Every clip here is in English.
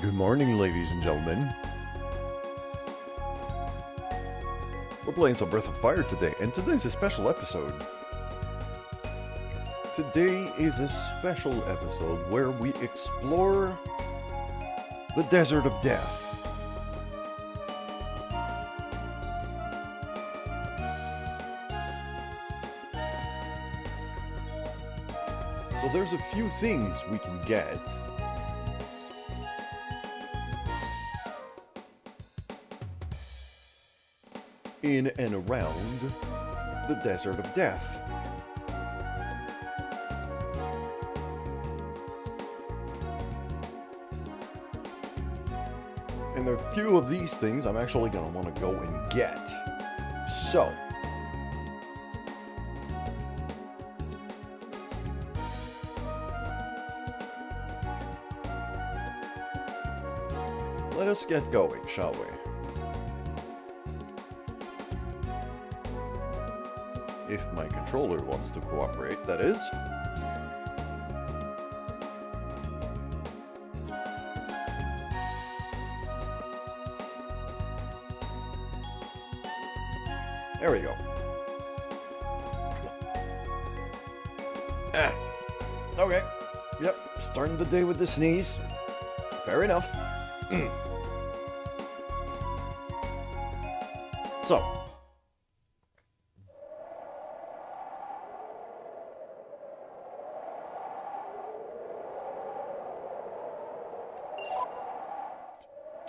Good morning, ladies and gentlemen. We're playing some Breath of Fire today, and today's a special episode. Today is a special episode where we explore the Desert of Death. So there's a few things we can get. In and around the Desert of Death. And there are a few of these things I'm actually going to want to go and get. So, let us get going, shall we? If my controller wants to cooperate, that is. There we go. Okay. Yep, starting the day with the sneeze. Fair enough. So.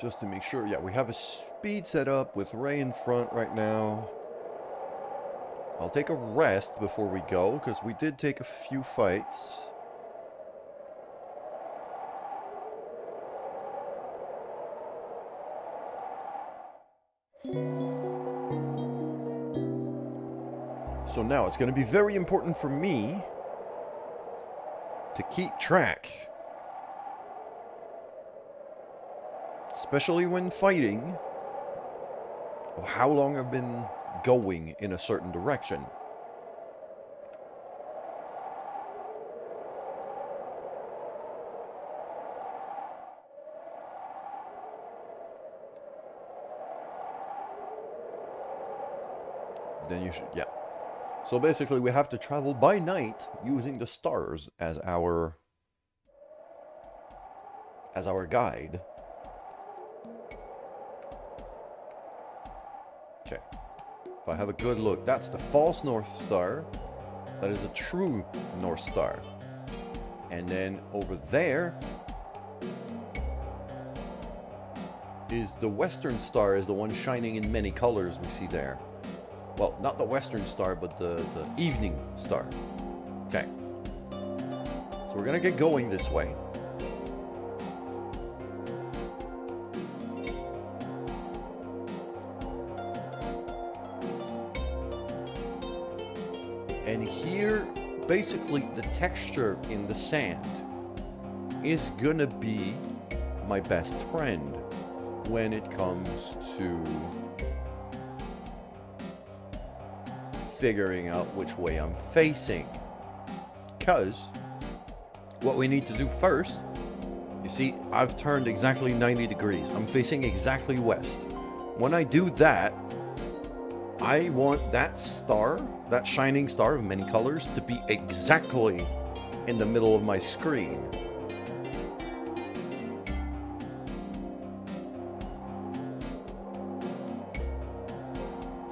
Just to make sure, yeah, we have a speed set up with Ray in front right now. I'll take a rest before we go, because we did take a few fights. So now it's going to be very important for me to keep track. Especially when fighting, of how long I've been going in a certain direction. Then you should, yeah. So basically we have to travel by night using the stars as our guide. Okay, if I have a good look, that's the false North Star. That is the true North Star. And then over there is the Western Star, is the one shining in many colors we see there. Well, not the Western Star, but the Evening Star. Okay. So we're gonna get going this way. And here, basically, the texture in the sand is gonna be my best friend when it comes to figuring out which way I'm facing. Because what we need to do first, you see, I've turned exactly 90 degrees. I'm facing exactly west. When I do that, I want that star, that shining star of many colors, to be exactly in the middle of my screen.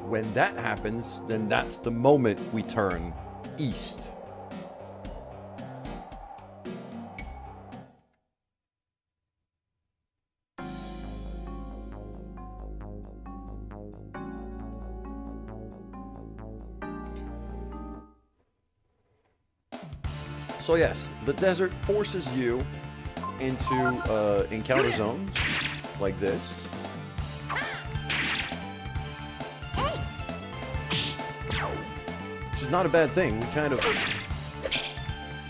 When that happens, then that's the moment we turn east. So yes, the desert forces you into encounter zones like this. Which is not a bad thing. We kind of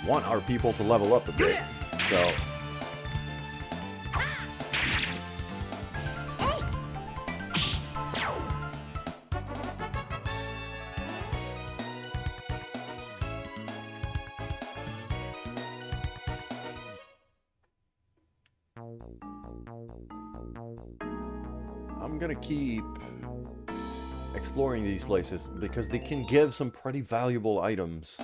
want our people to level up a bit. So I'm gonna keep exploring these places because they can give some pretty valuable items.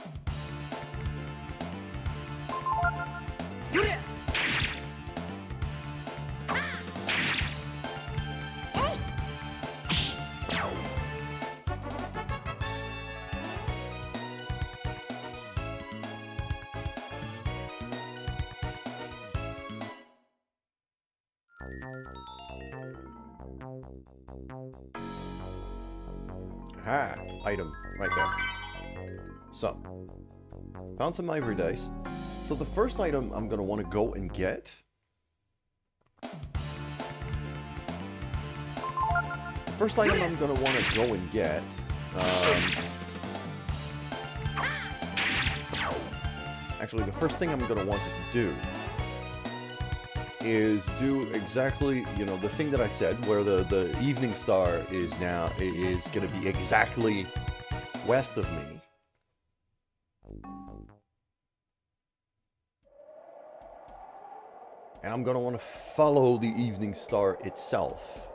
Ah, item right there. So, found some ivory dice. So the first item I'm gonna want to go and get. The first item I'm gonna want to go and get. Actually, the first thing I'm gonna want to do is do exactly, you know, the thing that I said, where the evening star is now, is going to be exactly west of me. And I'm going to want to follow the evening star itself.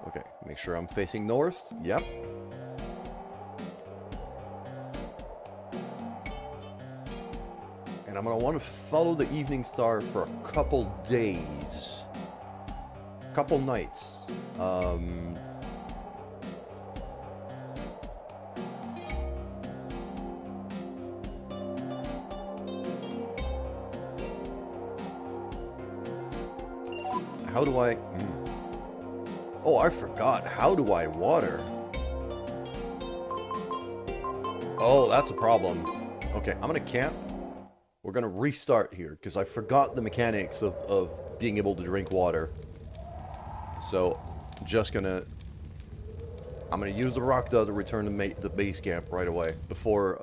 Okay, make sure I'm facing north. Yep. And I'm going to want to follow the evening star for a couple days. Couple nights. How do I... Oh, I forgot. How do I water? Oh, that's a problem. Okay, I'm going to camp. We're going to restart here, because I forgot the mechanics of being able to drink water. So, just going to... I'm going to use the rock dud to return to the base camp right away, before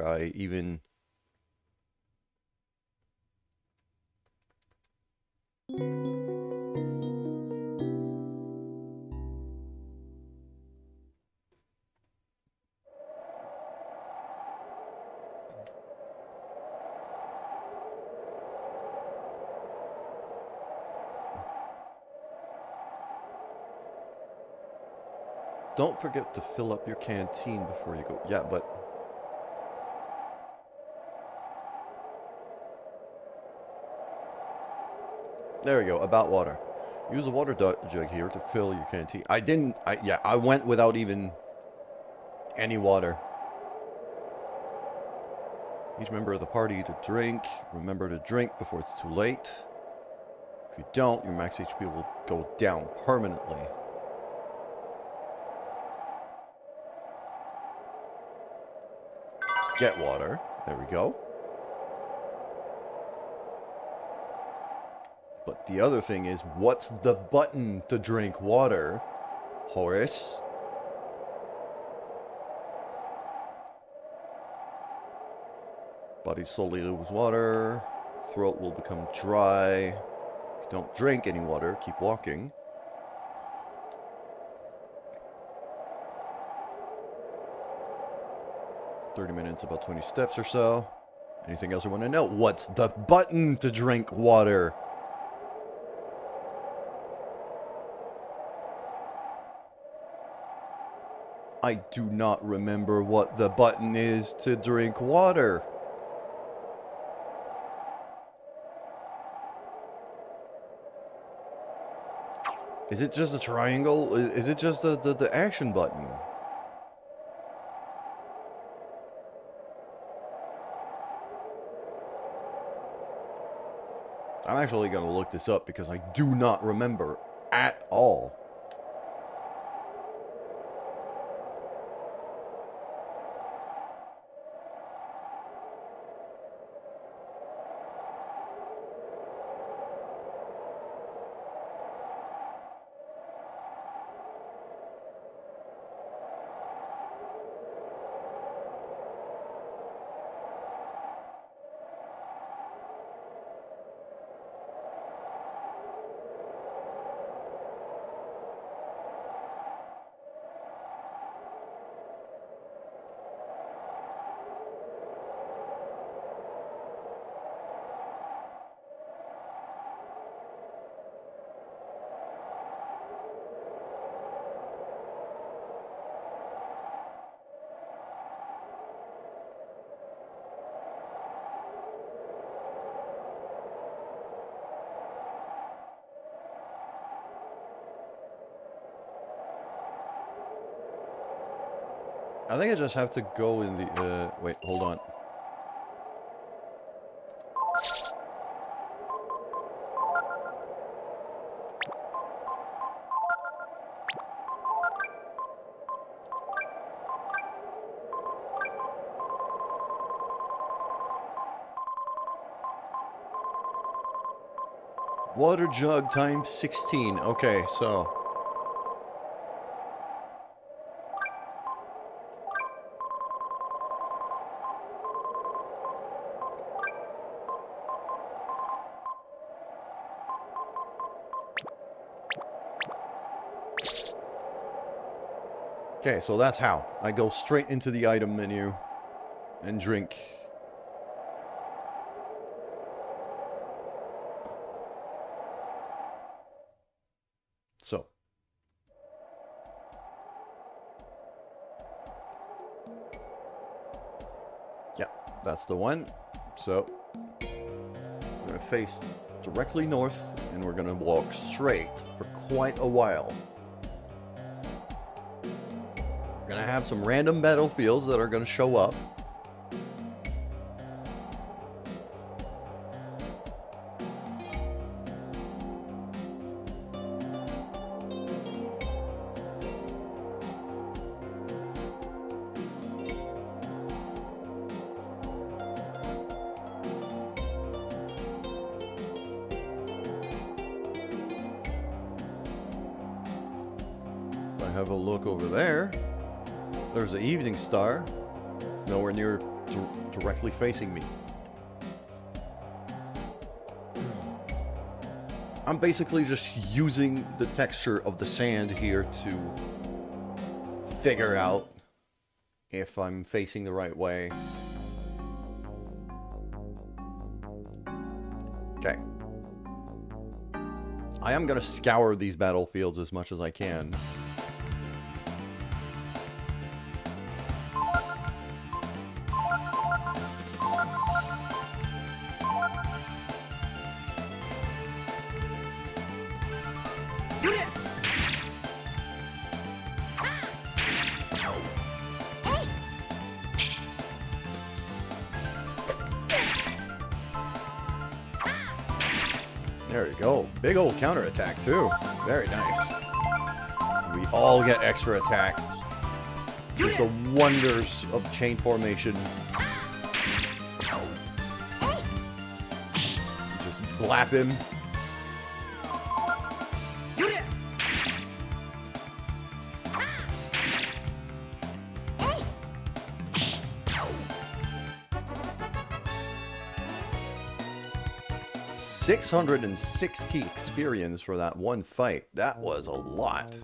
I even... Don't forget to fill up your canteen before you go. Yeah, but... There we go, about water. Use a water jug here to fill your canteen. I went without even any water. Each member of the party to drink. Remember to drink before it's too late. If you don't, your max HP will go down permanently. Let's get water. There we go. But the other thing is, what's the button to drink water, Horace? Body slowly lose water. Throat will become dry. If you don't drink any water, keep walking. "30 minutes, about 20 steps or so." Anything else you want to know? What's the button to drink water? I do not remember what the button is to drink water. Is it just a triangle? Is it just the action button? I'm actually going to look this up because I do not remember at all. I think I just have to go in the, wait, hold on. Water jug times 16. Okay, so. Okay, so that's how. I go straight into the item menu and drink. So. Yeah, that's the one. So, we're going to face directly north, and we're going to walk straight for quite a while. We're going to have some random battlefields that are going to show up. Have a look over there. There's the evening star. Nowhere near directly facing me. I'm basically just using the texture of the sand here to figure out if I'm facing the right way. Okay. I am going to scour these battlefields as much as I can. There you go. Big old counterattack too. Very nice. We all get extra attacks. Just the wonders of chain formation. Just blap him. 660 experience for that one fight. That was a lot.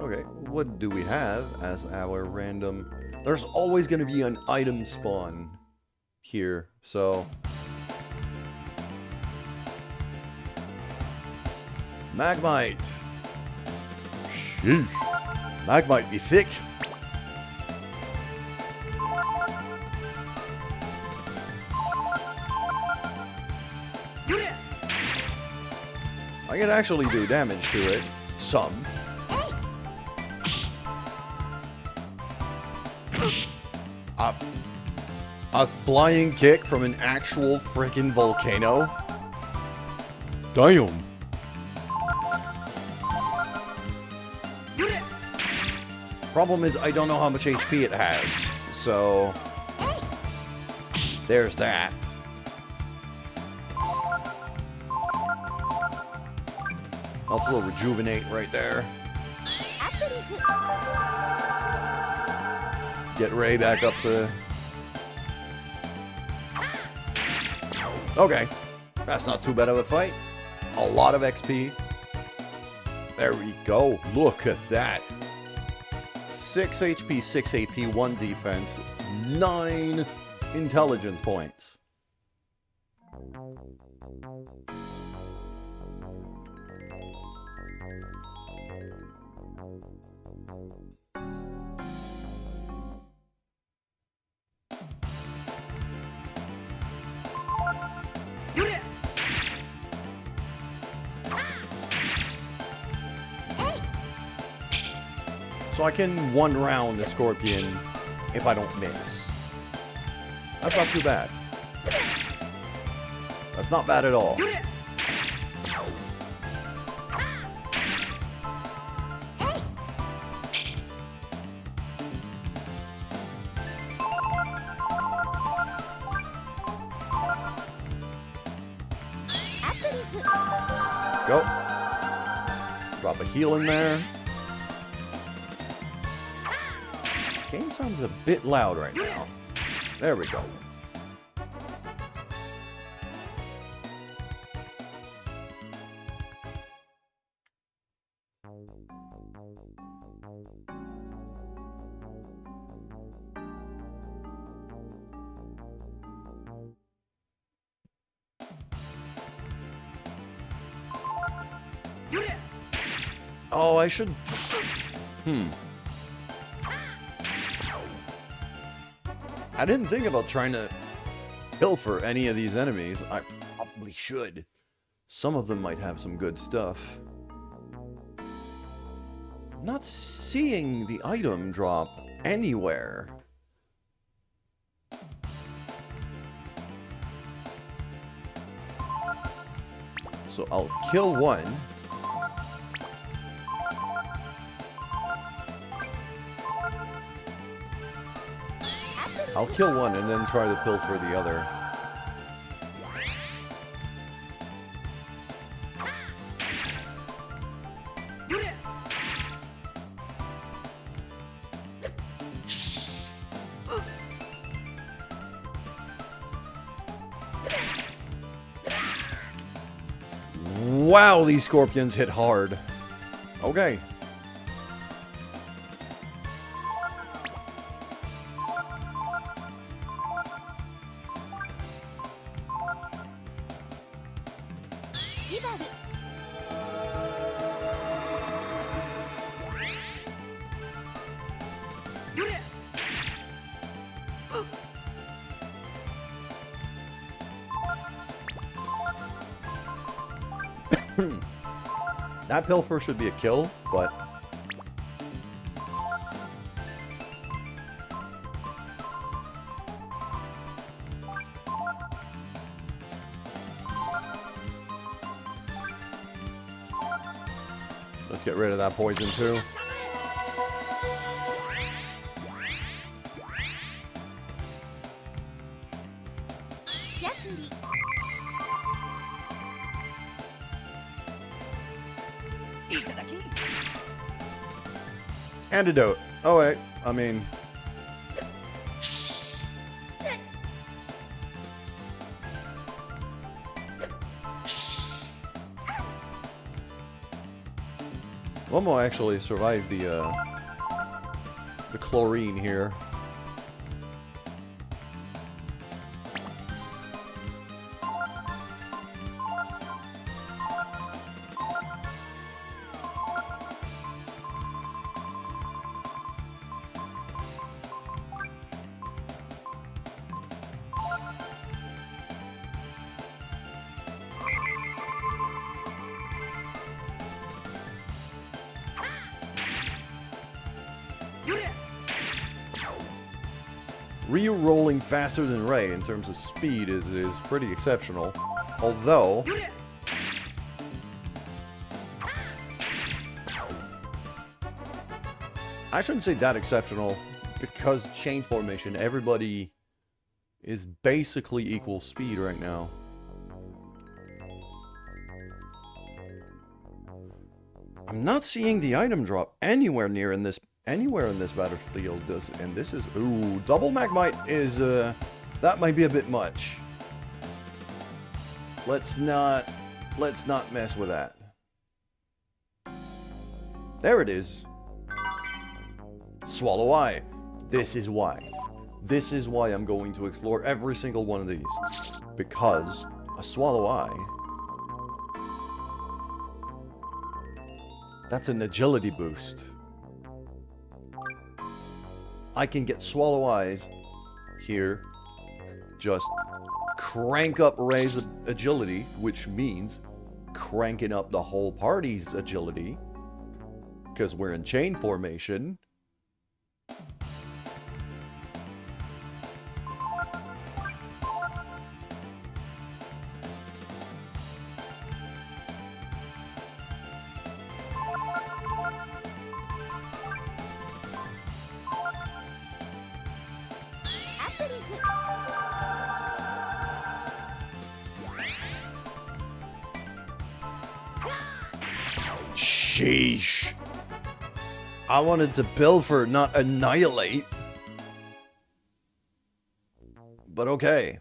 Okay, what do we have as our random... There's always going to be an item spawn here, so... Magmite. Sheesh. Magmite be thick. I can actually do damage to it. Some. A flying kick from an actual freaking volcano? Damn. Problem is, I don't know how much HP it has. So... there's that. I'll throw Rejuvenate right there. Get Ray back up to... Okay. That's not too bad of a fight. A lot of XP. There we go. Look at that. 6 HP, 6 AP, 1 defense, 9 intelligence points. So I can one round the Scorpion if I don't miss. That's not too bad. That's not bad at all. Go. Drop a heal in there. Game sounds a bit loud right now. There we go. Oh, I should... I didn't think about trying to pilfer any of these enemies. I probably should. Some of them might have some good stuff. Not seeing the item drop anywhere. So I'll kill one. I'll kill one and then try to pilfer the other. Wow, these Scorpions hit hard. Okay. That pilfer should be a kill, but... let's get rid of that poison too. Antidote. Oh wait, I mean... Momo actually survived the chlorine here. Ryu rolling faster than Ray in terms of speed is pretty exceptional. Although... I shouldn't say that exceptional, because chain formation, everybody is basically equal speed right now. I'm not seeing the item drop anywhere near in this battlefield. And this is, ooh, double Magmite is that might be a bit much. Let's not mess with that. There it is. Swallow Eye. This is why. This is why I'm going to explore every single one of these. Because a Swallow Eye, that's an agility boost. I can get Swallow Eyes here, just crank up Ray's agility, which means cranking up the whole party's agility, because we're in chain formation, Sheesh. I wanted to pilfer, not annihilate. But okay.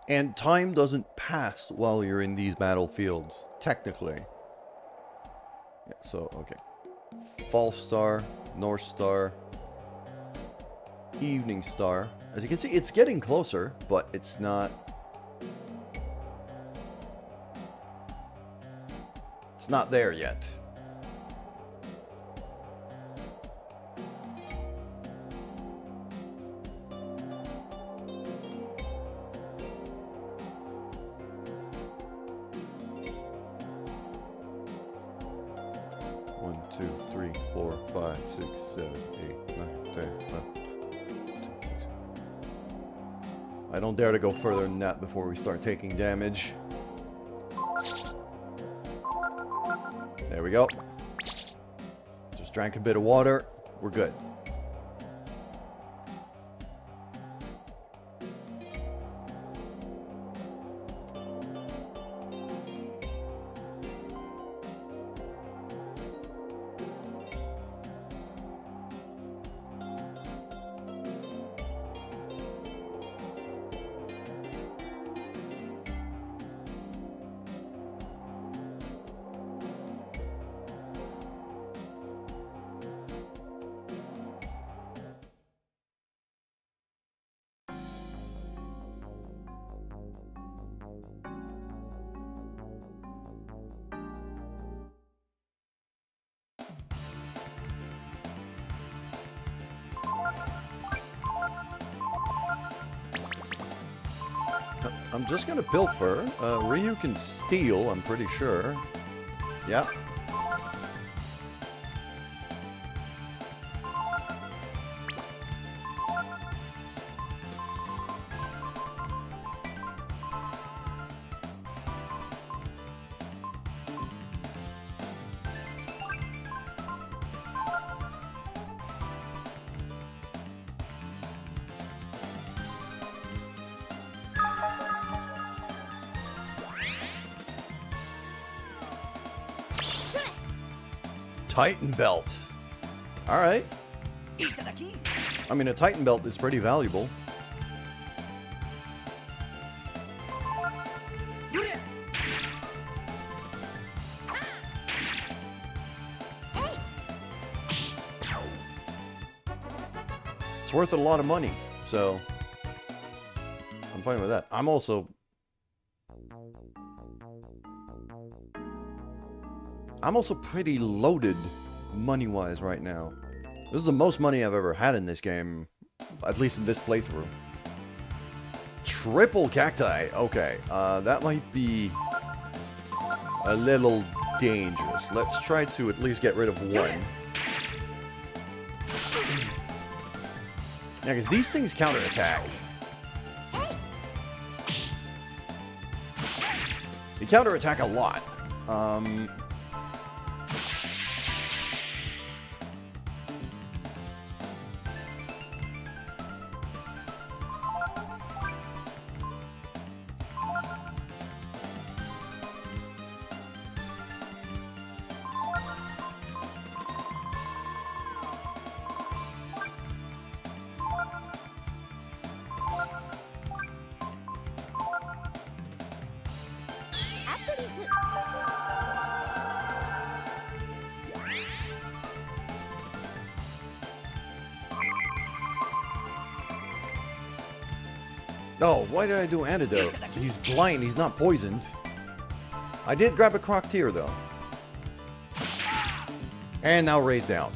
And time doesn't pass while you're in these battlefields, technically. Yeah, so, okay. False Star, North Star, Evening Star. As you can see, it's getting closer, but it's not... It's not there yet. One, two, three, 4, 5, 6, 7, 8, 9, 10, 11. I don't dare to go further than that before we start taking damage. There we go. Just drank a bit of water. We're good. I'm just gonna pilfer. Ryu can steal, I'm pretty sure. Yeah. Titan belt. All right. I mean, a Titan belt is pretty valuable. It's worth a lot of money, so I'm fine with that. I'm also pretty loaded money-wise right now. This is the most money I've ever had in this game, at least in this playthrough. Triple cacti. Okay, that might be a little dangerous. Let's try to at least get rid of one. Yeah, because these things counterattack. They counterattack a lot. No, why did I do antidote? He's blind, he's not poisoned. I did grab a Crocteer though. And now raise down.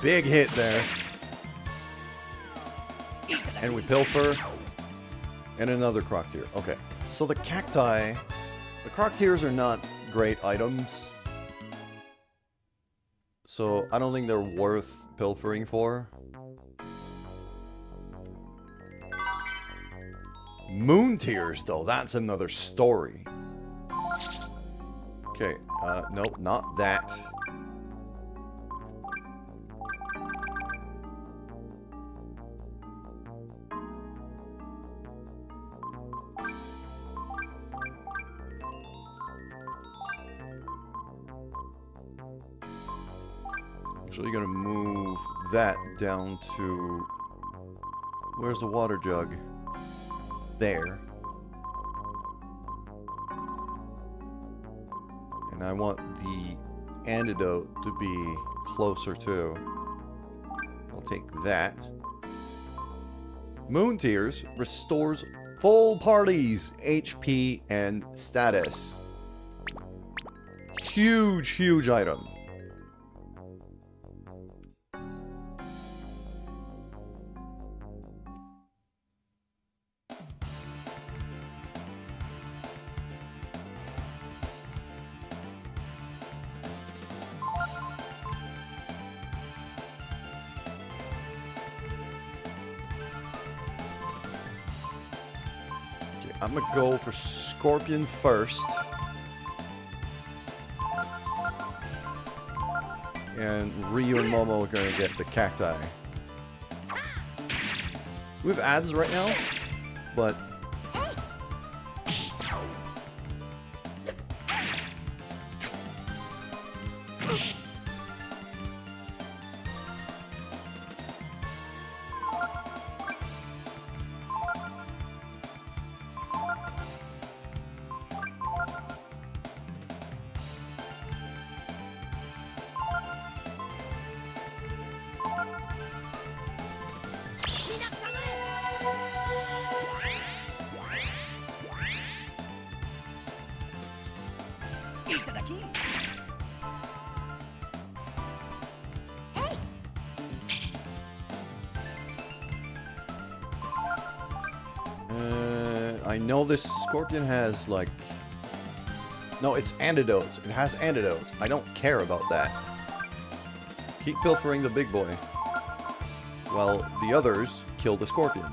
Big hit there. And we pilfer. And another Croctier. Okay. So the cacti... The Croctiers are not great items. So I don't think they're worth pilfering for. Moon Tears, though. That's another story. Okay. Nope, not that. Actually gonna move that down to... Where's the water jug? There. And I want the antidote to be closer too. I'll take that. Moon Tears restores full parties HP and status. Huge, huge item. I'm gonna go for Scorpion first. And Ryu and Momo are gonna get the cacti. We have ads right now, but... I know this Scorpion has, like... No, it's antidotes. It has antidotes. I don't care about that. Keep pilfering the big boy. While the others kill the Scorpion.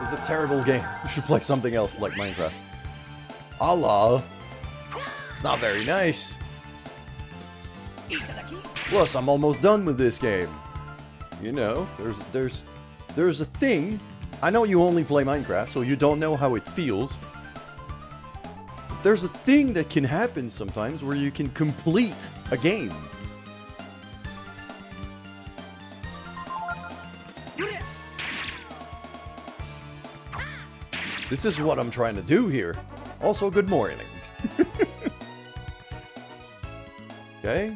It's a terrible game. You should play something else like Minecraft. Allah! It's not very nice. Plus, I'm almost done with this game. You know, there's a thing. I know you only play Minecraft, so you don't know how it feels. But there's a thing that can happen sometimes where you can complete a game. This is what I'm trying to do here. Also, good morning. Okay.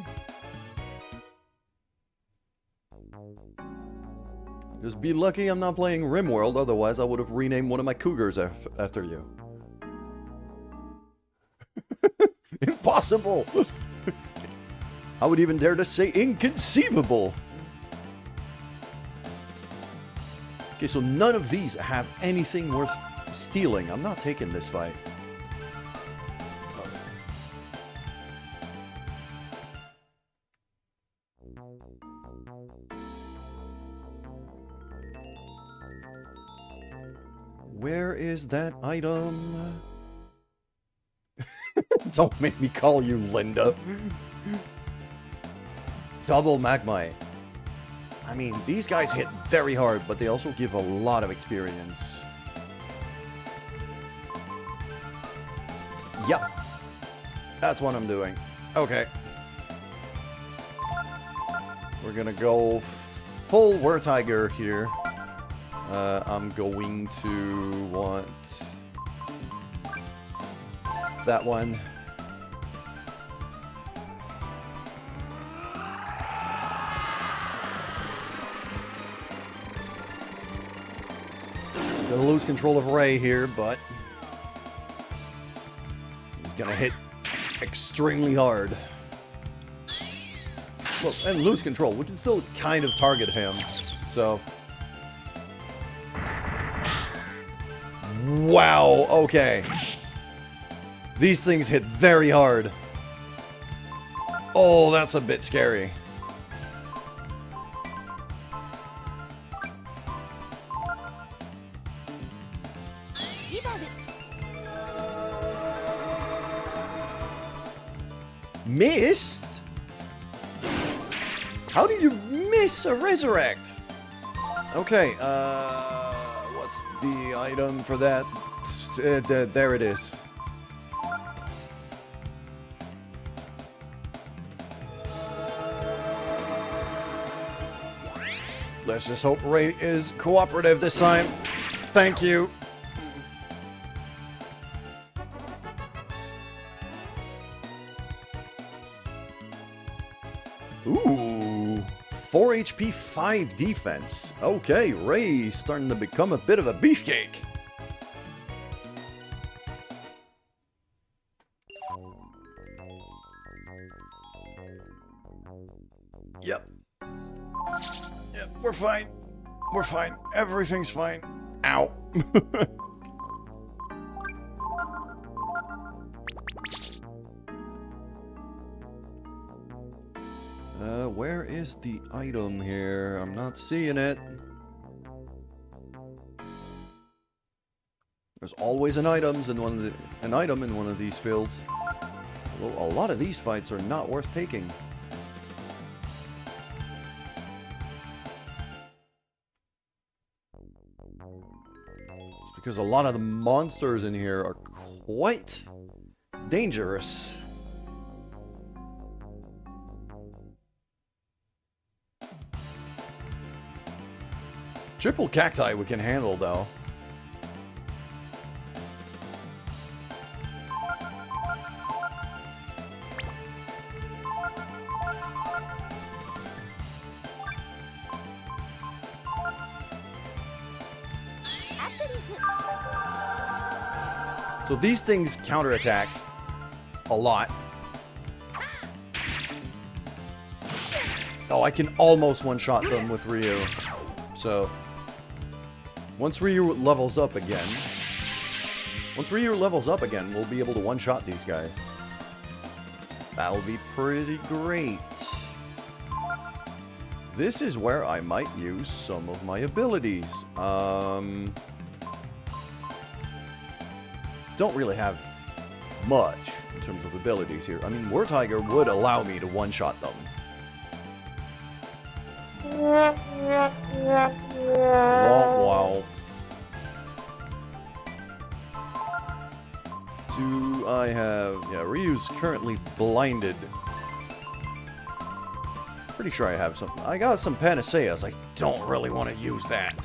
Just be lucky I'm not playing RimWorld, otherwise I would have renamed one of my cougars after you. Impossible! I would even dare to say inconceivable! Okay, so none of these have anything worth stealing. I'm not taking this fight. Where is that item? Don't make me call you Linda. Double Magmite. I mean, these guys hit very hard, but they also give a lot of experience. Yep. That's what I'm doing. Okay. We're gonna go full Wertiger here. I'm going to want that one. Gonna lose control of Ray here, but he's gonna hit extremely hard. Well, and lose control. We can still kind of target him, so. Wow, okay. These things hit very hard. Oh, that's a bit scary. Missed? How do you miss a resurrect? Okay, what's the item for that? There it is. Let's just hope Ray is cooperative this time. Thank you. Ooh, 4 HP, 5 defense. Okay, Ray's starting to become a bit of a beefcake. Yep. Yep, we're fine. We're fine. Everything's fine. Ow. Where is the item here? I'm not seeing it. There's always an item in one of these fields. Although a lot of these fights are not worth taking. It's because a lot of the monsters in here are quite dangerous. Triple cacti we can handle, though. So these things counterattack a lot. Oh, I can almost one-shot them with Ryu. So once Ryu levels up again, we'll be able to one-shot these guys. That'll be pretty great. This is where I might use some of my abilities. Don't really have much in terms of abilities here. I mean, Wertiger would allow me to one-shot them. Wow. Do I have... Yeah, Ryu's currently blinded. Pretty sure I have some... I got some Panaceas. I don't really want to use that.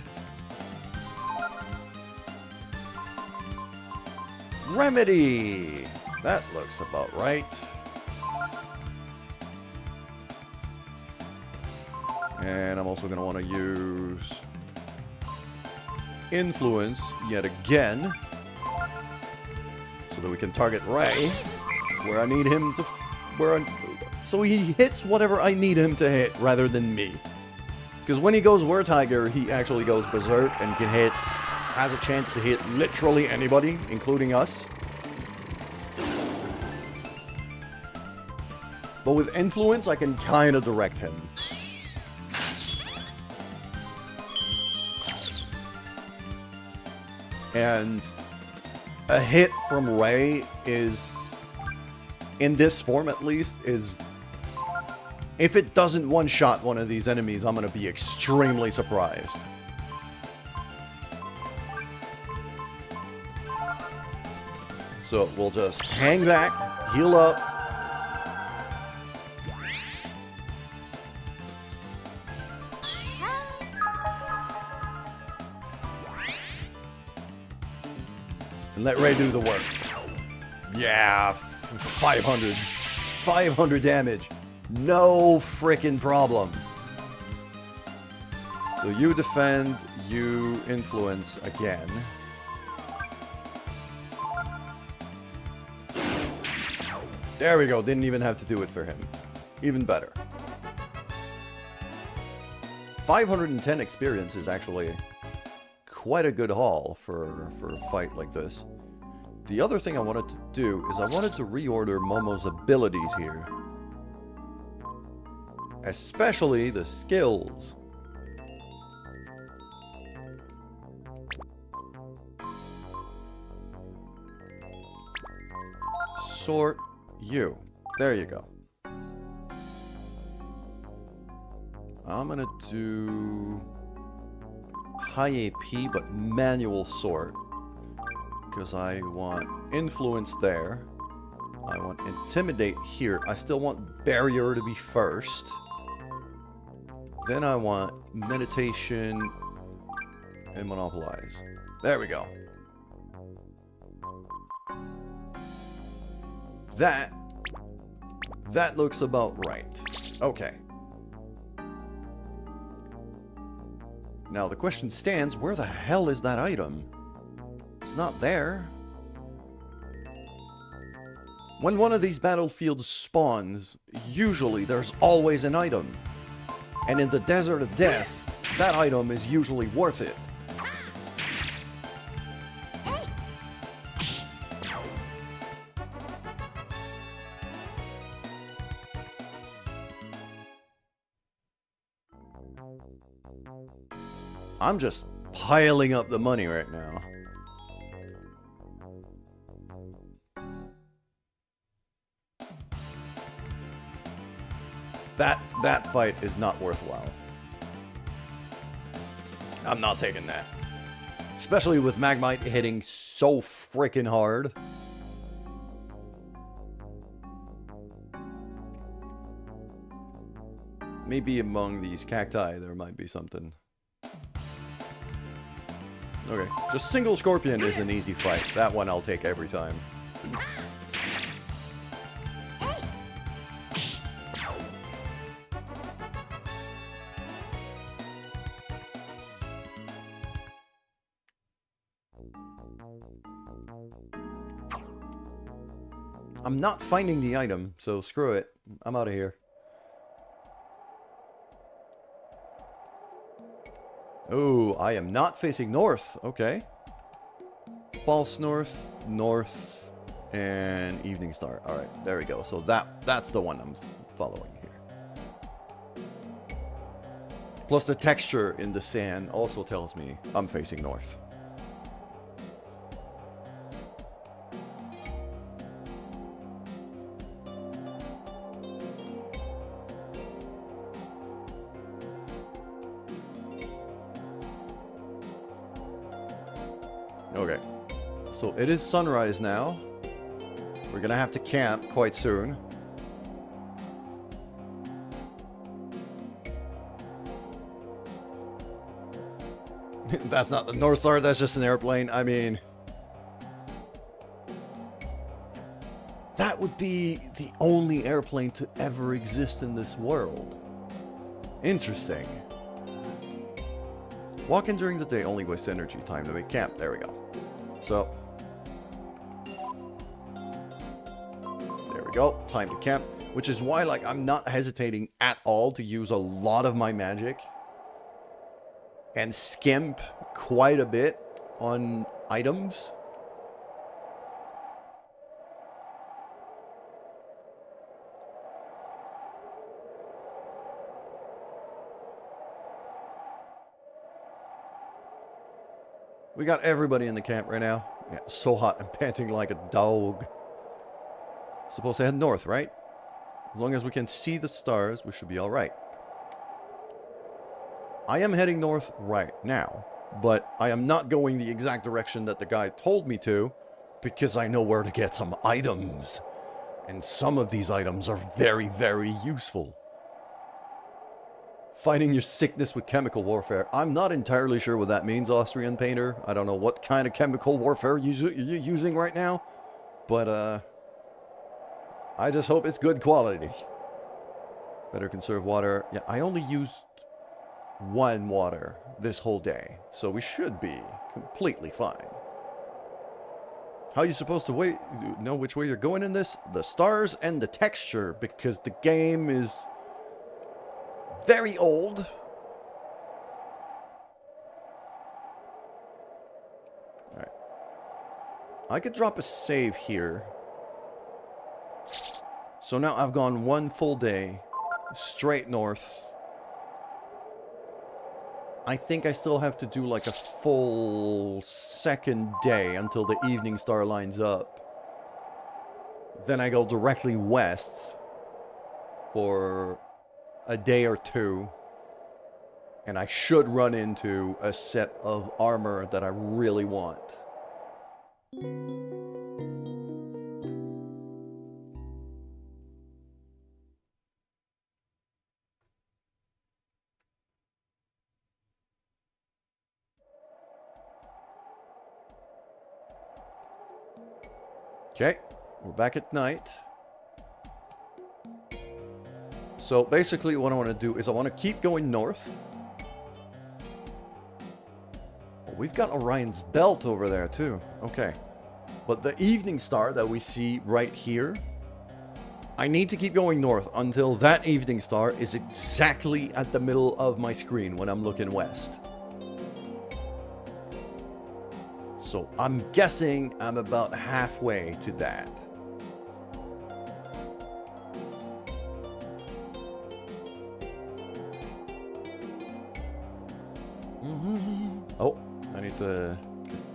Remedy! That looks about right. And I'm also going to want to use Influence yet again, so that we can target Ray where I need him to, so he hits whatever I need him to hit rather than me. Because when he goes Wertiger, he actually goes berserk and has a chance to hit literally anybody, including us. But with Influence, I can kind of direct him. And a hit from Ray is in this form at least, is... If it doesn't one-shot one of these enemies, I'm going to be extremely surprised. So we'll just hang back, heal up. And let Ray do the work. Yeah, 500. 500 damage. No frickin' problem. So you defend, you influence again. There we go. Didn't even have to do it for him. Even better. 510 experience is actually quite a good haul for a fight like this. The other thing I wanted to do is I wanted to reorder Momo's abilities here. Especially the skills. Sort you. There you go. I'm gonna do high AP but manual sort. Because I want influence there. I want intimidate here. I still want barrier to be first. Then I want meditation and monopolize. There we go. That looks about right. Okay. Now the question stands, where the hell is that item? It's not there. When one of these battlefields spawns, usually there's always an item. And in the Desert of Death, that item is usually worth it. I'm just piling up the money right now. That fight is not worthwhile. I'm not taking that. Especially with Magmite hitting so freaking hard. Maybe among these cacti there might be something. Okay, just single Scorpion is an easy fight. That one I'll take every time. I'm not finding the item, so screw it. I'm out of here. Oh, I am not facing north. Okay. False north, north, and evening star. All right, there we go. So that's the one I'm following here. Plus the texture in the sand also tells me I'm facing north. Okay, so it is sunrise now. We're gonna have to camp quite soon. That's not the North Star, that's just an airplane. I mean, that would be the only airplane to ever exist in this world. Interesting. Walking during the day only wastes energy. Time to make camp. There we go. So, there we go. Time to camp. Which is why, like, I'm not hesitating at all to use a lot of my magic and skimp quite a bit on items. We got everybody in the camp right now. Yeah, so hot. I'm panting like a dog. Supposed to head north, right? As long as we can see the stars, we should be alright. I am heading north right now, but I am not going the exact direction that the guy told me to, because I know where to get some items. And some of these items are very, very useful. Fighting your sickness with chemical warfare. I'm not entirely sure what that means, Austrian Painter. I don't know what kind of chemical warfare you're using right now. But, I just hope it's good quality. Better conserve water. Yeah, I only used 1 water this whole day. So we should be completely fine. How are you supposed to know which way you're going in this? The stars and the texture, because the game is very old. Alright. I could drop a save here. So now I've gone 1 full day straight north. I think I still have to do like a full 2nd day until the evening star lines up. Then I go directly west for a day or 2. And I should run into a set of armor that I really want. Okay, we're back at night. So basically what I want to do is I want to keep going north. Oh, we've got Orion's Belt over there too. Okay. But the evening star that we see right here, I need to keep going north until that evening star is exactly at the middle of my screen when I'm looking west. So I'm guessing I'm about halfway to that. Oh, I need to...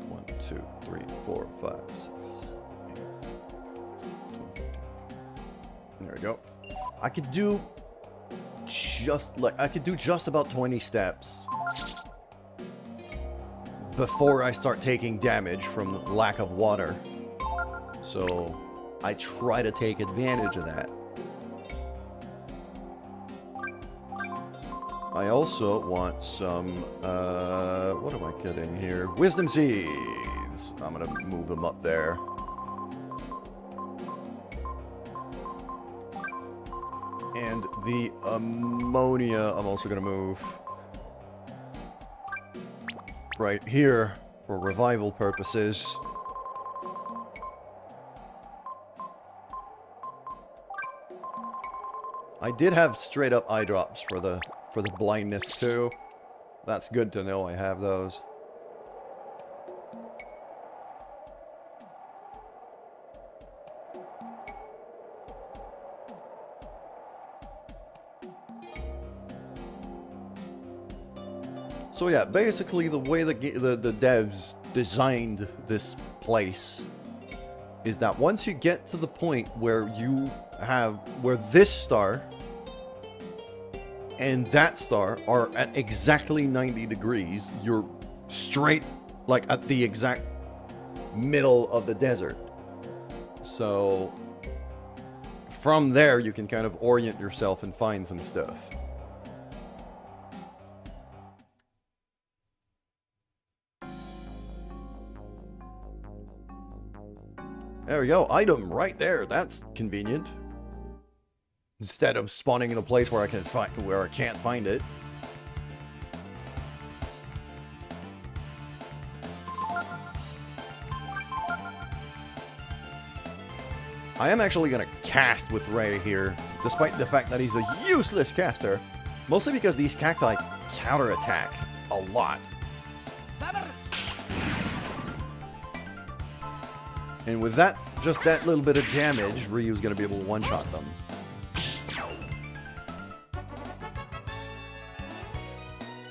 1, 2, 3, 4, 5, 6, 8. There we go. I could do just about 20 steps before I start taking damage from lack of water. So I try to take advantage of that. I also want some, what am I getting here? Wisdom Seeds. I'm gonna move them up there. And the ammonia, I'm also gonna move right here for revival purposes. I did have straight up eye drops for the blindness too. That's good to know I have those. So yeah, basically the way the devs designed this place is that once you get to the point where where this star and that star are at exactly 90 degrees, you're straight like at the exact middle of the desert. So from there you can kind of orient yourself and find some stuff. There we go. Item right there. That's convenient. Instead of spawning in a place where I can't find it. I am actually going to cast with Ray here, despite the fact that he's a useless caster. Mostly because these cacti counterattack a lot. And with that, just that little bit of damage, Ryu's going to be able to one-shot them.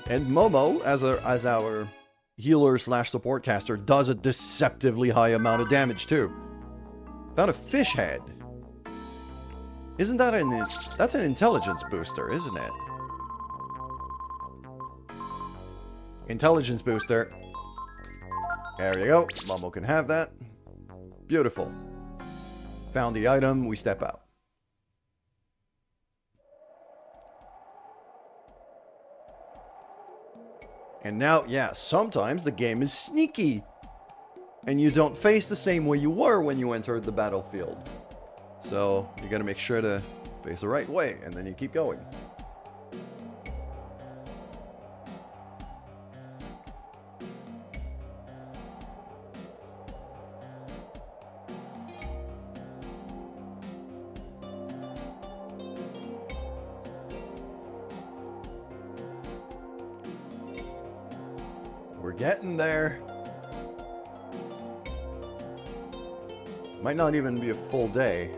And Momo, as our healer slash support caster, does a deceptively high amount of damage too. Found a fish head. Isn't that that's an intelligence booster, isn't it? Intelligence booster. There you go. Momo can have that. Beautiful. Found the item, we step out. And now, yeah, sometimes the game is sneaky. And you don't face the same way you were when you entered the battlefield. So, you gotta make sure to face the right way, and then you keep going. We're getting there. Might not even be a full day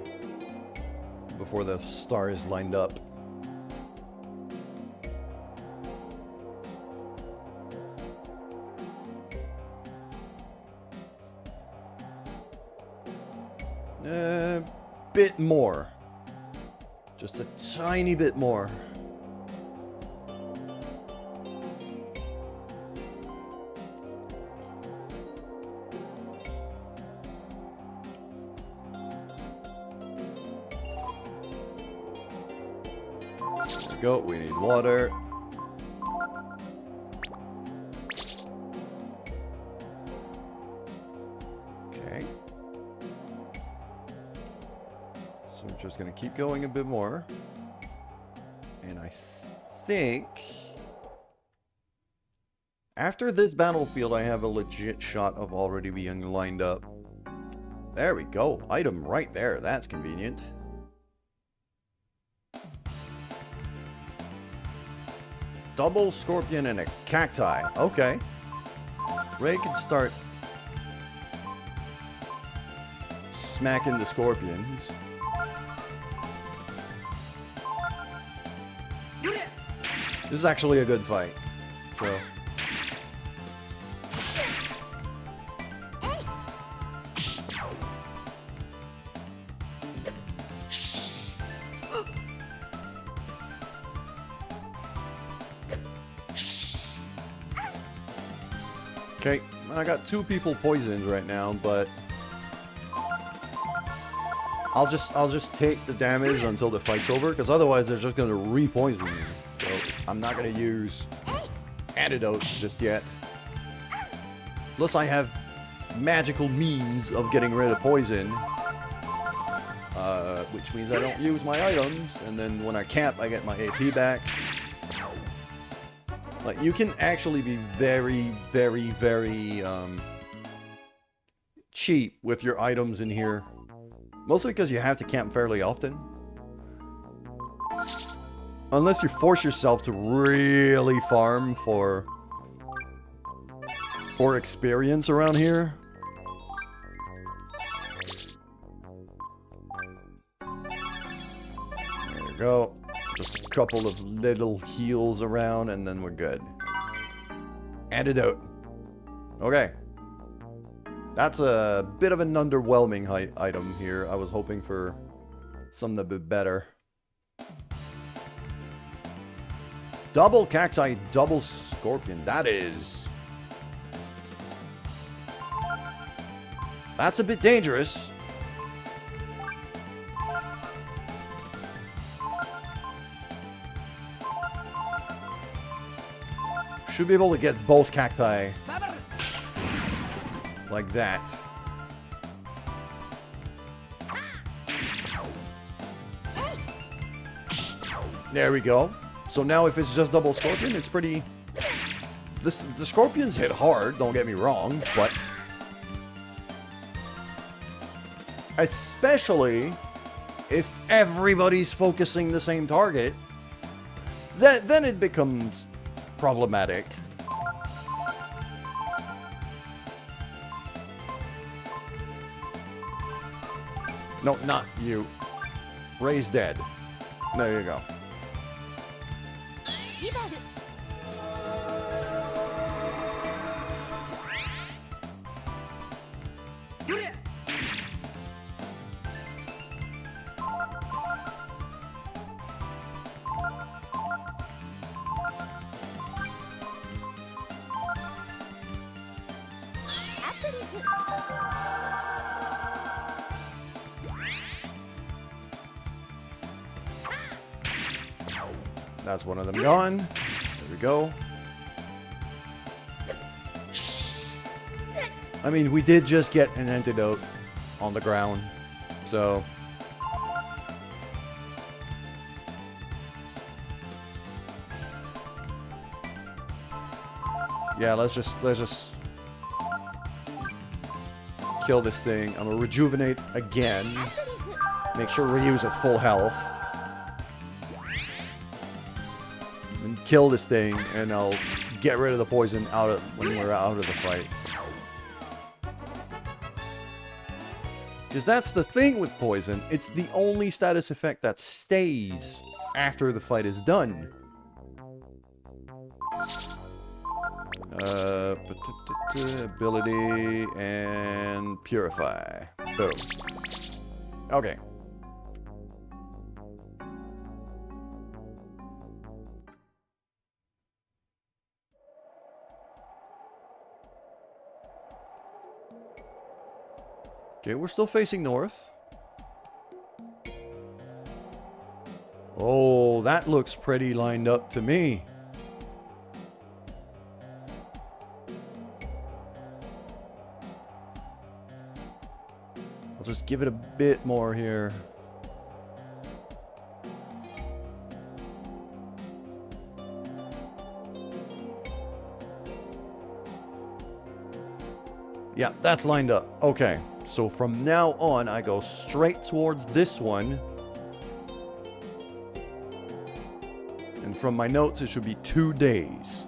before the stars lined up. Bit more. Just a tiny bit more. Go, we need water. Okay. So we're just gonna keep going a bit more. And I think after this battlefield I have a legit shot of already being lined up. There we go. Item right there. That's convenient. Double scorpion and a cacti. Okay. Ray can start smacking the scorpions. This is actually a good fight. So. Okay, I got 2 people poisoned right now, but I'll just take the damage until the fight's over, because otherwise they're just gonna re-poison me. So I'm not gonna use antidotes just yet, unless I have magical means of getting rid of poison, which means I don't use my items, and then when I camp, I get my AP back. Like, you can actually be very, very, very, cheap with your items in here. Mostly because you have to camp fairly often. Unless you force yourself to really farm for experience around here. There we go. Just a couple of little heals around, and then we're good. Antidote. Okay. That's a bit of an underwhelming item here. I was hoping for something a bit better. Double cacti, double scorpion. That's a bit dangerous. Should be able to get both cacti like that. There we go. So now if it's just double scorpion, it's pretty... The scorpions hit hard, don't get me wrong, but... especially if everybody's focusing the same target, then it becomes problematic. No, not you. Ray's dead. There you go. That's one of them gone. There we go. I mean, we did just get an antidote on the ground, so... yeah, let's just kill this thing. I'm gonna rejuvenate again. Make sure Ryu's at full health. And kill this thing, and I'll get rid of the poison when we're out of the fight. Because that's the thing with poison. It's the only status effect that stays after the fight is done. Ability and purify. Boom. Okay. Okay, we're still facing north. Oh, that looks pretty lined up to me. I'll just give it a bit more here. Yeah, that's lined up. Okay. So from now on, I go straight towards this one. And from my notes, it should be 2 days.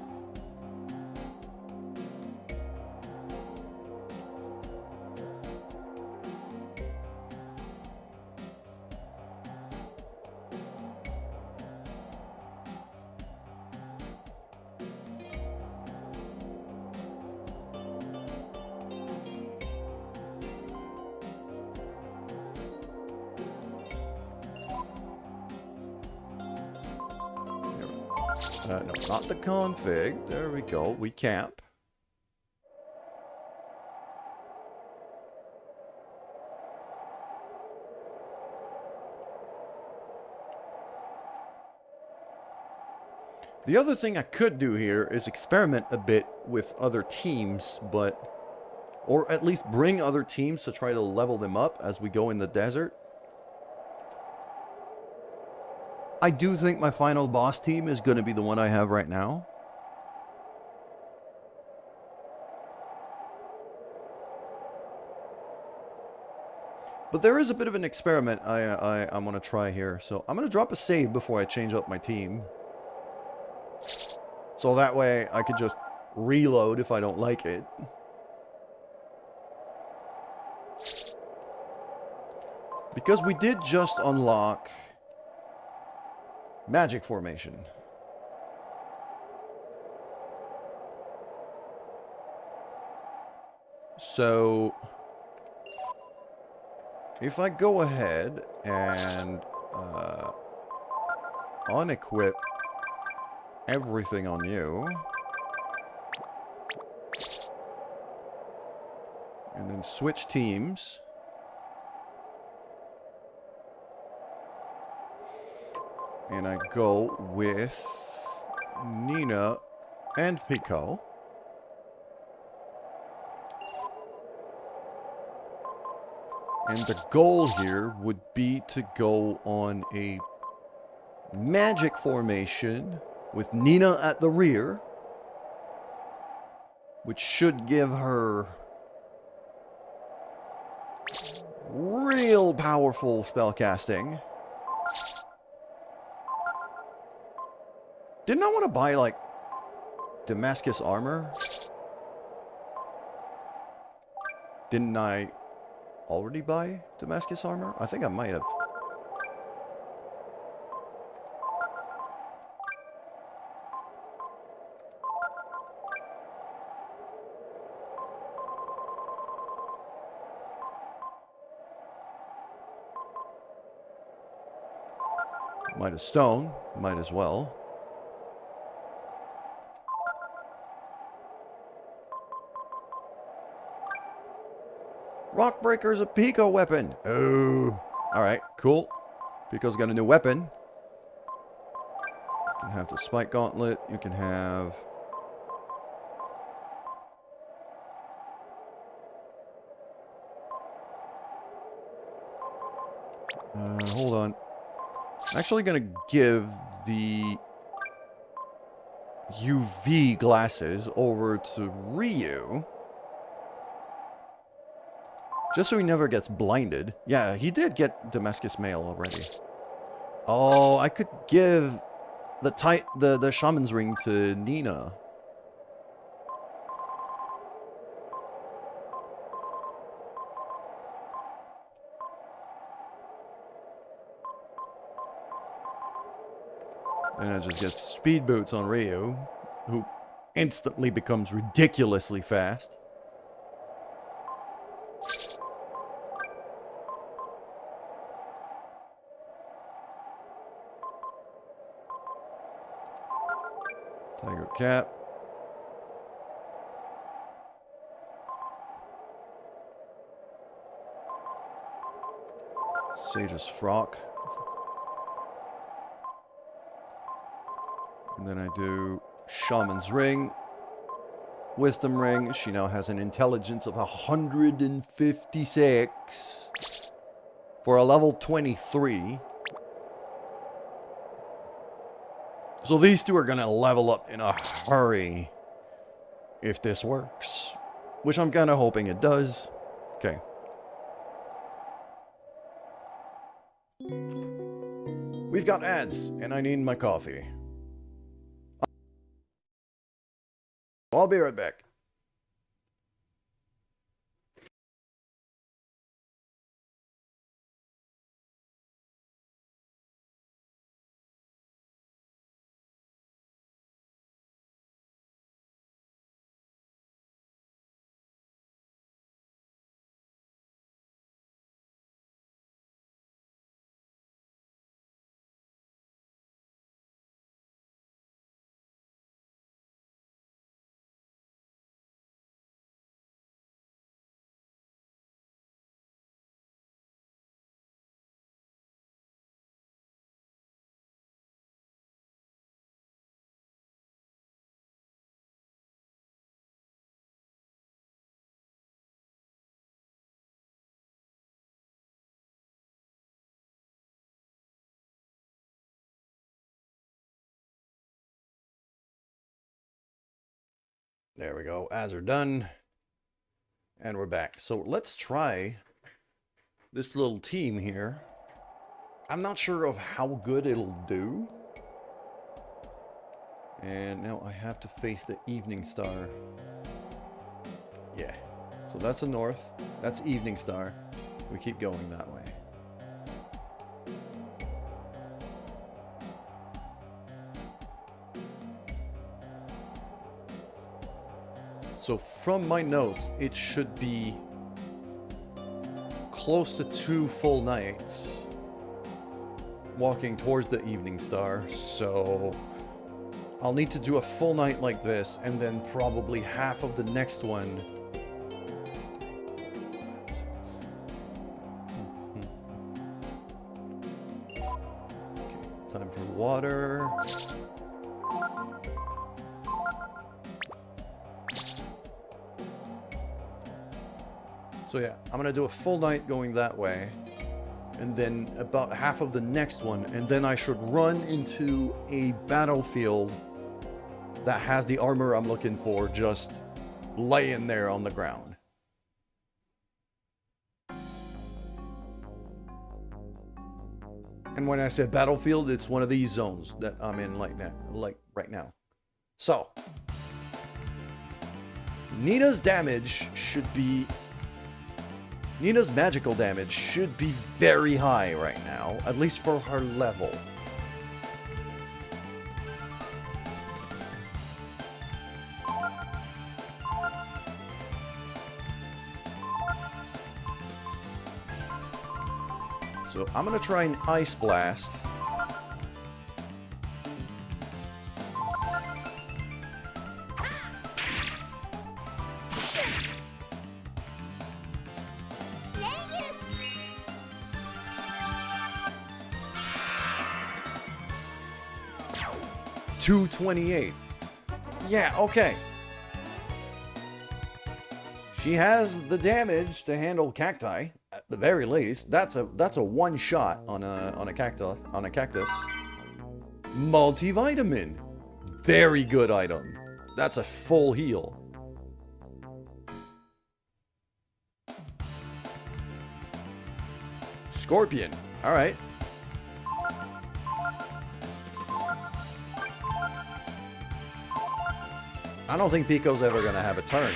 No, not the config. There we go. We cap. The other thing I could do here is experiment a bit with other teams, or at least bring other teams to try to level them up as we go in the desert. I do think my final boss team is going to be the one I have right now. But there is a bit of an experiment I'm going to try here. So I'm going to drop a save before I change up my team. So that way I can just reload if I don't like it. Because we did just unlock Magic Formation. So if I go ahead and unequip everything on you, and then switch teams, and I go with Nina and Pico. And the goal here would be to go on a magic formation with Nina at the rear, which should give her real powerful spellcasting. Didn't I want to buy, like, Damascus armor? Didn't I already buy Damascus armor? I think I might have. Might have stone. Might as well. Rock Breaker's a Pico weapon. Oh. Alright, cool. Pico's got a new weapon. You can have the Spike Gauntlet. You can have... hold on. I'm actually going to give the UV glasses over to Ryu. Just so he never gets blinded. Yeah, he did get Damascus Mail already. Oh, I could give the Shaman's Ring to Nina. And I just get speed boots on Ryu, who instantly becomes ridiculously fast. Tiger Cap. Sage's Frock. And then I do Shaman's Ring. Wisdom Ring. She now has an intelligence of 156 for a level 23. So these two are going to level up in a hurry if this works. Which I'm kind of hoping it does. Okay. We've got ads, and I need my coffee. I'll be right back. There we go. Ads are done. And we're back. So let's try this little team here. I'm not sure of how good it'll do. And now I have to face the Evening Star. Yeah. So that's the north. That's Evening Star. We keep going that way. So from my notes, it should be close to 2 full nights walking towards the Evening Star. So I'll need to do a full night like this, and then probably half of the next one. Okay, time for water. So yeah, I'm gonna do a full night going that way, and then about half of the next one, and then I should run into a battlefield that has the armor I'm looking for just laying there on the ground. And when I said battlefield, it's one of these zones that I'm in like right now. So Nina's magical damage should be very high right now, at least for her level. So I'm gonna try an Ice Blast. 228. Yeah, okay. She has the damage to handle cacti, at the very least. That's a one shot on a cactus. Multivitamin. Very good item. That's a full heal. Scorpion. Alright. I don't think Pico's ever gonna have a turn.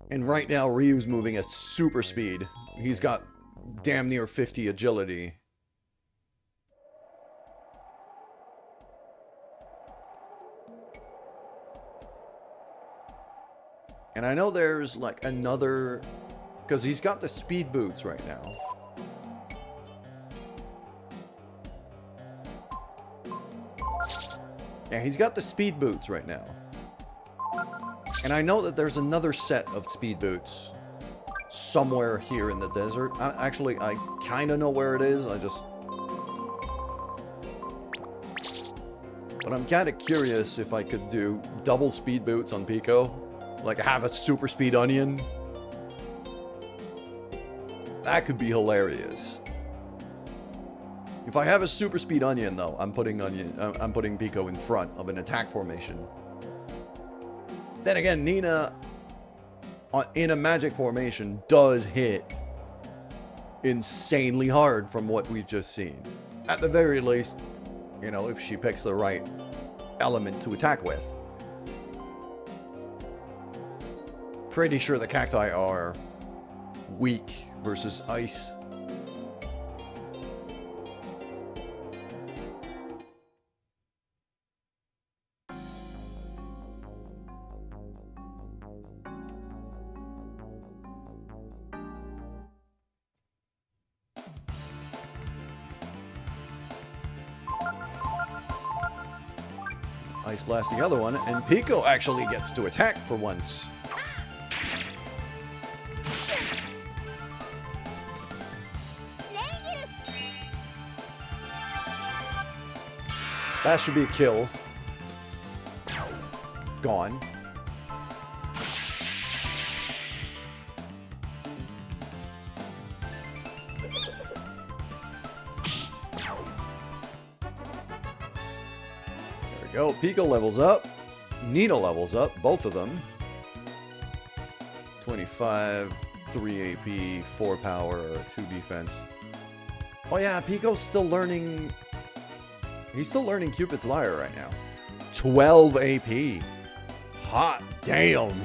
And right now, Ryu's moving at super speed. He's got damn near 50 agility. And I know there's like another... Because he's got the speed boots right now. Yeah, he's got the speed boots right now. And I know that there's another set of speed boots somewhere here in the desert. Actually, I kind of know where it is. But I'm kind of curious if I could do double speed boots on Pico. Like have a super speed onion. That could be hilarious. If I have a super speed onion, though, I'm putting Pico in front of an attack formation. Then again, Nina, in a magic formation, does hit insanely hard from what we've just seen. At the very least, you know, if she picks the right element to attack with. Pretty sure the cacti are weak versus ice. Ice Blast the other one, and Pico actually gets to attack for once. That should be a kill. Gone. Go. Pico levels up. Nina levels up. Both of them. 25, 3 AP, 4 power, 2 defense. Oh yeah, Pico's still learning... He's still learning Cupid's Lyre right now. 12 AP. Hot damn.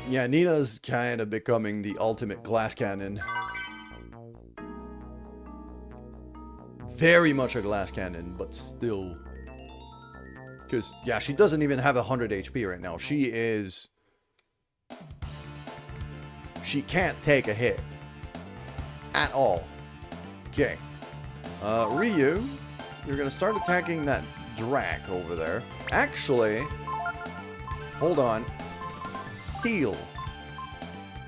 Yeah, Nina's kind of becoming the ultimate glass cannon. Very much a glass cannon, but still. Because, yeah, she doesn't even have 100 HP right now. She is... She can't take a hit. At all. Okay. Ryu, you're going to start attacking that Drac over there. Actually, hold on. Steal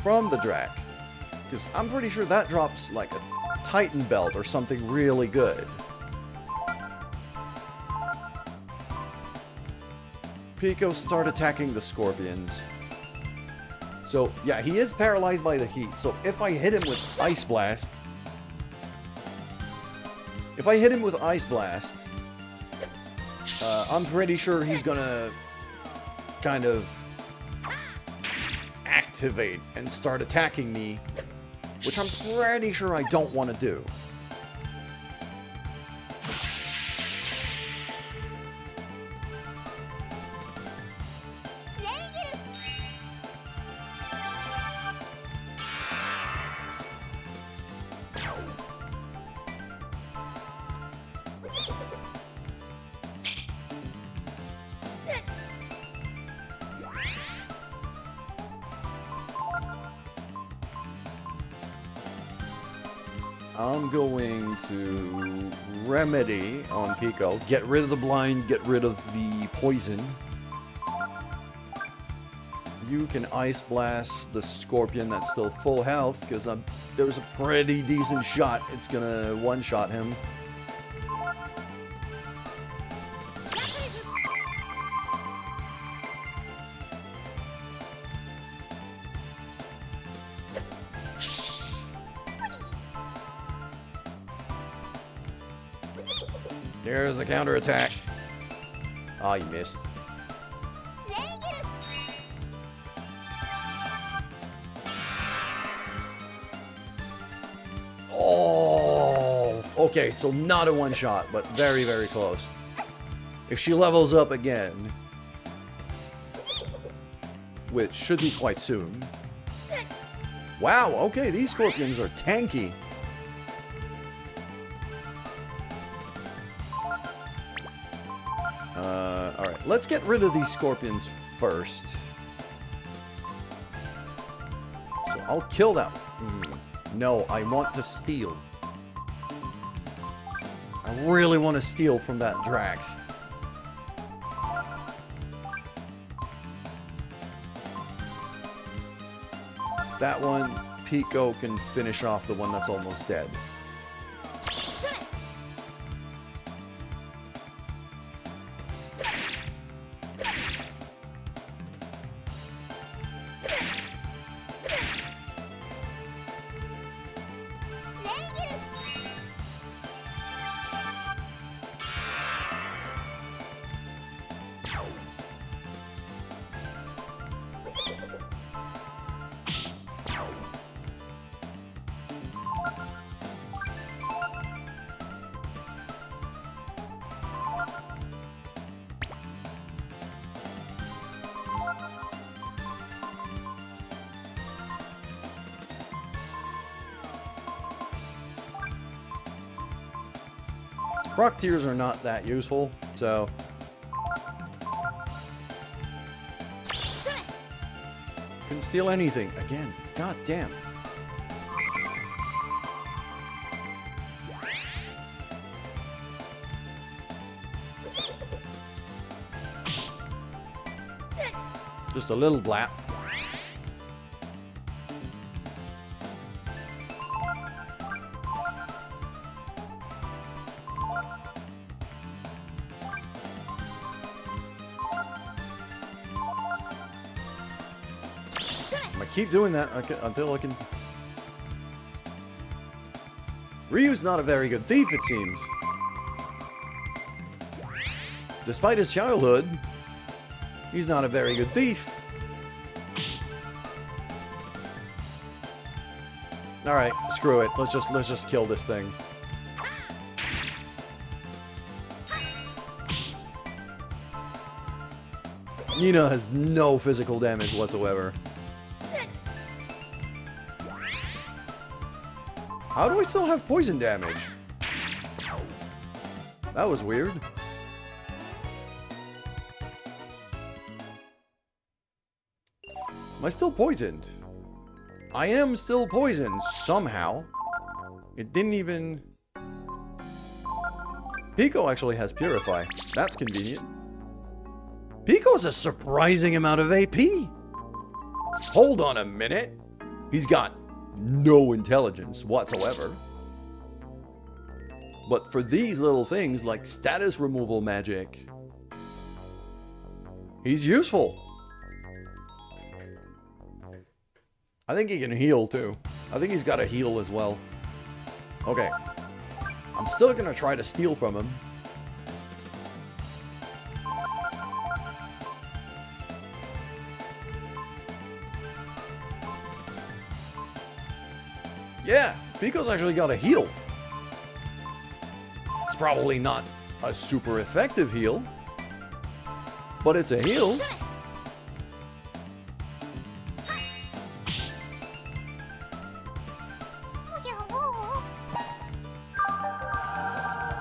from the Drac. Because I'm pretty sure that drops like a Titan Belt or something really good. Pico, start attacking the Scorpions. So, yeah, he is paralyzed by the heat. So if I hit him with Ice Blast... If I hit him with Ice Blast... I'm pretty sure he's gonna... kind of... activate and start attacking me. Which I'm pretty sure I don't want to do. I'm going to Remedy on Pico. Get rid of the blind, get rid of the poison. you can Ice Blast the Scorpion that's still full health, because there's a pretty decent shot it's gonna one-shot him. There's a counterattack. Ah, you missed. Oh, okay, so not a one-shot, but very, very close. If she levels up again, which should be quite soon. Wow, okay, these scorpions are tanky. Alright, let's get rid of these scorpions first. So I'll kill that one. No, I want to steal. I really want to steal from that Drac. That one, Pico can finish off the one that's almost dead. Rock Tears are not that useful, so... Can steal anything. Again, god damn. Just a little blap. Keep doing that until I can... Ryu's not a very good thief, it seems. Despite his childhood, he's not a very good thief. Alright, screw it. Let's just kill this thing. Nina has no physical damage whatsoever. How do I still have poison damage? That was weird. Am I still poisoned? I am still poisoned, somehow. It didn't even... Pico actually has Purify. That's convenient. Pico has a surprising amount of AP. Hold on a minute. He's got no intelligence whatsoever. But for these little things like status removal magic, he's useful. I think he can heal too. I think he's got a heal as well. Okay. I'm still gonna try to steal from him. Yeah, Pico's actually got a heal. It's probably not a super effective heal, but it's a heal.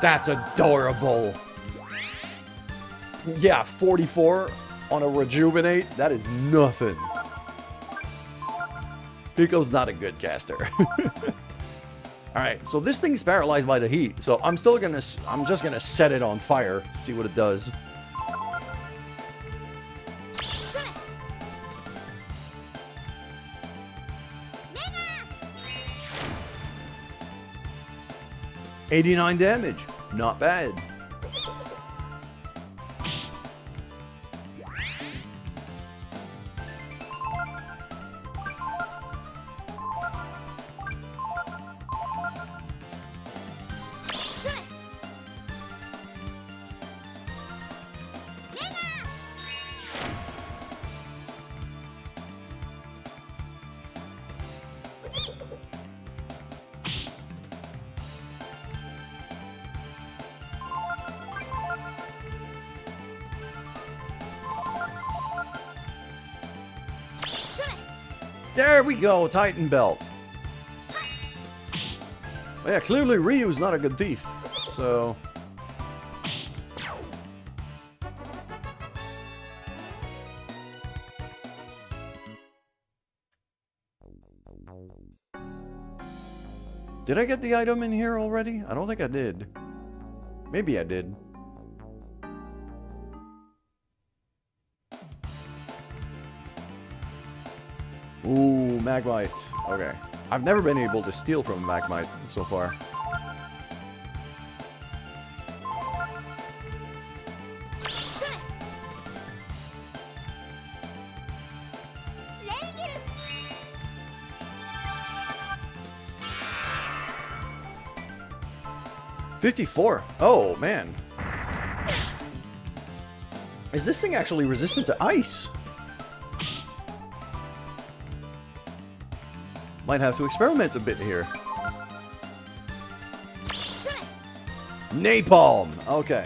That's adorable. Yeah, 44 on a rejuvenate. That is nothing. Pico's not a good caster. Alright, so this thing's paralyzed by the heat. So I'm just gonna set it on fire, see what it does. 89 damage. Not bad. There we go, Titan Belt. Well, yeah, clearly Ryu's not a good thief, so... Did I get the item in here already? I don't think I did. Maybe I did. Ooh, Magmite. Okay. I've never been able to steal from Magmite so far. $54. Oh, man. Is this thing actually resistant to ice? Might have to experiment a bit here. Napalm! Okay.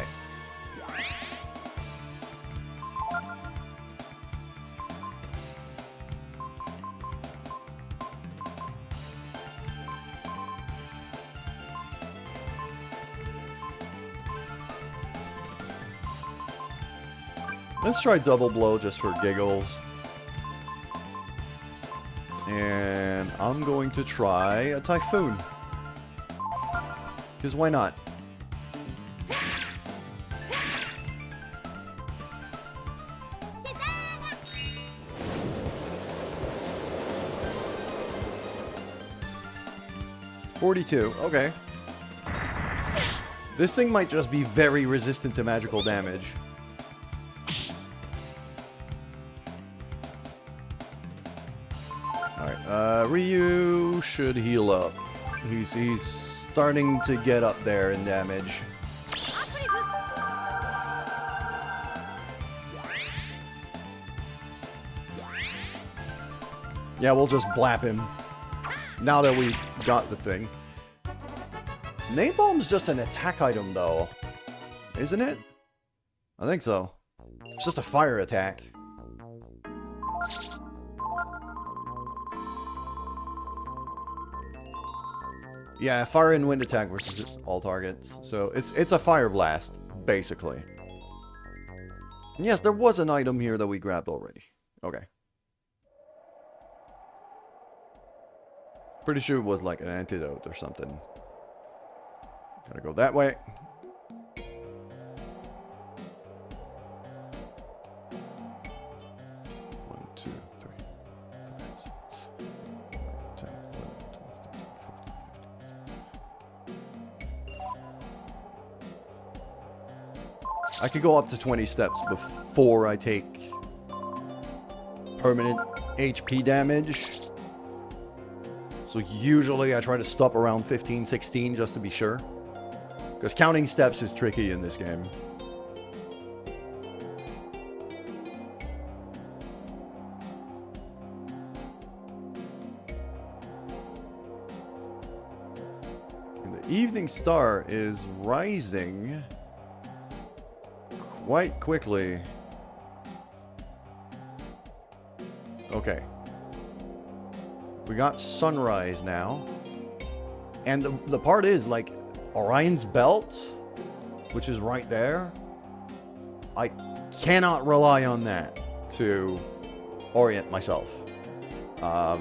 Let's try Double Blow just for giggles. And I'm going to try a Typhoon. Because why not? $42. Okay. This thing might just be very resistant to magical damage. Alright, Ryu should heal up. He's starting to get up there in damage. Yeah, we'll just blap him. Now that we got the thing. Napalm's just an attack item, though. Isn't it? I think so. It's just a fire attack. Yeah, fire and wind attack versus all targets. So it's a fire blast, basically. And yes, there was an item here that we grabbed already. Okay. Pretty sure it was like an antidote or something. Gotta go that way. One, two, three, 5, 6, 10, 11, 12, 13, 14. I could go up to 20 steps before I take permanent HP damage. So usually I try to stop around 15, 16 just to be sure. Because counting steps is tricky in this game. And the evening star is rising quite quickly. Okay. We got sunrise now. And the part is, like, Orion's Belt, which is right there. I cannot rely on that to orient myself. I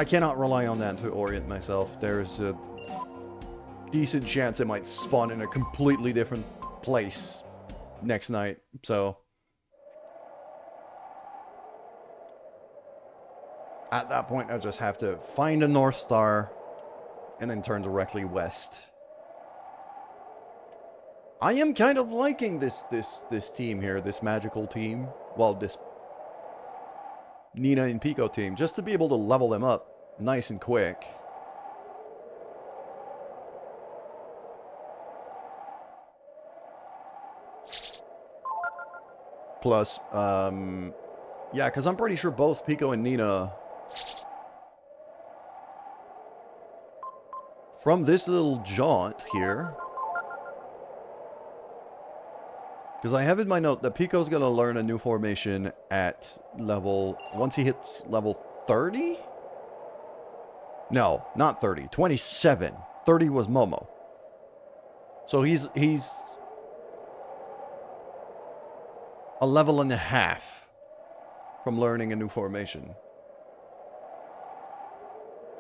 cannot rely on that to orient myself. There's a decent chance it might spawn in a completely different place next night, so... At that point, I just have to find a North Star, and then turn directly west. I am kind of liking this team here, this magical team. Well, this Nina and Pico team, just to be able to level them up nice and quick. Plus, yeah, because I'm pretty sure both Pico and Nina, from this little jaunt here, because I have in my note that Pico's going to learn a new formation at level, once he hits level 30? No, not 30, 27. 30 was Momo. So he's a level and a half from learning a new formation.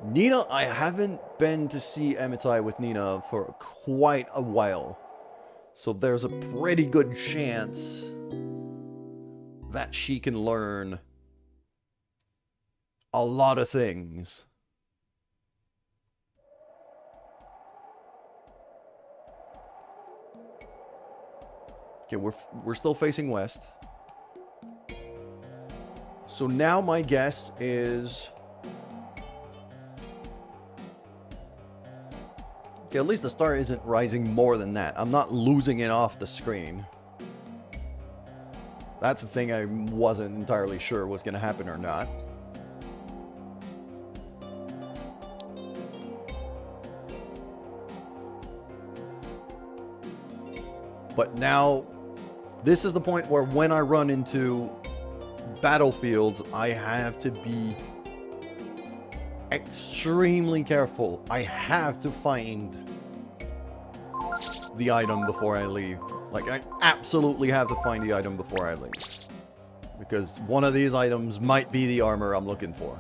Nina, I haven't been to see Amitai with Nina for quite a while. So there's a pretty good chance that she can learn a lot of things. Okay, we're still facing west. So now my guess is, okay, at least the star isn't rising more than that. I'm not losing it off the screen. That's the thing I wasn't entirely sure was going to happen or not. But now, this is the point where when I run into battlefields, I have to be extremely careful. I have to find the item before I leave. Like, I absolutely have to find the item before I leave. Because one of these items might be the armor I'm looking for.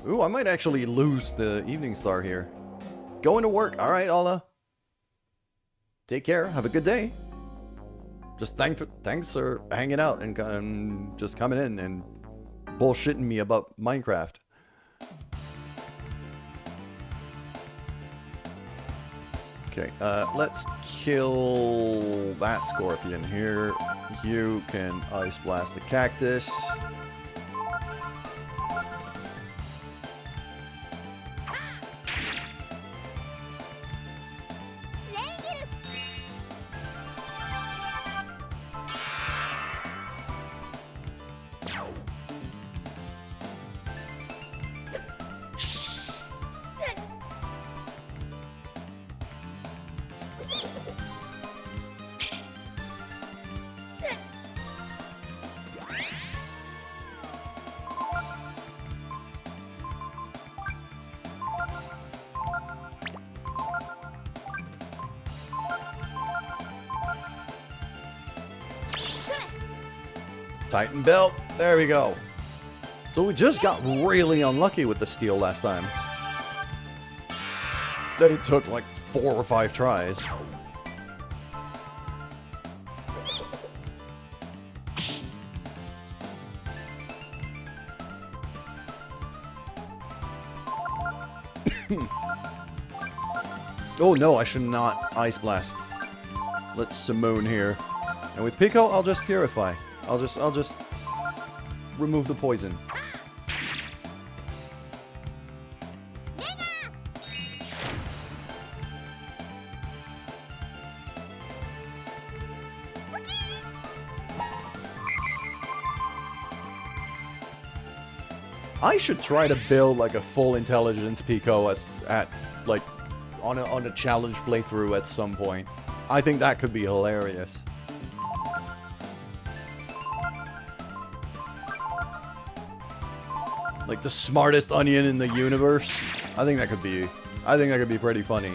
Ooh, I might actually lose the Evening Star here. Going to work. Alright, Allah. Take care. Have a good day. Just thanks for hanging out and just coming in and bullshitting me about Minecraft. Okay, let's kill that scorpion here. You can ice blast the cactus. Tighten belt. There we go. So we just got really unlucky with the steel last time. That it took like 4 or 5 tries. Oh no, I should not ice blast. Let's Simone here. And with Pico, I'll just purify. I'll just remove the poison. I should try to build like a full intelligence Pico at like on a challenge playthrough at some point. I think that could be hilarious. Like the smartest onion in the universe. I think that could be pretty funny.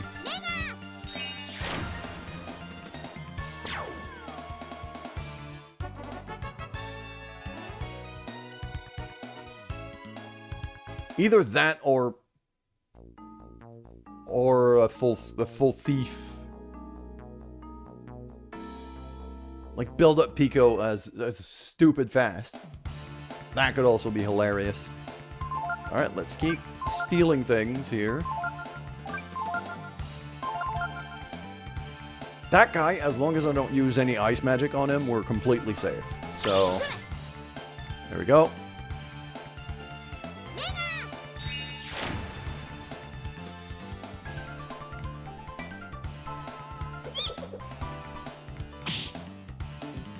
Either that or a full thief. Like build up Pico as stupid fast. That could also be hilarious. Alright, let's keep stealing things here. That guy, as long as I don't use any ice magic on him, we're completely safe. So, there we go.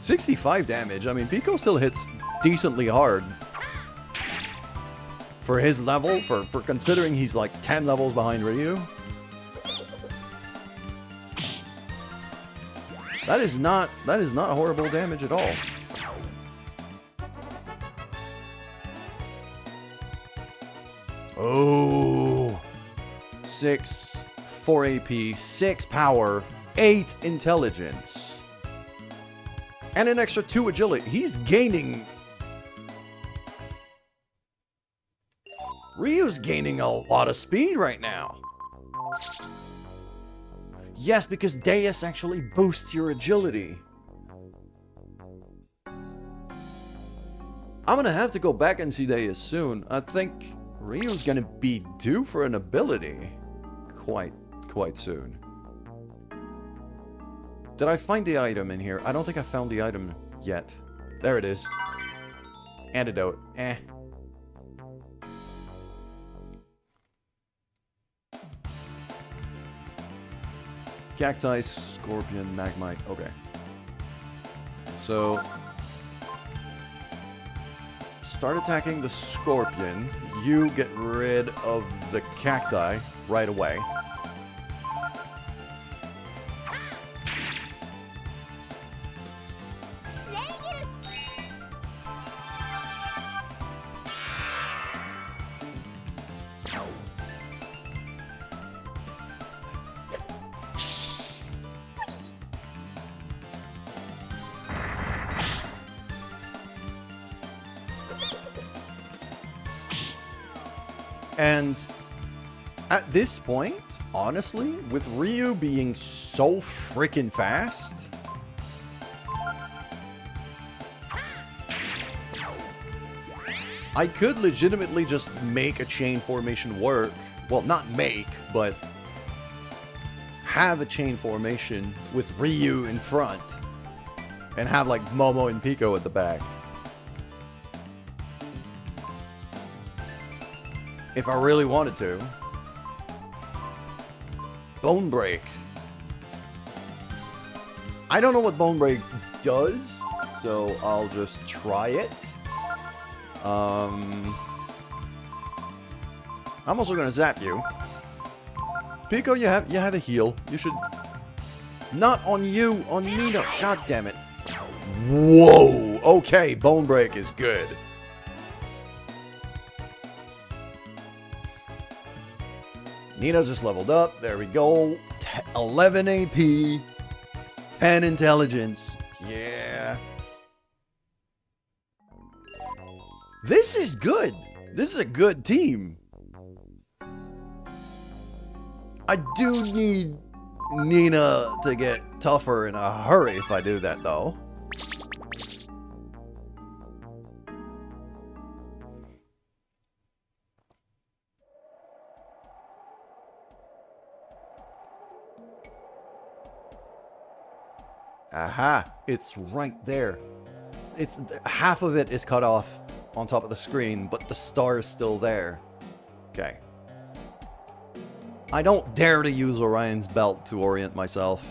$65 damage. I mean, Pico still hits decently hard. For his level, for considering he's like 10 levels behind Ryu. That is not horrible damage at all. Oh. 6, 4 AP, 6 power, 8 intelligence. And an extra 2 agility. He's gaining... Ryu's gaining a lot of speed right now. Yes, because Deus actually boosts your agility. I'm gonna have to go back and see Deus soon. I think Ryu's gonna be due for an ability quite soon. Did I find the item in here? I don't think I found the item yet. There it is. Antidote. Eh. Cacti, Scorpion, Magmite. Okay. So, start attacking the Scorpion. You get rid of the Cacti right away. And at this point, honestly, with Ryu being so freaking fast, I could legitimately just make a chain formation work. Well, not make, but have a chain formation with Ryu in front and have like Momo and Pico at the back. If I really wanted to. Bone Break. I don't know what Bone Break does, so I'll just try it. I'm also gonna zap you. Pico, you have a heal. You should... Not on you, on Nina. God damn it. Whoa. Okay, Bone Break is good. Nina's just leveled up. There we go. 11 AP. 10 intelligence. Yeah. This is good. This is a good team. I do need Nina to get tougher in a hurry if I do that, though. Aha, it's right there. It's half of it is cut off on top of the screen, but the star is still there. Okay. I don't dare to use Orion's belt to orient myself.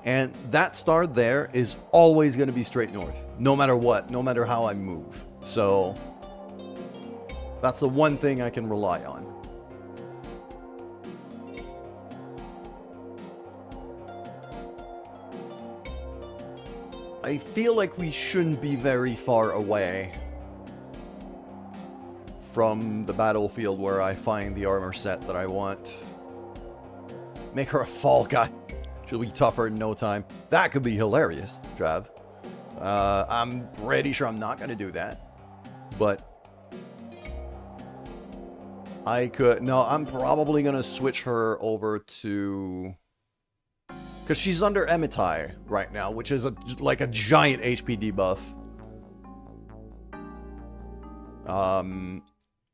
And that star there is always going to be straight north, no matter what, no matter how I move. So that's the one thing I can rely on. I feel like we shouldn't be very far away from the battlefield where I find the armor set that I want. Make her a fall guy. She'll be tougher in no time. That could be hilarious, Trav. I'm pretty sure I'm not going to do that. But I could... No, I'm probably going to switch her over to... Because she's under Emitai right now, which is like a giant HP debuff.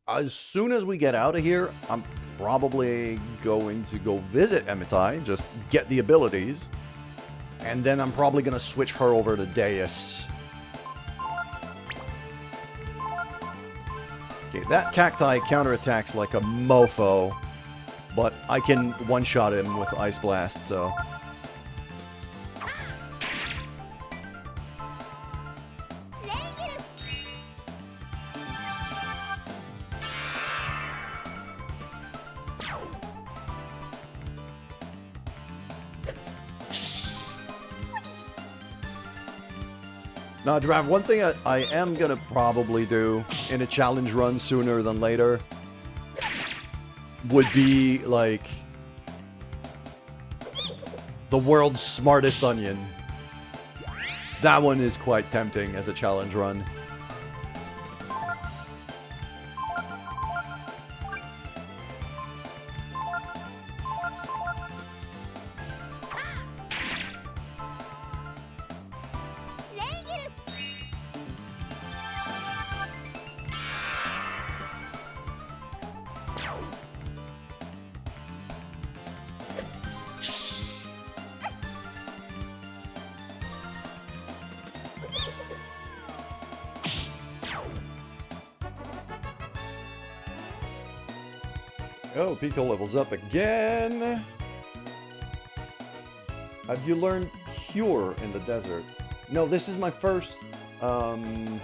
as soon as we get out of here, I'm probably going to go visit Emitai, just get the abilities, and then I'm probably going to switch her over to Deus. Okay, that cacti counterattacks like a mofo, but I can one-shot him with Ice Blast, so... Now, Drav, one thing I am going to probably do in a challenge run sooner than later would be, like, the world's smartest onion. That one is quite tempting as a challenge run. Oh, Pico levels up again. Have you learned Cure in the desert? No, this is my first, well,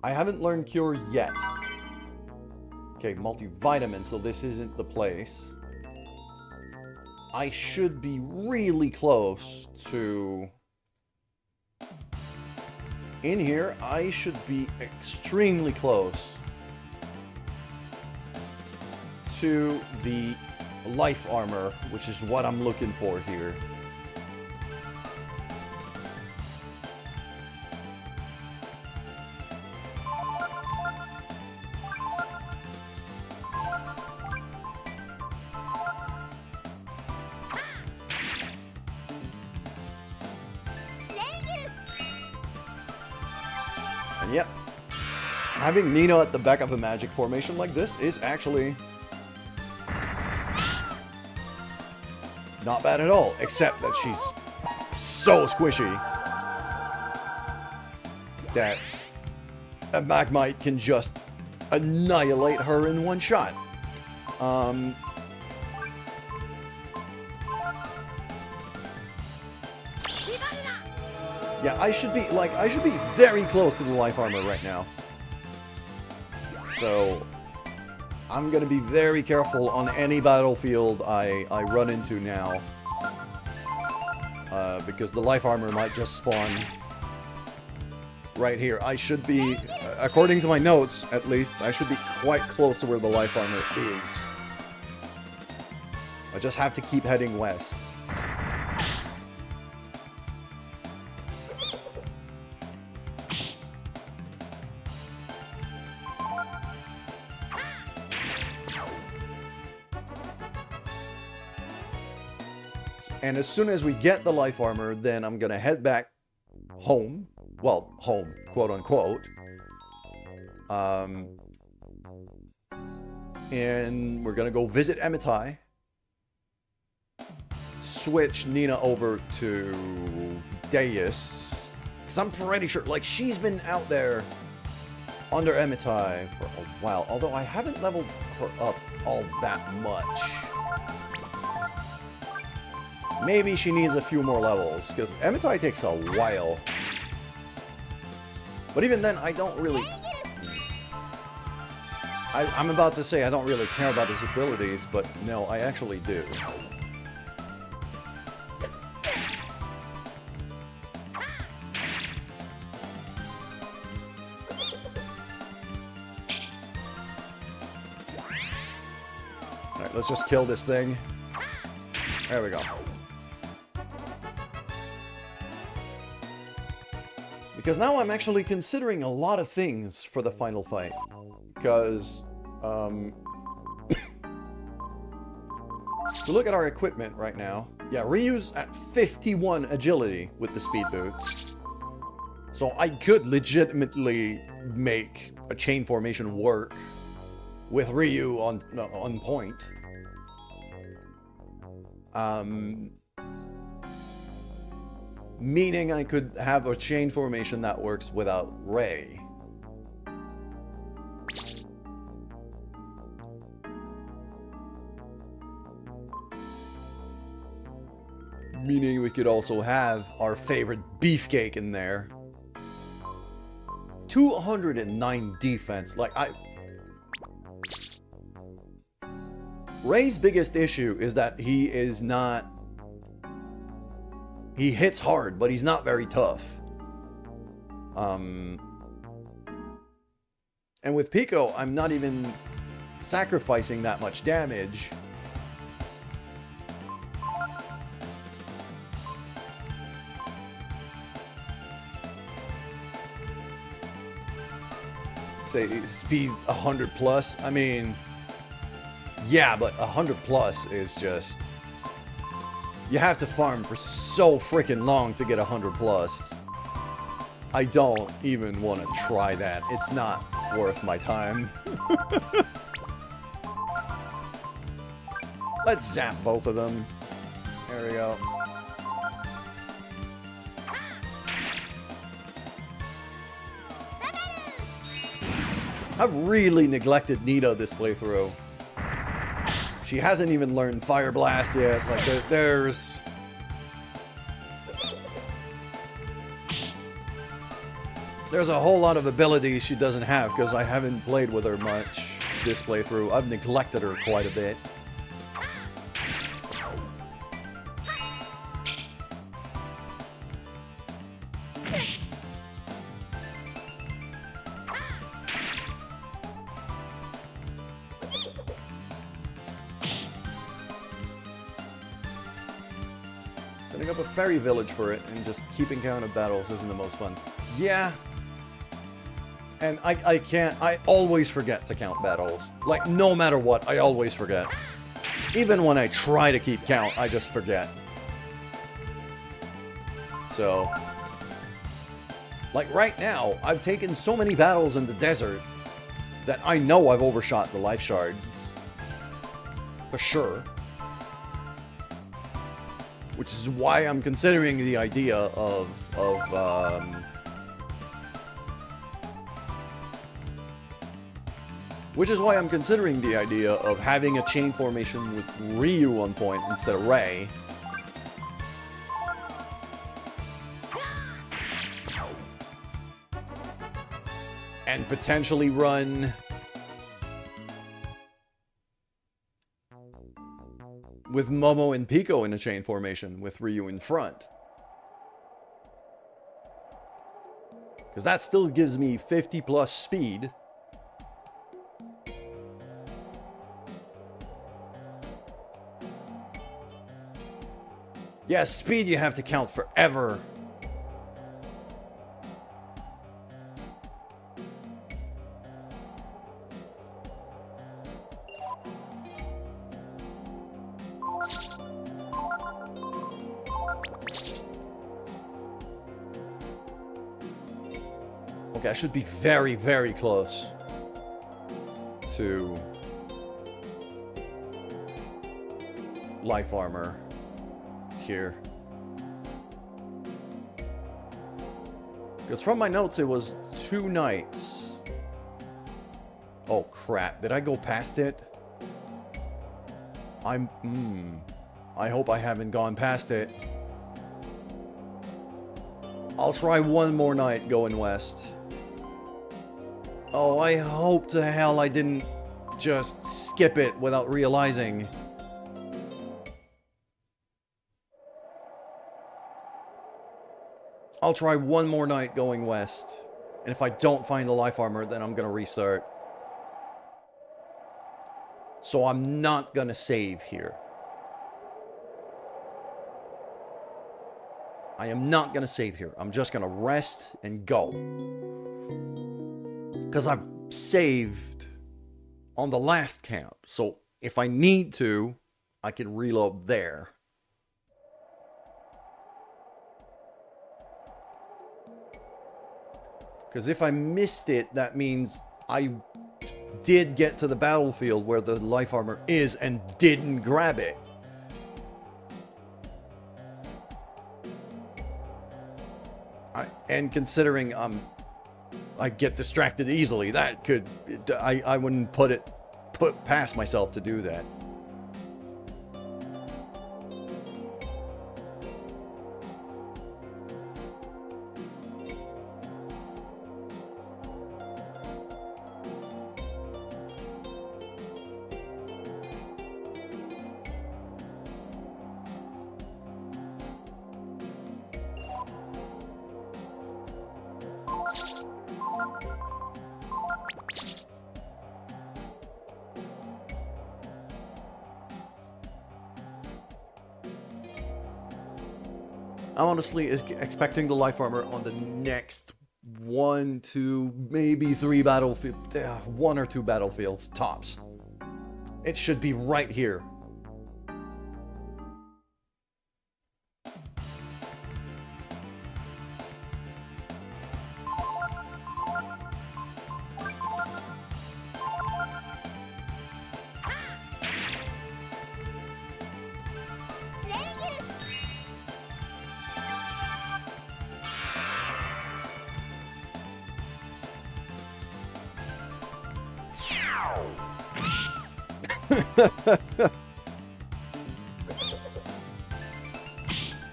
I haven't learned Cure yet. Okay, multivitamin, so this isn't the place. I should be really close to... In here, I should be extremely close to the life armor, which is what I'm looking for here. And yep, having Nina at the back of a magic formation like this is actually not bad at all, except that she's so squishy that a Magmite can just annihilate her in one shot. Yeah, I should be very close to the life armor right now. So I'm gonna be very careful on any battlefield I run into now. Because the life armor might just spawn right here. I should be, according to my notes at least, I should be quite close to where the life armor is. I just have to keep heading west. And as soon as we get the life armor, then I'm gonna head back home. Well, home, quote unquote. And we're gonna go visit Emitai. Switch Nina over to Deus. Because I'm pretty sure, like, she's been out there under Emitai for a while. Although I haven't leveled her up all that much. Maybe she needs a few more levels, because Emitai takes a while. But even then, I don't really... I'm about to say I don't really care about his abilities, but no, I actually do. Alright, let's just kill this thing. There we go. Because now I'm actually considering a lot of things for the final fight. Because, so look at our equipment right now. Yeah, Ryu's at 51 agility with the speed boots. So I could legitimately make a chain formation work with Ryu on point. Meaning I could have a chain formation that works without Rei. Meaning we could also have our favorite Beefcake in there. 209 defense. Like, Rei's biggest issue is that he is not... He hits hard, but he's not very tough. And with Pico, I'm not even sacrificing that much damage. Say speed 100 plus. I mean, yeah, but 100 plus is just... You have to farm for so freaking long to get 100 plus. I don't even want to try that. It's not worth my time. Let's zap both of them. There we go. I've really neglected Nita this playthrough. She hasn't even learned Fire Blast yet. Like, there's a whole lot of abilities she doesn't have because I haven't played with her much this playthrough. I've neglected her quite a bit. Setting up a fairy village for it and just keeping count of battles isn't the most fun. Yeah. And I always forget to count battles. Like, no matter what, I always forget. Even when I try to keep count, I just forget. So, like right now, I've taken so many battles in the desert that I know I've overshot the life shards. For sure. Which is why I'm considering the idea of having a chain formation with Ryu on point instead of Rei. And potentially run with Momo and Pico in a chain formation with Ryu in front. Because that still gives me 50 plus speed. Yeah, speed you have to count forever. Okay, I should be very, very close to life armor here. Because from my notes, it was 2 nights. Oh, crap. Did I go past it? I hope I haven't gone past it. I'll try one more night going west. Oh, I hope to hell I didn't just skip it without realizing. I'll try one more night going west. And if I don't find the life armor, then I'm gonna restart. So I'm not gonna save here. I am not gonna save here. I'm just gonna rest and go. Because I've saved on the last camp. So if I need to, I can reload there. Because if I missed it, that means I did get to the battlefield where the life armor is and didn't grab it. And considering I get distracted easily, that could... I wouldn't put past myself to do that. I'm honestly expecting the life armor on the next 1, 2, maybe 3 battlefields. 1 or 2 battlefields, tops. It should be right here.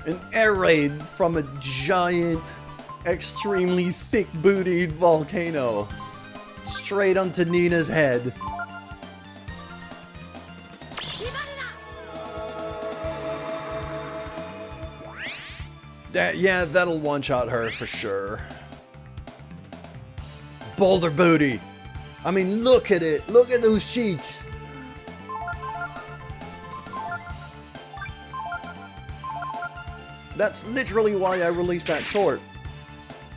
An air raid from a giant, extremely thick-bootied volcano. Straight onto Nina's head. Yeah, that'll one-shot her for sure. Boulder booty. I mean, look at it. Look at those cheeks. That's literally why I released that short.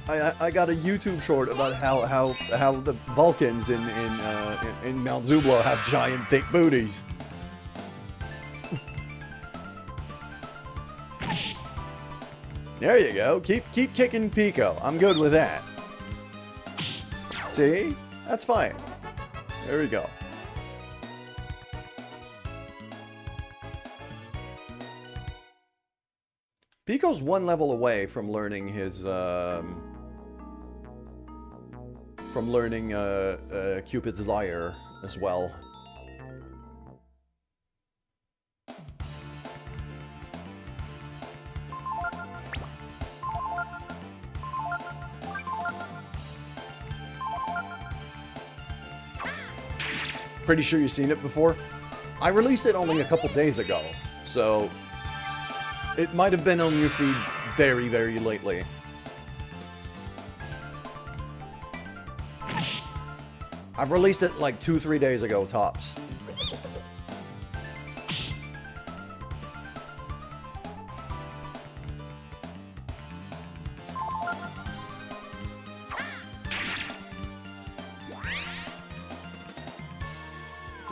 I got a YouTube short about how the Vulcans in Mount Zublo have giant thick booties. There you go. Keep kicking Pico. I'm good with that. See? That's fine. There we go. Pico's 1 level away from learning his Cupid's Lyre as well. Pretty sure you've seen it before. I released it only a couple days ago, so it might have been on your feed very, very lately. I've released it like 2-3 days ago, tops.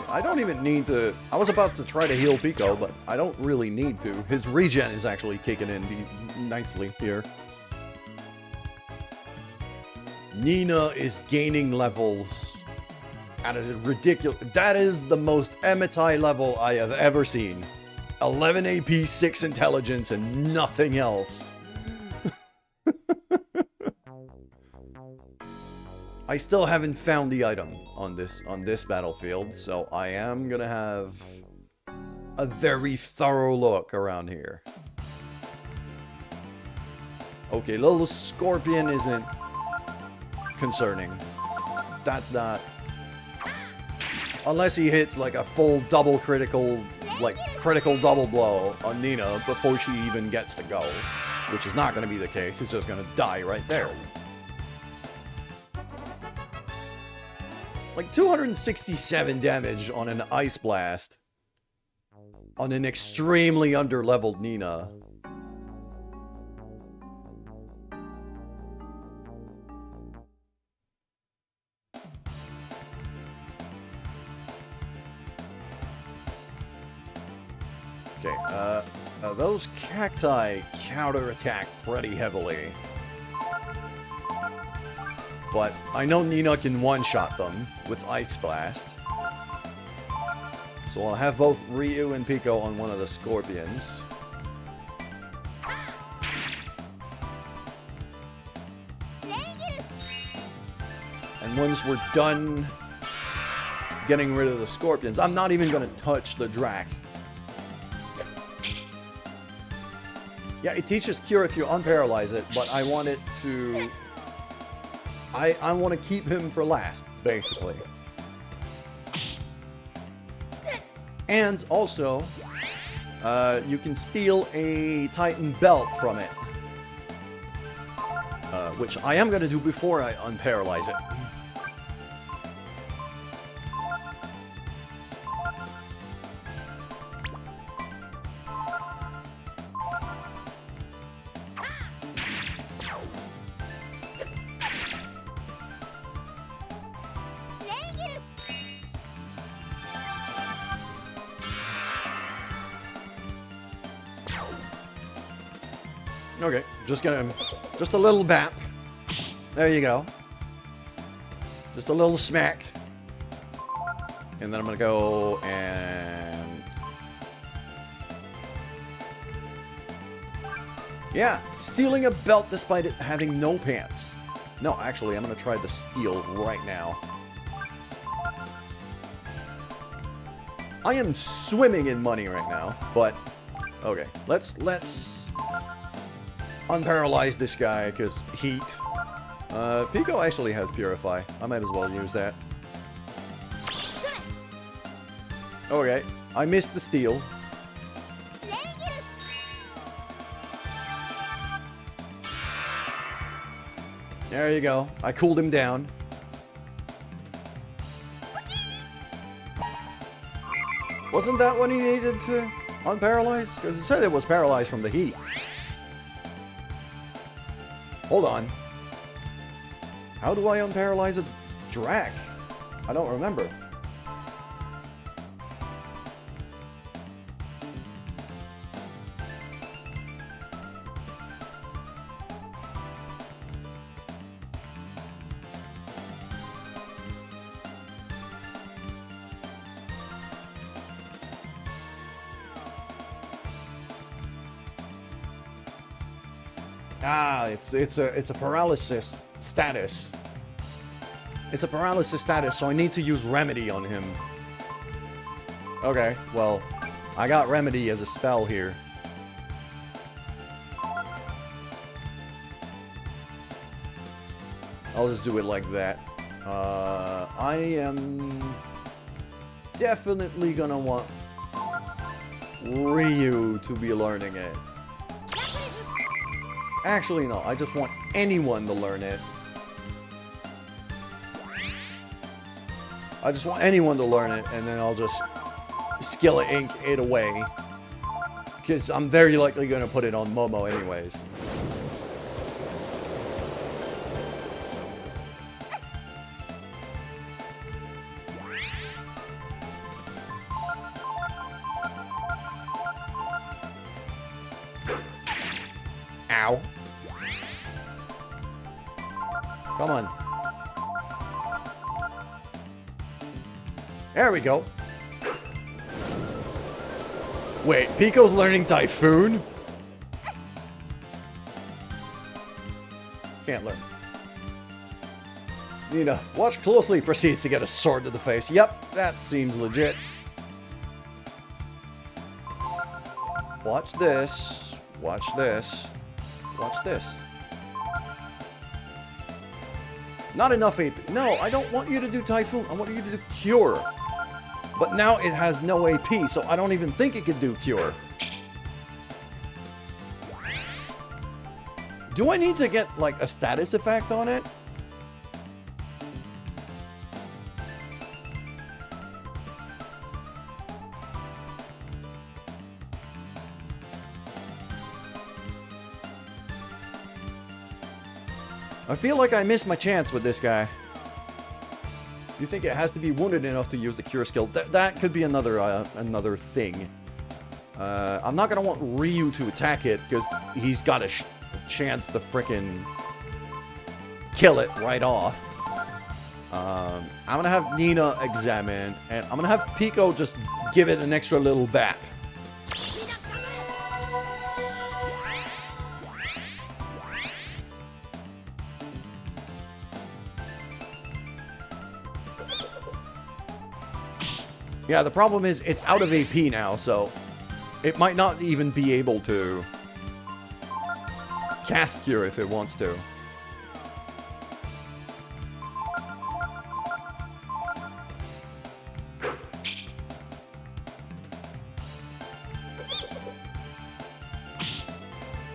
I don't even need to... I was about to try to heal Pico, but I don't really need to. His regen is actually kicking in nicely here. Nina is gaining levels at a ridiculous... That is the most Emitai level I have ever seen. 11 AP, 6 intelligence, and nothing else. I still haven't found the item on this battlefield, so I am gonna have a very thorough look around here. Okay, little scorpion isn't concerning. That's not... Unless he hits like a full double critical, like critical double blow on Nina before she even gets to go. Which is not gonna be the case, it's just gonna die right there. Like 267 damage on an Ice Blast on an extremely under-leveled Nina. Okay, those cacti counterattack pretty heavily. But I know Nina can one-shot them with Ice Blast. So I'll have both Ryu and Pico on one of the Scorpions. And once we're done getting rid of the Scorpions, I'm not even going to touch the Drac. Yeah, it teaches Cure if you unparalyze it, but I want it to... I want to keep him for last, basically. And also, you can steal a Titan belt from it. Which I am going to do before I unparalyze it. Okay, just a little bap. There you go. Just a little smack. And then I'm gonna go and... Yeah, stealing a belt despite it having no pants. No, actually, I'm gonna try the steal right now. I am swimming in money right now, but... Okay, let's unparalyze this guy, because heat. Pico actually has Purify. I might as well use that. Okay, I missed the steal. There you go. I cooled him down. Wasn't that what he needed to unparalyze? Because it said it was paralyzed from the heat. Hold on. How do I unparalyze a Drac? I don't remember. Ah, it's a paralysis status. It's a paralysis status, so I need to use Remedy on him. Okay, well, I got Remedy as a spell here. I'll just do it like that. I am definitely gonna want Ryu to be learning it. Actually, no. I just want anyone to learn it. I just want anyone to learn it, and then I'll just Skillet Ink it away. Because I'm very likely going to put it on Momo anyways. Ow. Come on. There we go. Wait, Pico's learning Typhoon? Can't learn. Nina, watch closely, proceeds to get a sword to the face. Yep, that seems legit. Watch this. Watch this. Watch this. Not enough AP. No, I don't want you to do Typhoon. I want you to do Cure. But now it has no AP, so I don't even think it could do Cure. Do I need to get, like, a status effect on it? I feel like I missed my chance with this guy. You think it has to be wounded enough to use the Cure skill? That could be another another thing. I'm not gonna want Ryu to attack it because he's got a chance to frickin' kill it right off. I'm going to have Nina examine, and I'm going to have Pico just give it an extra little bap. Yeah, the problem is it's out of AP now, so it might not even be able to cast Cure if it wants to.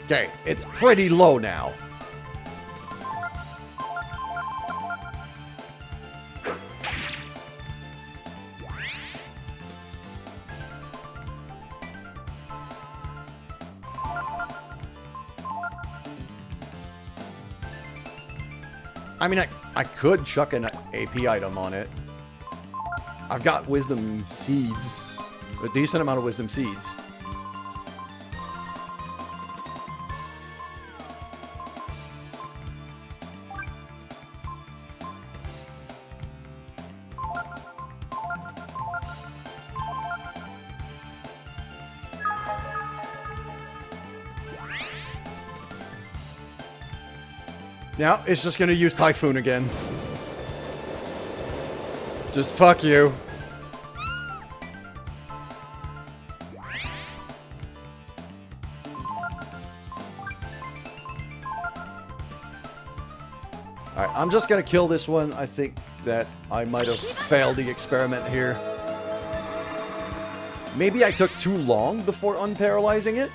Okay, it's pretty low now. I mean, I could chuck an AP item on it. I've got Wisdom Seeds. A decent amount of Wisdom Seeds. Now, it's just going to use Typhoon again. Just fuck you. Alright, I'm just going to kill this one. I think that I might have failed the experiment here. Maybe I took too long before unparalyzing it?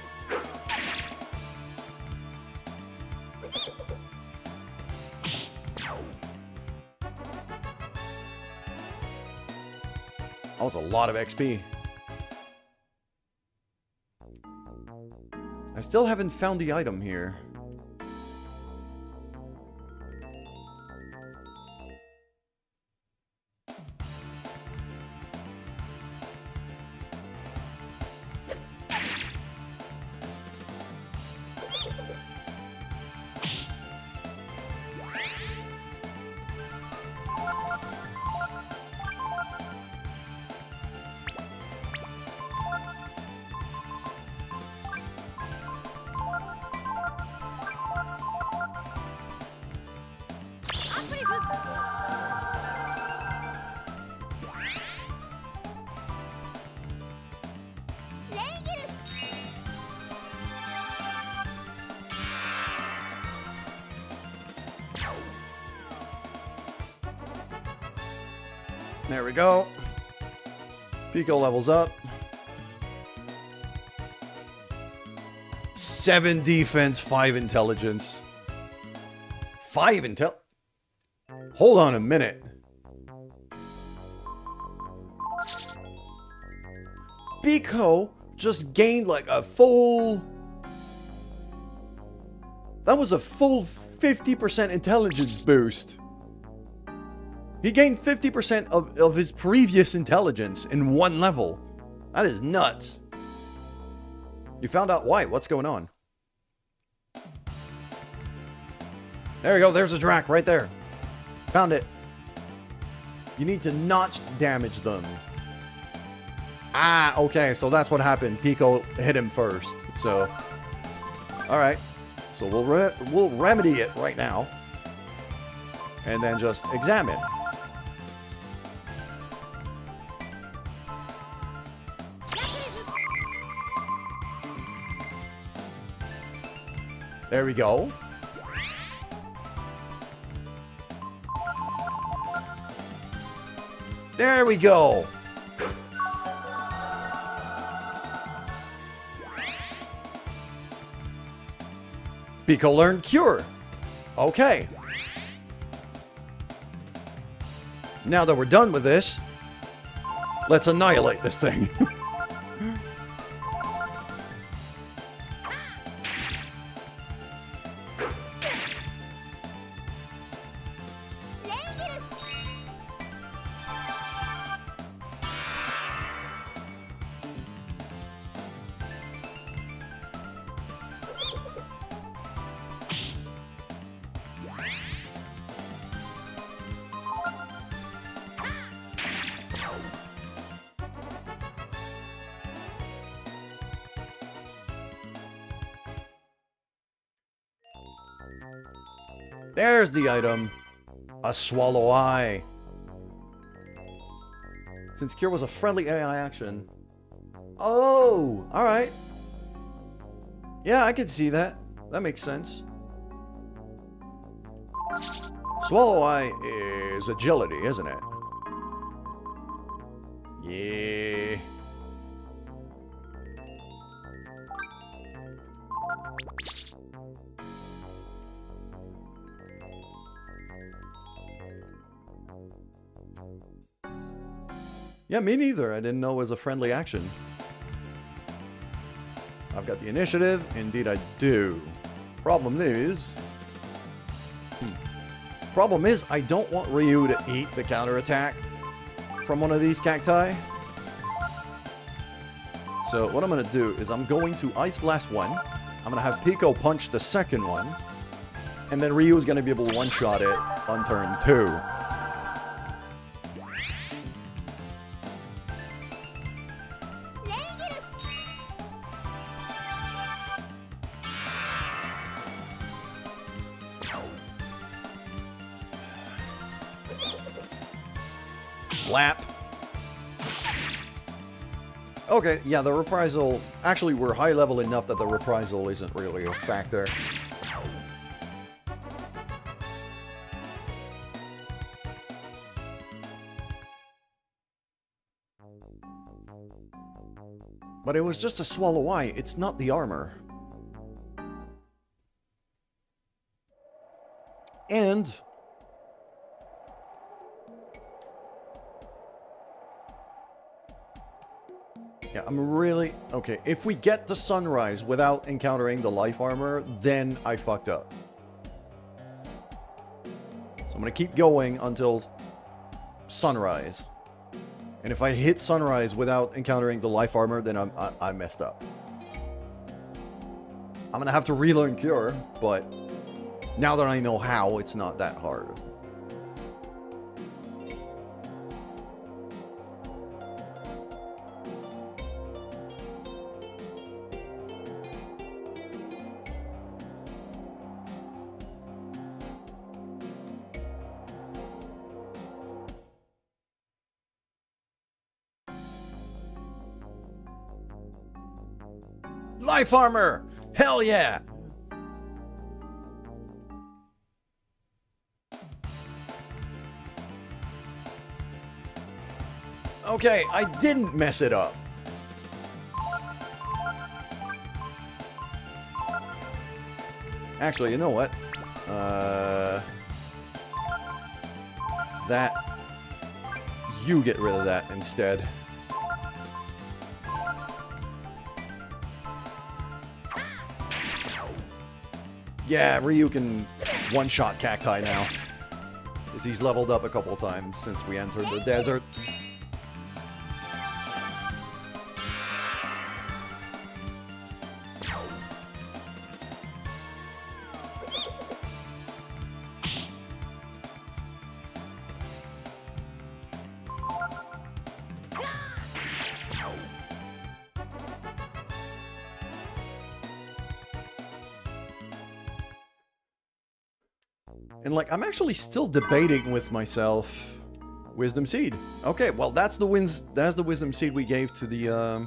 That was a lot of XP. I still haven't found the item here. There we go. Pico levels up. 7 defense, 5 intelligence. 5 intel... Hold on a minute. Pico just gained like a full... That was a full 50% intelligence boost. He gained 50% of his previous intelligence in one level. That is nuts. You found out why. What's going on? There we go. There's a Drac right there. Found it. You need to not damage them. Ah, okay. So that's what happened. Pico hit him first. So, all right. So we'll remedy it right now. And then just examine. There we go. There we go. Pico learned Cure. Okay. Now that we're done with this, let's annihilate this thing. There's the item. A Swallow Eye. Since Cure was a friendly AI action. Oh, alright. Yeah, I can see that. That makes sense. Swallow Eye is agility, isn't it? Yeah. Yeah, me neither. I didn't know it was a friendly action. I've got the initiative. Indeed, I do. Problem is... Problem is, I don't want Ryu to eat the counterattack from one of these cacti. So what I'm going to do is I'm going to Ice Blast one. I'm going to have Pico punch the second one. And then Ryu is going to be able to one-shot it on turn 2. Lap. Okay, yeah, the reprisal... Actually, we're high level enough that the reprisal isn't really a factor. But it was just a Swallow Eye. It's not the armor. And... yeah, I'm really... okay, if we get to Sunrise without encountering the life armor, then I fucked up. So I'm gonna keep going until Sunrise. And if I hit Sunrise without encountering the life armor, then I messed up. I'm gonna have to relearn Cure, but now that I know how, it's not that hard. Life armor! Hell yeah! Okay, I didn't mess it up. Actually, you know what? That... you get rid of that instead. Yeah, Ryu can one-shot cacti now. Because he's leveled up a couple times since we entered the desert. And like, I'm actually still debating with myself. Wisdom Seed. Okay, well that's the Wisdom Seed we gave to the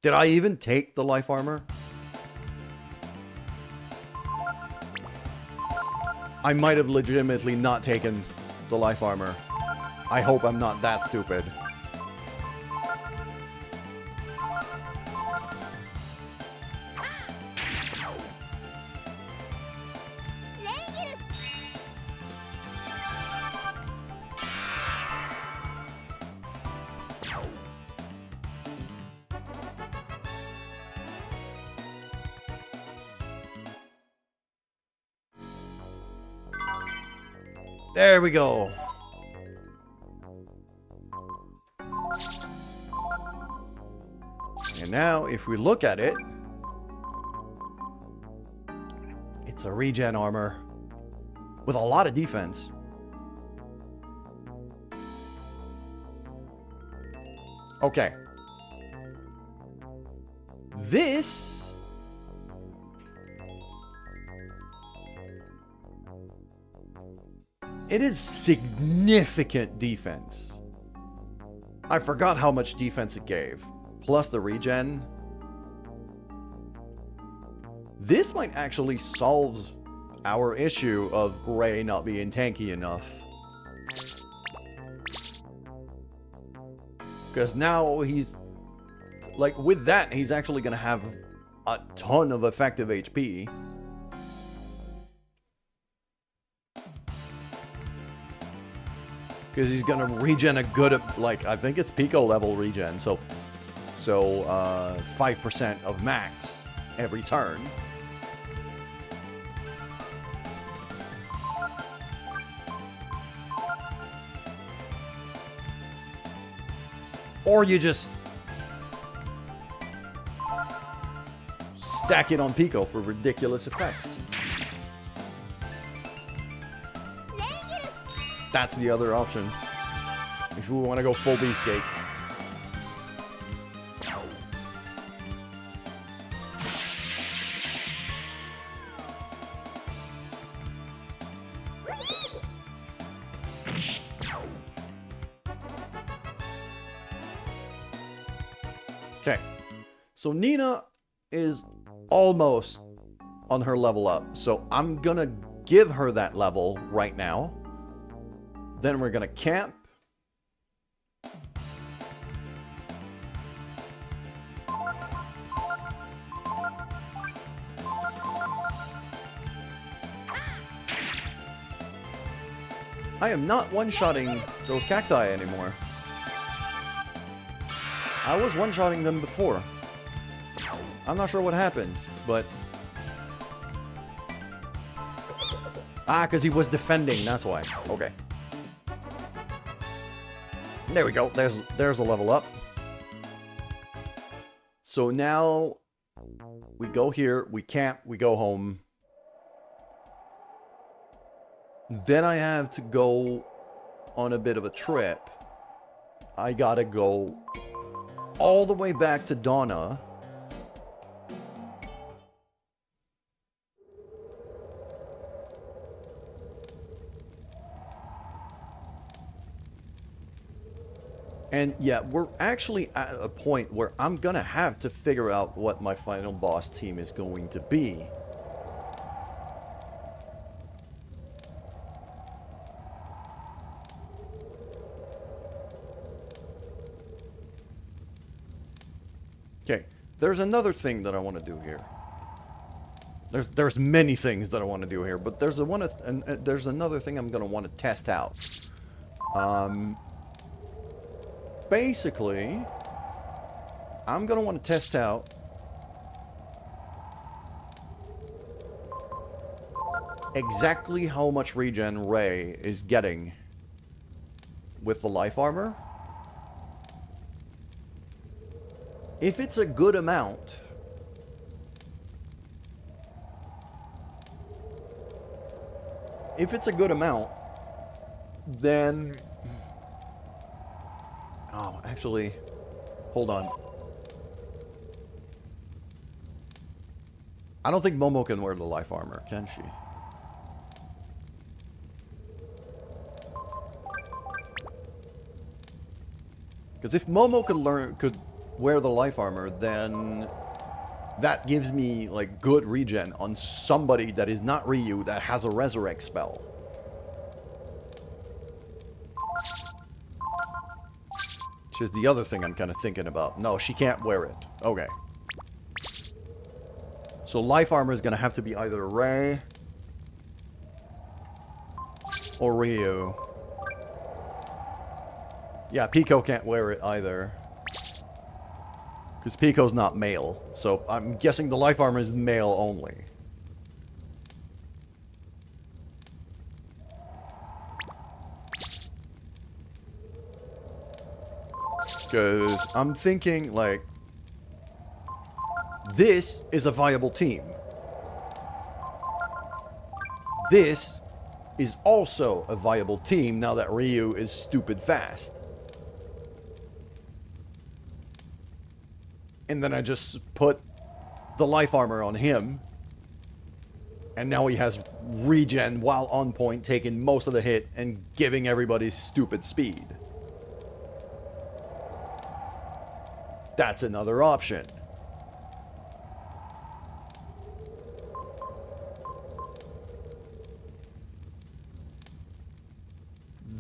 Did I even take the life armor? I might have legitimately not taken the life armor. I hope I'm not that stupid. There we go. And now, if we look at it, it's a regen armor with a lot of defense. Okay. It is significant defense. I forgot how much defense it gave. Plus the regen. This might actually solve our issue of Ray not being tanky enough. Because now he's... like, with that, he's actually going to have a ton of effective HP. Because he's going to regen a good, like, I think it's Pico level regen. So 5% of max every turn. Or you just stack it on Pico for ridiculous effects. That's the other option. If we want to go full beefcake. Okay. So Nina is almost on her level up. So I'm gonna give her that level right now. Then we're gonna camp. I am not one-shotting those cacti anymore. I was one-shotting them before. I'm not sure what happened, but... ah, because he was defending, that's why. Okay. There we go. There's a level up. So now we go here, we camp, we go home. Then I have to go on a bit of a trip. I gotta go all the way back to Donna. And yeah, we're actually at a point where I'm gonna have to figure out what my final boss team is going to be. Okay, there's another thing that I want to do here. There's many things that I want to do here, but there's another thing I'm gonna want to test out. Basically, I'm gonna want to test out exactly how much regen Ray is getting with the life armor. If it's a good amount, then... oh, actually, hold on. I don't think Momo can wear the life armor, can she? Because if Momo could wear the life armor, then that gives me like good regen on somebody that is not Ryu that has a resurrect spell. Which is the other thing I'm kind of thinking about. No, she can't wear it. Okay. So life armor is going to have to be either Ray or Ryu. Yeah, Pico can't wear it either. Because Pico's not male. So I'm guessing the life armor is male only. Because I'm thinking, like, this is a viable team. This is also a viable team now that Ryu is stupid fast. And then I just put the life armor on him. And now he has regen while on point, taking most of the hit and giving everybody stupid speed. That's another option.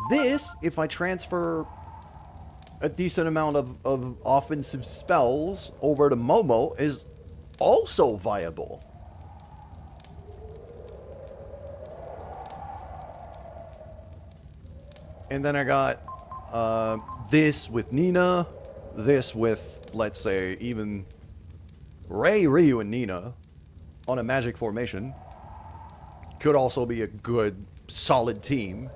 This, if I transfer a decent amount of offensive spells over to Momo, is also viable. And then I got this with Nina, this with, let's say, even Ray, Ryu, and Nina on a magic formation. Could also be a good, solid team.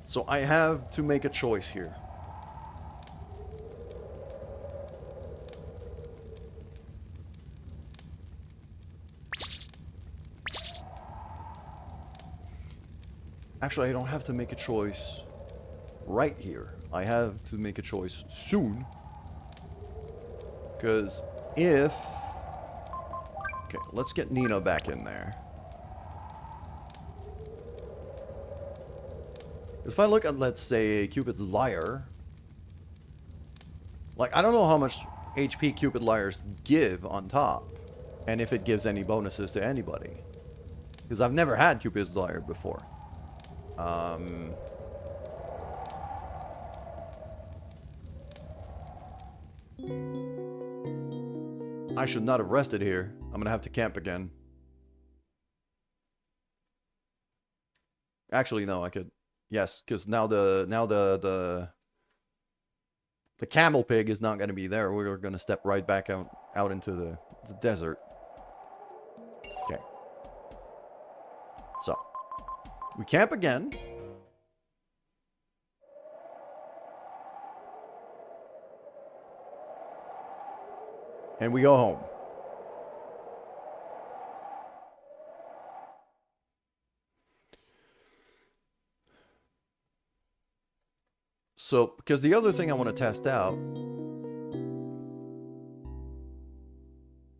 So I have to make a choice here. Actually, I don't have to make a choice right here. I have to make a choice soon. Because if... Okay, let's get Nina back in there. If I look at, let's say, Cupid's Lyre... Like, I don't know how much HP Cupid Lyres give on top. And if it gives any bonuses to anybody. Because I've never had Cupid's Lyre before. I should not have rested here. I'm gonna have to camp again. Actually, no, I could. Yes, because now the camel pig is not gonna be there. We're gonna step right back out into the desert. Okay. So we camp again. And we go home. So, because the other thing I want to test out...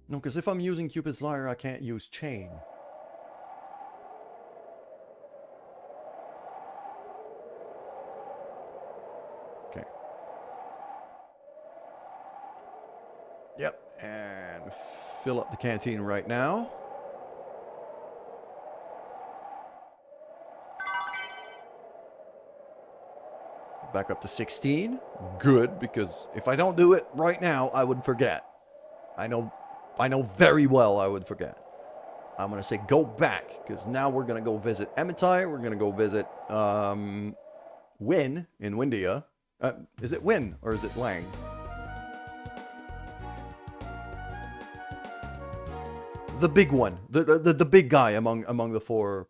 No, because if I'm using Cupid's Lyre, I can't use Chain. Okay. Yep. And fill up the canteen right now. Back up to 16. Good, because if I don't do it right now, I would forget. I know very well I would forget. I'm going to say go back, because now we're going to go visit Emitai. We're going to go visit Win in Windia. Is it Win or is it Lang? The big one. The big guy among the four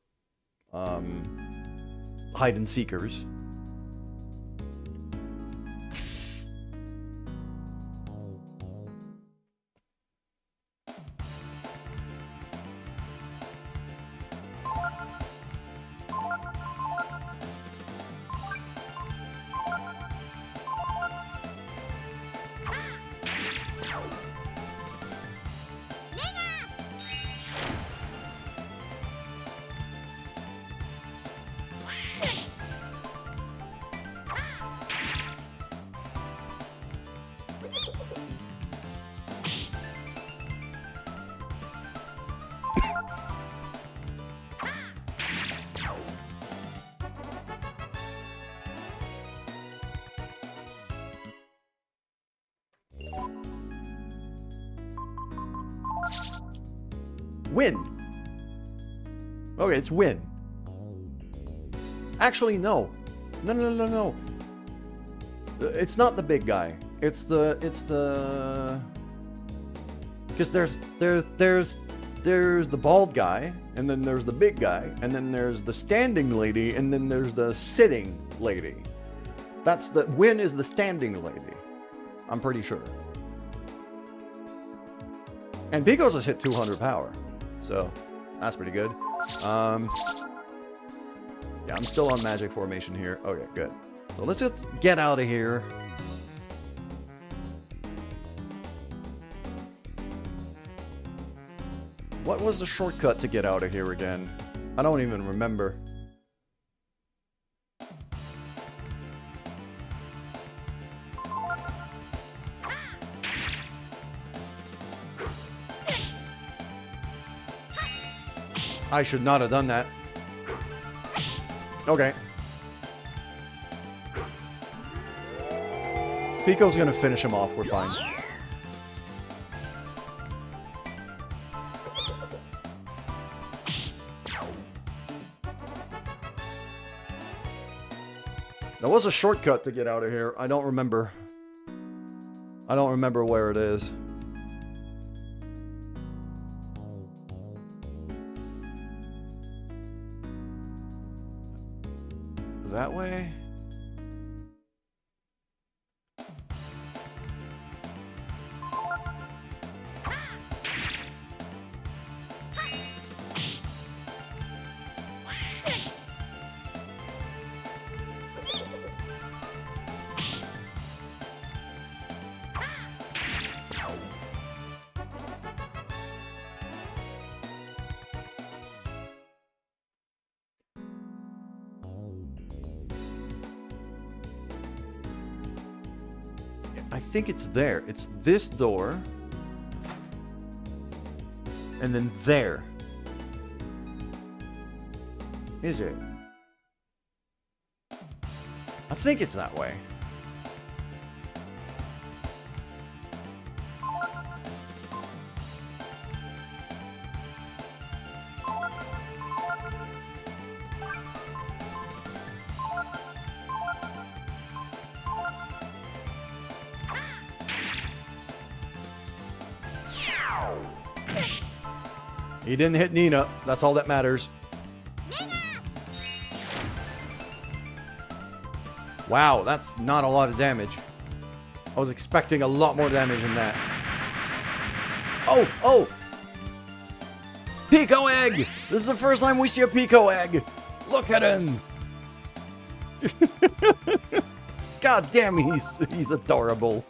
hide and seekers. Win. Okay, it's Win. Actually, no. No. It's not the big guy. It's the because there's the bald guy, and then there's the big guy, and then there's the standing lady, and then there's the sitting lady. That's the Win is the standing lady. I'm pretty sure. And Bigos has hit 200 power. So, that's pretty good. Yeah, I'm still on magic formation here. Okay, good. So let's just get out of here. What was the shortcut to get out of here again? I don't even remember. I should not have done that. Okay. Pico's gonna finish him off. We're fine. There was a shortcut to get out of here. I don't remember. I don't remember where it is. That way? I think it's there. It's this door. And then there. Is it? I think it's that way. He didn't hit Nina. That's all that matters. Wow, that's not a lot of damage. I was expecting a lot more damage than that. Oh, oh! Pico Egg! This is the first time we see a Pico Egg! Look at him! God damn, he's adorable.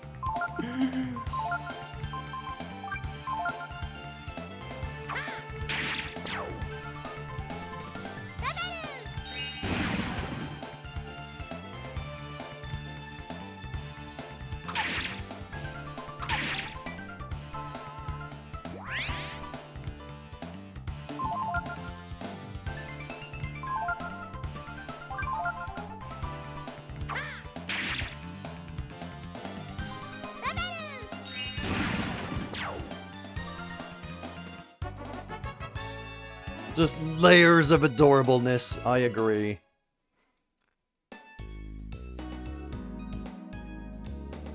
Just layers of adorableness. I agree.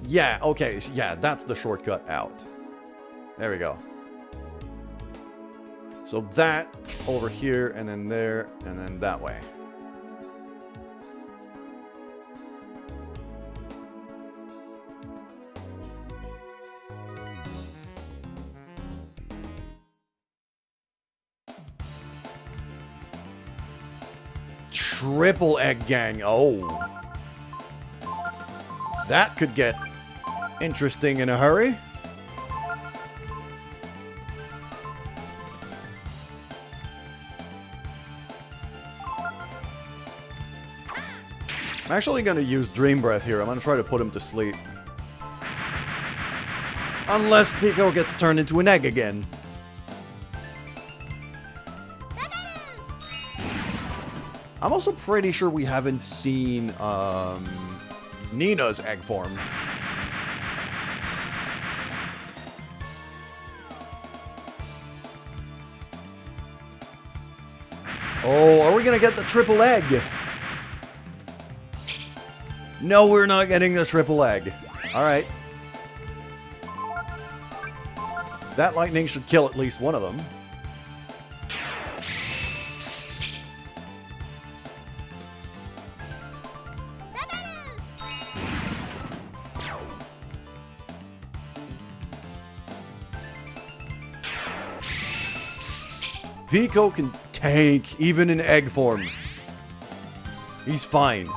Yeah, okay. Yeah, that's the shortcut out. There we go. So that over here, and then there, and then that way. Triple egg gang. Oh. That could get interesting in a hurry. I'm actually going to use Dream Breath here. I'm going to try to put him to sleep. Unless Pico gets turned into an egg again. I'm also pretty sure we haven't seen Nina's egg form. Oh, are we gonna get the triple egg? No, we're not getting the triple egg. Alright. That lightning should kill at least one of them. Pico can tank even in egg form. He's fine.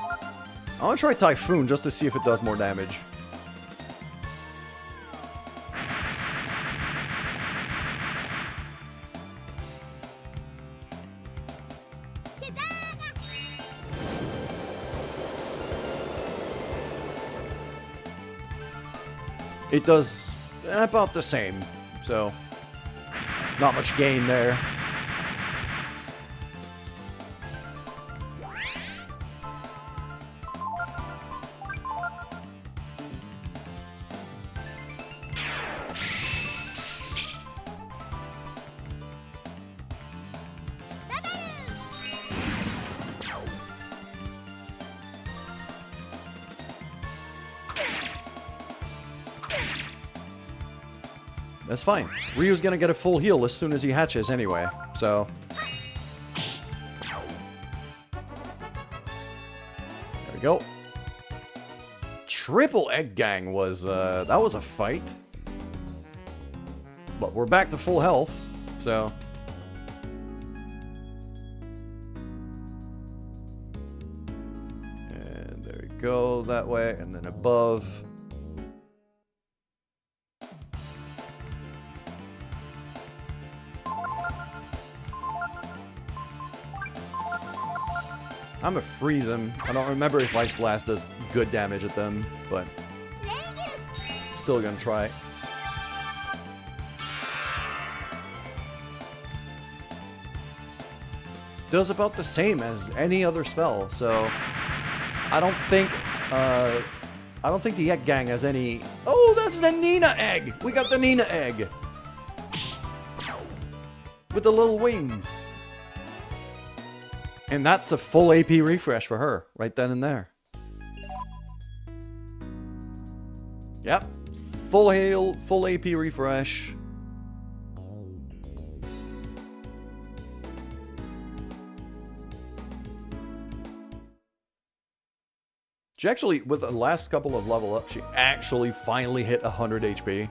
I want to try Typhoon just to see if it does more damage. It does about the same, so not much gain there. That's fine. Ryu's gonna get a full heal as soon as he hatches anyway, so... There we go. Triple Egg Gang was, that was a fight. But we're back to full health, so... And there we go, that way, and then above... I'm gonna freeze them. I don't remember if Ice Blast does good damage at them, but still gonna try. Does about the same as any other spell, so I don't think the Egg Gang has any. Oh, that's the Nina egg. We got the Nina egg with the little wings. And that's a full AP refresh for her, right then and there. Yep. Full heal, full AP refresh. She actually, with the last couple of level ups, she actually finally hit 100 HP.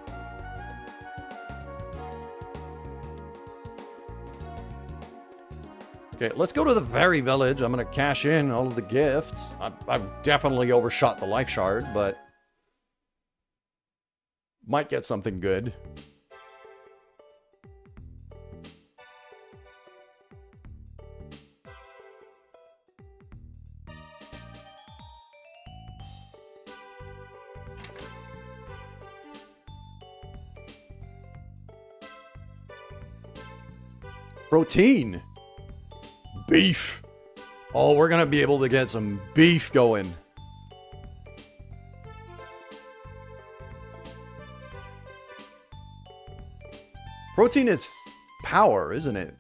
Okay, let's go to the Fairy Village. I'm going to cash in all of the gifts. I've definitely overshot the life shard, but might get something good. Protein. Beef. Oh, we're gonna be able to get some beef going. Protein is power, isn't it?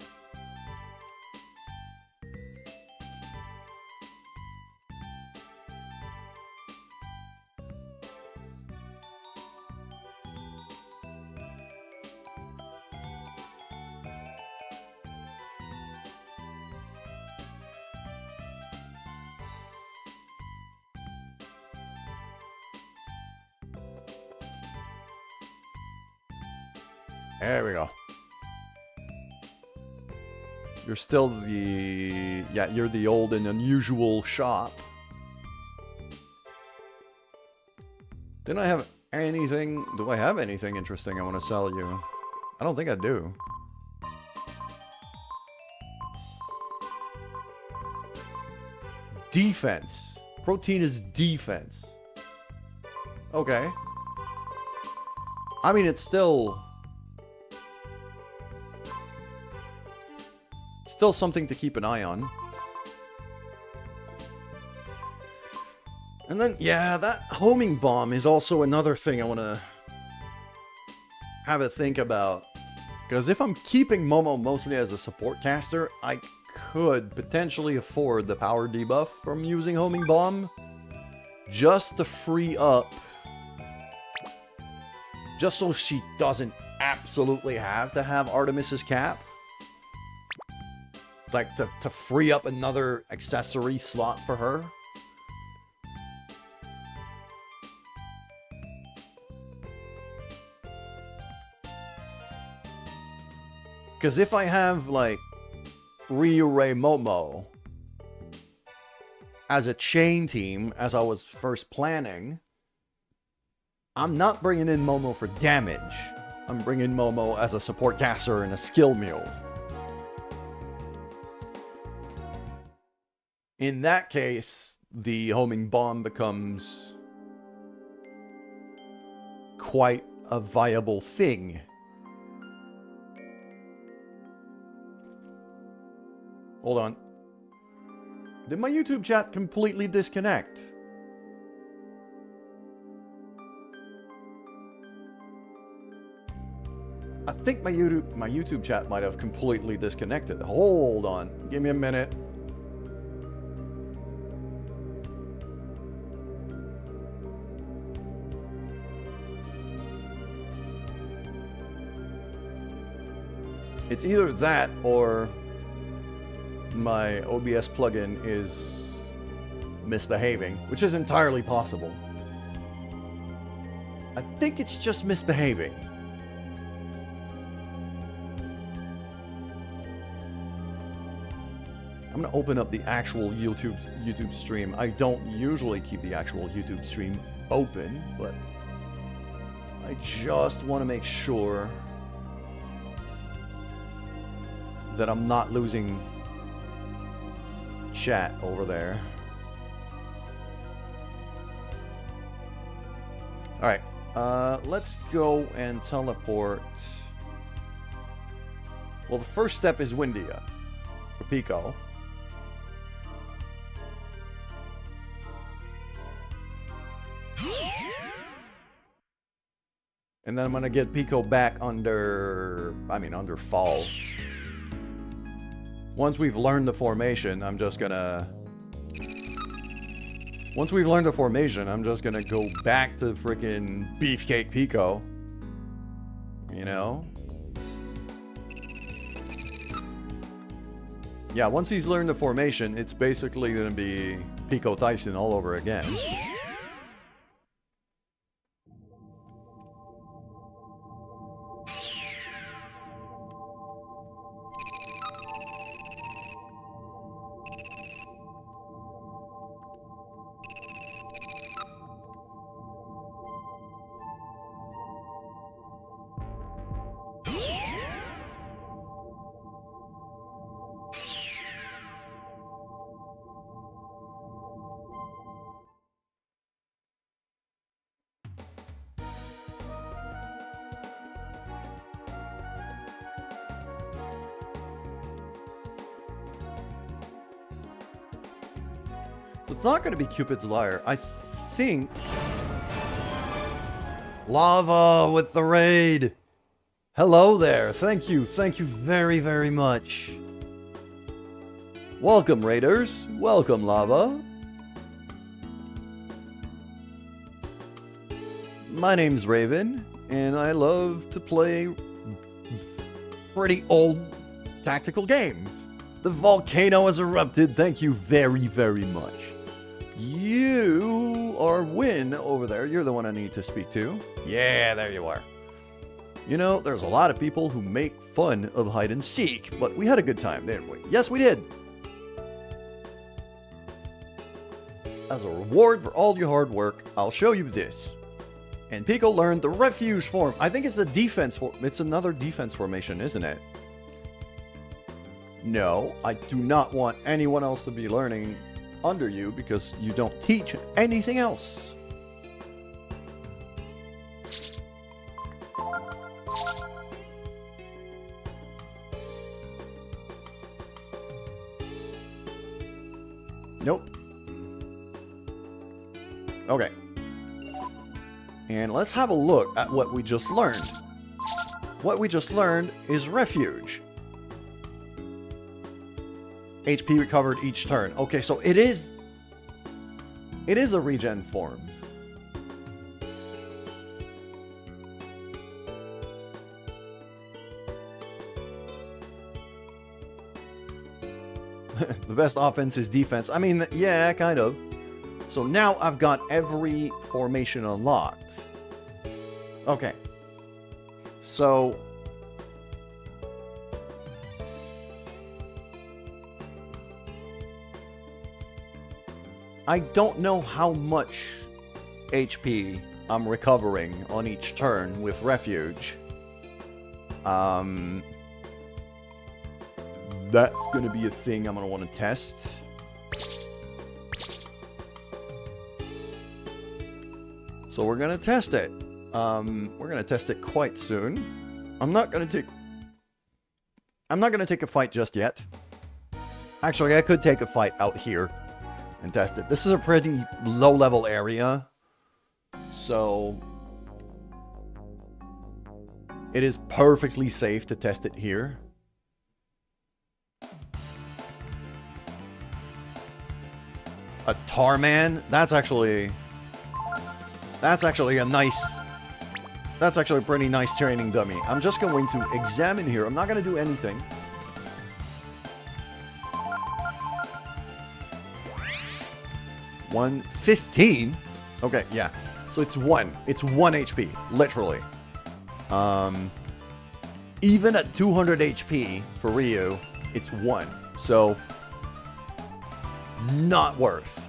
There we go. You're still the... Yeah, you're the old and unusual shop. Didn't I have anything... Do I have anything interesting I want to sell you? I don't think I do. Defense. Protein is defense. Okay. I mean, it's still something to keep an eye on. And then, yeah, that homing bomb is also another thing I want to have a think about. Because if I'm keeping Momo mostly as a support caster, I could potentially afford the power debuff from using homing bomb. Just to free up. Just so she doesn't absolutely have to have Artemis's cap. Like, to free up another accessory slot for her. Because if I have, like, Ryurei Momo as a chain team, as I was first planning, I'm not bringing in Momo for damage. I'm bringing Momo as a support caster and a skill mule. In that case, the homing bomb becomes quite a viable thing. Hold on. Did my YouTube chat completely disconnect? I think my YouTube chat might have completely disconnected. Hold on. Give me a minute. It's either that or my OBS plugin is misbehaving, which is entirely possible. I think it's just misbehaving. I'm gonna open up the actual YouTube stream. I don't usually keep the actual YouTube stream open, but I just want to make sure that I'm not losing chat over there. Alright, let's go and teleport. Well, the first step is Windia for Pico. And then I'm gonna get Pico back under Fall. Once we've learned the formation, I'm just gonna go back to frickin' Beefcake Pico. You know? Yeah, once he's learned the formation, it's basically gonna be Pico Tyson all over again. It's not going to be Cupid's Lyre. I think... Lava with the raid! Hello there. Thank you. Thank you very, very much. Welcome, raiders. Welcome, Lava. My name's Raven, and I love to play pretty old tactical games. The volcano has erupted. Thank you very, very much. You are Win over there. You're the one I need to speak to. Yeah, there you are. You know, there's a lot of people who make fun of hide and seek, but we had a good time, didn't we? Yes, we did. As a reward for all your hard work, I'll show you this. And Pico learned the refuge form. I think it's the defense form. It's another defense formation, isn't it? No, I do not want anyone else to be learning under you because you don't teach anything else. Nope. Okay. And let's have a look at what we just learned. What we just learned is refuge. HP recovered each turn. Okay, so it is a regen form. The best offense is defense. I mean, yeah, kind of. So now I've got every formation unlocked. Okay. So I don't know how much HP I'm recovering on each turn with Refuge. That's going to be a thing I'm going to want to test. So we're going to test it. We're going to test it quite soon. I'm not going to take a fight just yet. Actually, I could take a fight out here and test it. This is a pretty low-level area. So it is perfectly safe to test it here. A Tarman? That's actually a nice... That's actually a pretty nice training dummy. I'm just going to examine here. I'm not going to do anything. $115? Okay, yeah. So it's 1. It's 1 HP, literally. Even at 200 HP for Ryu, it's 1. So, not worth.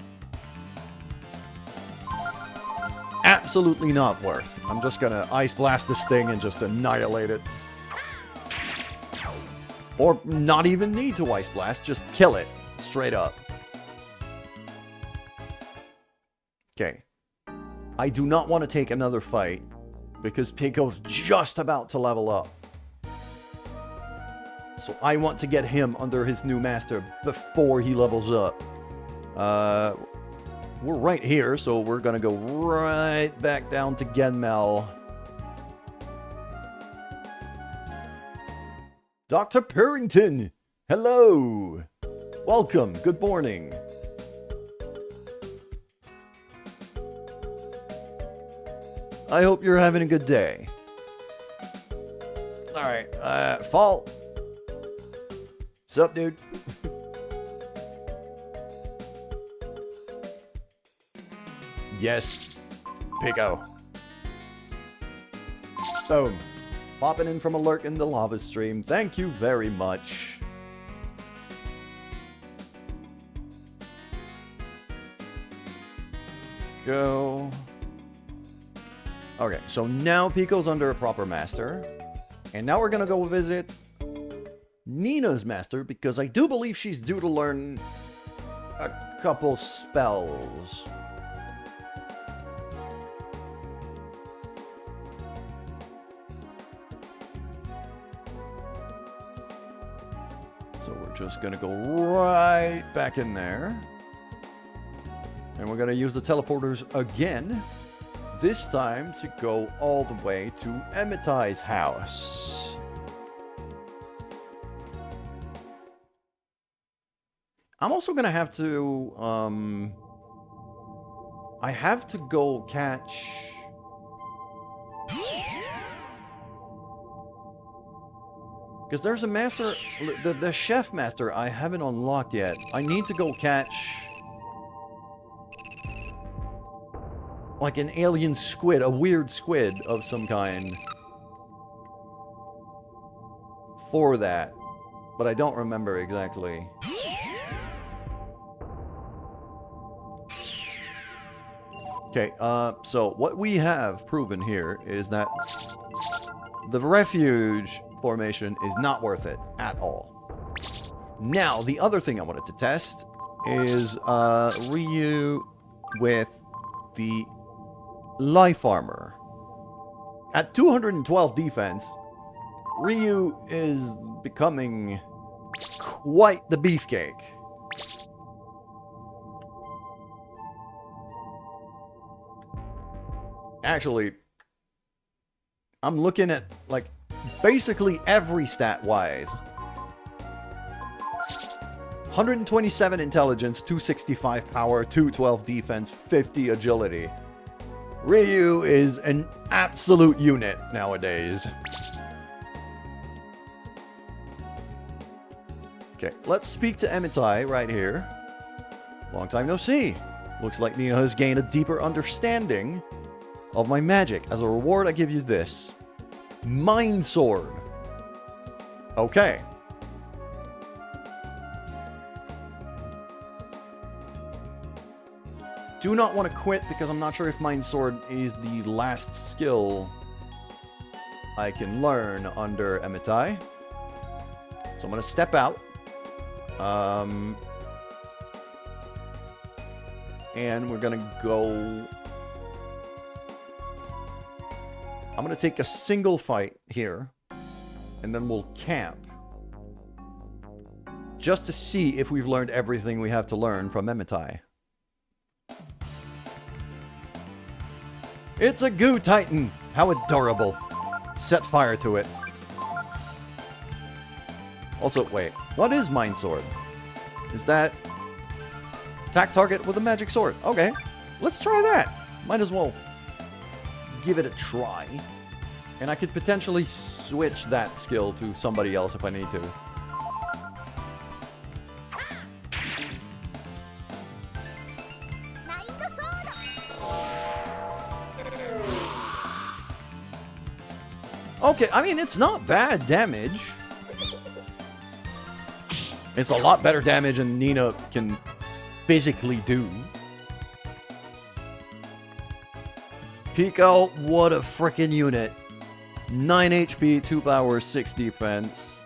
Absolutely not worth. I'm just gonna Ice Blast this thing and just annihilate it. Or not even need to Ice Blast, just kill it. Straight up. Okay. I do not want to take another fight because Pico's just about to level up. So I want to get him under his new master before he levels up. We're right here, so we're going to go right back down to Genmel. Dr. Purrington! Hello! Welcome, good morning. I hope you're having a good day. Alright, Fall. Sup, dude? Yes, Pico. Boom. Popping in from a lurk in the lava stream. Thank you very much. Go. Okay, so now Pico's under a proper master. And now we're gonna go visit Nina's master, because I do believe she's due to learn a couple spells. So we're just gonna go right back in there. And we're gonna use the teleporters again. This time to go all the way to Emetai's house. I'm also gonna have to, I have to go catch... Because there's a master, the chef master I haven't unlocked yet. I need to go catch... like an alien squid, a weird squid of some kind. For that. But I don't remember exactly. Okay, so what we have proven here is that the refuge formation is not worth it at all. Now, the other thing I wanted to test is Ryu with the life armor. At 212 defense, Ryu is becoming quite the beefcake. Actually, I'm looking at, like, basically every stat-wise. 127 intelligence, 265 power, 212 defense, 50 agility. Ryu is an absolute unit nowadays. Okay, let's speak to Emetai right here. Long time no see. Looks like Nina has gained a deeper understanding of my magic. As a reward, I give you this. Mind Sword. Okay. do not want to quit because I'm not sure if Mind Sword is the last skill I can learn under Emitai. So I'm going to step out. And we're going to go... I'm going to take a single fight here. And then we'll camp. Just to see if we've learned everything we have to learn from Emitai. It's a Goo Titan! How adorable. Set fire to it. Also, wait. What is Mind Sword? Is that... attack target with a magic sword? Okay. Let's try that. Might as well give it a try. And I could potentially switch that skill to somebody else if I need to. Okay, I mean, it's not bad damage. It's a lot better damage than Nina can physically do. Pico, what a freaking unit. 9 HP, 2 power, 6 defense.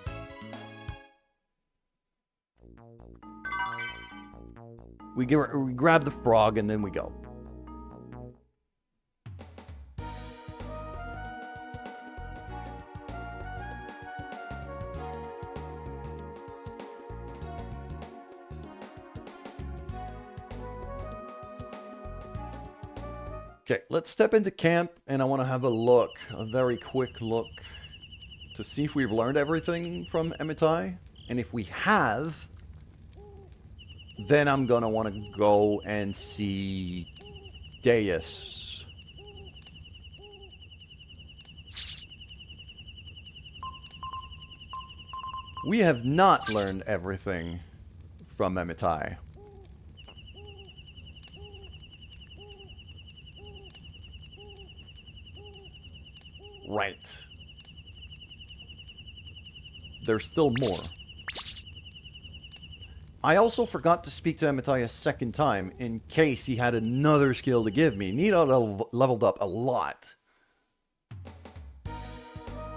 We grab the frog and then we go. Okay, let's step into camp, and I want to have a look, a very quick look, to see if we've learned everything from Emitai. And if we have, then I'm going to want to go and see Deus. We have not learned everything from Emitai. Right. There's still more. I also forgot to speak to Emitai a second time in case he had another skill to give me. Nina leveled up a lot.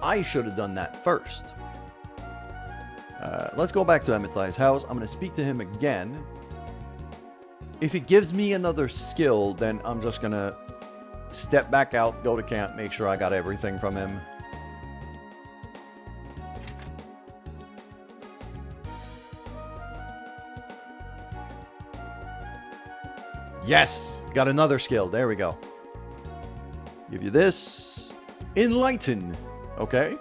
I should have done that first. Let's go back to Emitai's house. I'm going to speak to him again. If he gives me another skill, then I'm just going to step back out, go to camp, make sure I got everything from him. Yes! Got another skill. There we go. Give you this. Enlighten. Okay.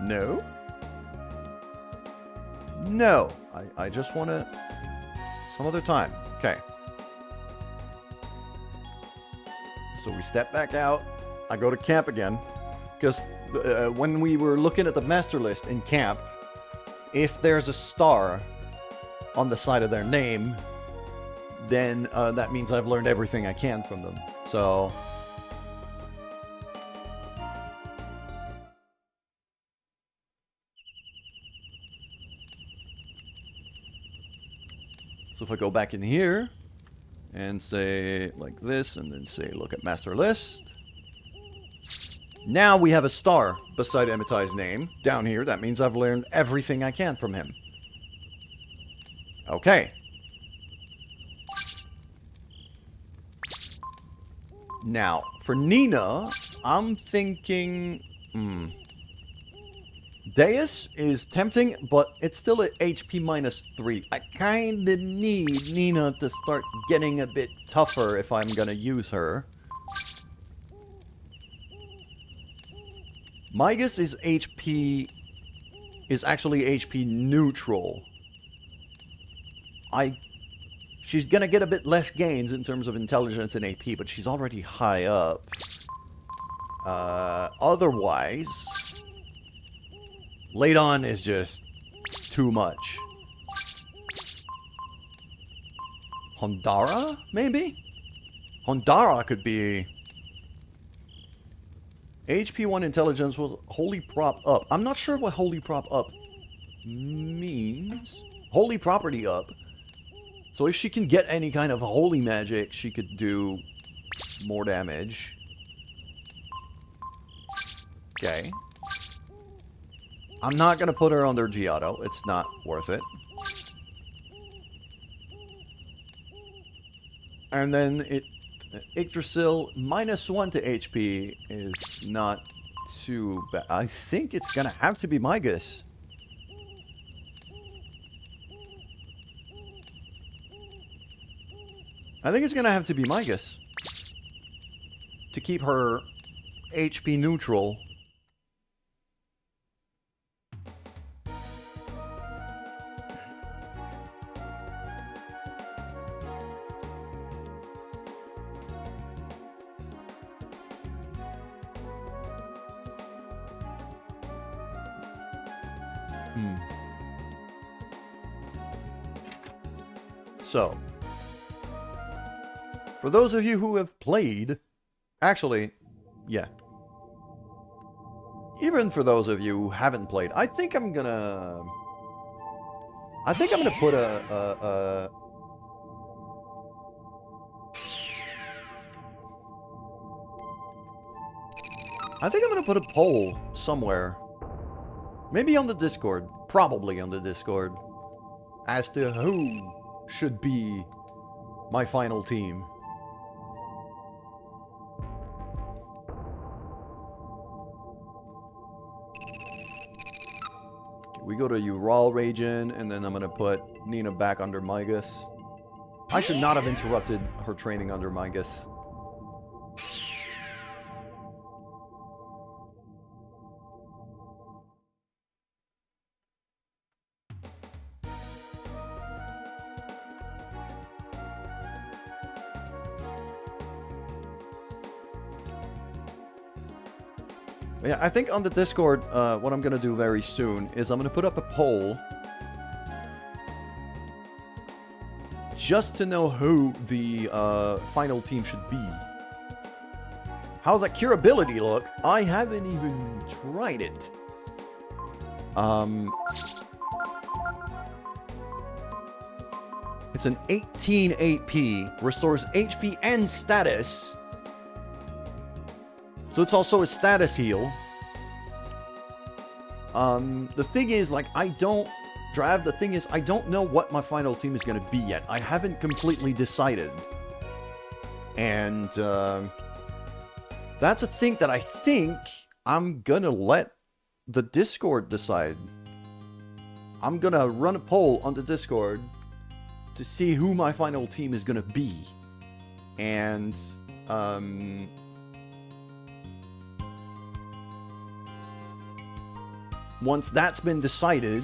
No. No. I just want to... some other time. Okay. So we step back out. I go to camp again. Because when we were looking at the master list in camp, if there's a star on the side of their name, then that means I've learned everything I can from them. So... so if I go back in here and say like this and then say look at master list. Now we have a star beside Emitai's name down here. That means I've learned everything I can from him. Okay. Now, for Nina, I'm thinking... Deus is tempting, but it's still at HP minus 3. I kinda need Nina to start getting a bit tougher if I'm gonna use her. Migas is HP... is actually HP neutral. She's gonna get a bit less gains in terms of intelligence and AP, but she's already high up. Otherwise... Ladon is just too much. Hondara, maybe? Hondara could be... HP 1 intelligence was Holy Prop Up. I'm not sure what Holy Prop Up means. Holy Property Up. So if she can get any kind of holy magic, she could do more damage. Okay. I'm not going to put her under Giotto. It's not worth it. And then Yggdrasil -1 to HP is not too bad. I think it's going to have to be Migas. I think it's going to have to be Migas to keep her HP neutral. So, for those of you who have played, actually, yeah. Even for those of you who haven't played, I think I'm gonna put a poll somewhere. Maybe on the Discord. Probably on the Discord. As to who should be my final team. We go to Ural region, and then I'm going to put Nina back under Migas. I should not have interrupted her training under Migas. Yeah, I think on the Discord, what I'm going to do very soon is I'm going to put up a poll just to know who the final team should be. How's that curability look? I haven't even tried it. It's an 18 AP, restores HP and status. So it's also a status heal. The thing is, like, the thing is, I don't know what my final team is going to be yet. I haven't completely decided. And, that's a thing that I think I'm going to let the Discord decide. I'm going to run a poll on the Discord to see who my final team is going to be. And, once that's been decided,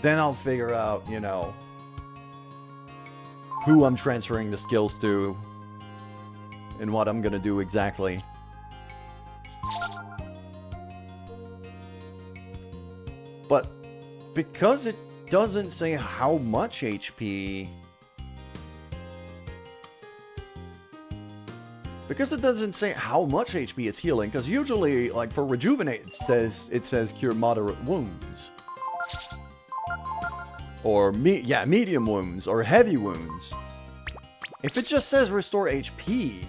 then I'll figure out, you know, who I'm transferring the skills to and what I'm gonna do exactly. But because it doesn't say how much HP, because it doesn't say how much HP it's healing, because usually, like, for Rejuvenate, it says cure moderate wounds. Or, medium wounds, or heavy wounds. If it just says restore HP,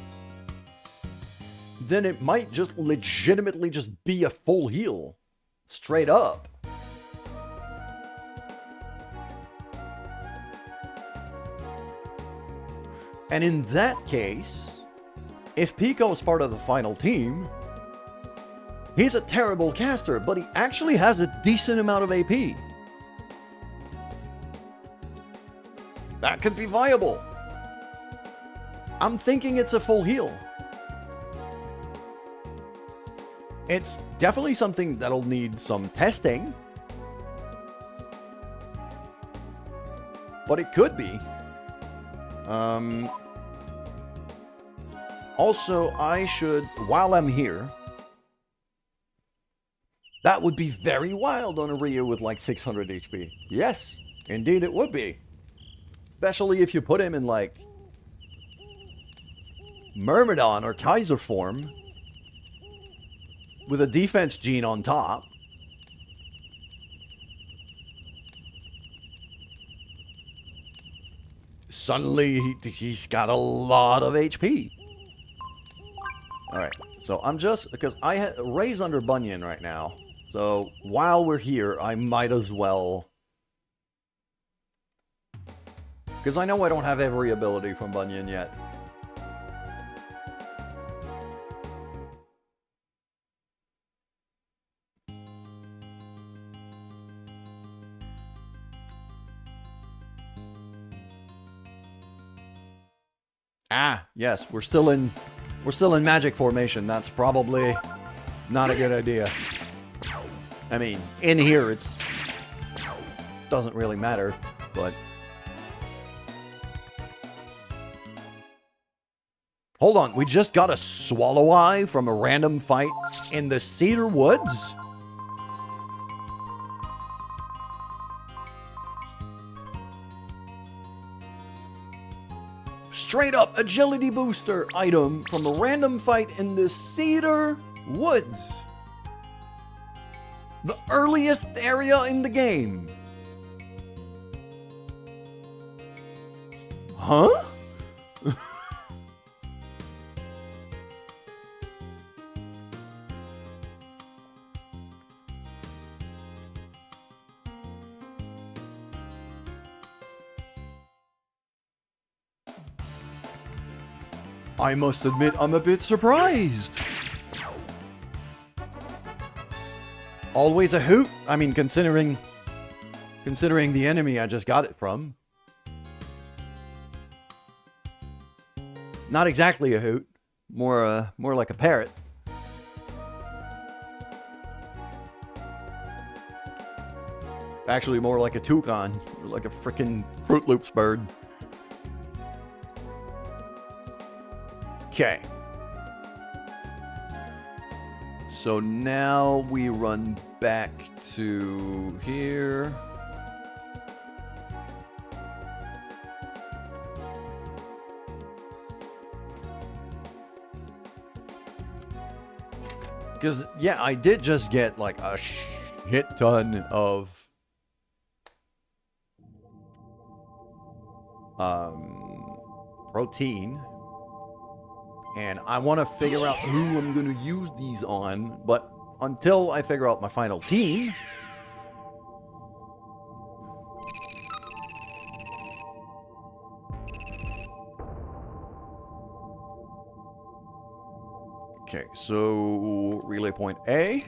then it might just legitimately just be a full heal. Straight up. And in that case, if Pico is part of the final team, he's a terrible caster, but he actually has a decent amount of AP. That could be viable. I'm thinking it's a full heal. It's definitely something that'll need some testing. But it could be. Also, I should, while I'm here, that would be very wild on a Ryu with like 600 HP. Yes, indeed it would be. Especially if you put him in like Myrmidon or Kaiser form with a defense gene on top. suddenly he's got a lot of HP. Alright, so I'm just... Because Ray's under Bunyan right now. So, while we're here, I might as well... Because I know I don't have every ability from Bunyan yet. Ah, yes, we're still in magic formation. That's probably not a good idea. I mean, in here it doesn't really matter, but hold on, we just got a Swallow Eye from a random fight in the Cedar Woods? Straight up agility booster item from a random fight in the Cedar Woods. The earliest area in the game. Huh? I must admit, I'm a bit surprised. Always a hoot. I mean, considering the enemy I just got it from. Not exactly a hoot. More like a parrot. Actually, more like a toucan. Or like a frickin' Fruit Loops bird. Okay. So now we run back to here. Because, yeah, I did just get like a shit ton of protein. And I want to figure out who I'm going to use these on. But until I figure out my final team... Okay, so relay point A.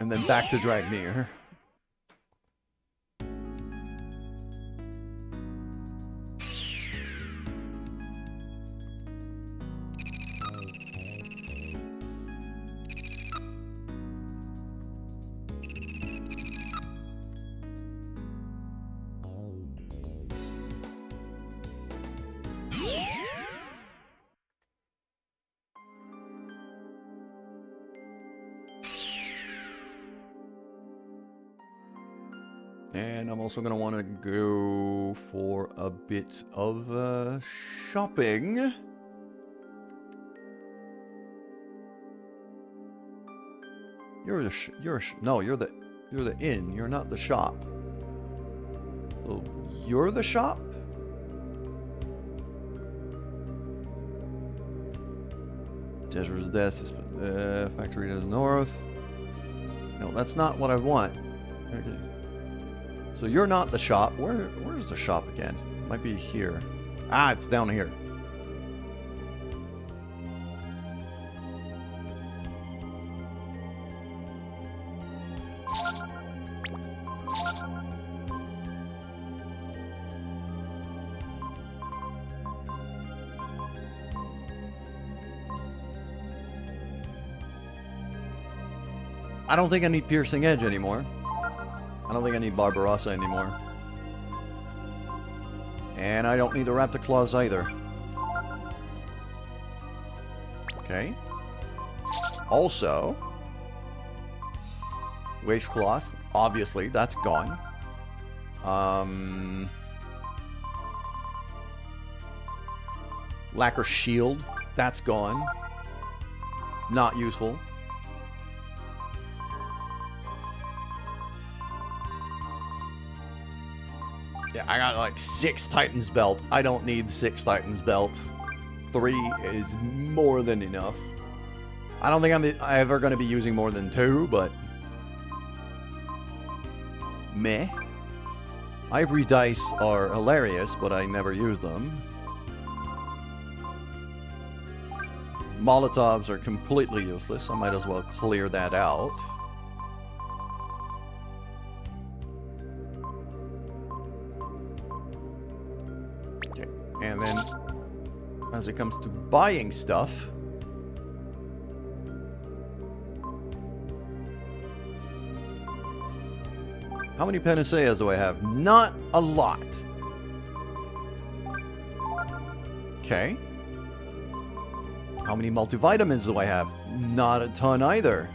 And then back to Dragnir. And I'm also going to want to go for a bit of shopping. You're the inn. You're not the shop. So you're the shop? Jezreel's death is factory to the north. No, that's not what I want. Okay. So you're not the shop. Where's the shop again? Might be here. Ah, it's down here. I don't think I need Piercing Edge anymore. I don't think I need Barbarossa anymore. And I don't need the Raptor Claws either. Okay. Also, Waste Cloth, obviously, that's gone. Lacquer Shield, that's gone. Not useful. Yeah, I got like 6 Titans belt. I don't need 6 Titans belt. 3 is more than enough. I don't think I'm ever going to be using more than 2, but... meh. Ivory dice are hilarious, but I never use them. Molotovs are completely useless. I might as well clear that out. Okay, and then as it comes to buying stuff, how many panaceas do I have? Not a lot. Okay. How many multivitamins do I have? Not a ton either.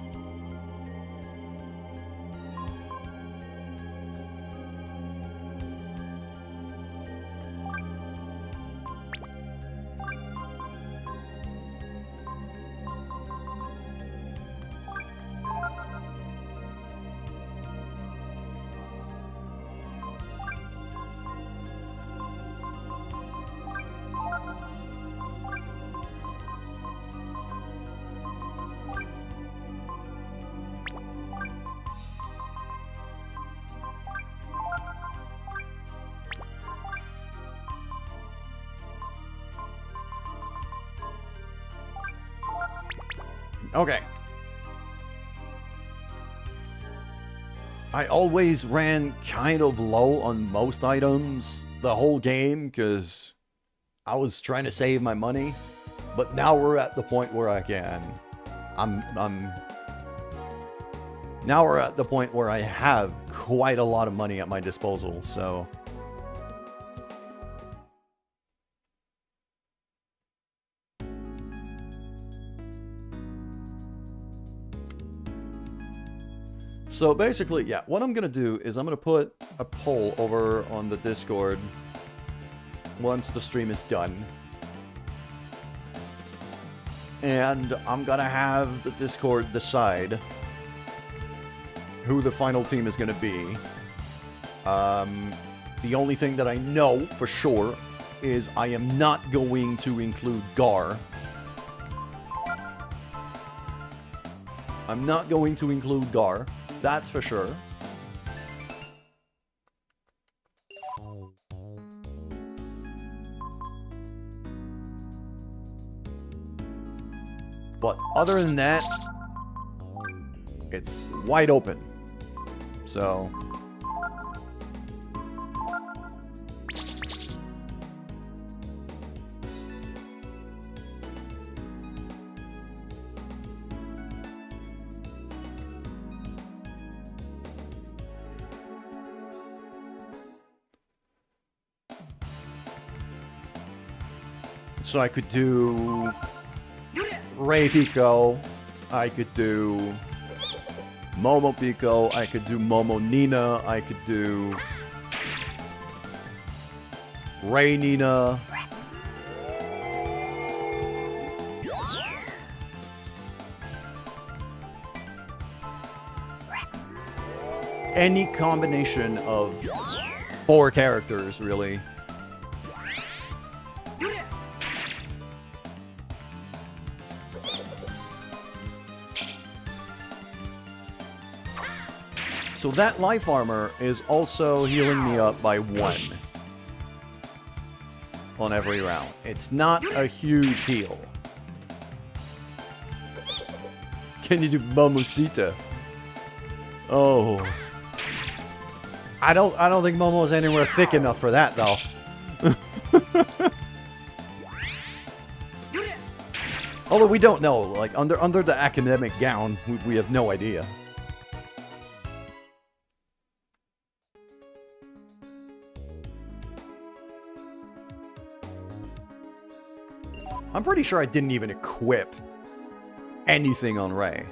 Okay. I always ran kind of low on most items the whole game because I was trying to save my money. But now we're at the point where I can. Now we're at the point where I have quite a lot of money at my disposal, so... So basically, yeah, what I'm going to do is I'm going to put a poll over on the Discord once the stream is done. And I'm going to have the Discord decide who the final team is going to be. The only thing that I know for sure is I am not going to include Gar. I'm not going to include Gar. That's for sure. But other than that, it's wide open. So... So I could do Ray Pico, I could do Momo Pico, I could do Momo Nina, I could do Ray Nina. Any combination of 4 characters, really. So that life armor is also healing me up by 1 on every round. It's not a huge heal. Can you do Momosita? Oh. I don't think Momo's anywhere thick enough for that though. Although we don't know, like under the academic gown, we have no idea. I'm pretty sure I didn't even equip anything on Ray.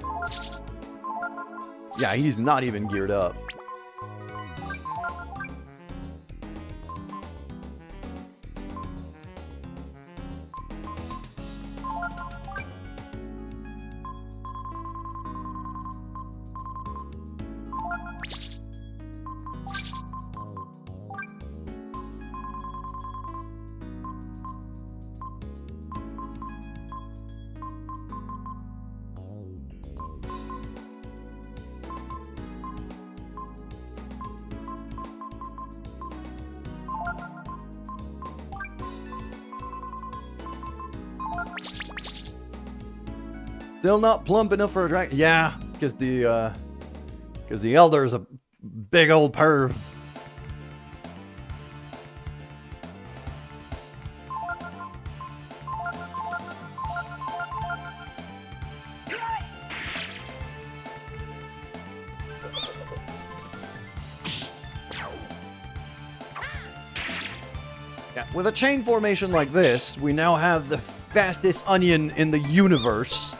Yeah, he's not even geared up. Still not plump enough for a dragon. Yeah, because the elder's a big old perv. Yeah, with a chain formation like this, we now have the fastest onion in the universe.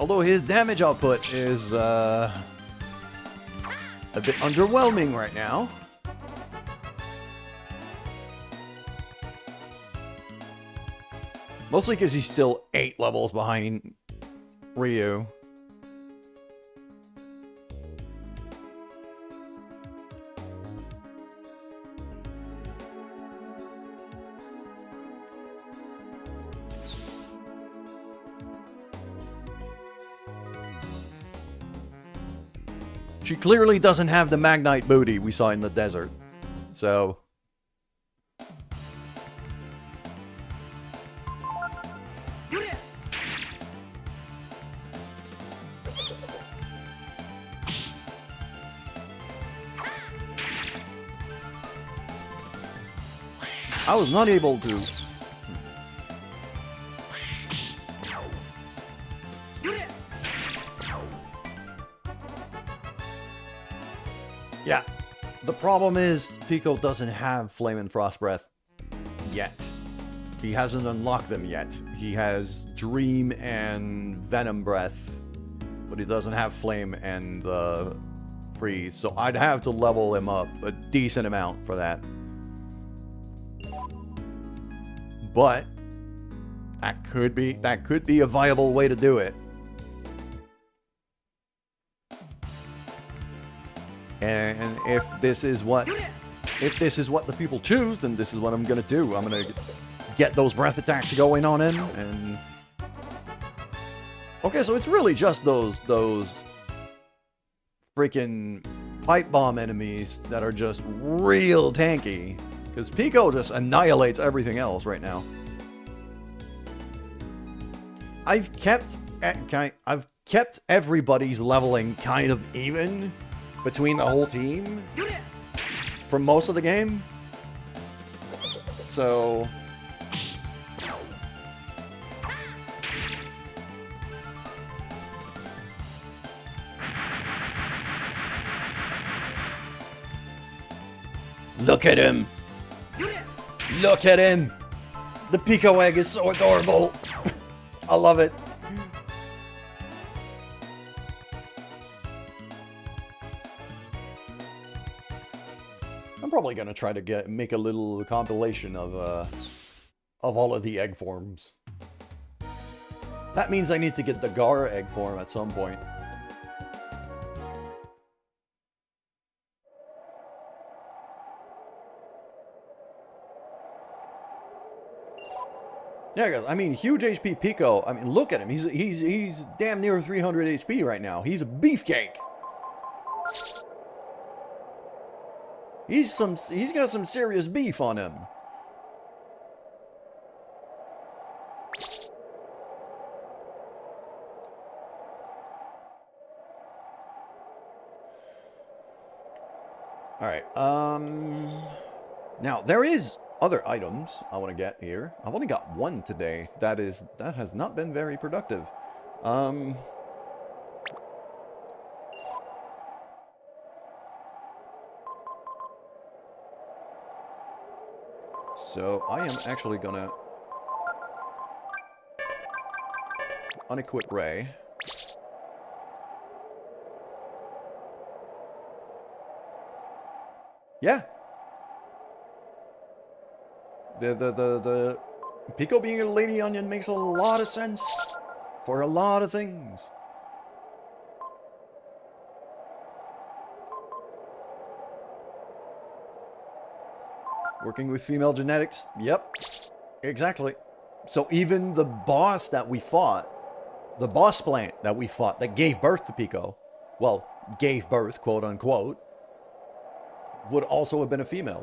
Although his damage output is a bit underwhelming right now. Mostly because he's still 8 levels behind Ryu. She clearly doesn't have the Magnite booty we saw in the desert. So... I was not able to... Yeah. The problem is, Pico doesn't have Flame and Frost Breath yet. He hasn't unlocked them yet. He has Dream and Venom Breath, but he doesn't have Flame and Freeze. So I'd have to level him up a decent amount for that. But that could be a viable way to do it. And if this is what the people choose, then this is what I'm gonna do. I'm gonna get those breath attacks going on him, and okay, so it's really just those freaking pipe bomb enemies that are just real tanky, because Pico just annihilates everything else right now. I've kept everybody's leveling kind of even between the whole team for most of the game. So look at him. Look at him. The Pico egg is so adorable. I love it. I'm probably gonna try to make a little compilation of all of the egg forms. That means I need to get the Gar egg form at some point. Yeah, I mean, huge HP Pico. I mean, look at him. He's damn near 300 HP right now. He's a beefcake. He's got some serious beef on him. All right. Now there is other items I want to get here. I've only got one today. That has not been very productive. So I am actually gonna unequip Ray. Yeah. The Pico being a lady onion makes a lot of sense for a lot of things. Working with female genetics. Yep. Exactly. So even the boss that we fought, the boss plant that we fought that gave birth to Pico, well, gave birth, quote unquote, would also have been a female.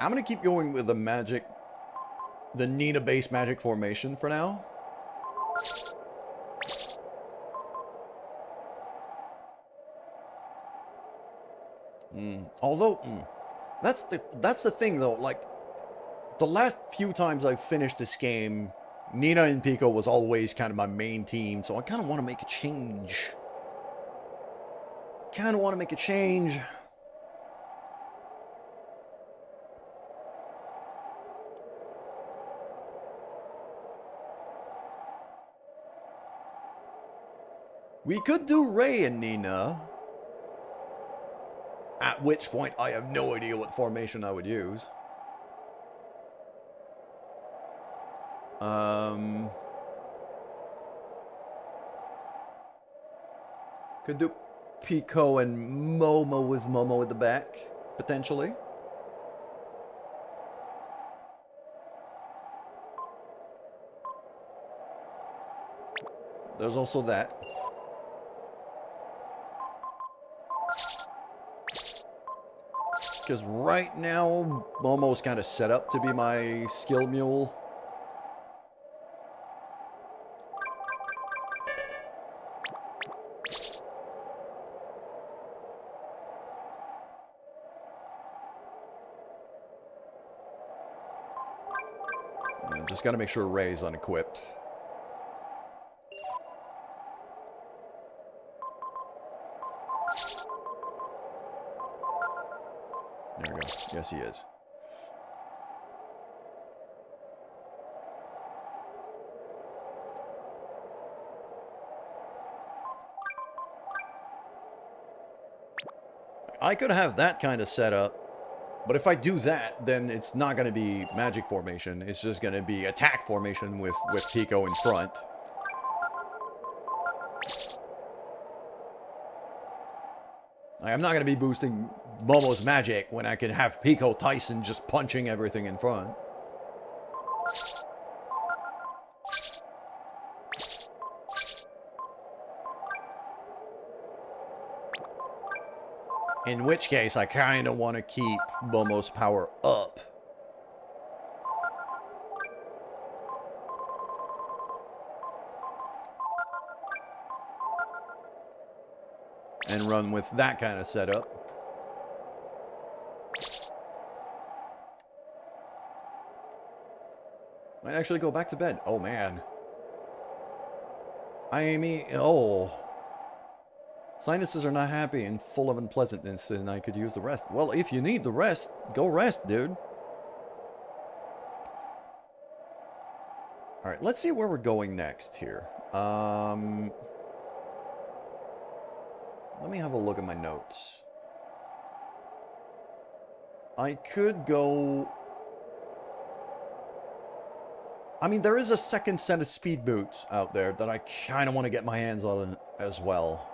I'm going to keep going with the magic, the Nina-based magic formation for now. Although, that's the thing though, like, the last few times I've finished this game, Nina and Pico was always kind of my main team, so I kind of want to make a change. We could do Ray and Nina. At which point, I have no idea what formation I would use. Could do Pico and Momo with Momo at the back, potentially. There's also that. Because right now, Momo's kind of set up to be my skill mule. Just got to make sure Ray's unequipped. There we go. Yes, he is. I could have that kind of setup, but if I do that, then it's not going to be magic formation. It's just going to be attack formation with Pico in front. I'm not going to be boosting Momo's magic when I can have Pico Tyson just punching everything in front. In which case, I kind of want to keep Momo's power up. And run with that kind of setup. Might actually go back to bed. Oh, man. I mean, oh. Sinuses are not happy and full of unpleasantness, and I could use the rest. Well, if you need the rest, go rest, dude. Alright, let's see where we're going next here. Let me have a look at my notes. I could go... I mean, there is a second set of speed boots out there that I kind of want to get my hands on as well.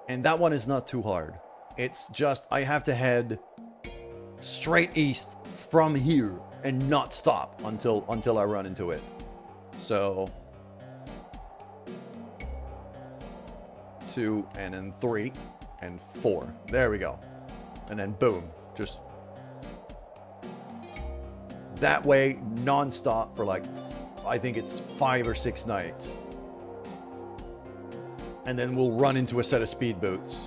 And that one is not too hard. It's just, I have to head straight east from here and not stop until I run into it. So 2 and then 3 and 4. There we go. And then boom, just that way non-stop for like, I think it's 5 or 6 nights. And then we'll run into a set of speed boots.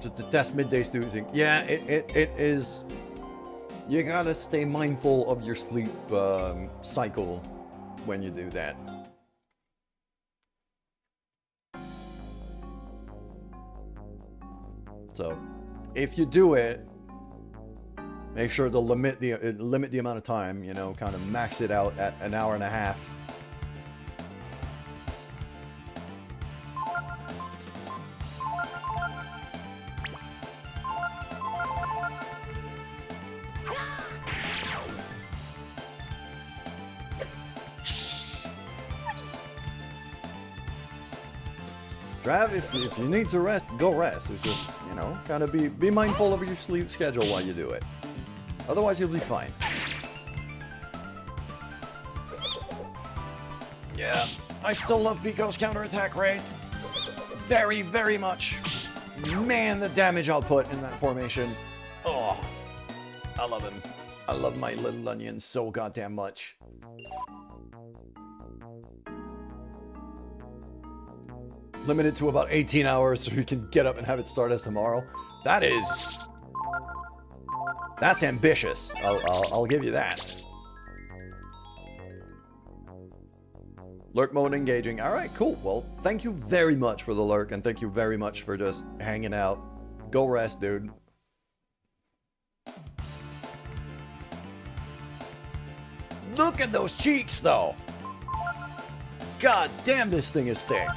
Just to test midday snoozing. Yeah, it is. You gotta stay mindful of your sleep cycle when you do that. So if you do it, make sure to limit the amount of time, you know, kind of max it out at an hour and a half. Trav, if you need to rest, go rest. It's just, you know, kind of be mindful of your sleep schedule while you do it. Otherwise, you'll be fine. Yeah, I still love Pico's counterattack rate. Very, very much. Man, the damage output in that formation. Oh, I love him. I love my little onion so goddamn much. Limited to about 18 hours so we can get up and have it start as tomorrow. That's ambitious. I'll give you that. Lurk mode engaging. All right, cool. Well, thank you very much for the lurk, and thank you very much for just hanging out. Go rest, dude. Look at those cheeks, though. God damn, this thing is thick.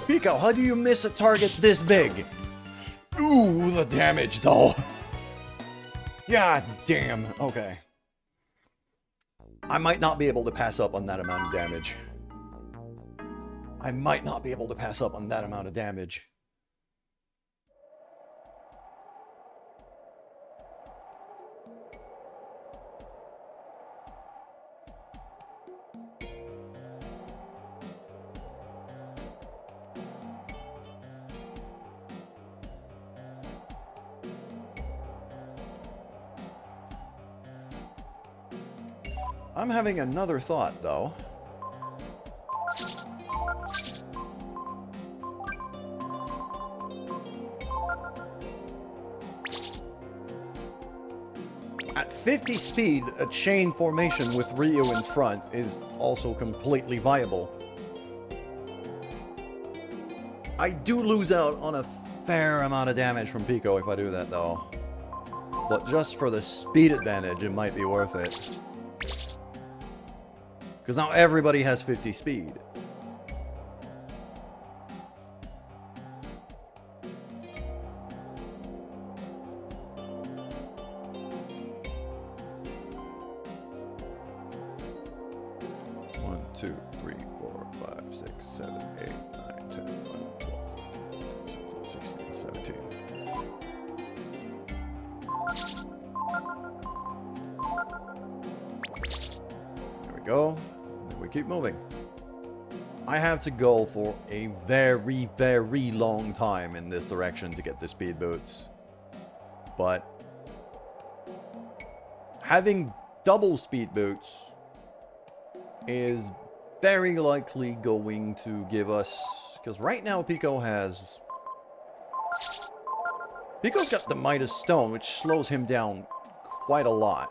Pico, how do you miss a target this big? Ooh, the damage though. God damn. Okay. I might not be able to pass up on that amount of damage. I might not be able to pass up on that amount of damage. I'm having another thought, though. At 50 speed, a chain formation with Ryu in front is also completely viable. I do lose out on a fair amount of damage from Pico if I do that, though. But just for the speed advantage, it might be worth it. Because now everybody has 50 speed. One, two, 3, 4, 5, 6, 7, 8, 9, 10, 11, 12, 16, 17. There we go. We keep moving. I have to go for a very, very long time in this direction to get the speed boots. But having double speed boots is very likely going to give us... Because right now Pico's got the Midas Stone, which slows him down quite a lot.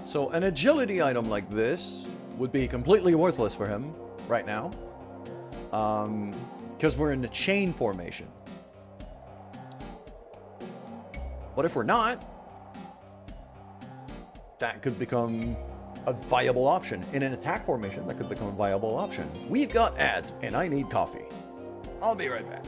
So an agility item like this would be completely worthless for him right now. Because we're in the chain formation. But if we're not, that could become a viable option. In an attack formation, that could become a viable option. We've got ads, and I need coffee. I'll be right back.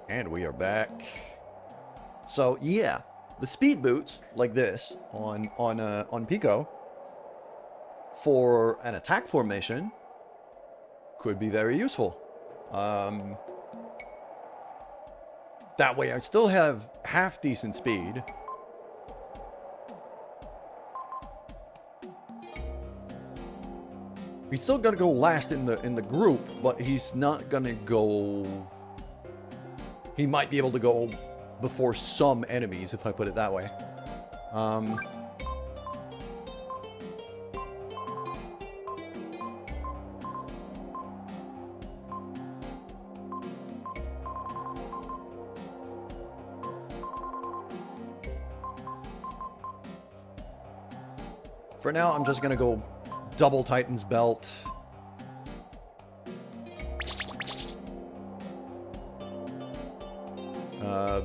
And we are back. So yeah, the speed boots like this on Pico for an attack formation could be very useful. That way I still have half decent speed. He's still gonna go last in the group, but he's not gonna go. He might be able to go before some enemies, if I put it that way. For now, I'm just gonna go double Titan's Belt.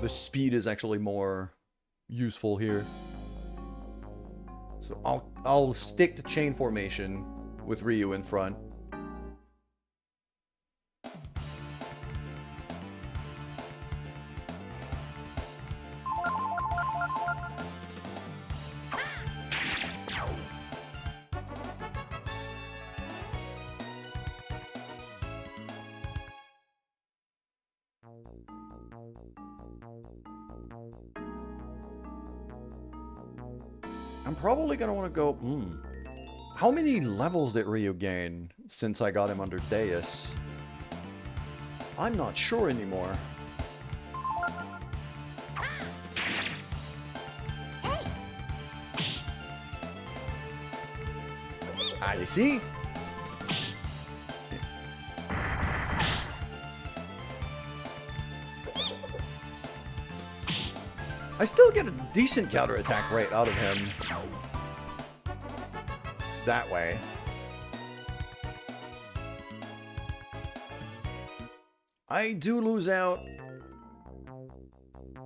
The speed is actually more useful here. So I'll stick to chain formation with Ryu in front. I'm probably going to want to go... How many levels did Ryu gain since I got him under Deus? I'm not sure anymore. Ah, you see? I still get a decent counterattack rate out of him. That way. I do lose out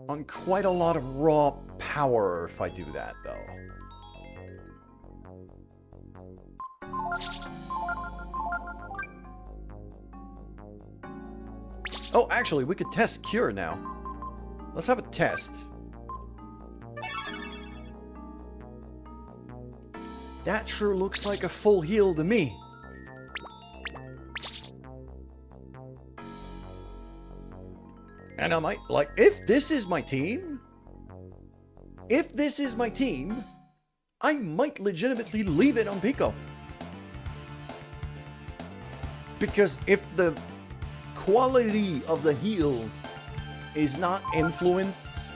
on quite a lot of raw power if I do that, though. Oh, actually, we could test Cure now. Let's have a test. That sure looks like a full heal to me. And I might, like, if this is my team, I might legitimately leave it on Pico. Because if the quality of the heal is not influenced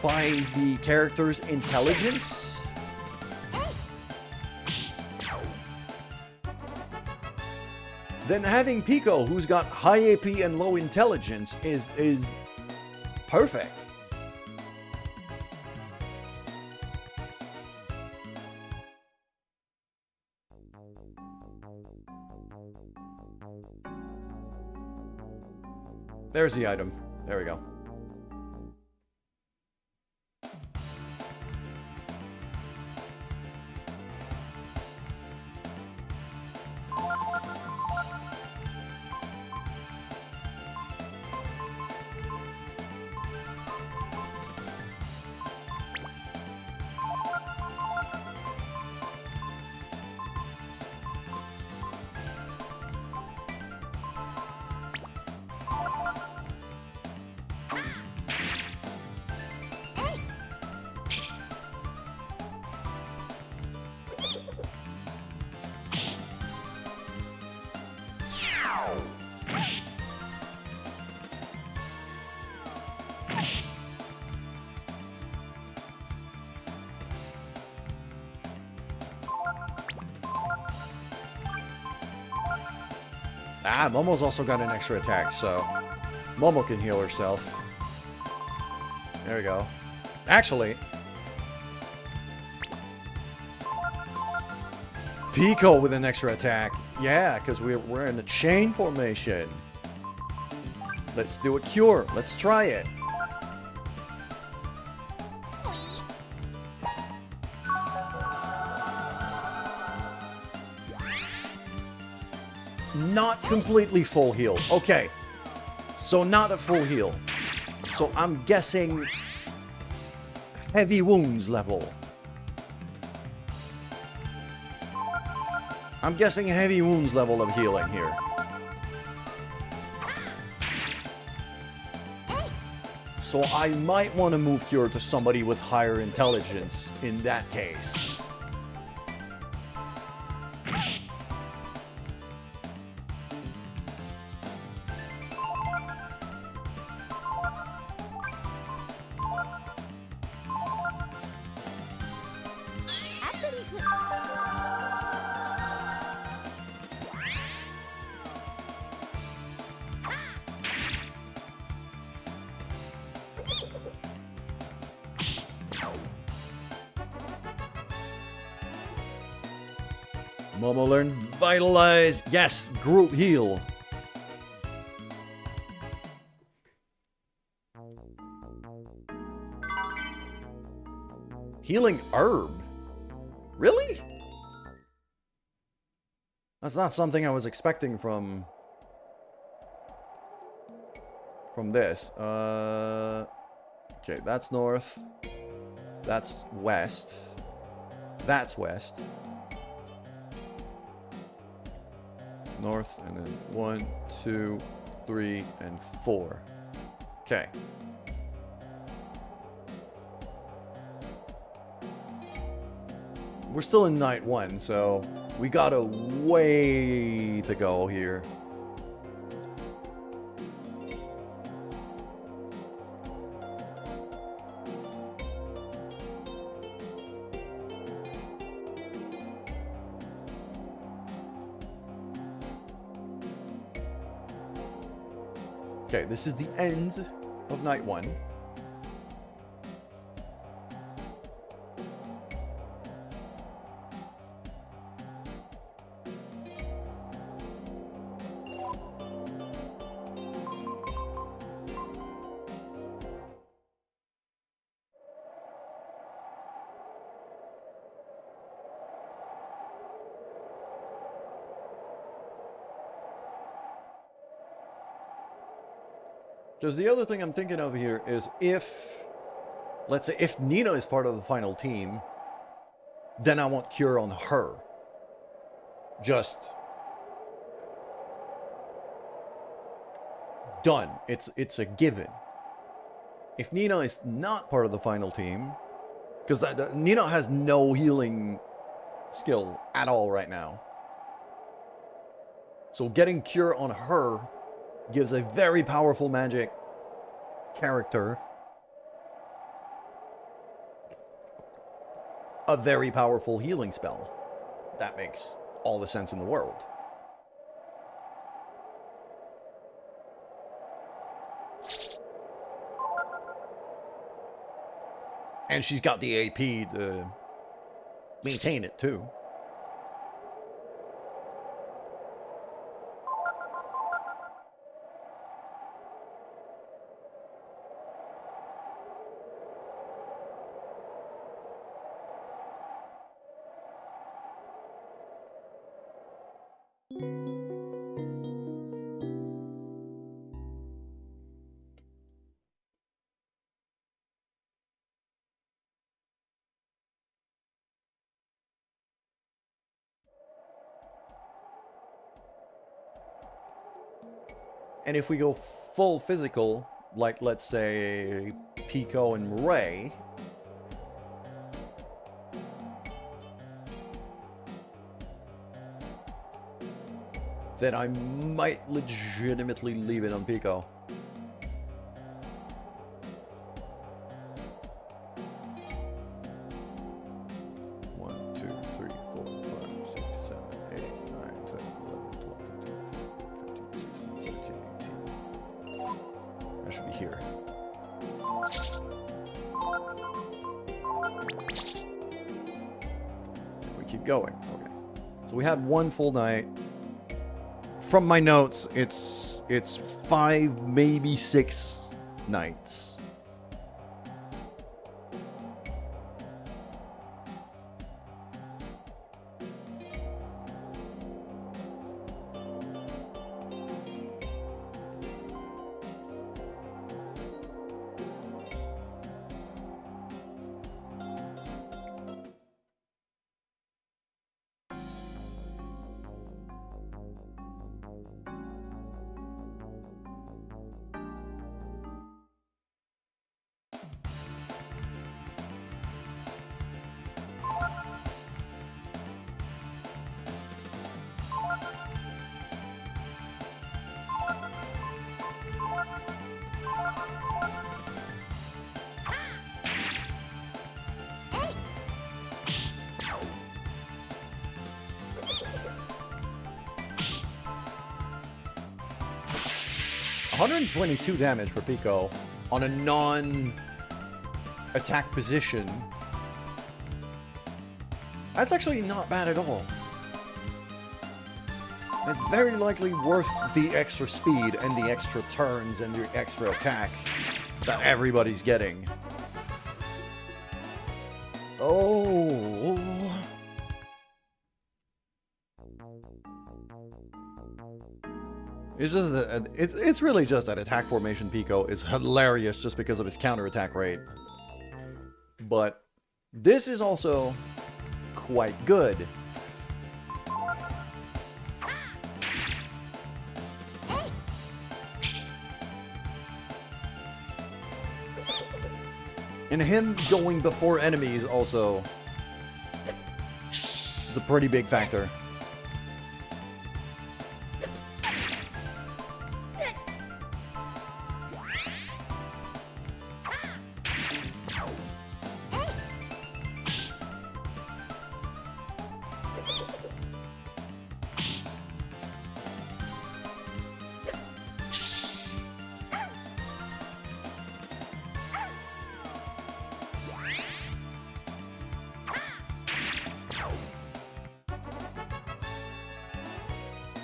by the character's intelligence, then having Pico, who's got high AP and low intelligence, is perfect. There's the item. There we go. Ah, Momo's also got an extra attack, so Momo can heal herself. There we go. Actually, Pico with an extra attack. Yeah, because we're in a chain formation. Let's do a cure. Let's try it. Not completely full heal. Okay. So not a full heal. So I'm guessing heavy wounds level. I'm guessing heavy wounds level of healing here. So I might want to move Cure to somebody with higher intelligence in that case. Momo learned Vitalize. Yes, group heal. Healing herb? Really? That's not something I was expecting from this. Okay, that's north. That's west. That's west. North, and then 1, 2, 3, and 4. Okay. We're still in night 1, so we got a way to go here. Okay, this is the end of night 1. Because the other thing I'm thinking of here is if, let's say, if Nina is part of the final team, then I want Cure on her. Just done. It's a given. If Nina is not part of the final team, because Nina has no healing skill at all right now. So getting Cure on her gives a very powerful magic character a very powerful healing spell. That makes all the sense in the world. And she's got the AP to maintain it too. And if we go full physical, like let's say Pico and Ray, then I might legitimately leave it on Pico. Going. Okay. So we had one full night. From my notes, it's 5, maybe 6 nights. 122 damage for Pico on a non-attack position. That's actually not bad at all. It's very likely worth the extra speed and the extra turns and the extra attack that everybody's getting. Oh. It's just it's really just that attack formation Pico is hilarious just because of his counterattack rate. But this is also quite good. And him going before enemies also is a pretty big factor.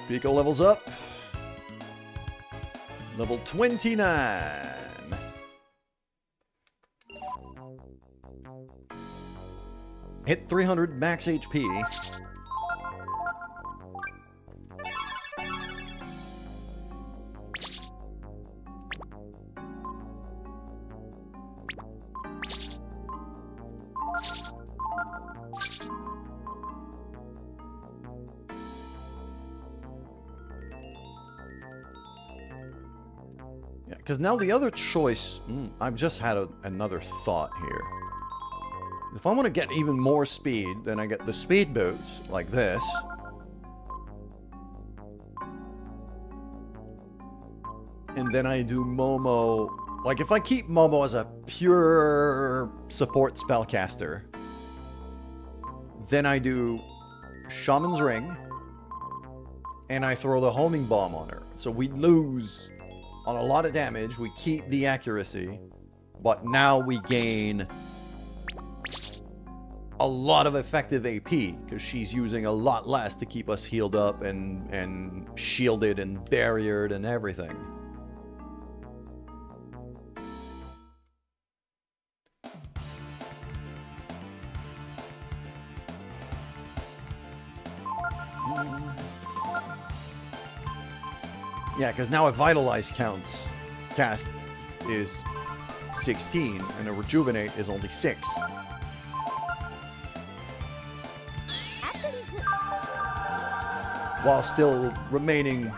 Pico levels up. Level 29. Hit 300 max HP. Because now the other choice... I've just had another thought here. If I want to get even more speed, then I get the speed boots, like this. And then I do Momo... Like, if I keep Momo as a pure support spellcaster, then I do Shaman's Ring, and I throw the homing bomb on her. So we lose on a lot of damage, we keep the accuracy, but now we gain a lot of effective AP, because she's using a lot less to keep us healed up and shielded and barriered and everything. Yeah, because now a Vitalize cast is 16, and a Rejuvenate is only 6. While still remaining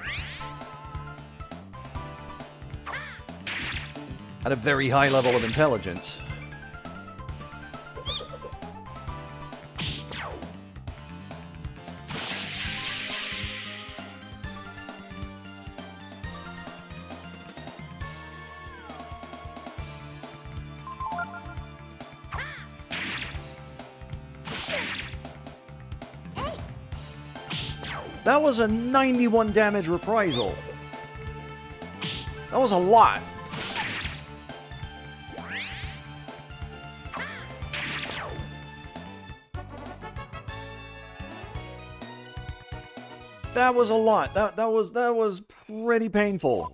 at a very high level of intelligence. That was a 91 damage reprisal. That was a lot. That was a lot. That was pretty painful.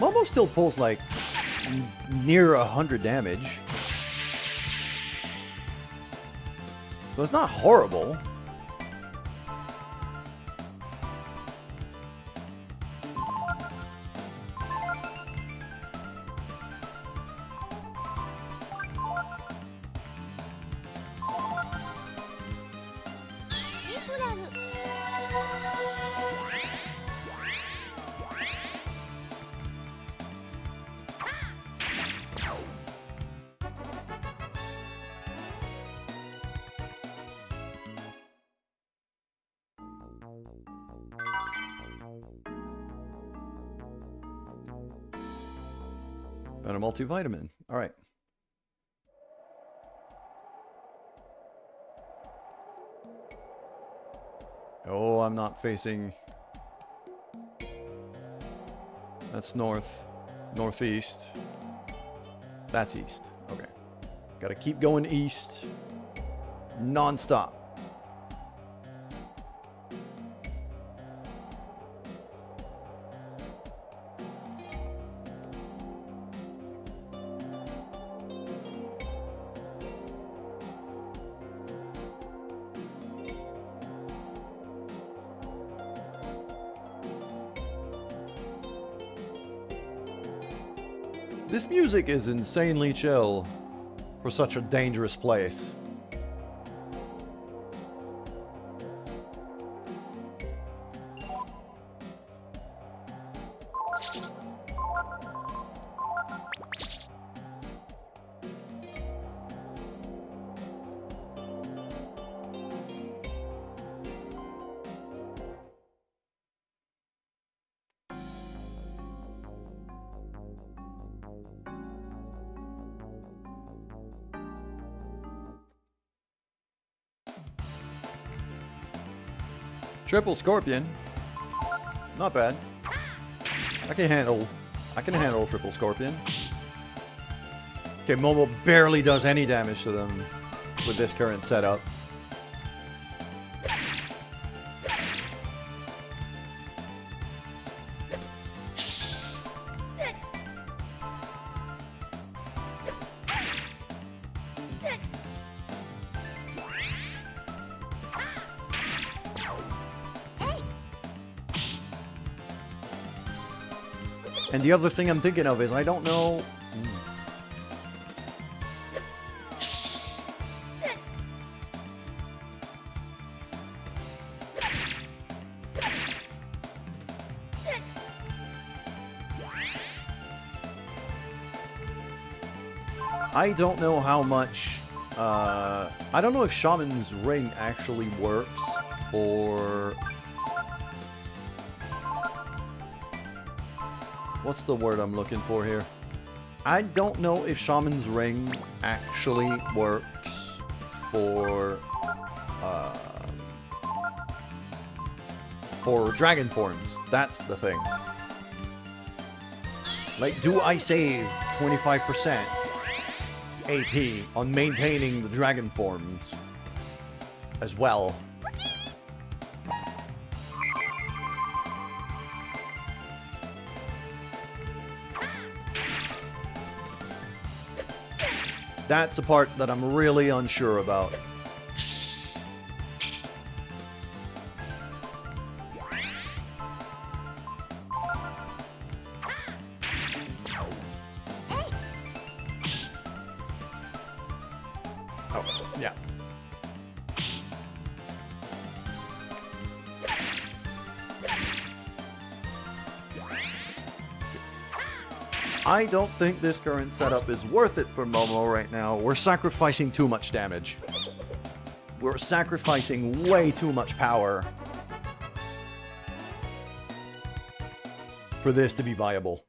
Momo still pulls like near 100 damage. So it's not horrible. And a multivitamin. All right. Oh, I'm not facing... That's north. Northeast. That's east. Okay. Gotta keep going east. Non-stop. This music is insanely chill for such a dangerous place. Triple Scorpion. Not bad. I can handle Triple Scorpion. Okay, Momo barely does any damage to them with this current setup. And the other thing I'm thinking of is I don't know... I don't know how much... I don't know if Shaman's Ring actually works for... What's the word I'm looking for here? I don't know if Shaman's Ring actually works for dragon forms. That's the thing. Like, do I save 25% AP on maintaining the dragon forms as well? That's the part that I'm really unsure about. Oh, yeah. I don't think this current setup is worth it for Momo right now. We're sacrificing too much damage. We're sacrificing way too much power for this to be viable.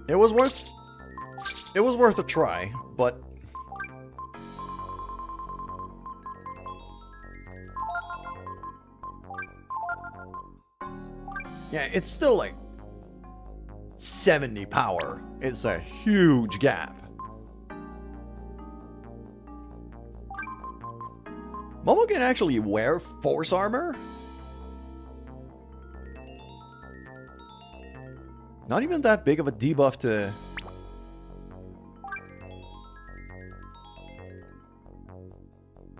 It was worth a try, but yeah, it's still like 70 power. It's a huge gap. Momo can actually wear force armor? Not even that big of a debuff to...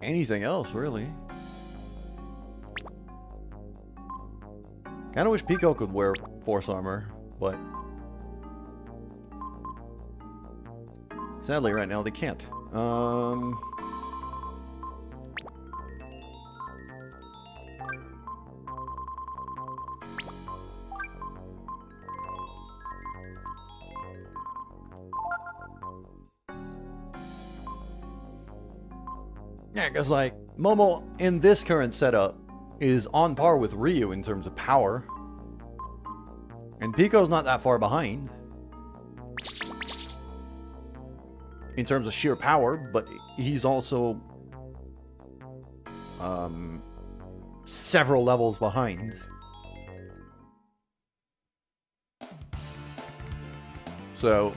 anything else, really. Kinda wish Pico could wear force armor, but... sadly, right now, they can't. Yeah, because, like, Momo in this current setup is on par with Ryu in terms of power. And Pico's not that far behind in terms of sheer power, but he's also several levels behind. So,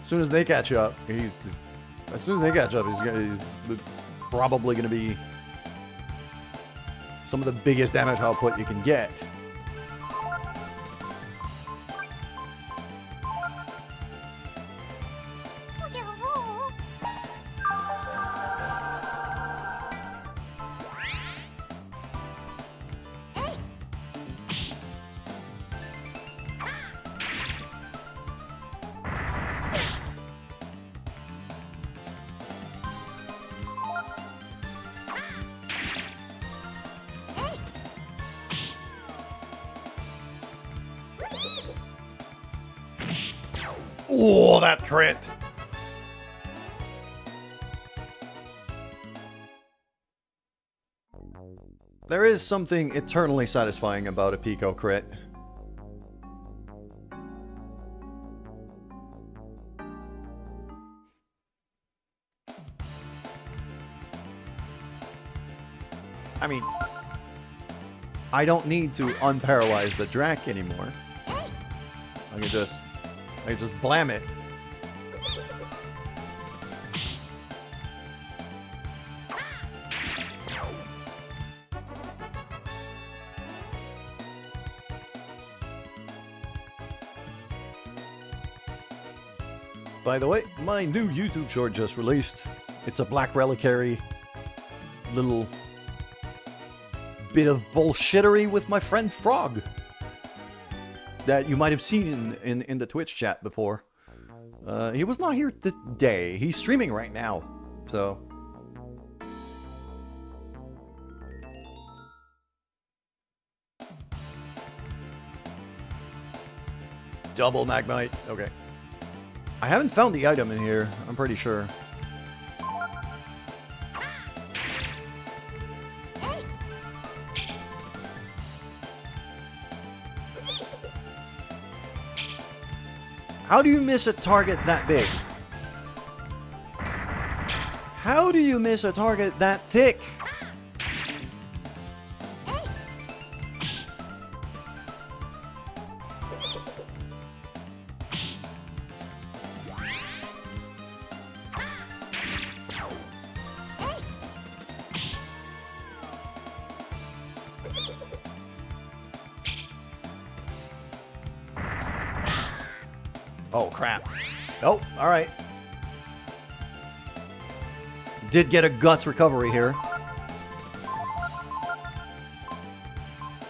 as soon as they catch up, he's probably going to be some of the biggest damage output you can get. Oh, that crit! There is something eternally satisfying about a Pico crit. I mean, I don't need to unparalyze the Drac anymore. I can just blam it. By the way, my new YouTube short just released. It's a Black Reliquary little bit of bullshittery with my friend Frog that you might have seen in the Twitch chat before. He was not here today. He's streaming right now, so... Double Magmite. Okay. I haven't found the item in here, I'm pretty sure. How do you miss a target that big? How do you miss a target that thick? Oh, crap. Oh, alright. Did get a guts recovery here.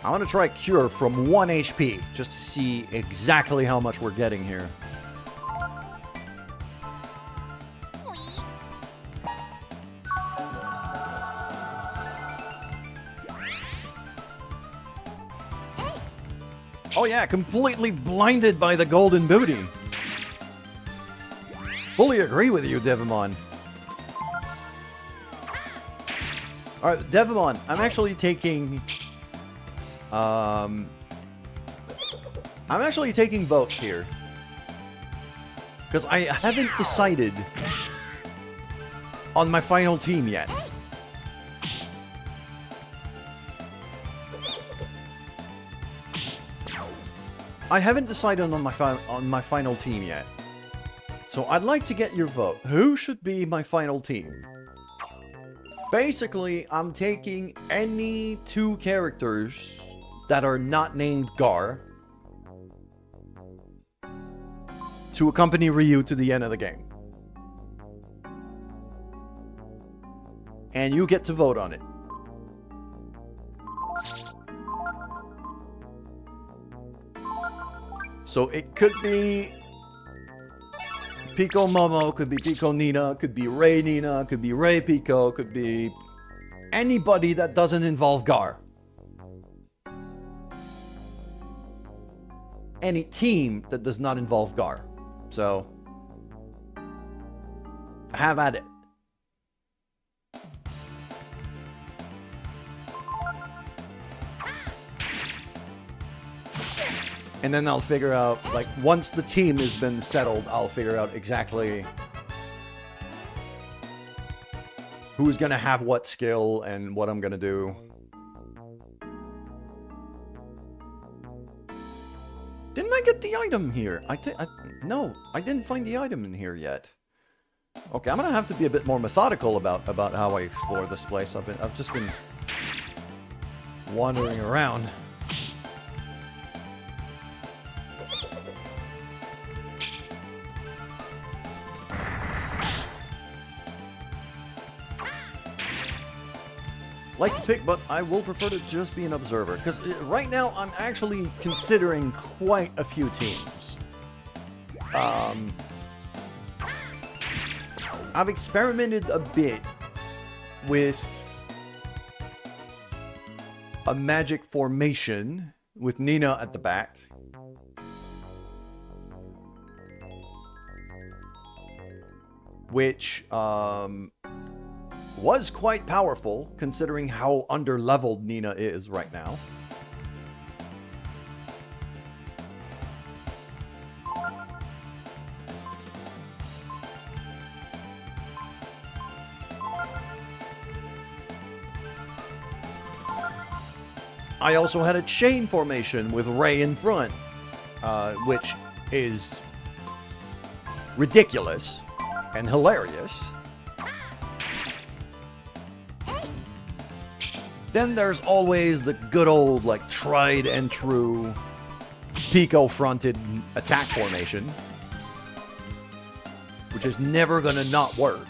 I want to try Cure from 1 HP, just to see exactly how much we're getting here. Oh yeah, completely blinded by the golden booty. Fully agree with you, Devimon. Alright, Devimon, I'm actually taking... I'm actually taking votes here. Because I haven't decided on my final team yet. I haven't decided on my final team yet. So I'd like to get your vote. Who should be my final team? Basically, I'm taking any 2 characters that are not named Gar to accompany Ryu to the end of the game. And you get to vote on it. So it could be Pico Momo, could be Pico Nina, could be Rei Nina, could be Rei Pico, could be anybody that doesn't involve Gar. Any team that does not involve Gar. So, have at it. And then I'll figure out, like, once the team has been settled, I'll figure out exactly who's gonna have what skill and what I'm gonna do. Didn't I get the item here? No, I didn't find the item in here yet. Okay, I'm gonna have to be a bit more methodical about how I explore this place. I've just been wandering around. Like to pick, but I will prefer to just be an observer. Because right now, I'm actually considering quite a few teams. I've experimented a bit with a magic formation with Nina at the back. Which, was quite powerful, considering how underleveled Nina is right now. I also had a chain formation with Rei in front, which is ridiculous and hilarious. Then there's always the good old, like, tried and true Pico-fronted attack formation, which is never gonna not work.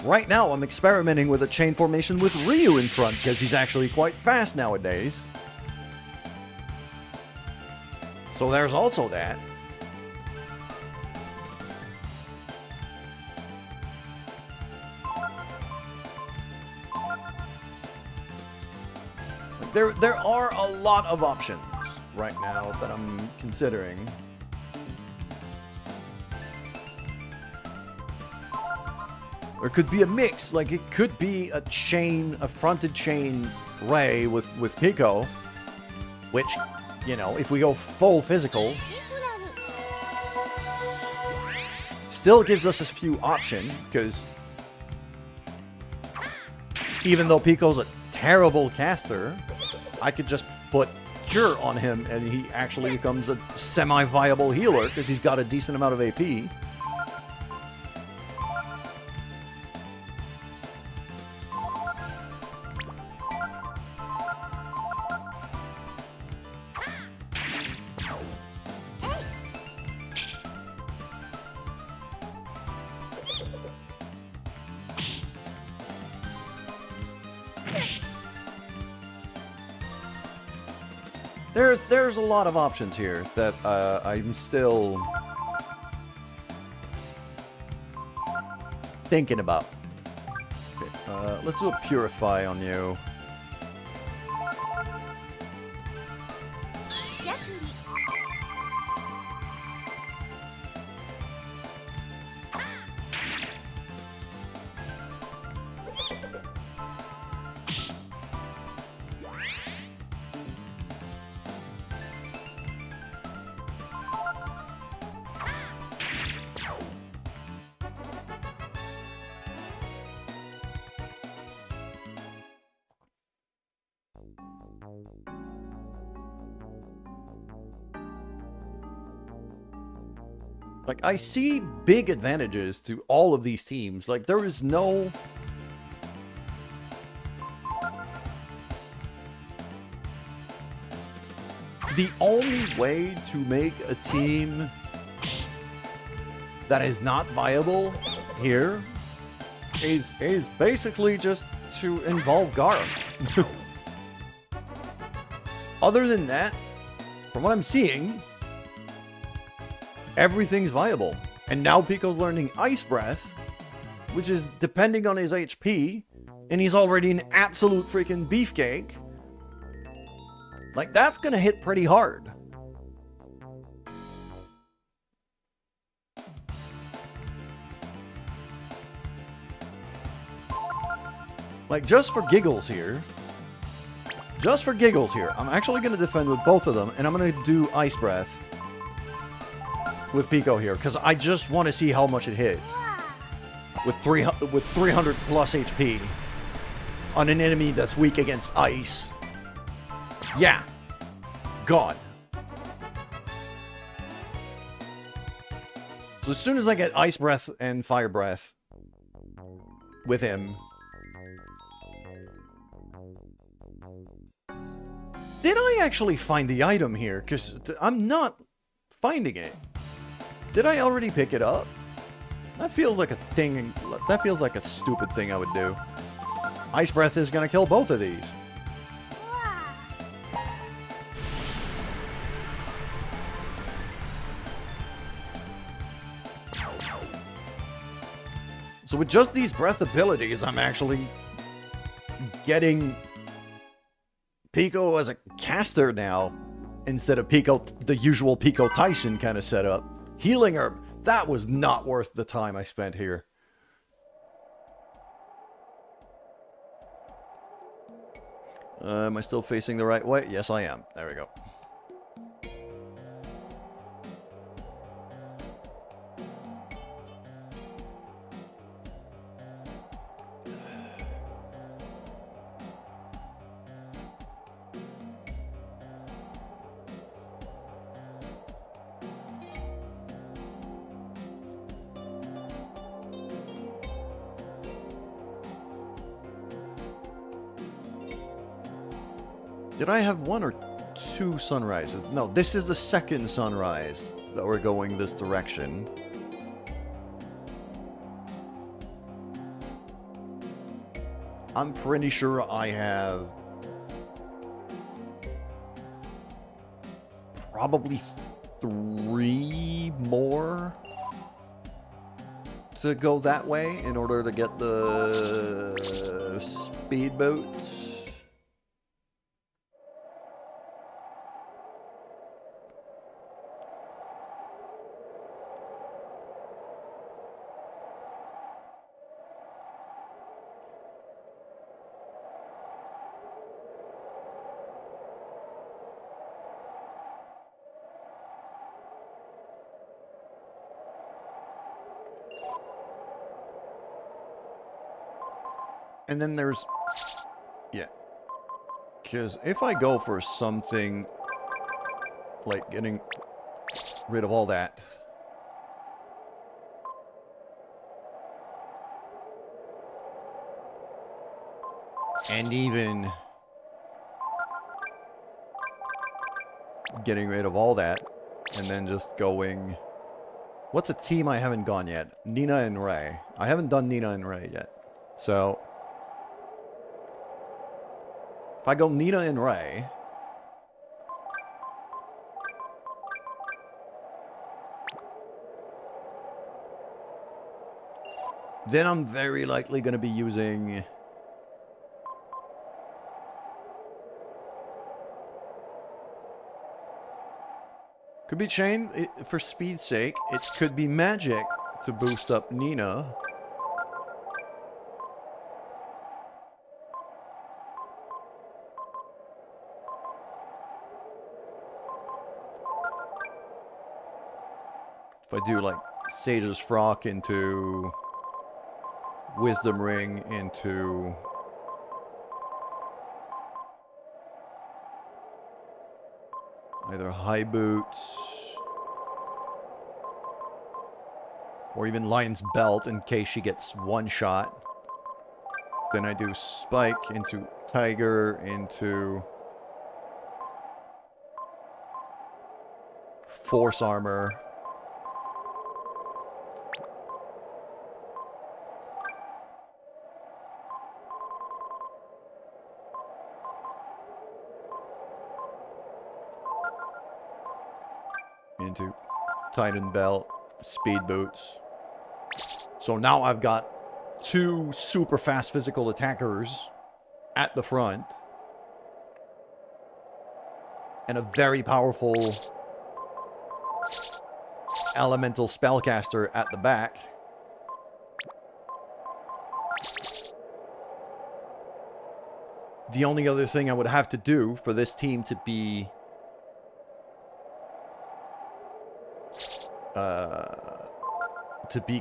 Right now, I'm experimenting with a chain formation with Ryu in front, because he's actually quite fast nowadays. So there's also that. There are a lot of options right now that I'm considering. There could be a mix, like it could be a fronted chain Rei with Pico, which, you know, if we go full physical, still gives us a few options, because even though Pico's a terrible caster, I could just put Cure on him and he actually becomes a semi-viable healer because he's got a decent amount of AP. There's a lot of options here that I'm still thinking about. Okay, let's do a Purify on you. Like, I see big advantages to all of these teams. Like, there is no... The only way to make a team that is not viable here is basically just to involve Gaara. Other than that, from what I'm seeing, everything's viable. And now Pico's learning Ice Breath, which is depending on his HP, and he's already an absolute freaking beefcake. Like, that's gonna hit pretty hard. Like, just for giggles here, I'm actually gonna defend with both of them, and I'm gonna do Ice Breath with Pico here, because I just want to see how much it hits. With 300 plus HP on an enemy that's weak against ice. Yeah. God. So as soon as I get Ice Breath and Fire Breath with him... Did I actually find the item here? Because I'm not finding it. Did I already pick it up? That feels like a thing. That feels like a stupid thing I would do. Ice Breath is going to kill both of these. So with just these breath abilities, I'm actually getting Pico as a caster now, instead of Pico, the usual Pico Tyson kind of setup. Healing Herb, that was not worth the time I spent here. Am I still facing the right way? Yes, I am. There we go. Did I have one or two sunrises? No, this is the second sunrise that we're going this direction. I'm pretty sure I have probably 3 more to go that way in order to get the speedboats. And then there's... Yeah. Because if I go for something like getting rid of all that... And even getting rid of all that, and then just going... What's a team I haven't gone yet? Nina and Ray. I haven't done Nina and Ray yet. So... If I go Nina and Ray... Then I'm very likely going to be using... Could be Chain, for speed's sake. It could be Magic to boost up Nina. If I do like Sage's Frock into Wisdom Ring into either High Boots Or even Lion's Belt in case she gets one shot. Then I do Spike into Tiger into Force Armor. Into Titan Belt, Speed Boots. So now I've got 2 super fast physical attackers at the front. And a very powerful elemental spellcaster at the back. The only other thing I would have to do for this team to be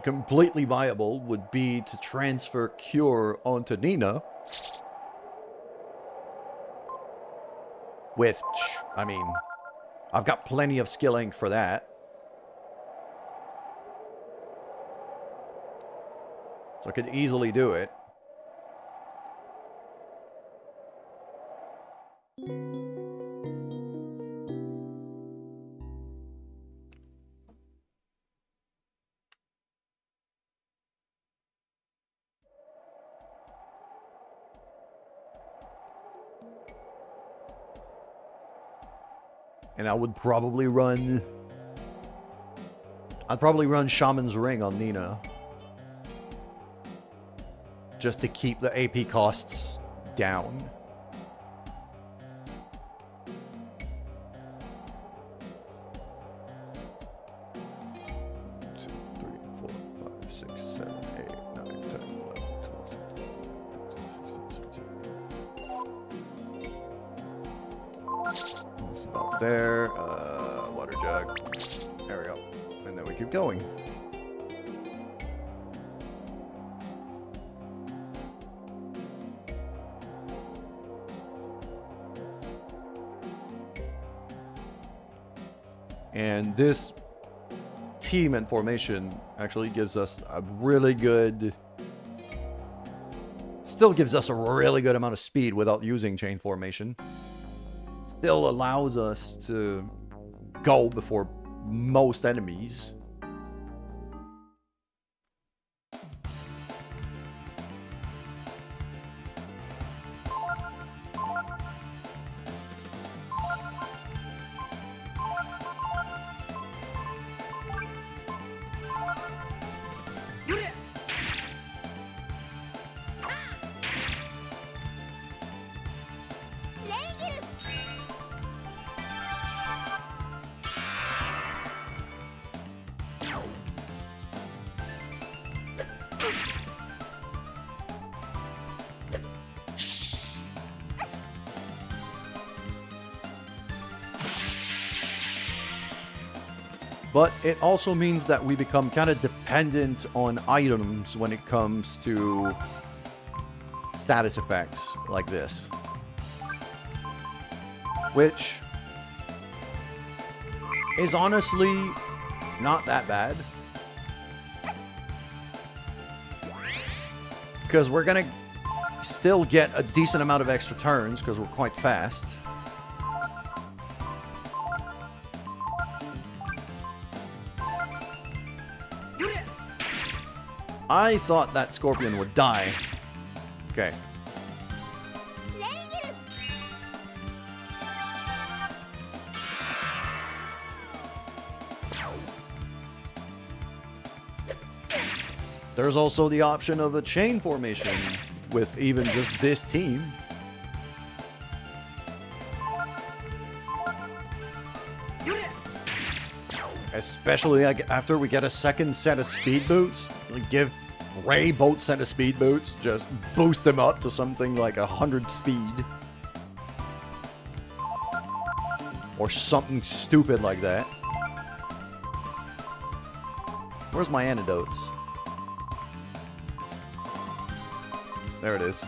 completely viable would be to transfer Cure onto Nina. Which, I mean, I've got plenty of skill ink for that. So I could easily do it. And I would probably run... I'd probably run Shaman's Ring on Nina. Just to keep the AP costs down. There, water jug. There we go. And then we keep going. And this team and formation actually gives us a really good... Still gives us a really good amount of speed without using chain formation. Still allows us to go before most enemies. But it also means that we become kind of dependent on items when it comes to status effects like this. Which is honestly not that bad. Because we're going to still get a decent amount of extra turns because we're quite fast. I thought that Scorpion would die. Okay. There's also the option of a chain formation with even just this team. Especially after we get a second set of speed boots. Give Ray both set of speed boots. Just boost them up to something like 100 speed. Or something stupid like that. Where's my antidotes? There it is.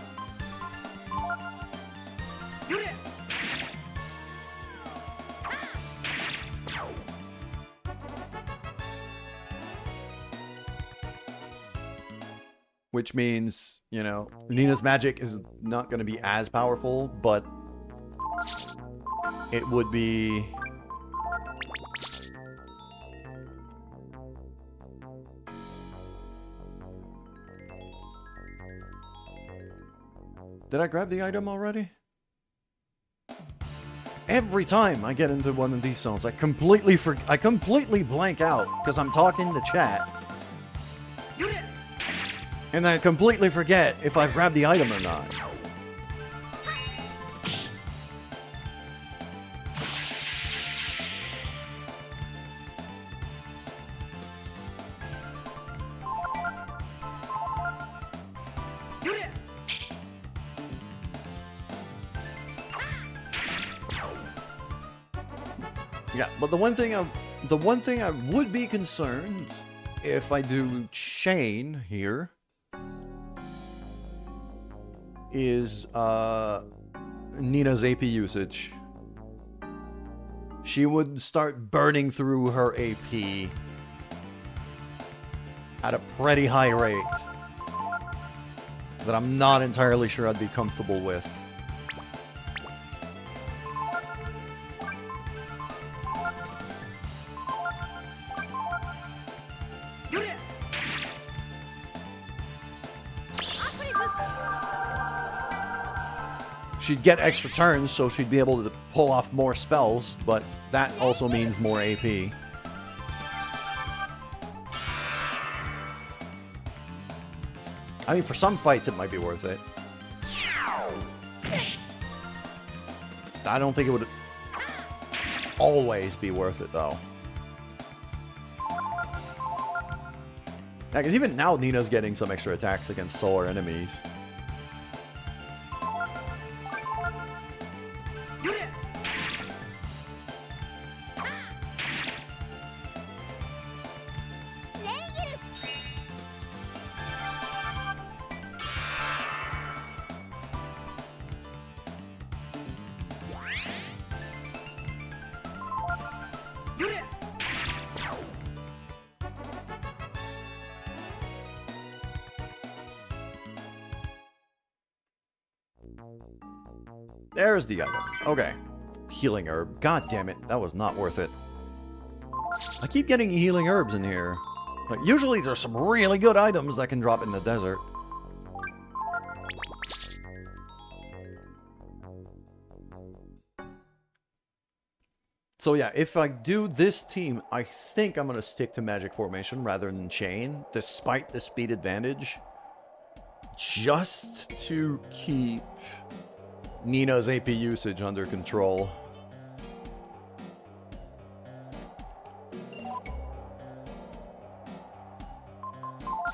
which means, you know, Nina's magic is not going to be as powerful, but it would be... Did I grab the item already? Every time I get into one of these zones, I completely blank out because I'm talking to chat. And I completely forget if I've grabbed the item or not. Yeah, but the one thing I would be concerned if I do chain here is Nina's AP usage. She would start burning through her AP at a pretty high rate that I'm not entirely sure I'd be comfortable with. She'd get extra turns, so she'd be able to pull off more spells, but that also means more AP. I mean, for some fights it might be worth it. I don't think it would always be worth it, though. Yeah, because even now Nina's getting some extra attacks against solar enemies. There's the item. Okay. Healing herb. God damn it. That was not worth it. I keep getting healing herbs in here. Like, usually there's some really good items that can drop in the desert. So yeah, if I do this team, I think I'm going to stick to magic formation rather than chain, despite the speed advantage. Just to keep Nina's AP usage under control.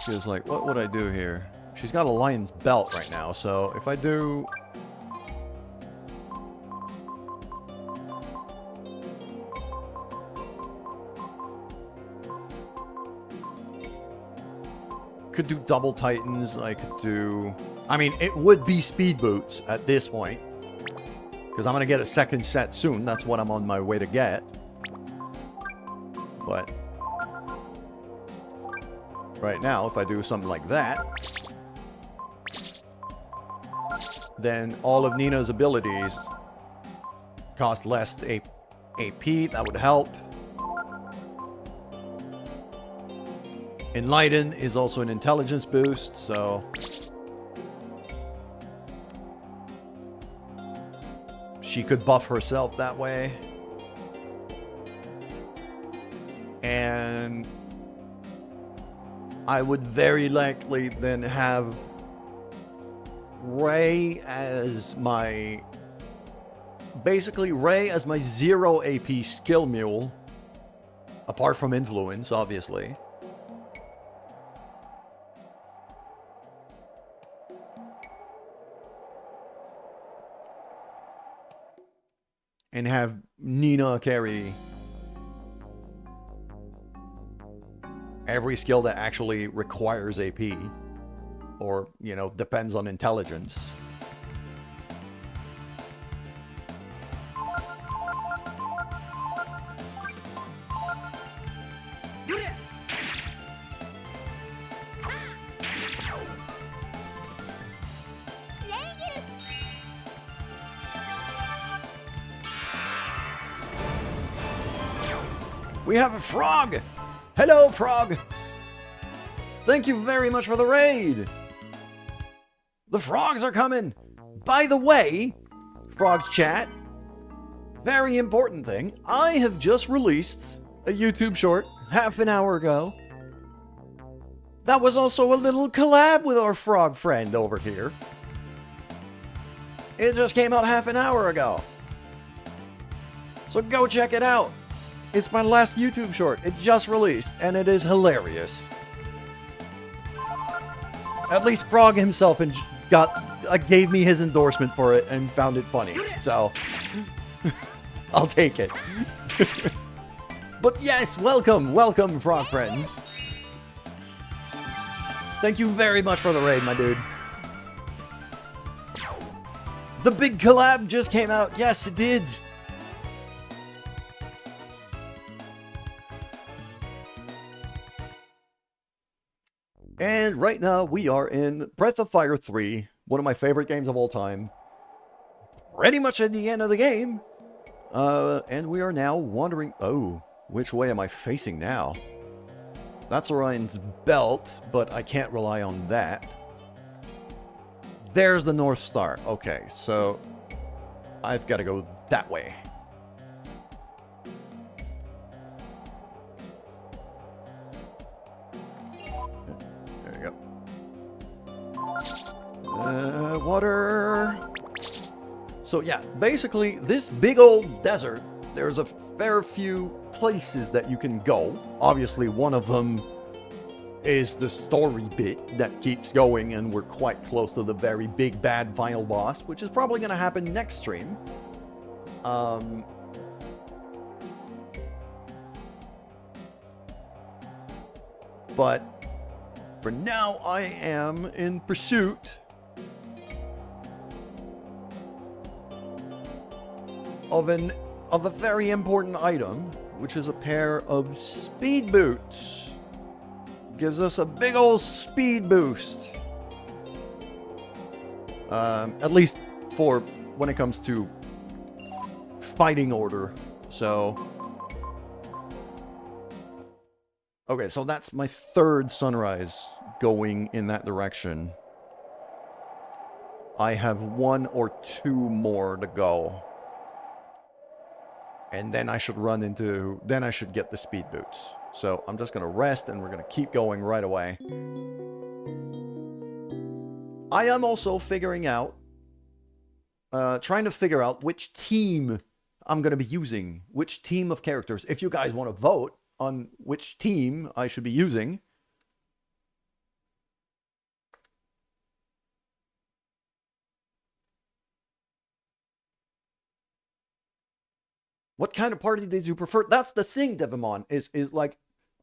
She was like, what would I do here? She's got a lion's belt right now, so if I do... Could do double titans, I could do... I mean, it would be speed boots at this point. Because I'm going to get a second set soon. That's what I'm on my way to get. But... right now, if I do something like that... then all of Nina's abilities cost less AP. That would help. Enlighten is also an intelligence boost, so... she could buff herself that way. And... I would very likely then have... Ray as my... basically, Ray as my 0 AP skill mule. Apart from influence, obviously. And have Nina carry every skill that actually requires AP. Or, you know, depends on intelligence. We have a frog! Hello, frog! Thank you very much for the raid! The frogs are coming! By the way, Frogs Chat, very important thing, I have just released a YouTube short half an hour ago. That was also a little collab with our frog friend over here. It just came out half an hour ago. So go check it out. It's my last YouTube short. It just released, and it is hilarious. At least Frog himself gave me his endorsement for it and found it funny. So, I'll take it. But yes, welcome, Frog friends. Thank you very much for the raid, my dude. The big collab just came out. Yes, it did. And right now we are in Breath of Fire 3, one of my favorite games of all time. Pretty much at the end of the game. And we are now wandering... Oh, which way am I facing now? That's Orion's belt, but I can't rely on that. There's the North Star. Okay, so I've got to go that way. There you go. Water. So yeah, basically this big old desert, there's a fair few places that you can go. Obviously, one of them is the story bit that keeps going, and we're quite close to the very big bad final boss, which is probably going to happen next stream. But for now, I am in pursuit of a very important item, which is a pair of speed boots. Gives us a big old speed boost. At least for when it comes to fighting order. So... Okay, so that's my third sunrise going in that direction. I have one or two more to go. And then I should then I should get the speed boots. So I'm just going to rest, and we're going to keep going right away. I am also figuring out, trying to figure out which team I'm going to be using. Which team of characters. If you guys want to vote on which team I should be using. What kind of party did you prefer? That's the thing, Devimon, is like,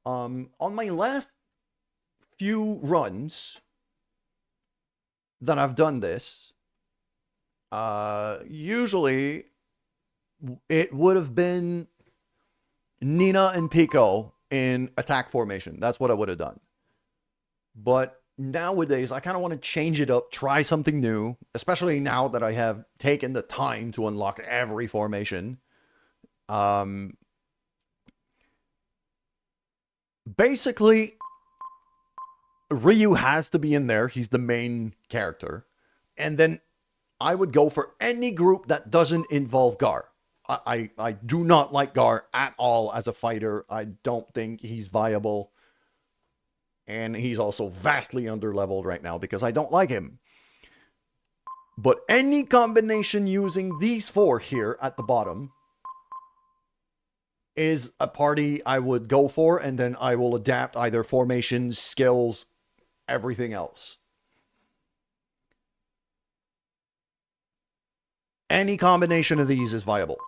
on my last few runs that I've done this, usually it would have been Nina and Pico in attack formation. That's what I would have done. But nowadays, I kind of want to change it up, try something new, especially now that I have taken the time to unlock every formation. Basically, Ryu has to be in there. He's the main character. And then I would go for any group that doesn't involve Gar. I do not like Gar at all as a fighter. I don't think he's viable. And he's also vastly underleveled right now because I don't like him. But any combination using these four here at the bottom is a party I would go for, and then I will adapt either formations, skills, everything else. Any combination of these is viable.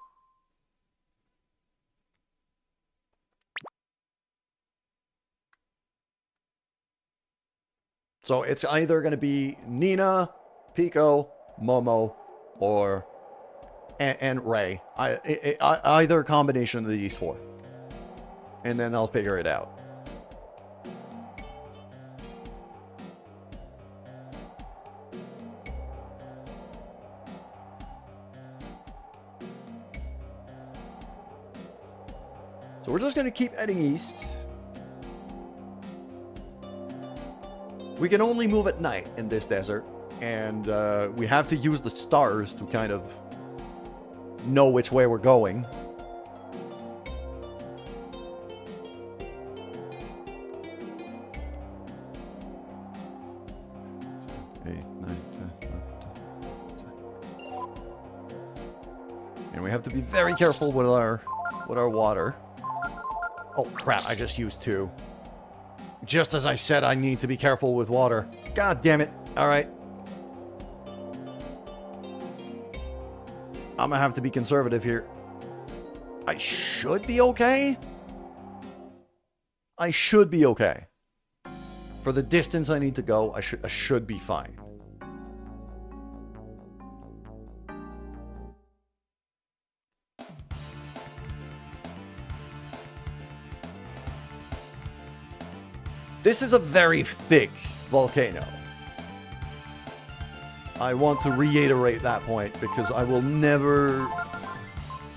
So it's either going to be Nina, Pico, Momo, or... And Ray. Either combination of these four. And then I'll figure it out. So we're just going to keep heading east. We can only move at night in this desert. And we have to use the stars to kind of know which way we're going. And we have to be very careful with our water. Oh crap, I just used 2. Just as I said, I need to be careful with water. God damn it. Alright. I'm gonna have to be conservative here. I should be okay. I should be okay. For the distance I need to go, I should be fine. This is a very thick volcano. I want to reiterate that point because I will never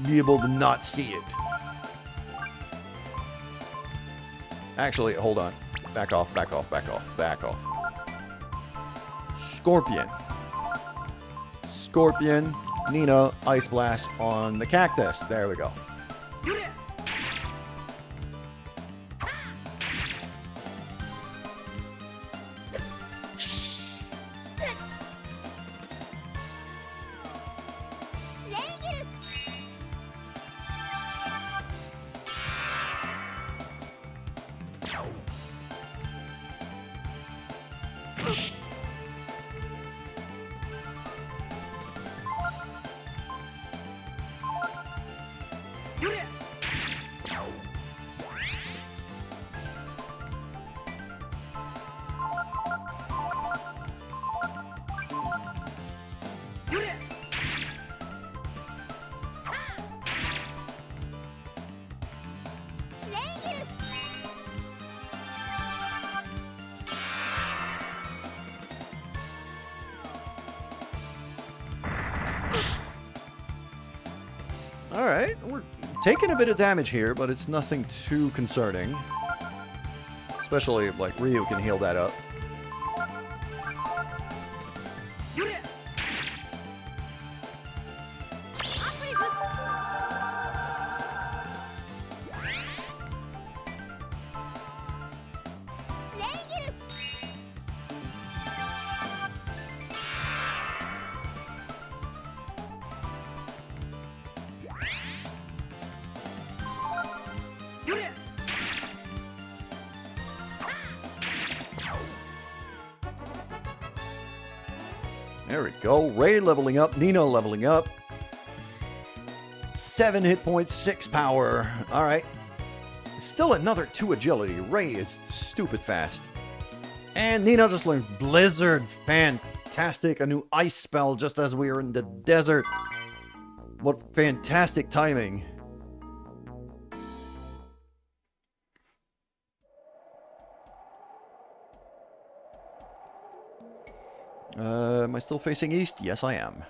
be able to not see it. Actually, hold on. Back off, back off, back off, back off. Scorpion. Scorpion, Nina, Ice Blast on the cactus. There we go. Alright, we're taking a bit of damage here, but it's nothing too concerning. Especially if, like, Ryu can heal that up. There we go. Ray leveling up. Nina leveling up. 7 hit points, 6 power. Alright. Still another 2 agility. Ray is stupid fast. And Nina just learned Blizzard. Fantastic. A new ice spell just as we were in the desert. What fantastic timing. Am I still facing east? Yes, I am.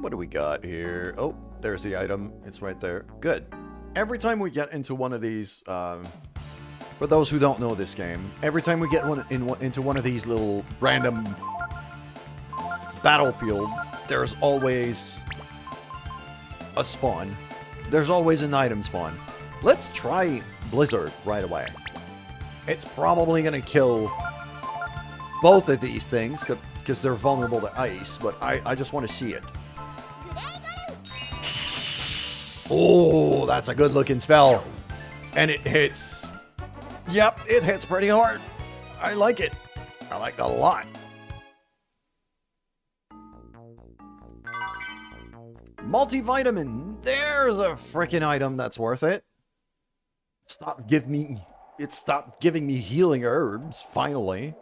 What do we got here? Oh, there's the item. It's right there. Good. Every time we get into one of these, for those who don't know this game, every time we get into one of these little random battlefield, there's always a spawn. There's always an item spawn. Let's try Blizzard right away. It's probably going to kill both of these things because they're vulnerable to ice, but I just want to see it. Oh, that's a good looking spell. And it hits. Yep, it hits pretty hard. I like it. I like it a lot. Multivitamin. There's a freaking item that's worth it. It stopped giving me healing herbs, finally.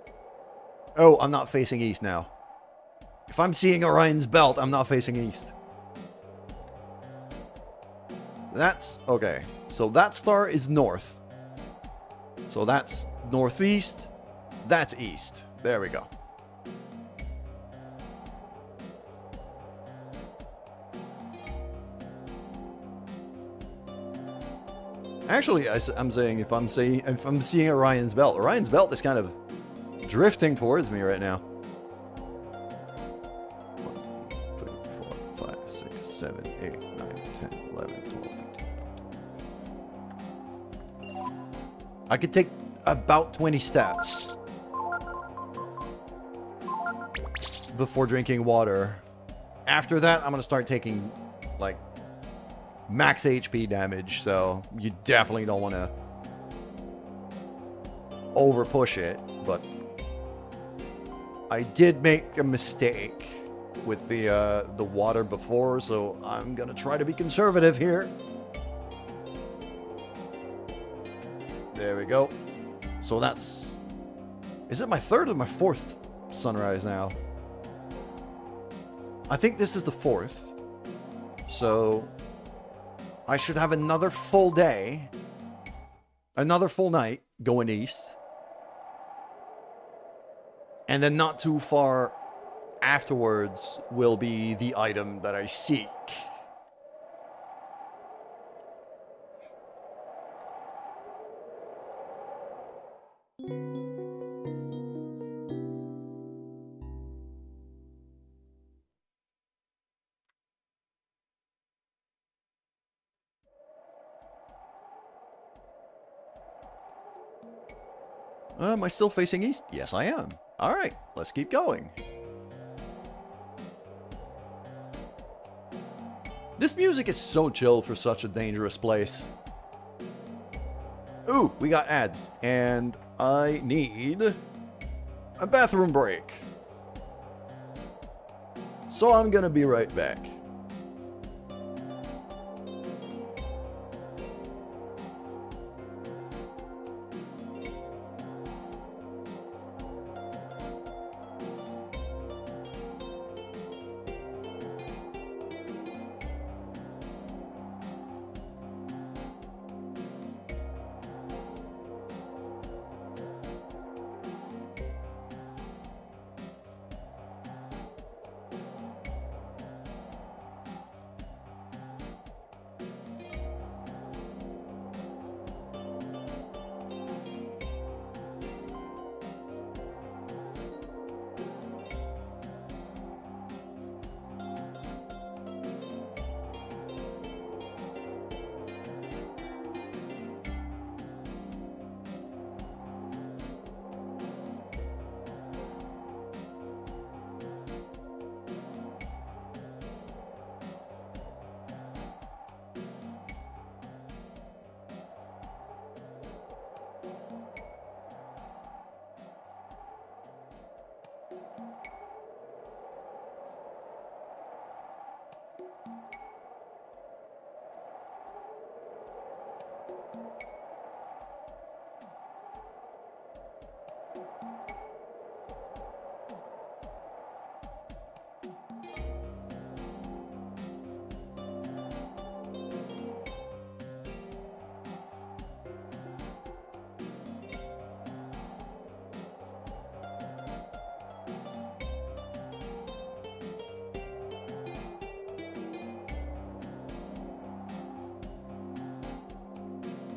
Oh, I'm not facing east now. If I'm seeing Orion's belt, I'm not facing east. That's okay. So that star is north. So that's northeast. That's east. There we go. Actually, I'm saying if I'm seeing Orion's belt is kind of drifting towards me right now. 1, 2, 3, 4, 5, 6, 7, 8, 9, 10, 11, 12, 13. I could take about 20 steps before drinking water. After that, I'm gonna start taking like max HP damage, so you definitely don't want to over push it. But I did make a mistake with the water before, so I'm gonna try to be conservative here. There we go. So that's... Is it my third or my fourth sunrise now? I think this is the fourth. So I should have another full day. Another full night going east. And then not too far afterwards will be the item that I seek. Am I still facing east? Yes, I am. All right, let's keep going. This music is so chill for such a dangerous place. Ooh, we got ads. And I need a bathroom break. So I'm gonna be right back.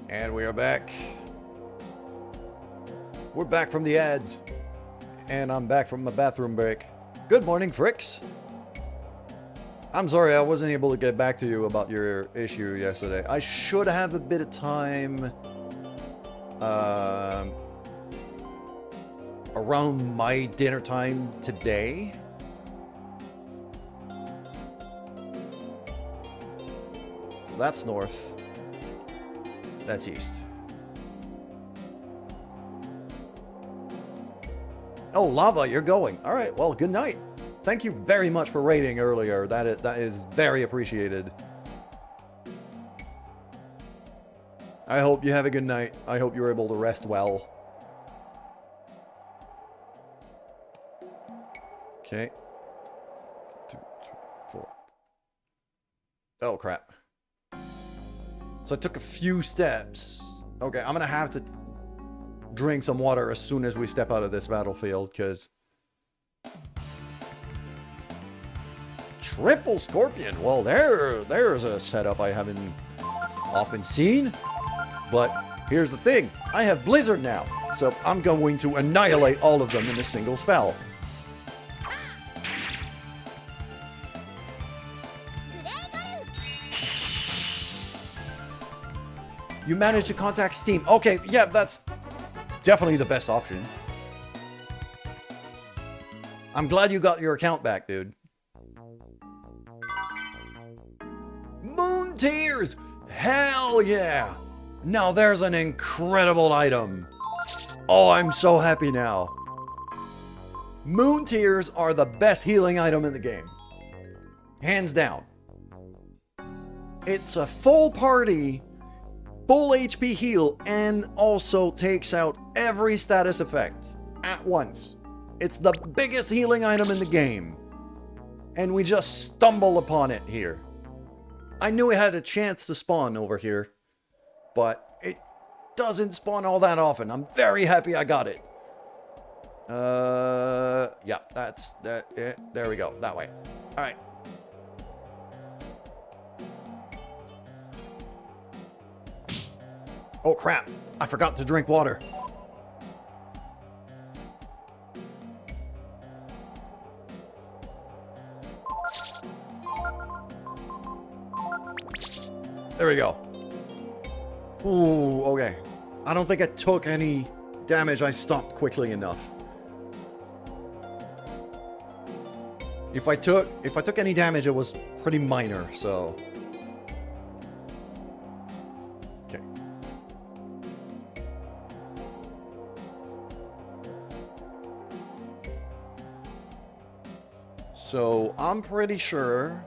And we are back. We're back from the ads. And I'm back from my bathroom break. Good morning, Fricks. I'm sorry I wasn't able to get back to you about your issue yesterday. I should have a bit of time around my dinner time today. That's north. That's east. Oh, Lava, you're going. All right, well, good night. Thank you very much for raiding earlier. That is very appreciated. I hope you have a good night. I hope you're able to rest well. Okay. 2, 3, 4. Oh, crap. So I took a few steps. Okay, I'm gonna have to drink some water as soon as we step out of this battlefield, because... Triple Scorpion. Well, there's a setup I haven't often seen. But here's the thing. I have Blizzard now. So I'm going to annihilate all of them in a single spell. You managed to contact Steam. Okay, yeah, that's definitely the best option. I'm glad you got your account back, dude. Moon Tears! Hell yeah! Now there's an incredible item. Oh, I'm so happy now. Moon Tears are the best healing item in the game. Hands down. It's a full party, full HP heal, and also takes out every status effect at once. It's the biggest healing item in the game. And we just stumble upon it here. I knew it had a chance to spawn over here, but it doesn't spawn all that often. I'm very happy I got it. Yeah, that's that. There we go. That way. All right. Oh crap! I forgot to drink water. There we go. Ooh, okay. I don't think I took any damage. I stopped quickly enough. If I took any damage, it was pretty minor, so. Okay. So, I'm pretty sure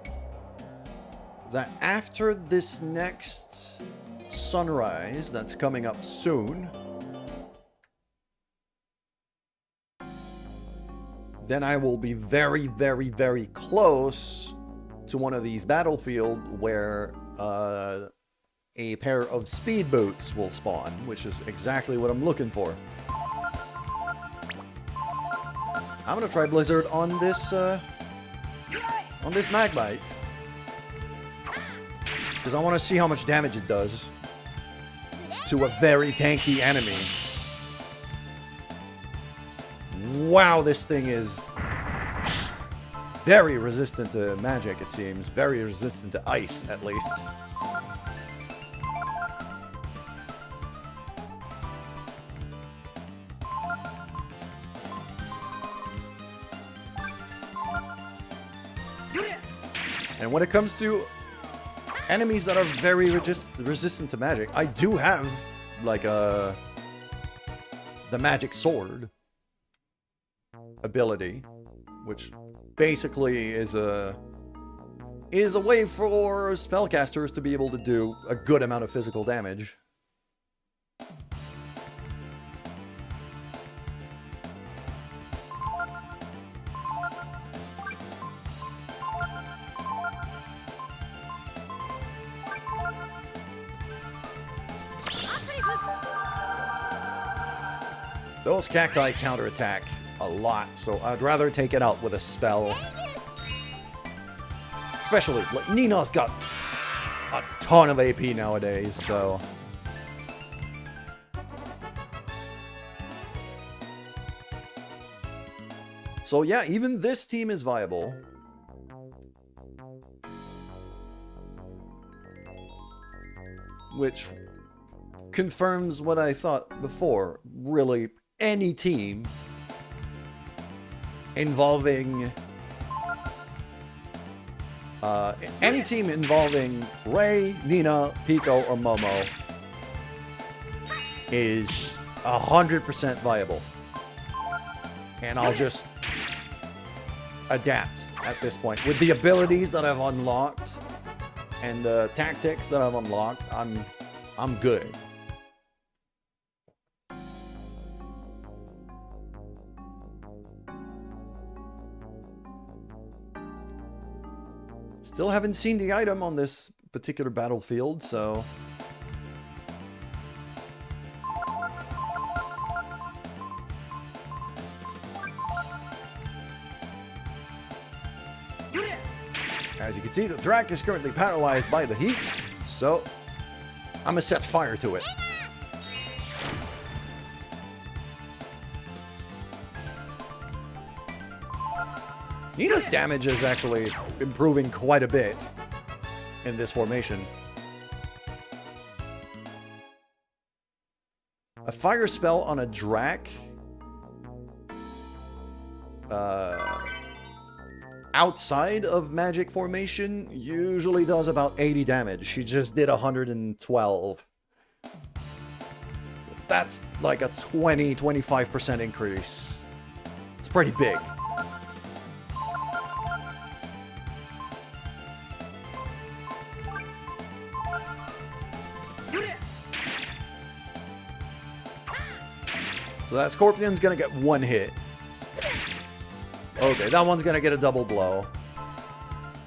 that after this next sunrise that's coming up soon, then I will be very, very, very close to one of these battlefields where a pair of speed boots will spawn, which is exactly what I'm looking for. I'm gonna try Blizzard on this Magmite, because I want to see how much damage it does to a very tanky enemy. Wow, this thing is very resistant to magic, it seems. Very resistant to ice, at least. And when it comes to enemies that are very resistant to magic, I do have, like, the magic sword ability, which basically is a way for spellcasters to be able to do a good amount of physical damage. Those cacti counterattack a lot, so I'd rather take it out with a spell. Especially, like, Nina's got a ton of AP nowadays, so... So yeah, even this team is viable. Which confirms what I thought before. Really, any team involving Ray, Nina, Pico, or Momo is 100% viable. And I'll just adapt at this point. With the abilities that I've unlocked and the tactics that I've unlocked, I'm good. Still haven't seen the item on this particular battlefield, so... As you can see, the Drac is currently paralyzed by the heat, so I'm gonna set fire to it. Nina's damage is actually improving quite a bit in this formation. A fire spell on a Drac outside of magic formation usually does about 80 damage. She just did 112. That's like a 20-25% increase. It's pretty big. So that Scorpion's gonna get one hit. Okay, that one's gonna get a double blow.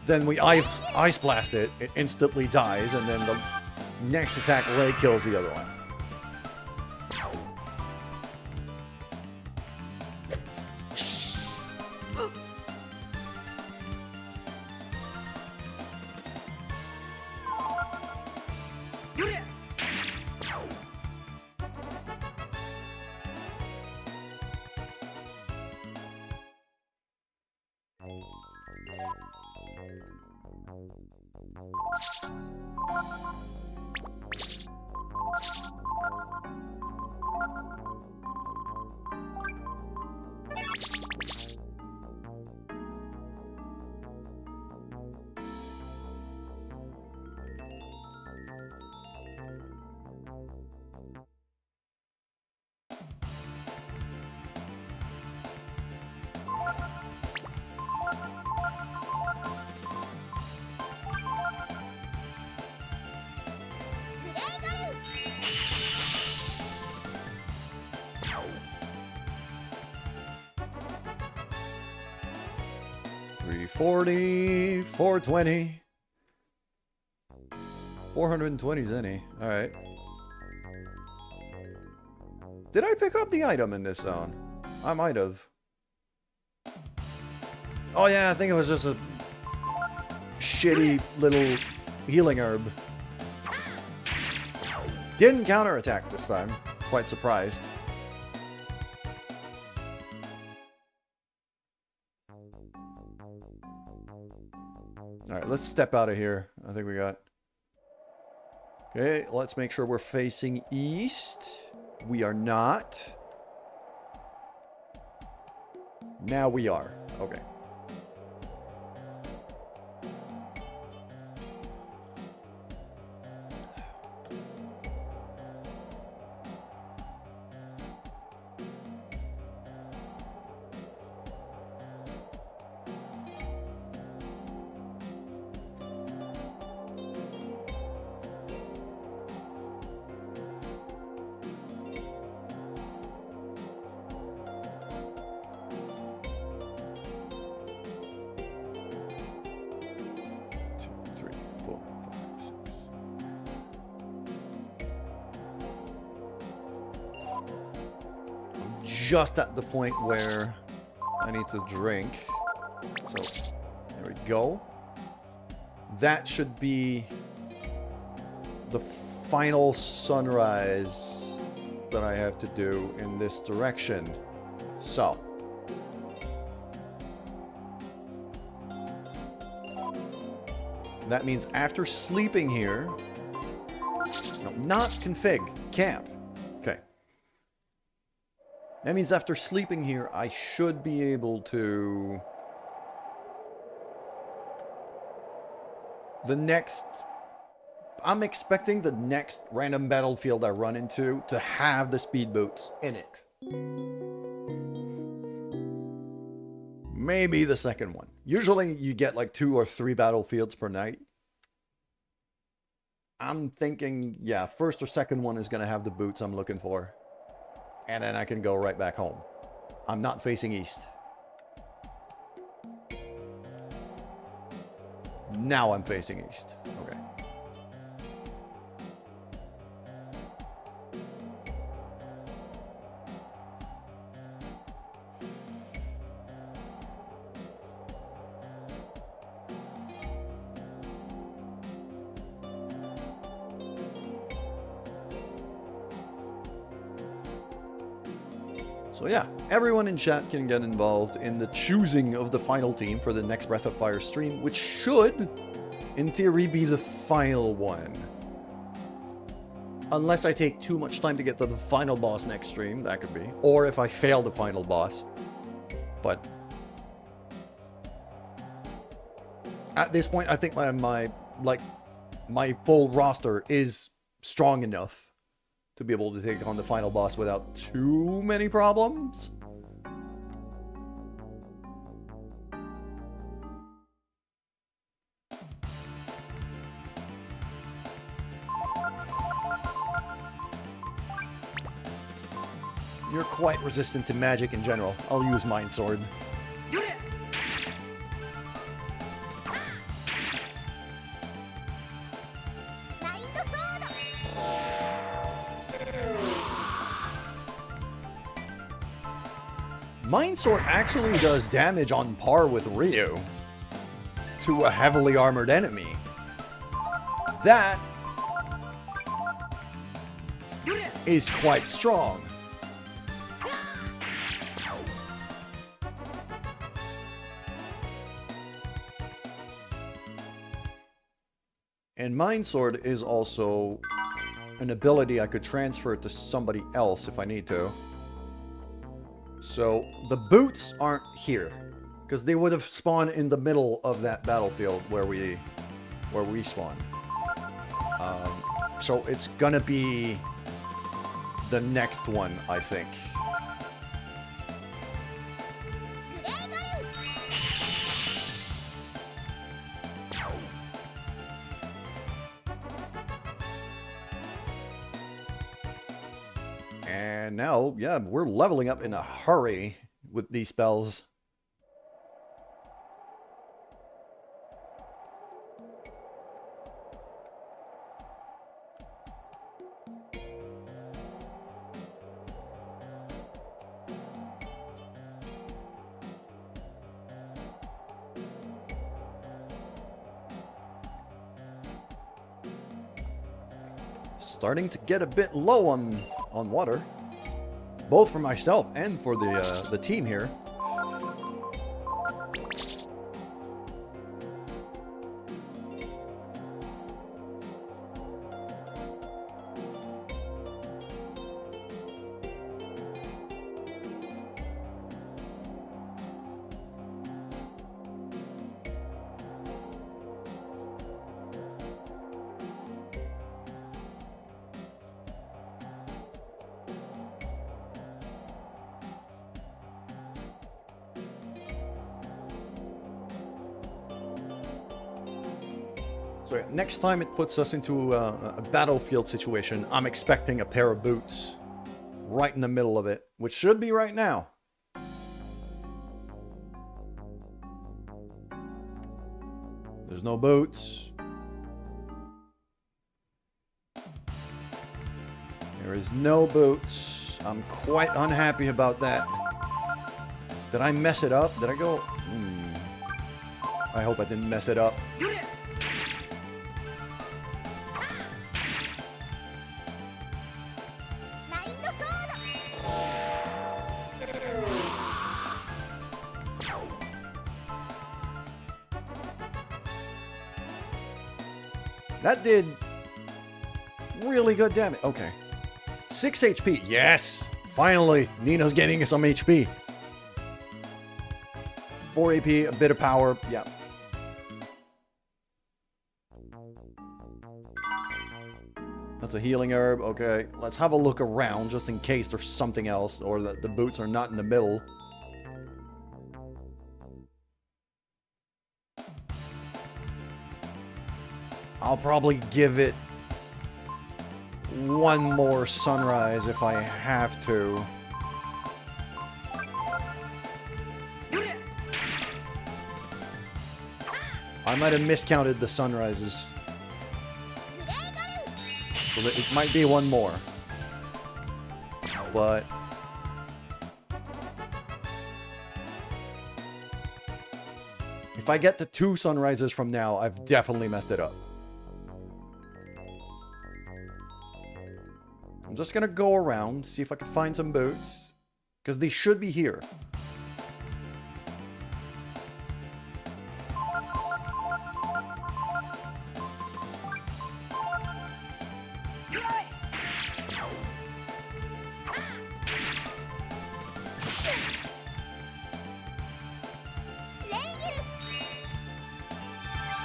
Then we ice blast it. It instantly dies, and then the next attack ray kills the other one. $340, $420, 420 zenny. All right. Did I pick up the item in this zone? I might have. Oh yeah, I think it was just a shitty little healing herb. Didn't counterattack this time. Quite surprised. Alright, let's step out of here. I think we got... Okay, let's make sure we're facing east. We are not. Now we are. Okay. Just at the point where I need to drink. So, there we go. That should be the final sunrise that I have to do in this direction. So. That means after sleeping here... No, not config. Camp. Okay. That means after sleeping here, I should be able to... The next... I'm expecting the next random battlefield I run into to have the speed boots in it. Maybe the second one. Usually you get like 2 or 3 battlefields per night. I'm thinking, yeah, first or second one is going to have the boots I'm looking for. And then I can go right back home. I'm not facing east. Now I'm facing east. Okay. So yeah, everyone in chat can get involved in the choosing of the final team for the next Breath of Fire stream, which should, in theory, be the final one. Unless I take too much time to get to the final boss next stream, that could be. Or if I fail the final boss. But at this point, I think my full roster is strong enough to be able to take on the final boss without too many problems. You're quite resistant to magic in general. I'll use Mind Sword. Mind Sword actually does damage on par with Ryu to a heavily armored enemy. That is quite strong. And Mind Sword is also an ability I could transfer to somebody else if I need to. So the boots aren't here because they would have spawned in the middle of that battlefield where we spawn. So it's gonna be the next one, I think. And now, yeah, we're leveling up in a hurry with these spells. Starting to get a bit low on water, both for myself and for the team here. So next time it puts us into a battlefield situation, I'm expecting a pair of boots right in the middle of it, which should be right now. There's no boots. There is no boots. I'm quite unhappy about that. Did I mess it up? Did I go? I hope I didn't mess it up. That did really good damage. Okay. 6 HP. Yes! Finally, Nino's getting some HP. 4 AP, a bit of power. Yeah. That's a healing herb. Okay. Let's have a look around just in case there's something else or that the boots are not in the middle. I'll probably give it one more sunrise if I have to. I might have miscounted the sunrises. So it might be one more. But if I get the 2 sunrises from now, I've definitely messed it up. I'm just gonna go around, see if I can find some boots. Because they should be here.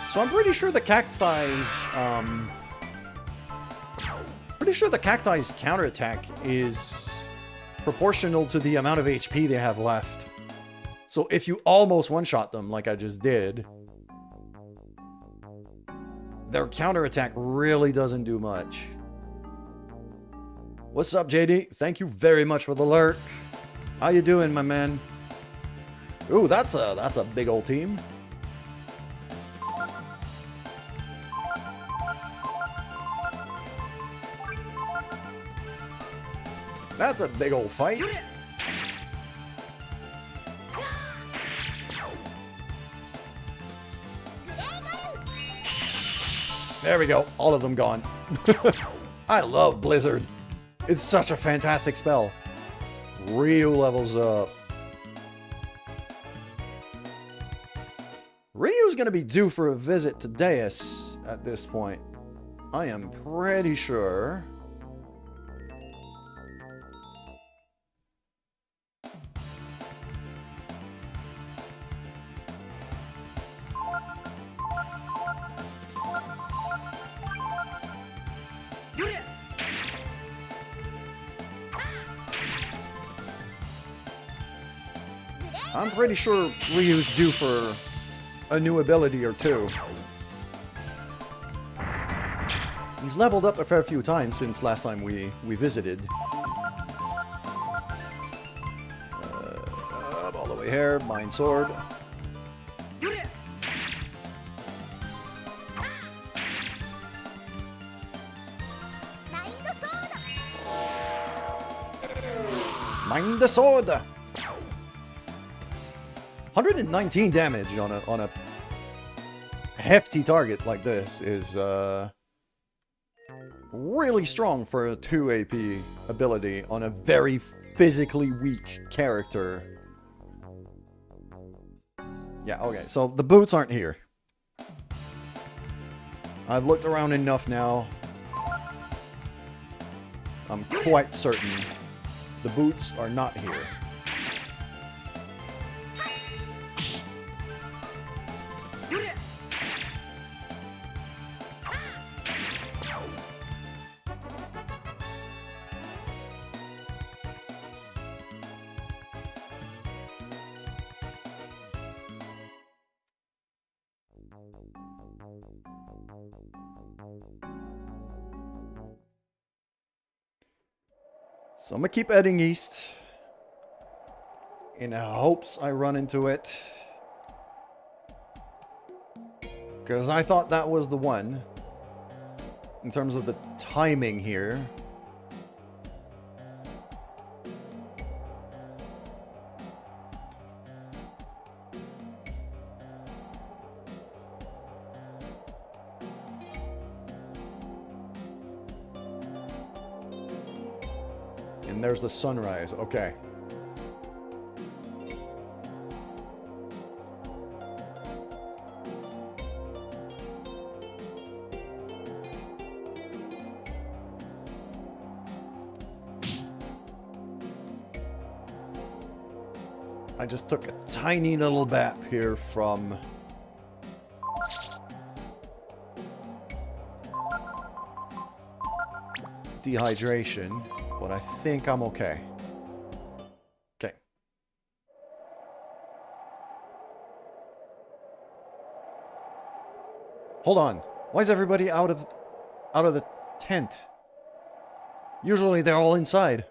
So I'm pretty sure the cacti's counterattack is proportional to the amount of HP they have left. So if you almost one-shot them like I just did, their counterattack really doesn't do much. What's up, JD? Thank you very much for the lurk. How you doing, my man? Ooh, that's a big old team. That's a big old fight. There we go. All of them gone. I love Blizzard. It's such a fantastic spell. Ryu levels up. Ryu's gonna be due for a visit to Deus at this point. I am pretty sure. I'm pretty sure Ryu's due for a new ability or two. He's leveled up a fair few times since last time we visited. All the way here, Mind Sword. Mind the Sword! 119 damage on a hefty target like this is really strong for a 2 AP ability on a very physically weak character. Yeah, okay, so the boots aren't here. I've looked around enough now. I'm quite certain the boots are not here. So I'm gonna keep heading east in hopes I run into it, because I thought that was the one in terms of the timing here. And there's the sunrise. Okay. I just took a tiny little bap here from dehydration, but I think I'm okay. Okay. Hold on. Why is everybody out of the tent? Usually they're all inside.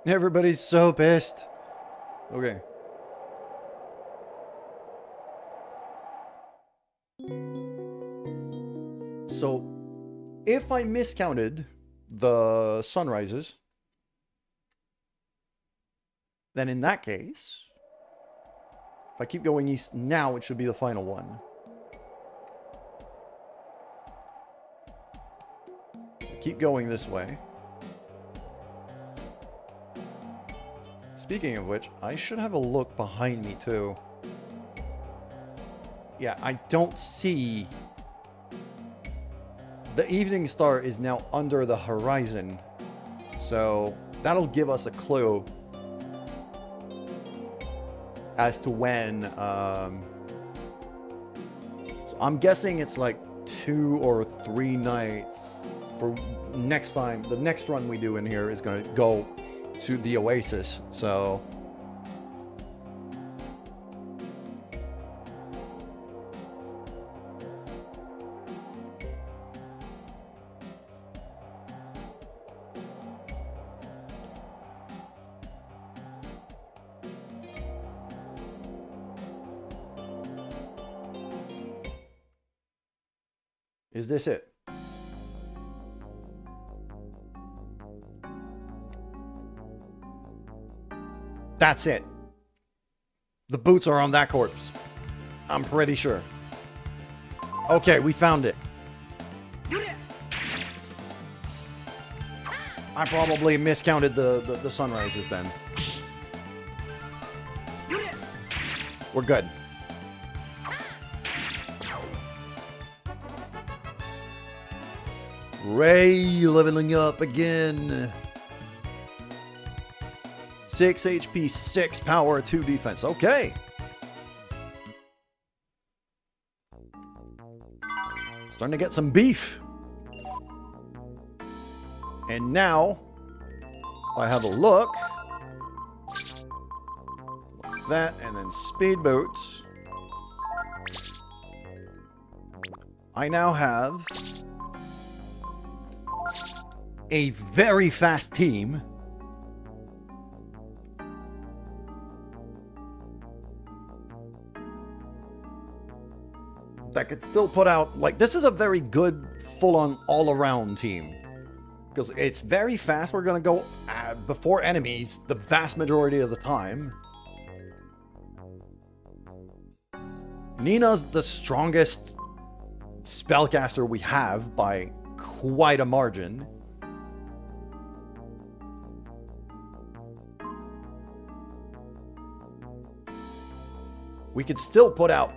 Everybody's so pissed. Okay. So, if I miscounted the sunrises, then in that case, if I keep going east now, it should be the final one. Keep going this way. Speaking of which, I should have a look behind me too. Yeah, I don't see... The evening star is now under the horizon. So that'll give us a clue as to when... So I'm guessing it's like 2 or 3 nights for next time. The next run we do in here is going to go to the Oasis, so... Is this it? That's it. The boots are on that corpse. I'm pretty sure. Okay, we found it. I probably miscounted the sunrises then. We're good. Ray leveling up again. 6 HP, 6 power, 2 defense. Okay. Starting to get some beef. And now, I have a look. Like that, and then speed boots. I now have a very fast team. That could still put out, like, this is a very good full-on all-around team. Because it's very fast. We're going to go before enemies the vast majority of the time. Nina's the strongest spellcaster we have by quite a margin. We could still put out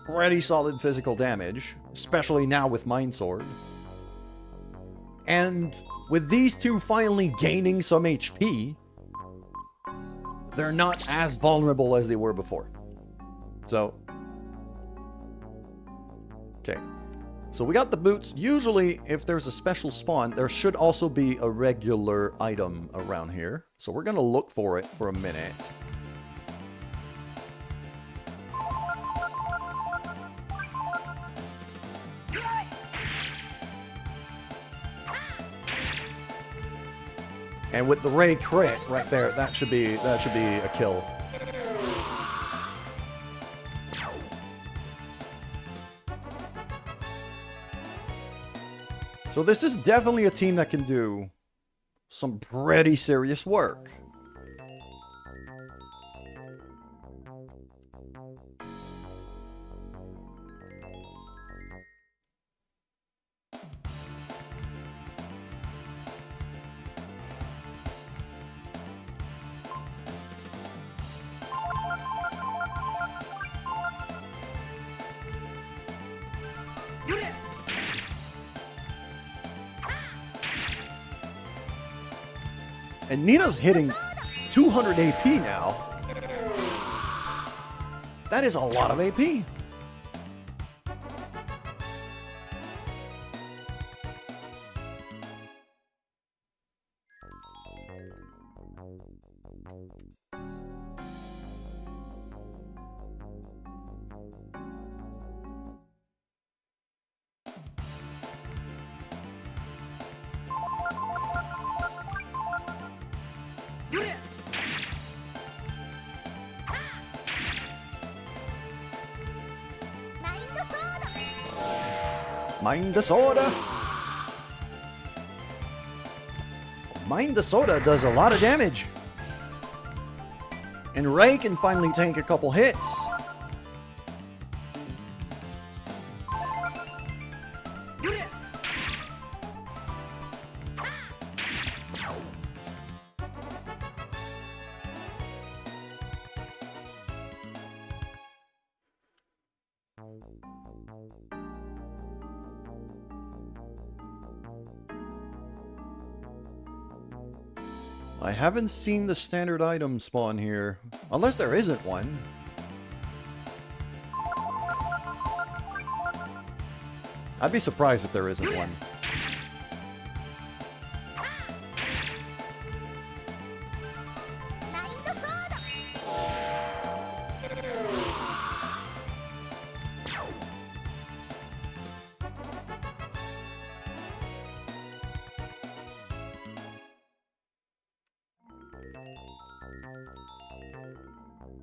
pretty solid physical damage, especially now with Mind Sword. And with these two finally gaining some HP, they're not as vulnerable as they were before. So, okay. So we got the boots. Usually, if there's a special spawn, there should also be a regular item around here. So we're going to look for it for a minute. And with the Ray crit right there, that should be a kill. So this is definitely a team that can do some pretty serious work. And Nina's hitting 200 AP now. That is a lot of AP. Mind the soda. Mind the soda does a lot of damage. And Ray can finally tank a couple hits. I haven't seen the standard item spawn here. Unless there isn't one. I'd be surprised if there isn't one.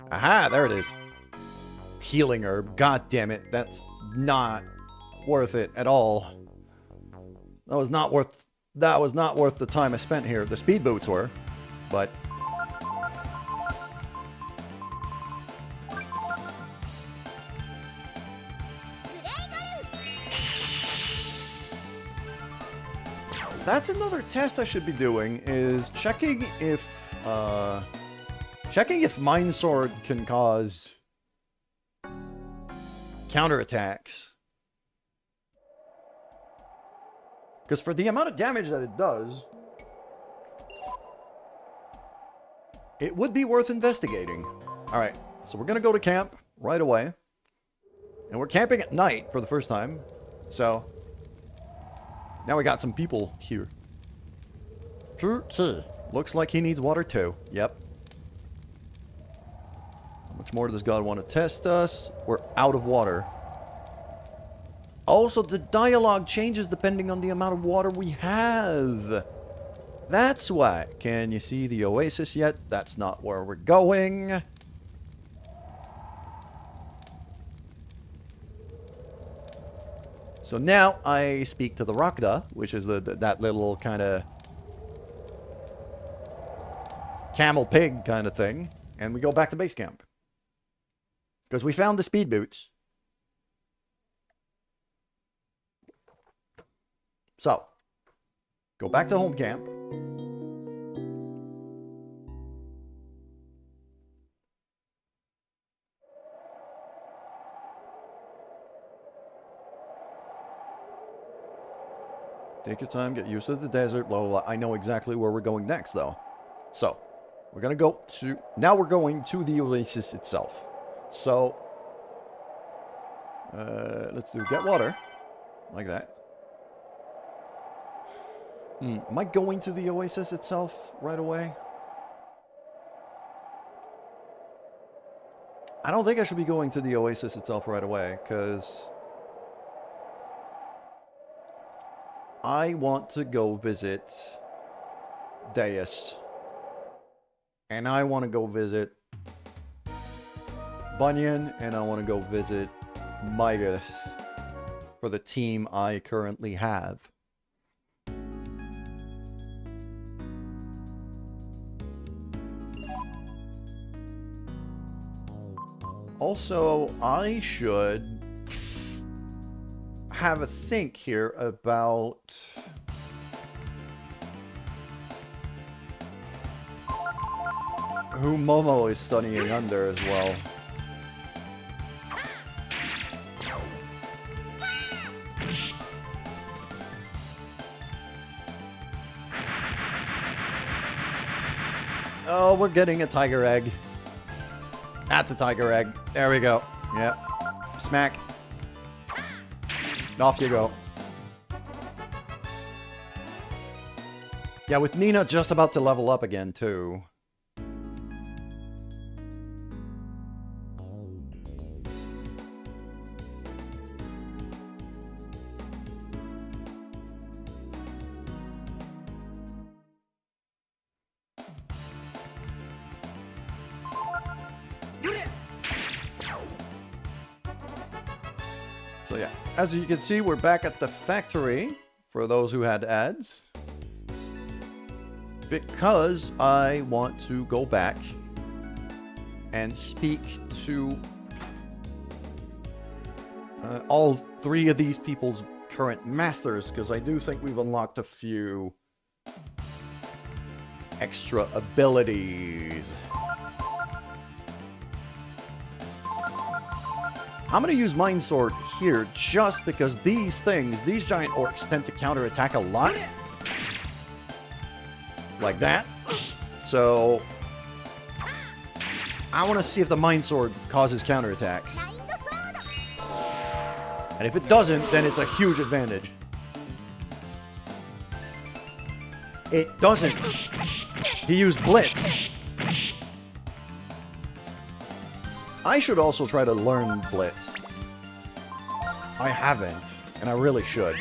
Aha, there it is. Healing herb. God damn it. That's not worth it at all. That was not worth the time I spent here. The speed boots were, but that's another test I should be doing, is checking if Mind Sword can cause counterattacks. Because for the amount of damage that it does, it would be worth investigating. Alright, so we're going to go to camp right away. And we're camping at night for the first time. So, now we got some people here. Looks like he needs water too. Yep. How much more does God want to test us? We're out of water. Also, the dialogue changes depending on the amount of water we have. That's why. Can you see the oasis yet? That's not where we're going. So now I speak to the Rakda, which is that little kind of camel pig kind of thing, and we go back to base camp. Because we found the speed boots. So, go back to home camp. Take your time, get used to the desert, blah, blah, blah. I know exactly where we're going next, though. So, we're going to go to... Now we're going to the oasis itself. So, let's do get water. Like that. Am I going to the oasis itself right away? I don't think I should be going to the oasis itself right away, because I want to go visit Deus. And I want to go visit Bunyan, and I want to go visit Midas for the team I currently have. Also, I should have a think here about who Momo is studying under as well. Oh, we're getting a tiger egg. That's a tiger egg. There we go. Yep. Smack. Off you go. Yeah, with Nina just about to level up again, too. So yeah, as you can see, we're back at the factory for those who had ads. Because I want to go back and speak to all 3 of these people's current masters, because I do think we've unlocked a few extra abilities. I'm going to use Mind Sword here just because these things, these giant orcs tend to counterattack a lot. Like that. So I want to see if the Mind Sword causes counterattacks. And if it doesn't, then it's a huge advantage. It doesn't. He used Blitz. I should also try to learn Blitz. I haven't, and I really should.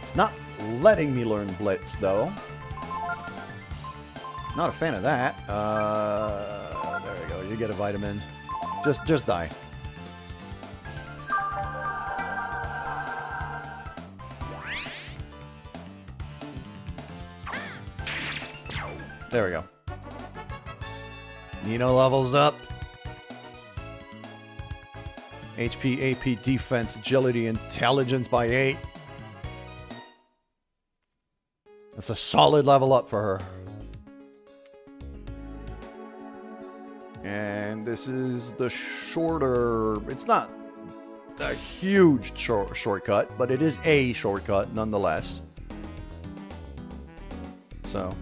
It's not letting me learn Blitz, though. Not a fan of that. There we go. You get a vitamin. Just die. There we go. Nino levels up. HP, AP, defense, agility, intelligence by 8. That's a solid level up for her. And this is the shorter... It's not a huge shortcut, but it is a shortcut nonetheless. So...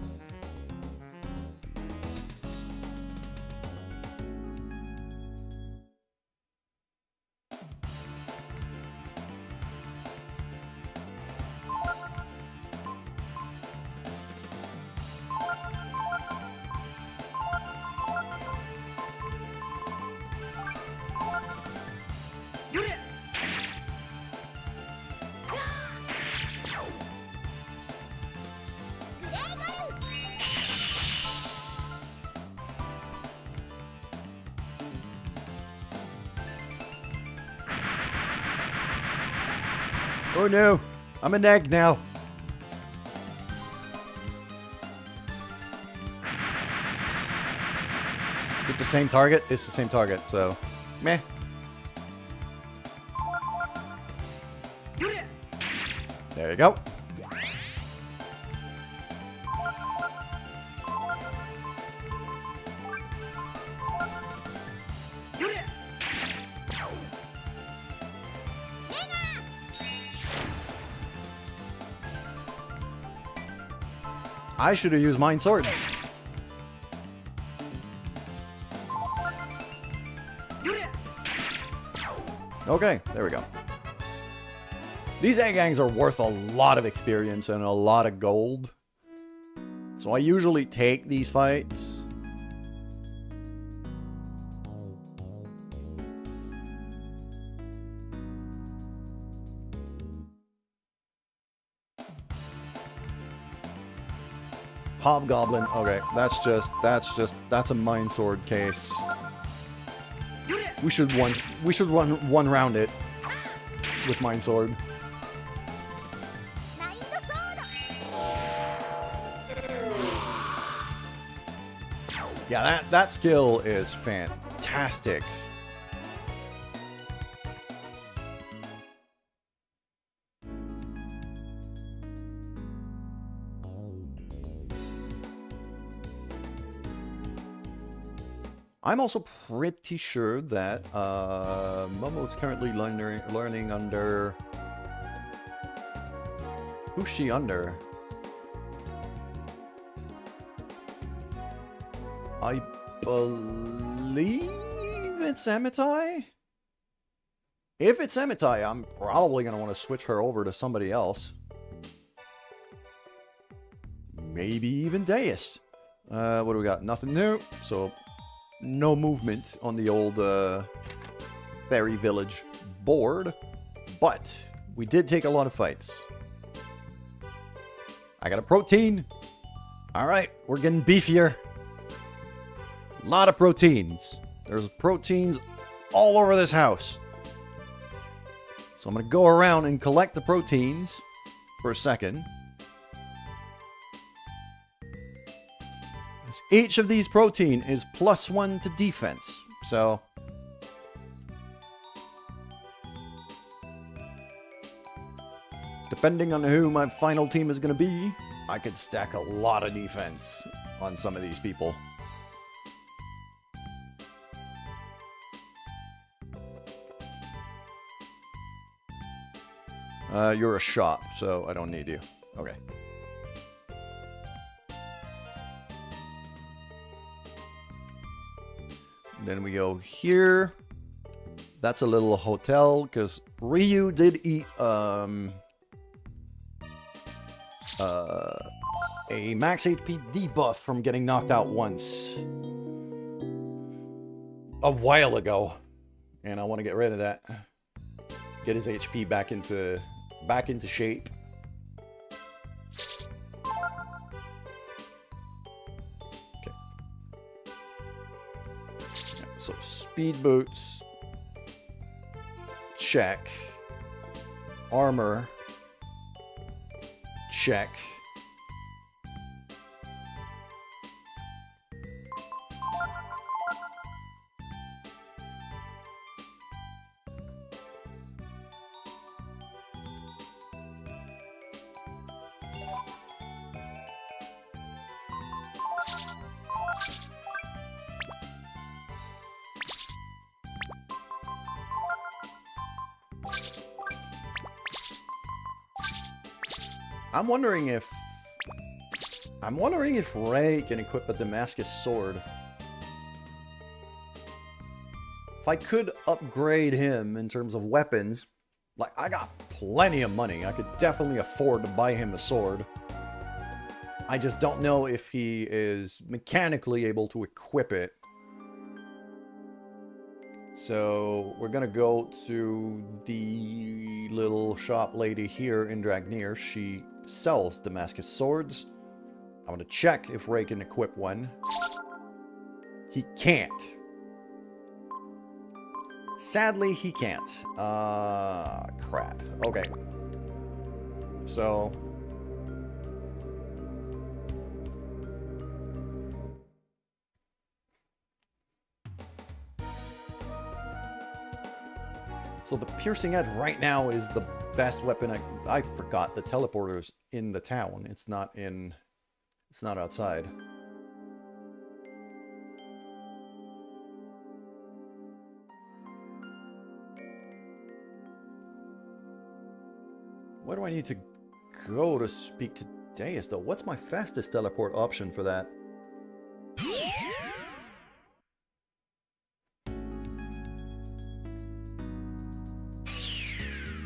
Oh no, I'm an egg now. Is it the same target? It's the same target, so meh. There you go. I should have used Mind Sword. Okay, there we go. These egg gangs are worth a lot of experience and a lot of gold. So I usually take these fights. Hobgoblin. Okay, that's a Mind Sword case. We should run one round it with Mind Sword. Yeah, that skill is fantastic. I'm also pretty sure that Momo is currently learning under... Who's she under? I believe it's Amitai? If it's Amitai, I'm probably going to want to switch her over to somebody else. Maybe even Deus. What do we got? Nothing new. So... no movement on the old Fairy Village board, but we did take a lot of fights. I got a protein. All right, we're getting beefier. A lot of proteins. There's proteins all over this house. So I'm going to go around and collect the proteins for a second. Each of these protein is +1 to defense. So depending on who my final team is going to be, I could stack a lot of defense on some of these people. You're a shop, so I don't need you. Okay. Then we go here. That's a little hotel, because Ryu did eat a max HP debuff from getting knocked out once. A while ago. And I want to get rid of that. Get his HP back into shape. Okay. So speed boots. Check. Armor. Check. I'm wondering if Ray can equip a Damascus sword. If I could upgrade him in terms of weapons, like, I got plenty of money. I could definitely afford to buy him a sword. I just don't know if he is mechanically able to equip it. So we're gonna go to the little shop lady here in Dragnir. She sells Damascus swords. I'm gonna check if Ray can equip one. He can't. Sadly, he can't. Crap. Okay. So the piercing edge right now is the best weapon. I forgot the teleporter's in the town. It's not outside. Where do I need to go to speak to Deus though? What's my fastest teleport option for that?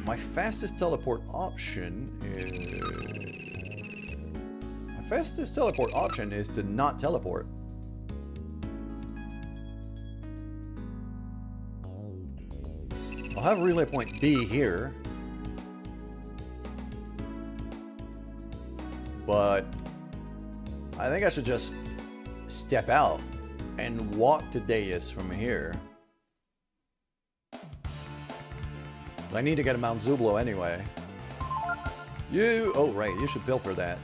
My fastest teleport option is to not teleport. I'll have relay point B here. But I think I should just step out and walk to Deus from here. I need to get a Mount Zublo anyway. Oh right, you should bill for that.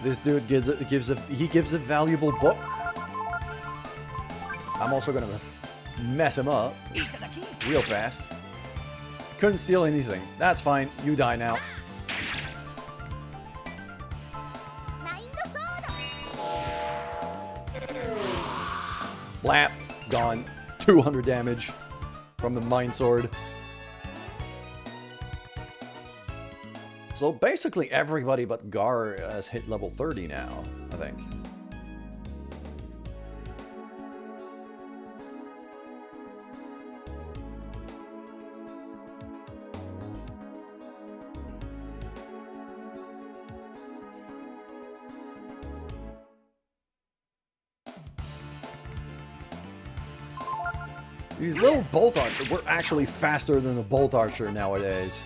This dude gives a valuable book. I'm also gonna mess him up real fast. Couldn't steal anything. That's fine. You die now. Blap. Gone. 200 damage from the Mind Sword. So basically everybody but Gar has hit level 30 now, I think. These little bolt archers, we're actually faster than the bolt archer nowadays.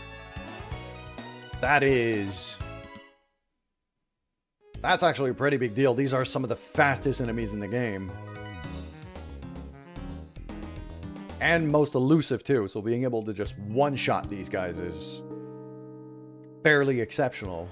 That's actually a pretty big deal. These are some of the fastest enemies in the game. And most elusive too, so being able to just one-shot these guys is fairly exceptional.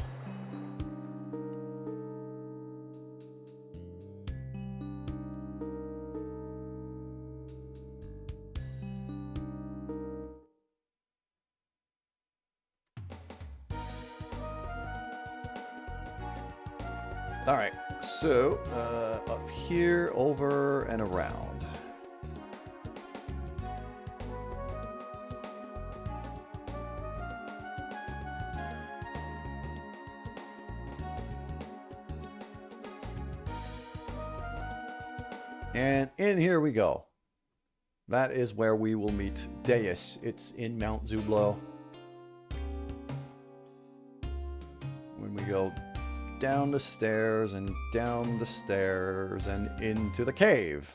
Alright, so up here, over, and around. And in here we go. That is where we will meet Deus. It's in Mount Zublo. When we go down the stairs and down the stairs and into the cave.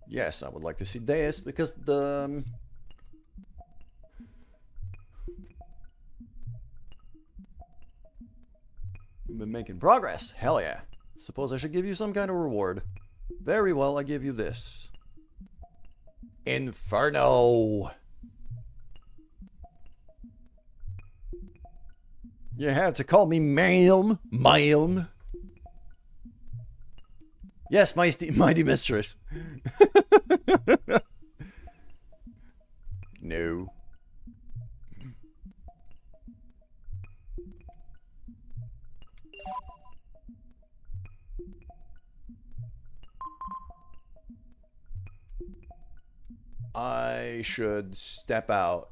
Yes, I would like to see Deus because the... We've been making progress. Hell yeah. Suppose I should give you some kind of reward. Very well, I give you this. Inferno! You have to call me ma'am. Ma'am. Yes, mighty mistress. No. I should step out.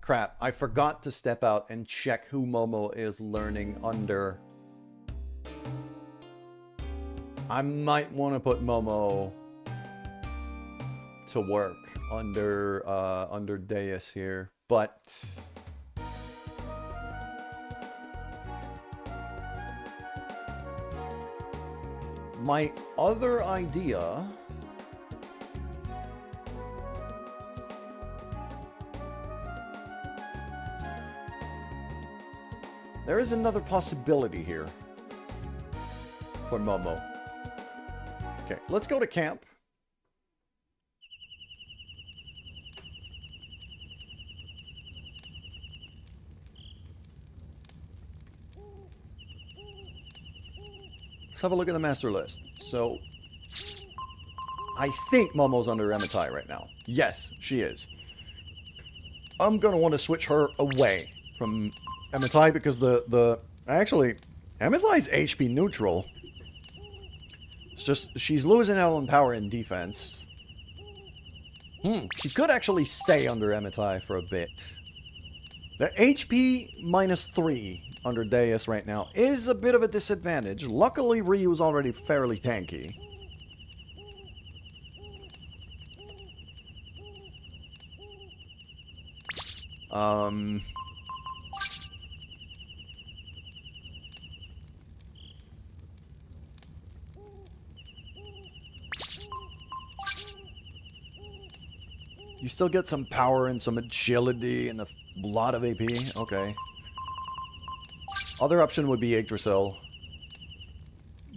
Crap, I forgot to step out and check who Momo is learning under. I might want to put Momo to work under Deus here, but my other idea there is another possibility here for Momo. Okay, let's go to camp. Let's have a look at the master list. So, I think Momo's under Amitai right now. Yes, she is. I'm gonna want to switch her away from Amitai because actually, Amitai's HP neutral. It's just, she's losing out on power and defense. She could actually stay under Amitai for a bit. The HP -3 under Deus right now is a bit of a disadvantage. Luckily, Ryu's already fairly tanky. You still get some power and some agility and a lot of AP. Okay. Other option would be Yggdrasil.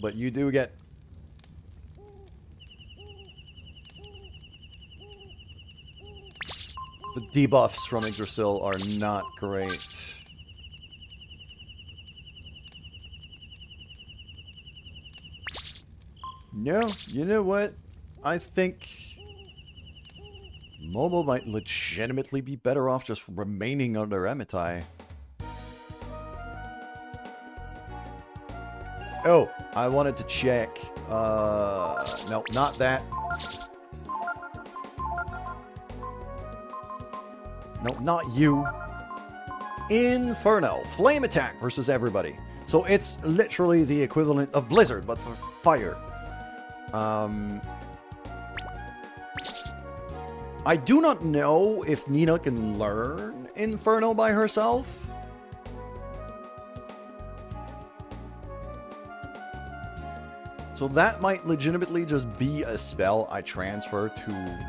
But you do get... The debuffs from Yggdrasil are not great. No, you know what? I think Momo might legitimately be better off just remaining under Amitai. Oh, I wanted to check. No, not that. No, not you. Inferno. Flame attack versus everybody. So it's literally the equivalent of Blizzard, but for fire. I do not know if Nina can learn Inferno by herself. So that might legitimately just be a spell I transfer to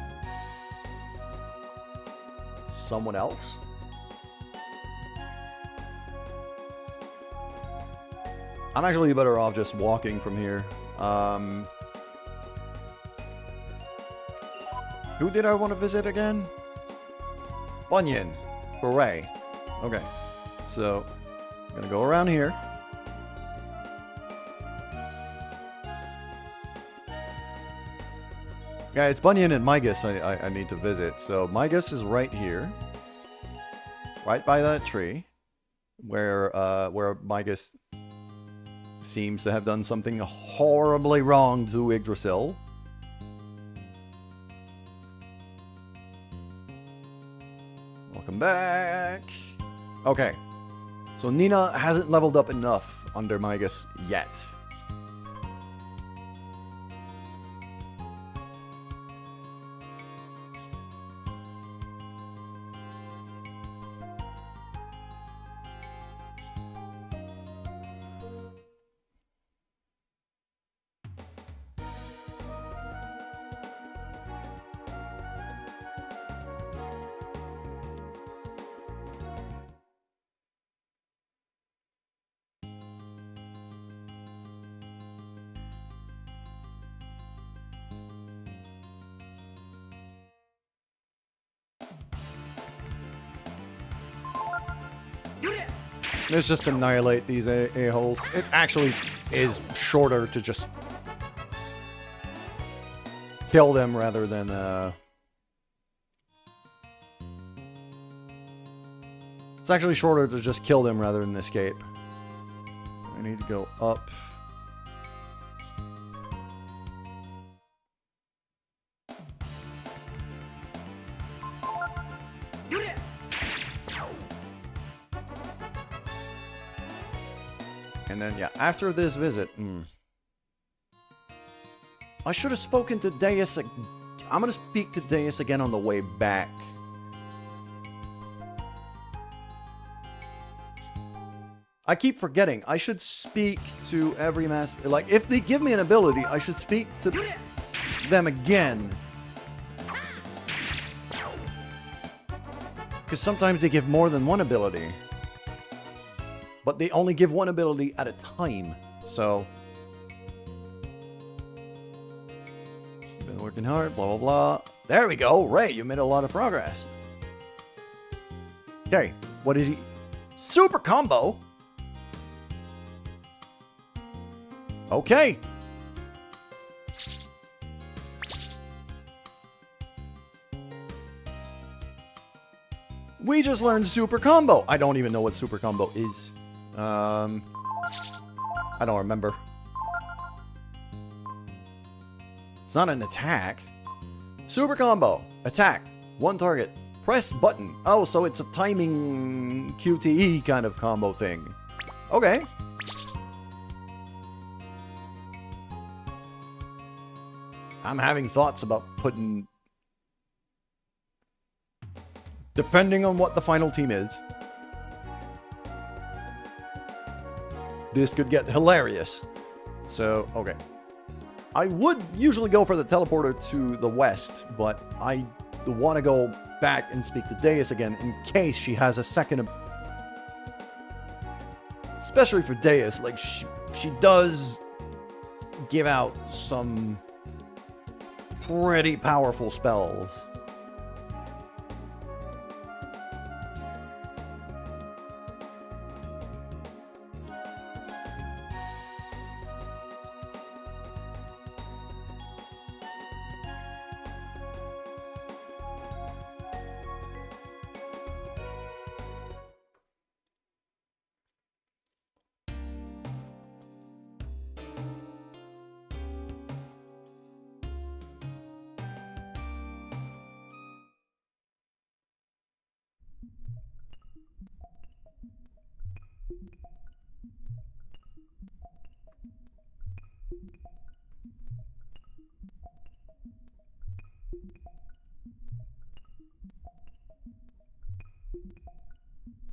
someone else. I'm actually better off just walking from here. Who did I want to visit again? Bunyan. Hooray. Okay. So, I'm gonna go around here. Yeah, it's Bunyan and Migas I need to visit. So, Migas is right here. Right by that tree. Where Migas seems to have done something horribly wrong to Yggdrasil. Welcome back. Okay. So Nina hasn't leveled up enough under Migas yet. Let's just annihilate these a-holes. It actually is shorter to just kill them rather than it's actually shorter to just kill them rather than escape. I need to go up. And then, yeah, after this visit, I should have spoken to Deus. I'm going to speak to Deus again on the way back. I keep forgetting. I should speak to every master. Like, if they give me an ability, I should speak to them again. Because sometimes they give more than one ability. But they only give one ability at a time. So, been working hard, blah, blah, blah. There we go. Ray, you made a lot of progress. Okay, what is he? Super combo? Okay. We just learned super combo. I don't even know what super combo is. I don't remember. It's not an attack. Super combo. Attack. One target. Press button. Oh, so it's a timing QTE kind of combo thing. Okay. I'm having thoughts about putting... Depending on what the final team is. This could get hilarious. So, okay. I would usually go for the teleporter to the west, but I want to go back and speak to Deus again in case she has a second... Especially for Deus, like, she does give out some pretty powerful spells.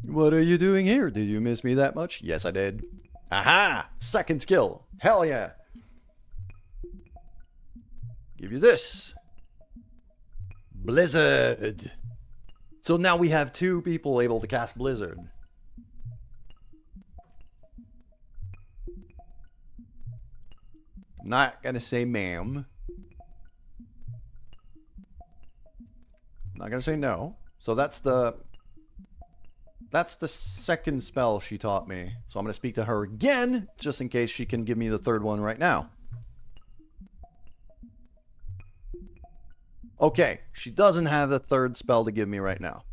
What are you doing here? Did you miss me that much? Yes, I did. Aha! Second skill. Hell yeah. give you this. Blizzard. So now we have 2 people able to cast Blizzard. Not gonna say ma'am. Not gonna say no. So that's the second spell she taught me. So I'm gonna speak to her again, just in case she can give me the third one right now. Okay, she doesn't have the third spell to give me right now.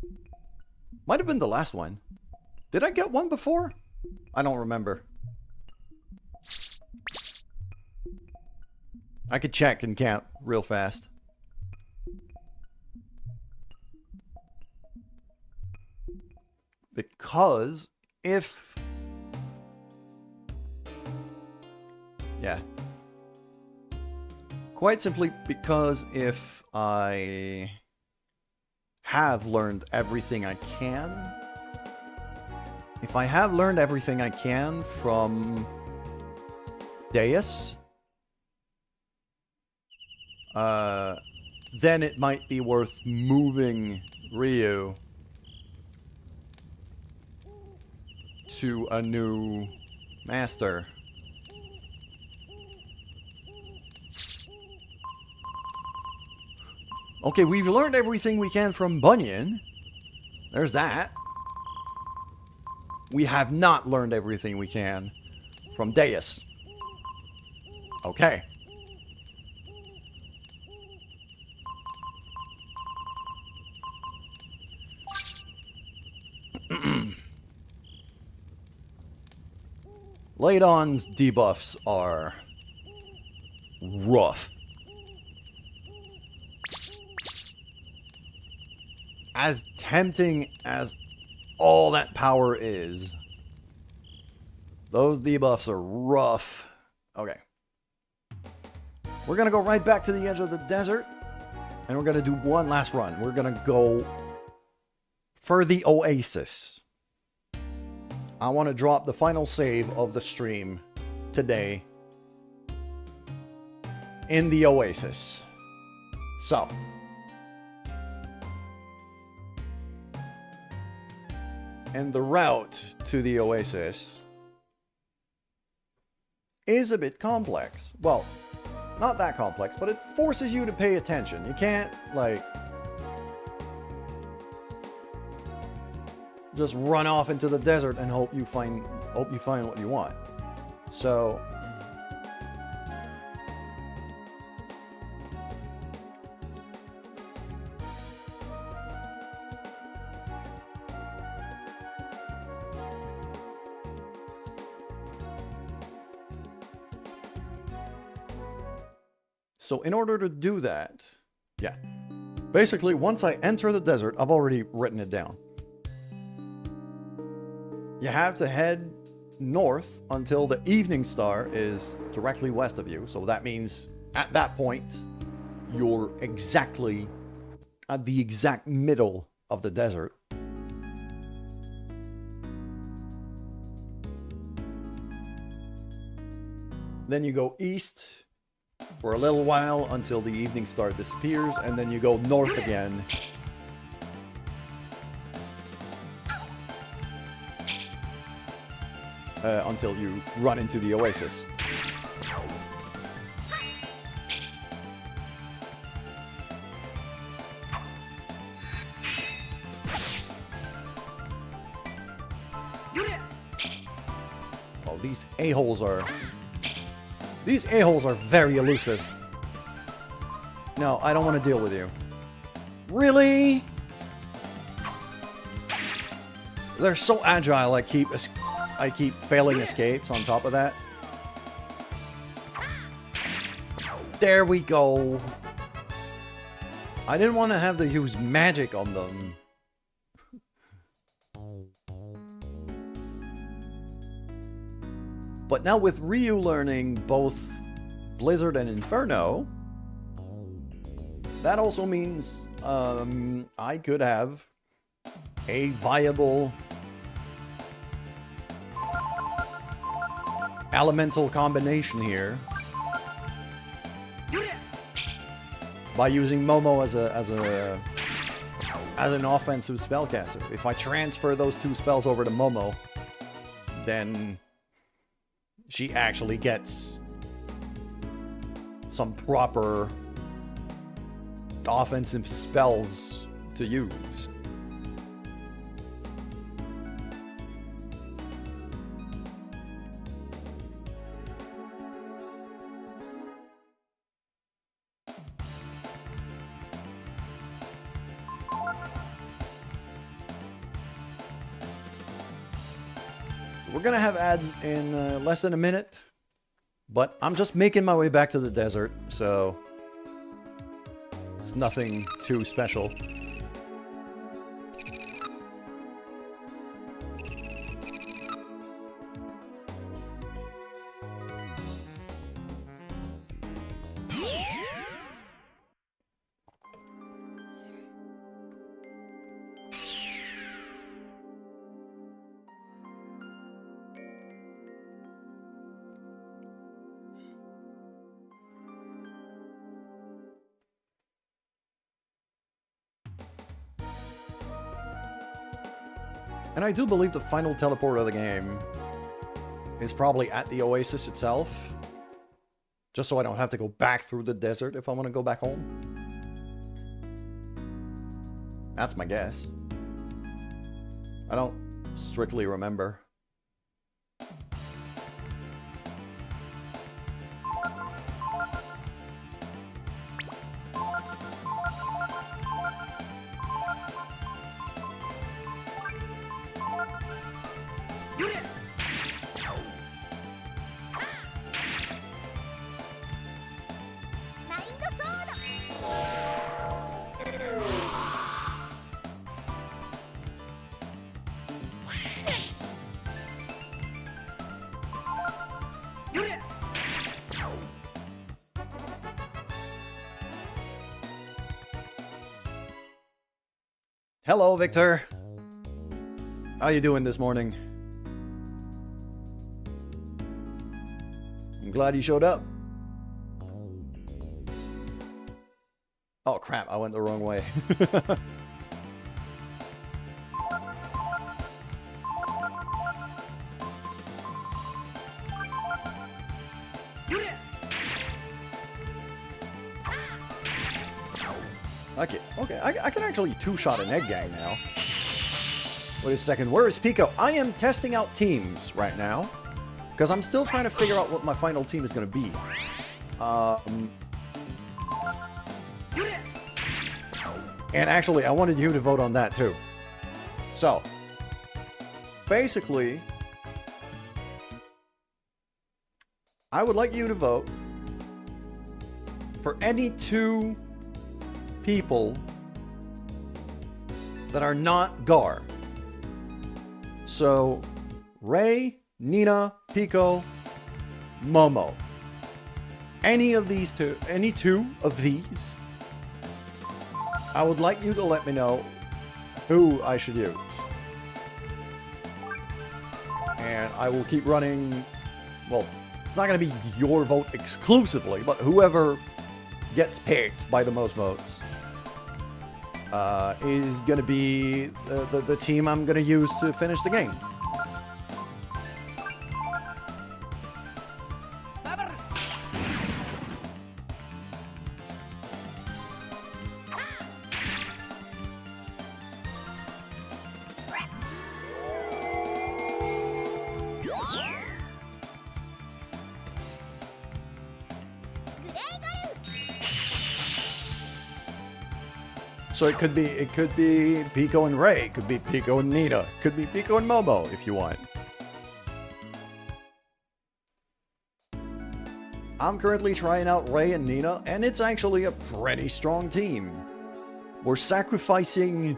Might have been the last one. Did I get one before? I don't remember. I could check and count real fast. Because if... Yeah. Quite simply because if I have learned everything I can... If I have learned everything I can from Deus... then it might be worth moving Ryu to a new master. Okay, we've learned everything we can from Bunyan. There's that. We have not learned everything we can from Deus. Okay. Ladon's debuffs are rough. As tempting as all that power is, those debuffs are rough. Okay. We're gonna go right back to the edge of the desert, and we're gonna do one last run. We're gonna go for the Oasis. I want to drop the final save of the stream today in the Oasis. So, and the route to the Oasis is a bit complex. Well, not that complex, but it forces you to pay attention. You can't, like, just run off into the desert and hope you find what you want. So in order to do that, yeah. Basically, once I enter the desert, I've already written it down. You have to head north until the evening star is directly west of you. So that means at that point, you're exactly at the exact middle of the desert. Then you go east for a little while until the evening star disappears, and then you go north again. Until you run into the Oasis. Oh, these a-holes are very elusive. No, I don't want to deal with you. Really? They're so agile, I keep failing escapes on top of that. There we go. I didn't want to have to use magic on them. But now with Ryu learning both Blizzard and Inferno, that also means I could have a viable elemental combination here by using Momo as an offensive spellcaster. If I transfer those 2 spells over to Momo, then she actually gets some proper offensive spells to use. We're gonna have ads in less than a minute, but I'm just making my way back to the desert, so it's nothing too special. And I do believe the final teleport of the game is probably at the oasis itself. Just so I don't have to go back through the desert if I want to go back home. That's my guess. I don't strictly remember. Hello, Victor. How you doing this morning? I'm glad you showed up. Oh, crap. I went the wrong way. Okay, I can actually two-shot an egg gang now. Wait a second, where is Pico? I am testing out teams right now, because I'm still trying to figure out what my final team is going to be. And actually, I wanted you to vote on that too. So, basically, I would like you to vote for any 2 people that are not Gar. So, Ray, Nina, Pico, Momo. Any of these 2, any 2 of these, I would like you to let me know who I should use. And I will keep running, well, it's not going to be your vote exclusively, but whoever gets picked by the most votes is going to be the team I'm going to use to finish the game. So it could be Pico and Ray, it could be Pico and Nina, it could be Pico and Momo if you want. I'm currently trying out Ray and Nina, and it's actually a pretty strong team. We're sacrificing...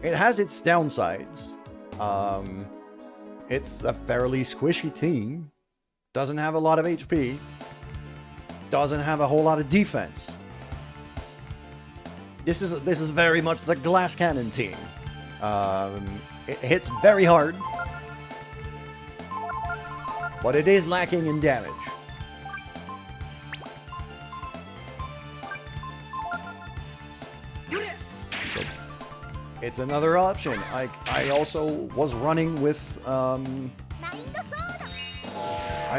It has its downsides. It's a fairly squishy team. Doesn't have a lot of HP. Doesn't have a whole lot of defense. This is very much the glass cannon team. It hits very hard, but it is lacking in damage. It's another option. I also was running with, I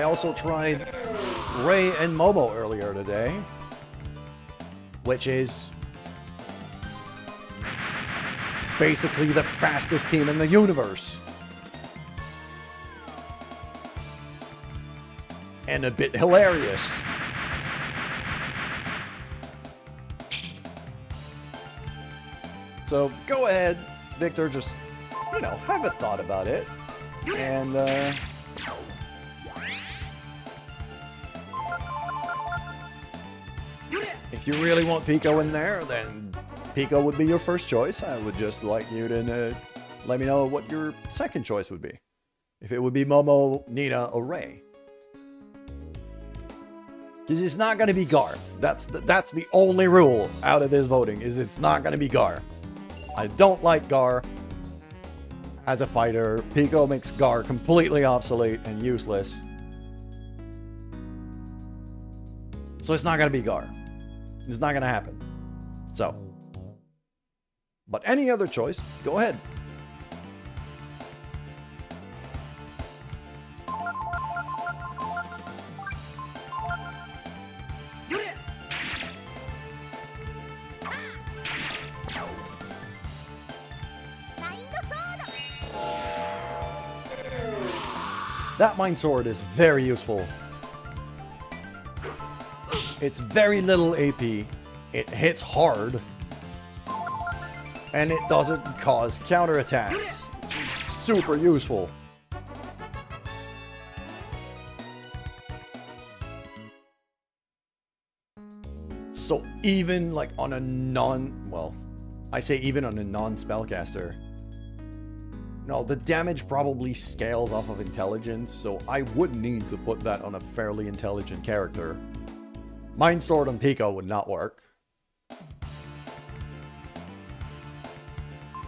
also tried Ray and Momo earlier today, which is basically the fastest team in the universe. And a bit hilarious. So go ahead, Victor, just, you know, have a thought about it. And, if you really want Pico in there, then Pico would be your first choice. I would just like you to let me know what your second choice would be. If it would be Momo, Nina, or Ray. Because it's not going to be Gar. That's the only rule out of this voting, is it's not going to be Gar. I don't like Gar as a fighter. Pico makes Gar completely obsolete and useless. So it's not going to be Gar. It's not going to happen. So. But any other choice, go ahead. That Mind Sword is very useful. It's very little AP. It hits hard. And it doesn't cause counterattacks, which is super useful. So even like on a I say even on a non-spellcaster, no, the damage probably scales off of intelligence, so I would need to put that on a fairly intelligent character. Mind Sword on Pico would not work.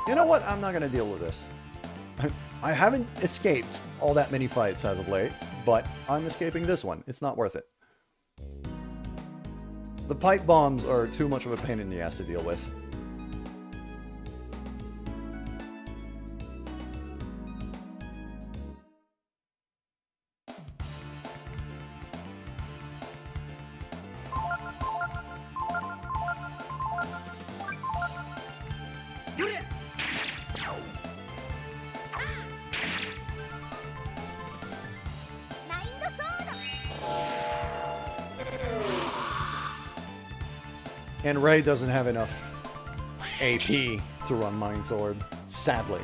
You know what? I'm not going to deal with this. I haven't escaped all that many fights as of late, but I'm escaping this one. It's not worth it. The pipe bombs are too much of a pain in the ass to deal with. And Ray doesn't have enough AP to run Mind Sword, sadly.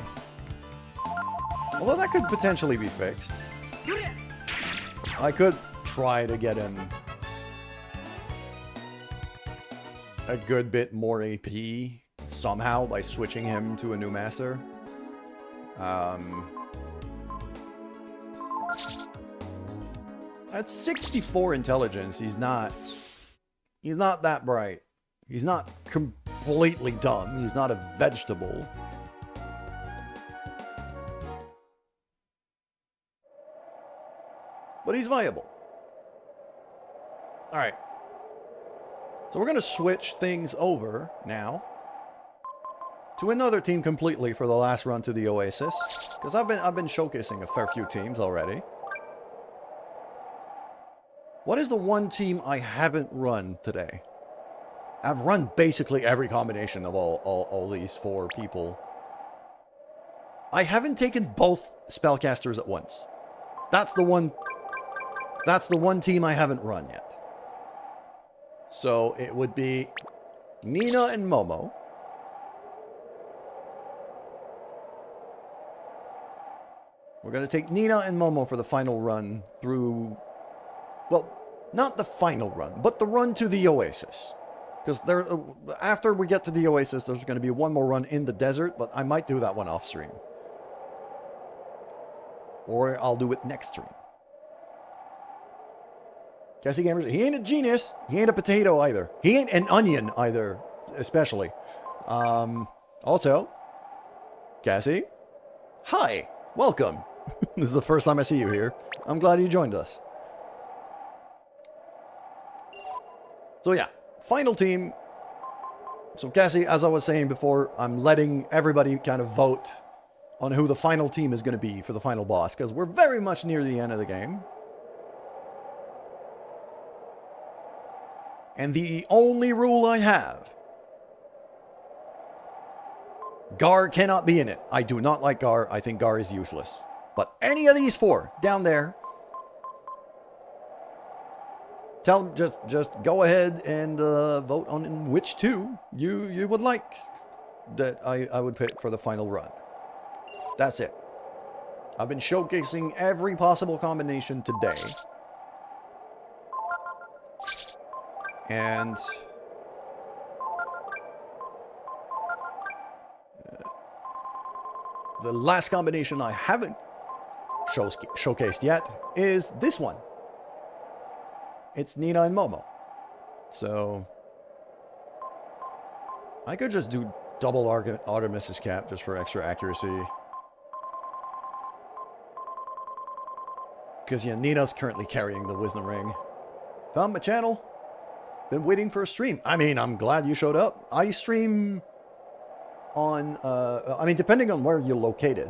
Although that could potentially be fixed. I could try to get him a good bit more AP somehow by switching him to a new master. At 64 intelligence, he's not that bright. He's not completely dumb. He's not a vegetable. But he's viable. Alright. So we're going to switch things over now to another team completely for the last run to the Oasis. Because I've been showcasing a fair few teams already. What is the one team I haven't run today? I've run basically every combination of all these four people. I haven't taken both spellcasters at once. That's the one team I haven't run yet. So it would be Nina and Momo. We're going to take Nina and Momo for the final run through... Well, not the final run, but the run to the Oasis. Because after we get to the Oasis, there's going to be one more run in the desert, but I might do that one off stream. Or I'll do it next stream. Cassie Gamers, he ain't a genius. He ain't a potato either. He ain't an onion either, especially. Also, Cassie, hi, welcome. This is the first time I see you here. I'm glad you joined us. So yeah, final team So Cassie, as I was saying before, I'm letting everybody kind of vote on who the final team is going to be for the final boss, because we're very much near the end of the game. And the only rule I have, Gar cannot be in it. I do not like Gar. I think Gar is useless. But any of these four down there, just go ahead and vote on which two you would like that I would pick for the final run. That's it. I've been showcasing every possible combination today. And the last combination I haven't showcased yet is this one. It's Nina and Momo. So I could just do double Artemis's cap just for extra accuracy. Because, yeah, Nina's currently carrying the Wisdom Ring. Found my channel. Been waiting for a stream. I mean, I'm glad you showed up. I stream on, I mean, depending on where you're located.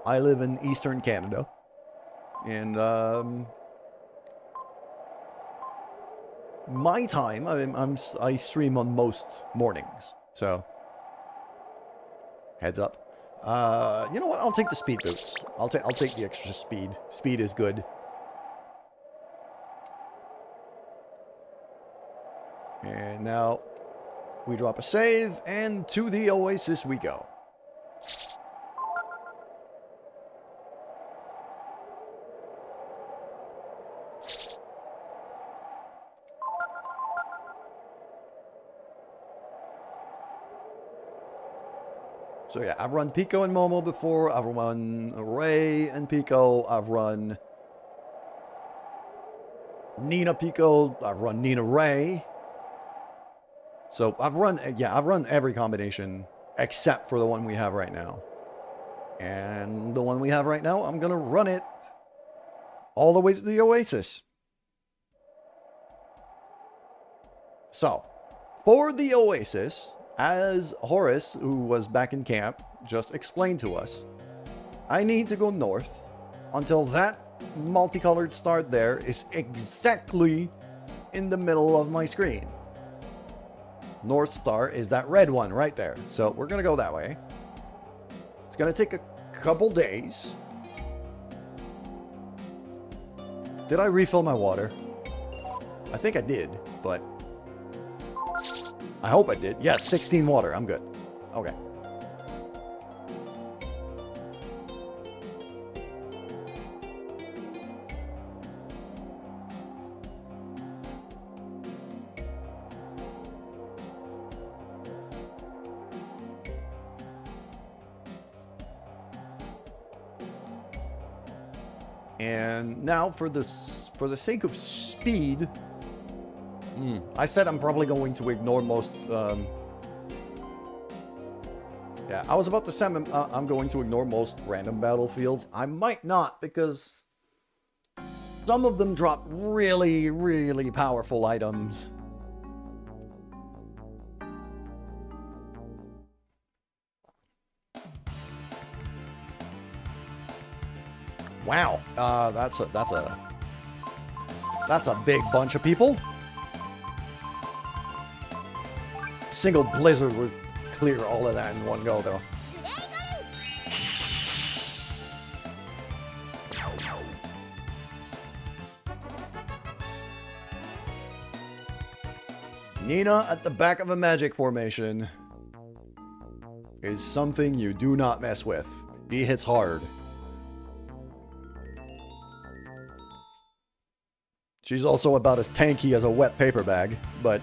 I live in Eastern Canada. And, my time, I stream on most mornings. So, heads up. You know what? I'll take the speed boots. I'll take the extra speed. Speed is good. And now we drop a save, and to the Oasis we go. So yeah, I've run Pico and Momo before. I've run Ray and Pico. I've run Nina Pico. I've run Nina Ray. So I've run every combination except for the one we have right now. And the one we have right now, I'm going to run it all the way to the Oasis. So, for the Oasis, as Horace, who was back in camp, just explained to us, I need to go north until that multicolored star there is exactly in the middle of my screen. North Star is that red one right there. So we're going to go that way. It's going to take a couple days. Did I refill my water? I think I did, but I hope I did. Yes, 16 water. I'm good. Okay. And now for the sake of speed, I said I'm probably going to ignore most. Yeah, I was about to say I'm going to ignore most random battlefields. I might not, because some of them drop really, really powerful items. Wow, that's a big bunch of people. Single blizzard would clear all of that in one go, though. Nina at the back of a magic formation is something you do not mess with. She hits hard. She's also about as tanky as a wet paper bag, but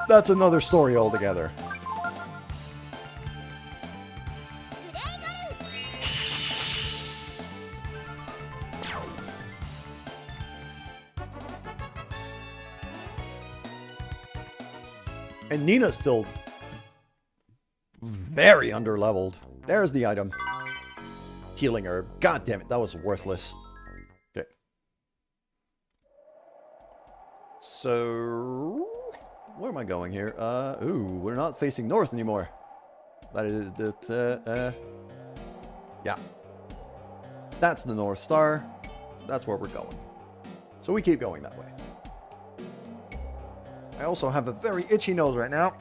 that's another story altogether. And Nina's still very underleveled. There's the item. Healing herb. God damn it, that was worthless. Okay. So Where am I going here? Ooh, we're not facing north anymore. That is yeah. That's the North Star. That's where we're going. So we keep going that way. I also have a very itchy nose right now.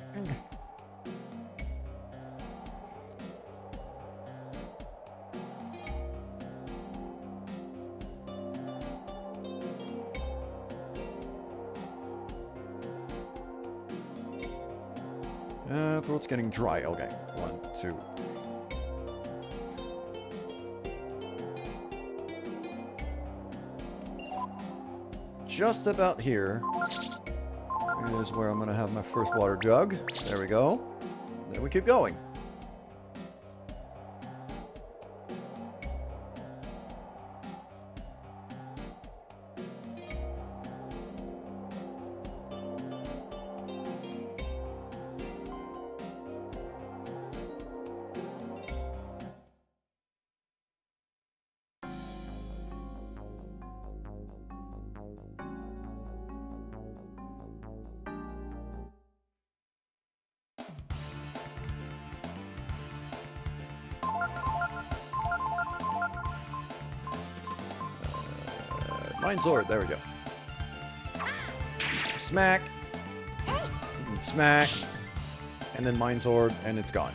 Throat's getting dry. Okay, 1, 2. Just about here is where I'm going to have my first water jug. There we go. Then we keep going. Mine sword, there we go. Smack. And smack. And then mine sword, and it's gone.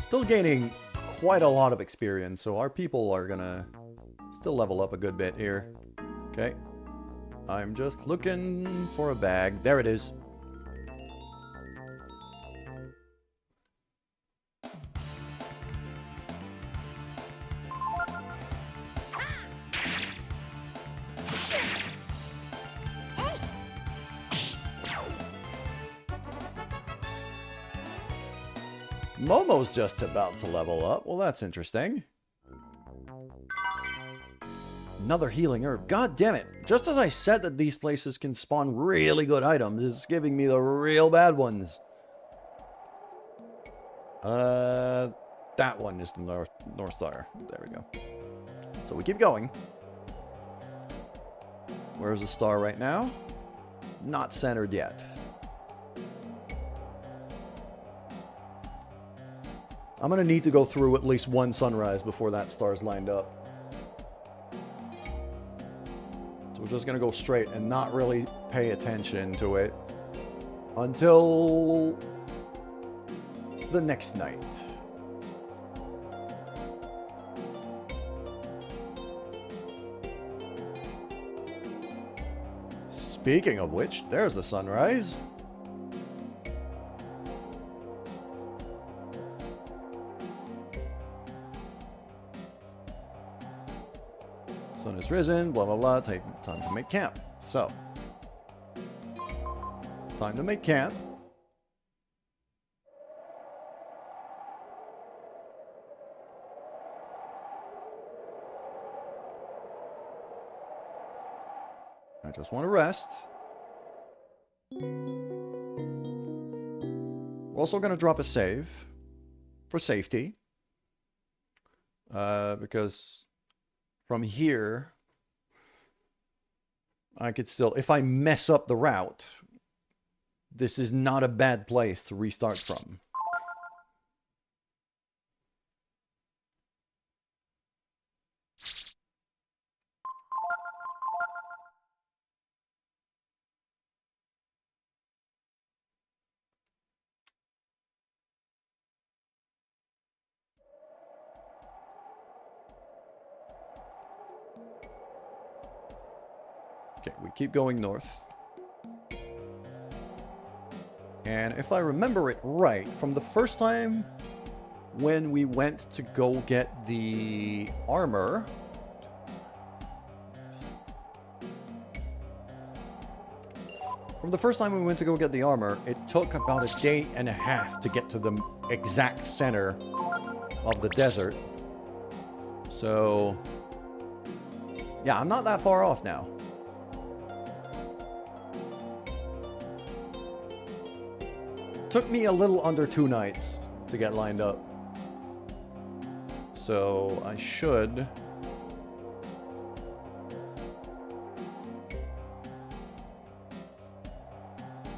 Still gaining quite a lot of experience, so our people are gonna still level up a good bit here. Okay. I'm just looking for a bag. There it is. Momo's just about to level up. Well, that's interesting. Another healing herb. God damn it. Just as I said that these places can spawn really good items, it's giving me the real bad ones. That one is the North Star. There we go. So we keep going. Where's the star right now? Not centered yet. I'm going to need to go through at least one sunrise before that star's lined up. So we're just going to go straight and not really pay attention to it until the next night. Speaking of which, there's the sunrise. Sun is risen, blah blah blah, time to make camp. So, time to make camp. I just want to rest. We're also going to drop a save for safety. Because from here, I could still, if I mess up the route, this is not a bad place to restart from. Okay, we keep going north. And if I remember it right, from the first time when we went to go get the armor, it took about a day and a half to get to the exact center of the desert. So, yeah, I'm not that far off now. Took me a little under 2 nights to get lined up. So I should...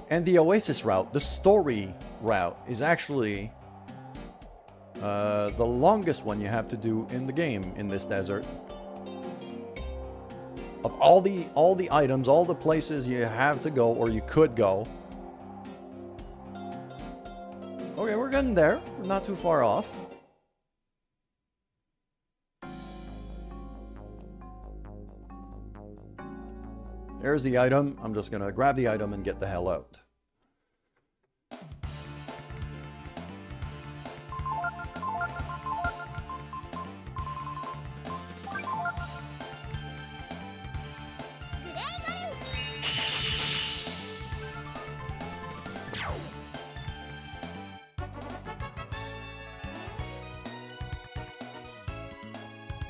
And the Oasis route, the story route, is actually the longest one you have to do in the game in this desert. Of all the items, all the places you have to go or you could go. Okay, we're getting there. We're not too far off. There's the item. I'm just gonna grab the item and get the hell out.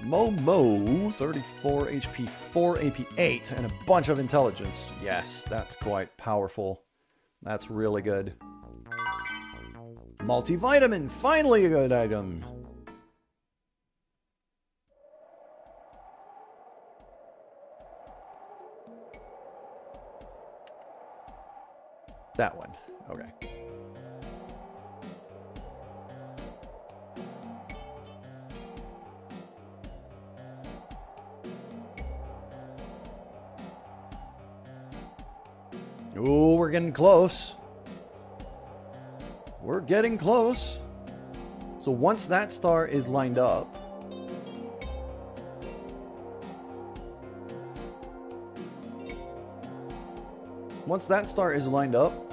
Momo, 34 HP, 4 AP, 8, and a bunch of intelligence. Yes, that's quite powerful. That's really good. Multivitamin, finally a good item. That one, okay. Ooh, we're getting close. We're getting close. So once that star is lined up,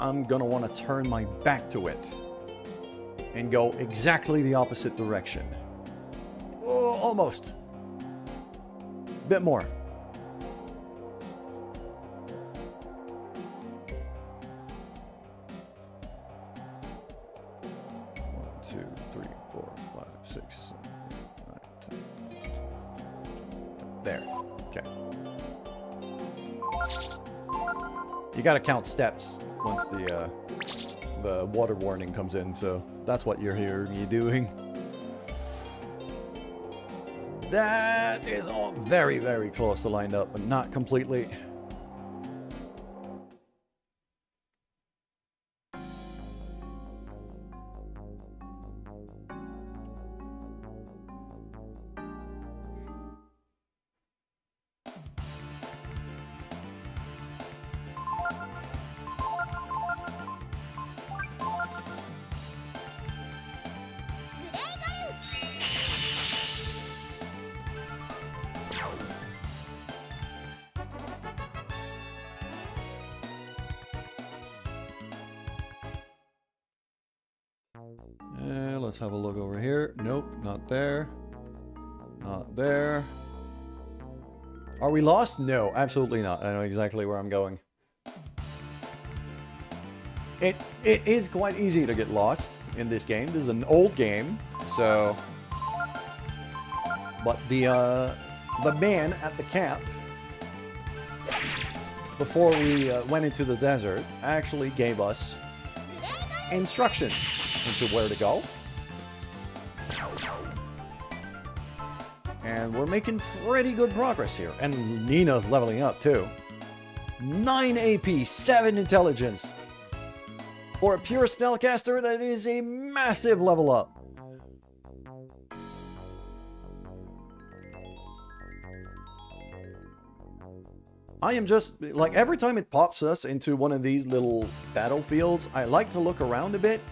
I'm gonna want to turn my back to it and go exactly the opposite direction. Oh, almost. Bit more. There. Okay. You gotta count steps once the water warning comes in, so that's what you're hearing me doing. That is all very, very close to lined up, but not completely. Let's have a look over here. Nope, not there. Not there. Are we lost? No, absolutely not. I know exactly where I'm going. It is quite easy to get lost in this game. This is an old game, so... But the man at the camp, before we went into the desert, actually gave us instructions into where to go. And we're making pretty good progress here. And Nina's leveling up too. 9 AP, 7 intelligence. For a pure spellcaster, that is a massive level up. I am just, like, every time it pops us into one of these little battlefields, I like to look around a bit.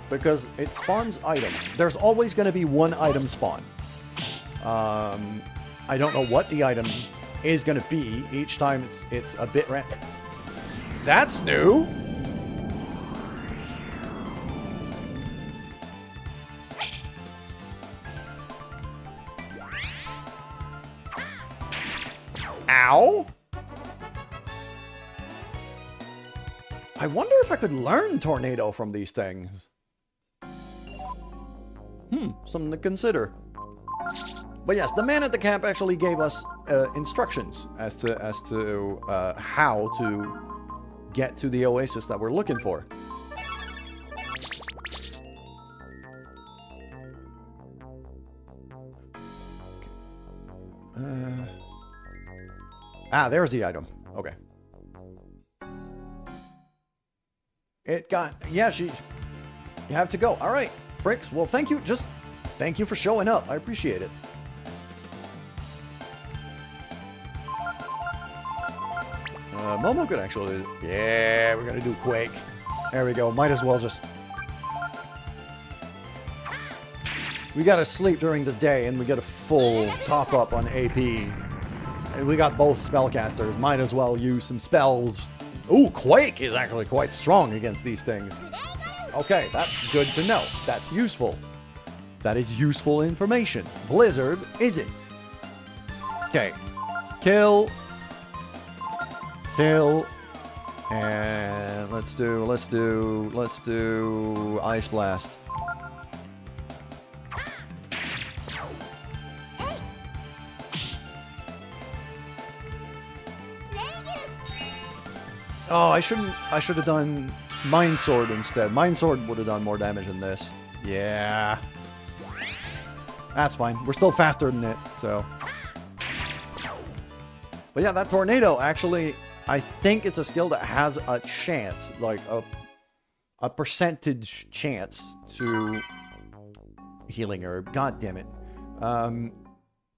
Because it spawns items. There's always going to be one item spawn. I don't know what the item is going to be. Each time it's a bit random. That's new! Ow! I wonder if I could learn Tornado from these things. Something to consider. But yes, the man at the camp actually gave us instructions as to how to get to the oasis that we're looking for. Ah, there's the item. Okay. It got... Yeah, you have to go. All right, Fricks. Well, thank you. Just thank you for showing up. I appreciate it. Momo could actually... Yeah, we're going to do Quake. There we go. Might as well just... We got to sleep during the day, and we get a full top-up on AP. And we got both spellcasters. Might as well use some spells. Ooh, Quake is actually quite strong against these things. Okay, that's good to know. That's useful. That is useful information. Blizzard isn't. Okay. Kill. Kill. And let's do Ice Blast. Oh, I should have done Mind Sword instead. Mind Sword would have done more damage than this. Yeah. That's fine. We're still faster than it, so. But yeah, that Tornado actually, I think it's a skill that has a chance, like a percentage chance to Healing Herb. God damn it.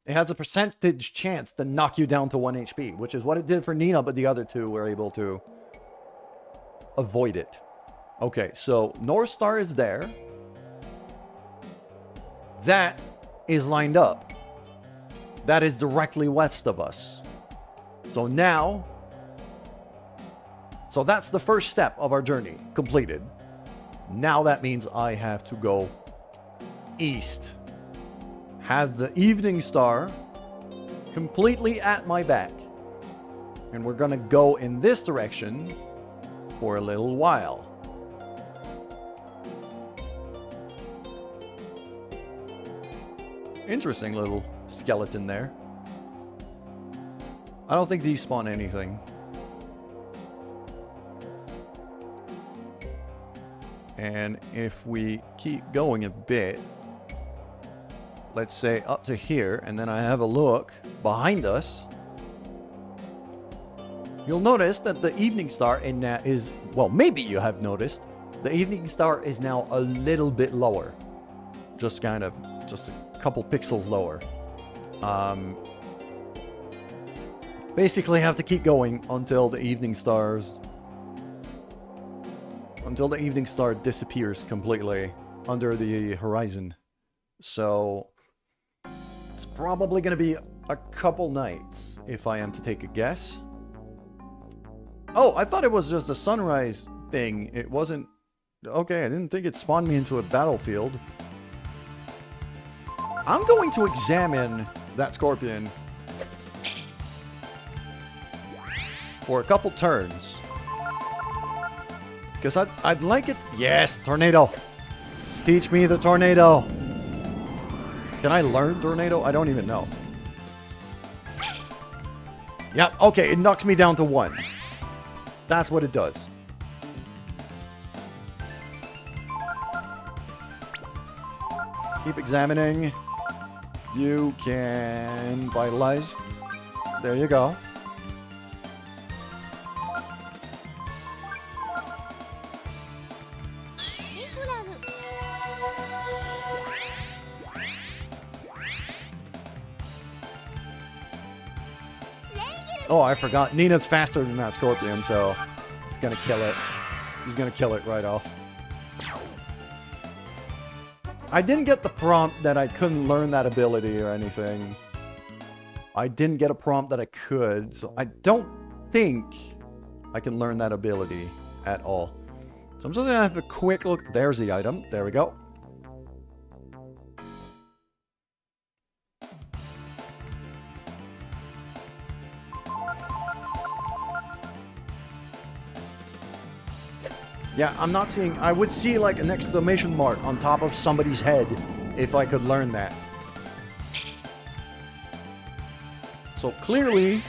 It has a percentage chance to knock you down to 1 HP, which is what it did for Nina, but the other two were able to avoid it. Okay, so North Star is there. That is lined up. That is directly west of us. So now... So that's the first step of our journey completed. Now that means I have to go east. Have the Evening Star completely at my back. And we're gonna go in this direction for a little while. Interesting little skeleton there. I don't think these spawn anything. And if we keep going a bit, let's say up to here, and then I have a look behind us, you'll notice that the Evening Star in that is, well, maybe you have noticed, the Evening Star is now a little bit lower. Just a couple pixels lower. Basically have to keep going until the Evening Star disappears completely under the horizon. So it's probably going to be a couple nights if I am to take a guess. Oh, I thought it was just a sunrise thing. It wasn't... Okay, I didn't think it spawned me into a battlefield. I'm going to examine that scorpion for a couple turns. Because I'd like it... Yes, Tornado! Teach me the Tornado! Can I learn Tornado? I don't even know. Yep, okay, it knocks me down to 1. That's what it does. Keep examining. You can vitalize. There you go. Oh, I forgot. Nina's faster than that scorpion, so it's gonna kill it. He's gonna kill it right off. I didn't get the prompt that I couldn't learn that ability or anything. I didn't get a prompt that I could, so I don't think I can learn that ability at all. So I'm just gonna have a quick look. There's the item. There we go. Yeah, I'm not seeing... I would see like an exclamation mark on top of somebody's head if I could learn that. So clearly,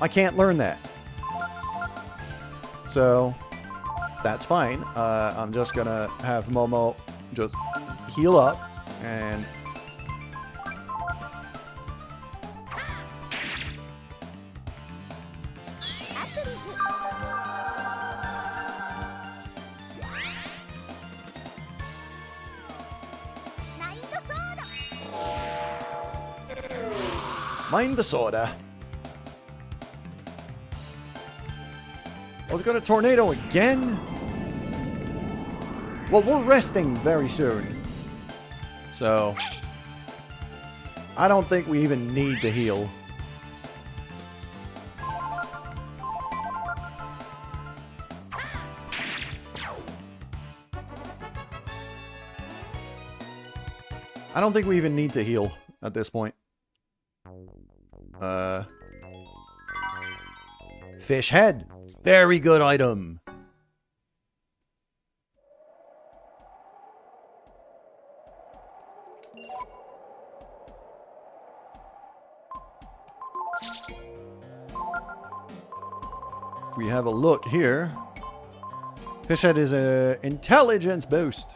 I can't learn that. So, that's fine. I'm just gonna have Momo just heal up and... Mind the soda. I was gonna tornado again? Well, we're resting very soon. So, I don't think we even need to heal. I don't think we even need to heal at this point. Fish head. Very good item. We have a look here. Fish head is a intelligence boost.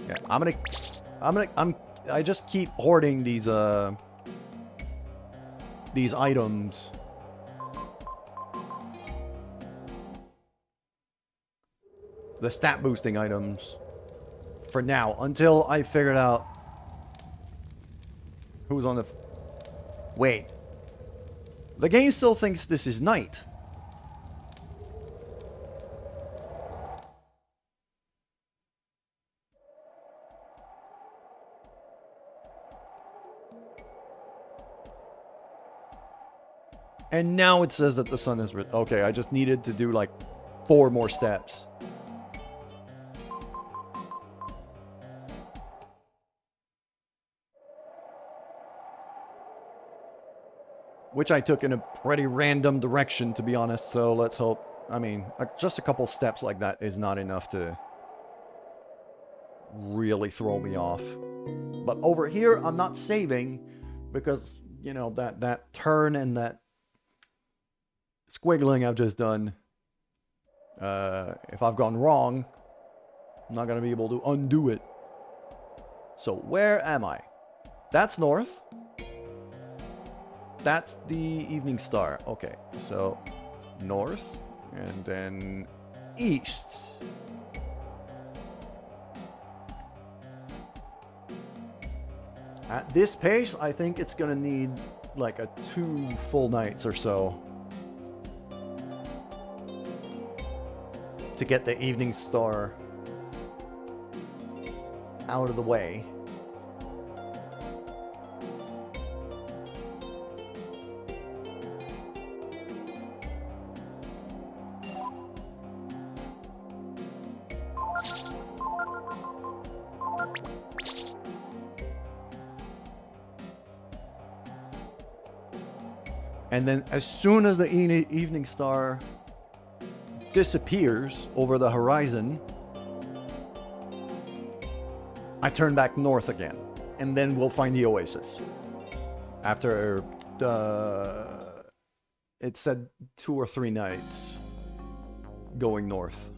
Yeah, I just keep hoarding these items. The stat boosting items. For now, until I figured out who's on the... Wait. The game still thinks this is night. And now it says that the sun is... Okay, I just needed to do like 4 more steps. Which I took in a pretty random direction, to be honest, so let's hope... I mean, just a couple steps like that is not enough to really throw me off. But over here, I'm not saving, because, you know, that turn and that squiggling I've just done, if I've gone wrong, I'm not going to be able to undo it. So, where am I? That's north. That's the Evening Star. Okay, so north and then east. At this pace, I think it's gonna need like 2 full nights or so to get the Evening Star out of the way. And then as soon as the Evening Star disappears over the horizon, I turn back north again. And then we'll find the oasis. After, it said 2 or 3 nights going north.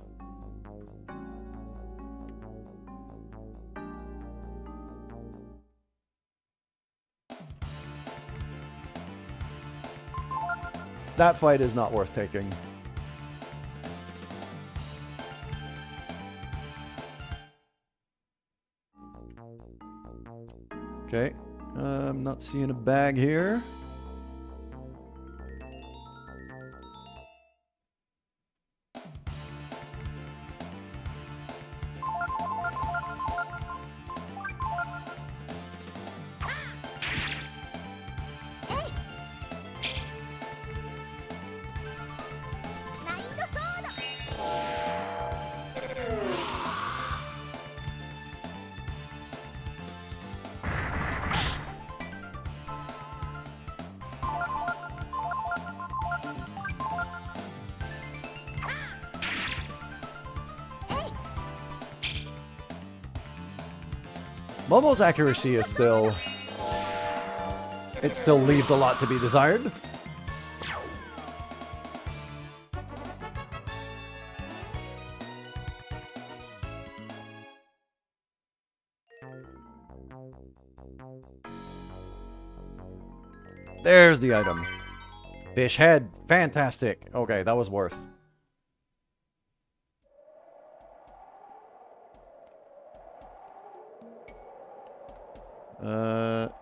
That fight is not worth taking. Okay. I'm not seeing a bag here. Momo's accuracy is still... It still leaves a lot to be desired. There's the item. Fish head. Fantastic. Okay, that was worth.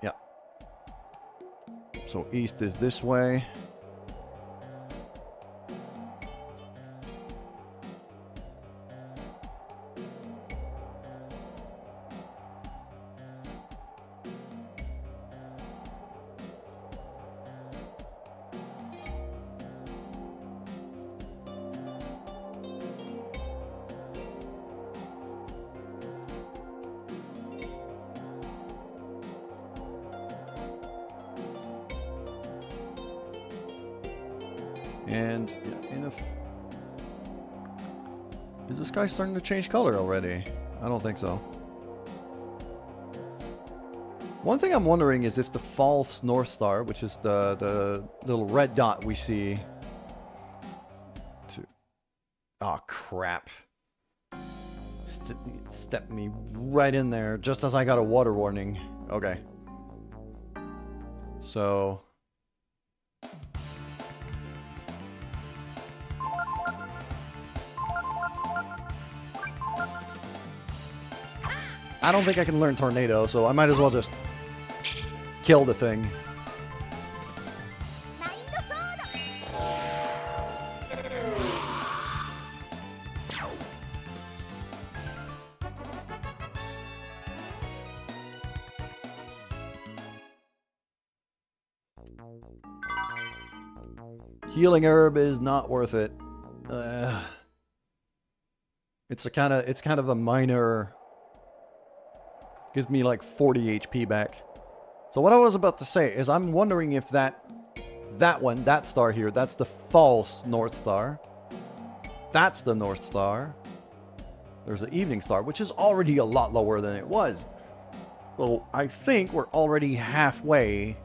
Yeah. So east is this way. And yeah, enough. Is the sky starting to change color already? I don't think so. One thing I'm wondering is if the false North Star, which is the little red dot we see. Oh crap! Step me right in there just as I got a water warning. Okay. So. I don't think I can learn Tornado, so I might as well just kill the thing. Healing herb is not worth it. It's kind of a minor. Gives me like 40 HP back. So what I was about to say is I'm wondering if that star here, that's the false North Star. That's the North Star. There's the Evening Star, which is already a lot lower than it was. So I think we're already halfway.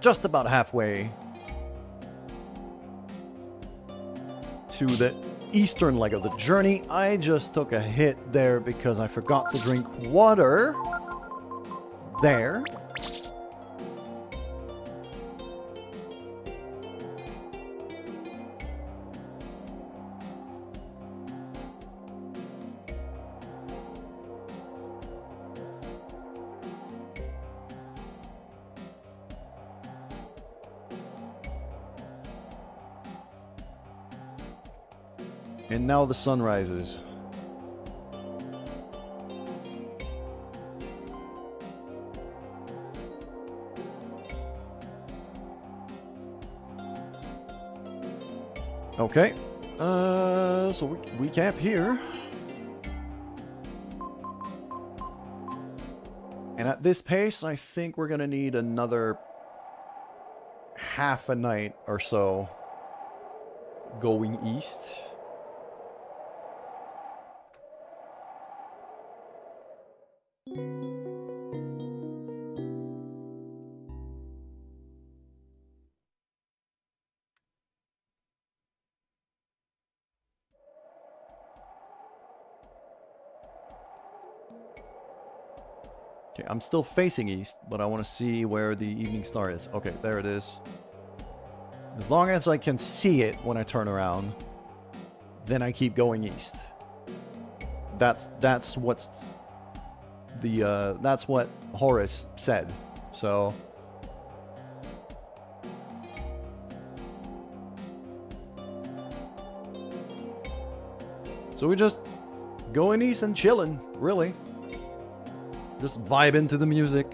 Just about halfway to the eastern leg of the journey. I just took a hit there because I forgot to drink water. There. And now the sun rises. Okay. So we camp here. And at this pace, I think we're gonna need another half a night or so going east. Okay, I'm still facing east, but I want to see where the Evening Star is. Okay, there it is. As long as I can see it when I turn around, then I keep going east. That's what's the that's what Horace said. So we're just going east and chilling, really. Just vibing to the music,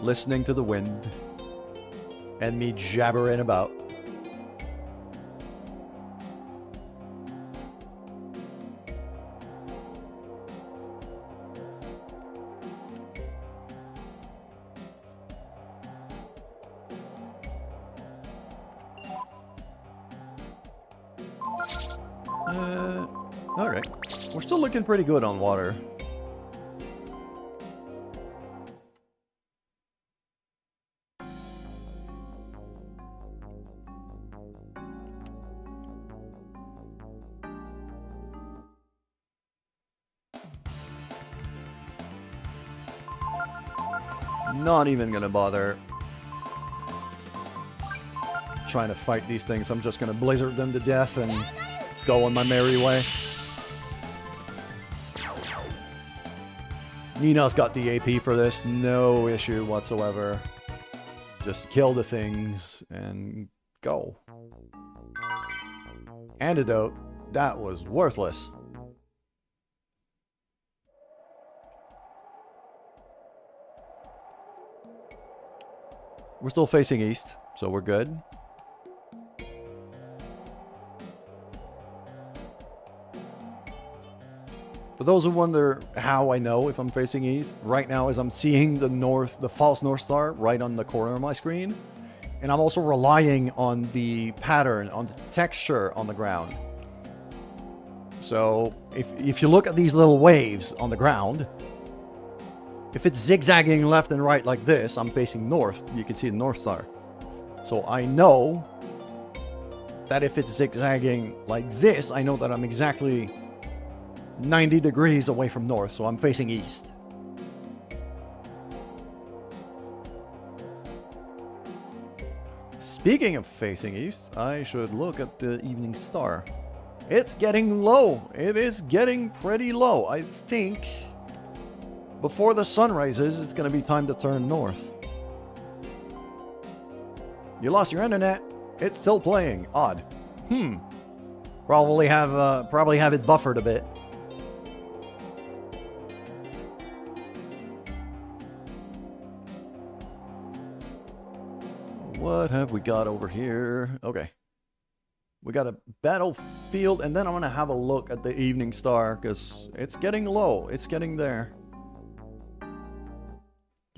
listening to the wind, and me jabbering about. Alright. We're still looking pretty good on water. Not even gonna bother trying to fight these things. I'm just going to blizzard them to death and go on my merry way. Nina's got the AP for this. No issue whatsoever. Just kill the things and go. Antidote. That was worthless. We're still facing east, so we're good. For those who wonder how I know if I'm facing east, right now as I'm seeing the false north star right on the corner of my screen, and I'm also relying on the pattern, on the texture on the ground. So if you look at these little waves on the ground, if it's zigzagging left and right like this, I'm facing north. You can see the north star. So I know that if it's zigzagging like this, I know that I'm exactly 90 degrees away from north, so I'm facing east. Speaking of facing east, I should look at the evening star. It's getting low. It is getting pretty low. I think before the sun rises, it's going to be time to turn north. You lost your internet. It's still playing. Odd. Probably have it buffered a bit. What have we got over here? Okay. We got a battlefield, and then I'm going to have a look at the evening star, because it's getting low. It's getting there.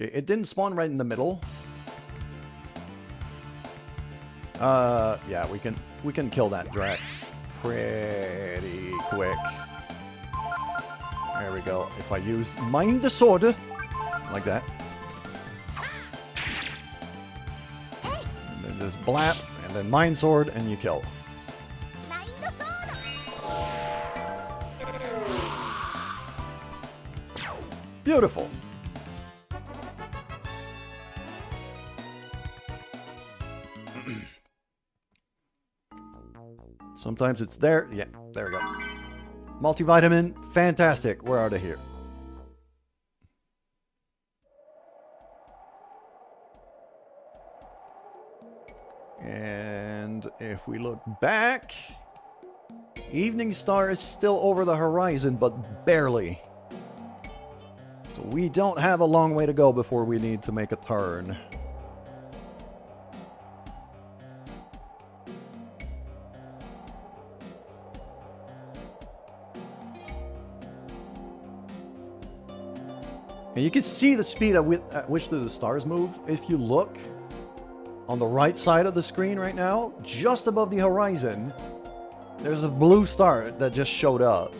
Okay, it didn't spawn right in the middle. Yeah, we can kill that drat pretty quick. There we go. If I use Mind the Sword, like that. And then just blap, and then Mind Sword, and you kill. Beautiful. Sometimes it's there. Yeah, there we go. Multivitamin, fantastic. We're out of here. And if we look back, evening star is still over the horizon, but barely. So we don't have a long way to go before we need to make a turn. And you can see the speed at which the stars move. If you look on the right side of the screen right now, just above the horizon, there's a blue star that just showed up.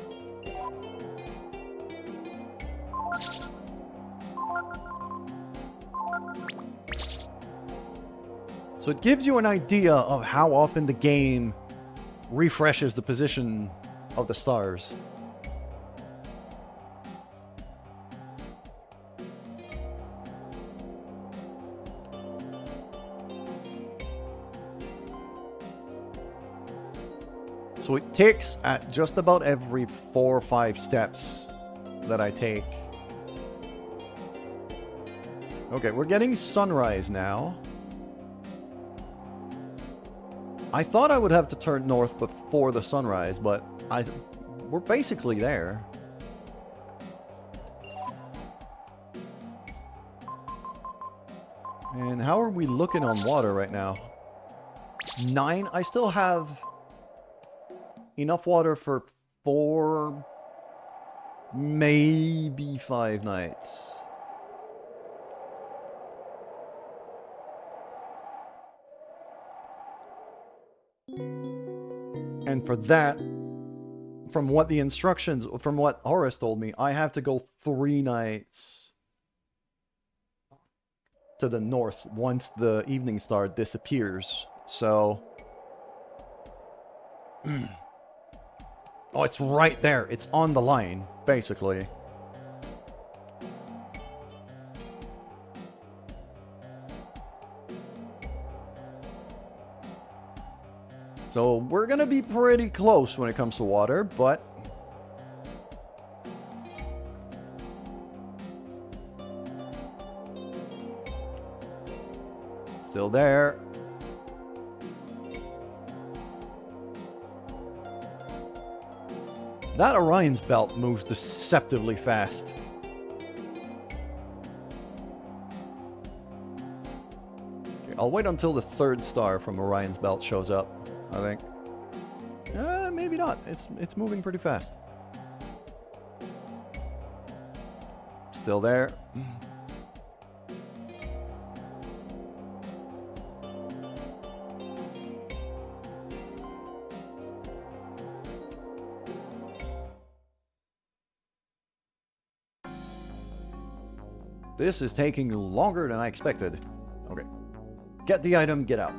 So it gives you an idea of how often the game refreshes the position of the stars. So it ticks at just about every 4 or 5 steps that I take. Okay, we're getting sunrise now. I thought I would have to turn north before the sunrise, but we're basically there. And how are we looking on water right now? 9? I still have enough water for 4, maybe 5 nights. And for that, from what Horace told me, I have to go 3 nights to the north once the evening star disappears. So oh, it's right there. It's on the line, basically. So we're going to be pretty close when it comes to water, but... Still there. That Orion's belt moves deceptively fast. Okay, I'll wait until the third star from Orion's belt shows up, I think. Maybe not. It's moving pretty fast. Still there. This is taking longer than I expected. Okay. Get the item, get out.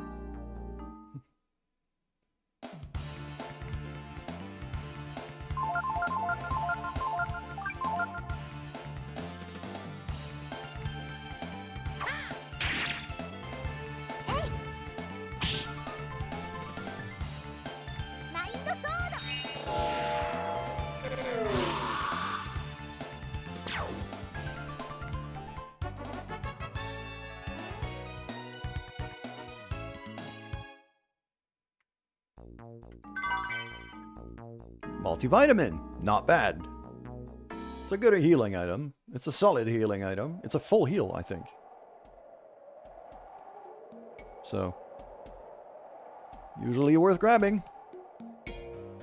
Multivitamin, not bad. It's a good healing item. It's a solid healing item. It's a full heal, I think. So, usually worth grabbing.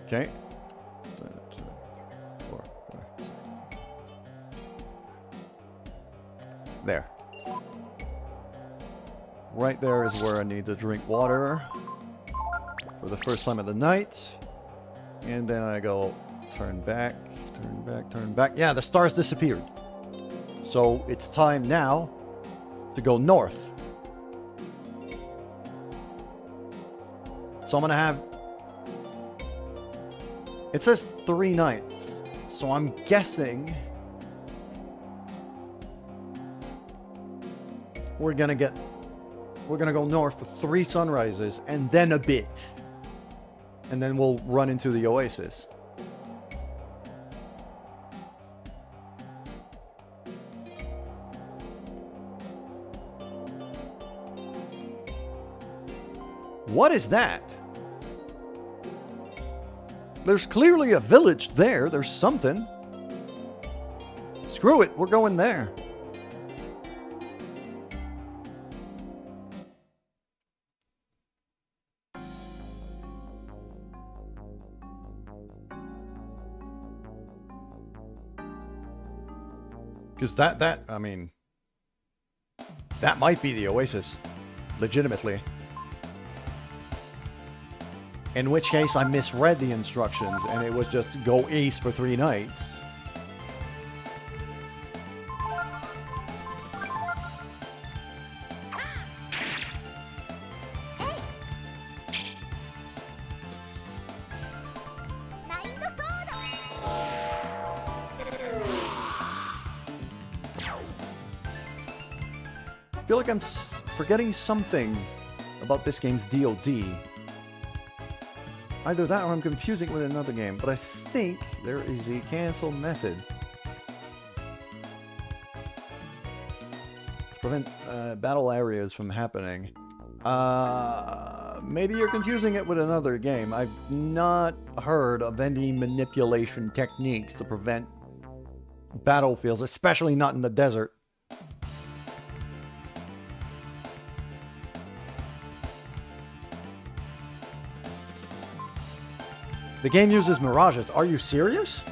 Okay. There. Right there is where I need to drink water for the first time of the night. And then I go turn back, turn back, turn back. Yeah, the stars disappeared. So it's time now to go north. So I'm going to have... It says 3 nights. So I'm guessing... We're going to go north for 3 sunrises and then a bit. And then we'll run into the oasis. What is that? There's clearly a village there. There's something. Screw it. We're going there. Because I mean, that might be the oasis. Legitimately. In which case, I misread the instructions, and it was just go east for 3 nights. I feel like I'm forgetting something about this game's DOD. Either that or I'm confusing it with another game, but I think there is a cancel method to prevent battle areas from happening. Maybe you're confusing it with another game. I've not heard of any manipulation techniques to prevent battlefields, especially not in the desert. The game uses mirages. Are you serious?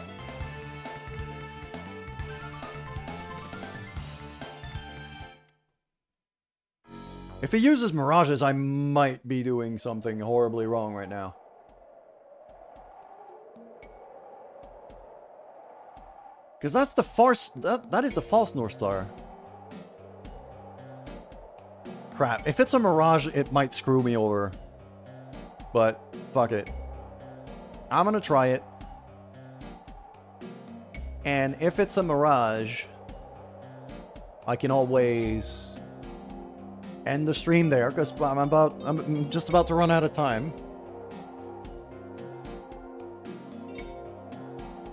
If it uses mirages, I might be doing something horribly wrong right now. Because that's the false... That is the false North Star. Crap. If it's a mirage, it might screw me over. But, fuck it. I'm gonna try it. And if it's a mirage, I can always end the stream there, because I'm just about to run out of time.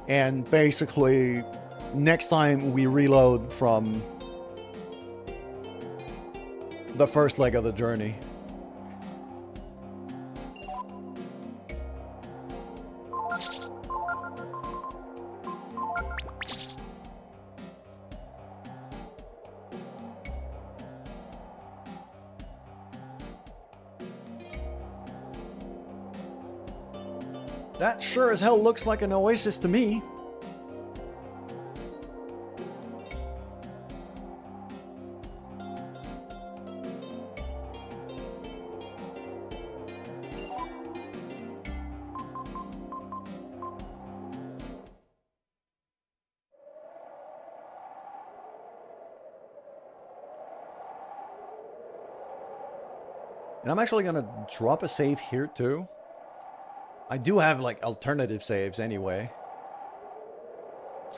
And basically, next time we reload from the first leg of the journey. That sure as hell looks like an oasis to me. And I'm actually gonna drop a save here too. I do have like alternative saves anyway.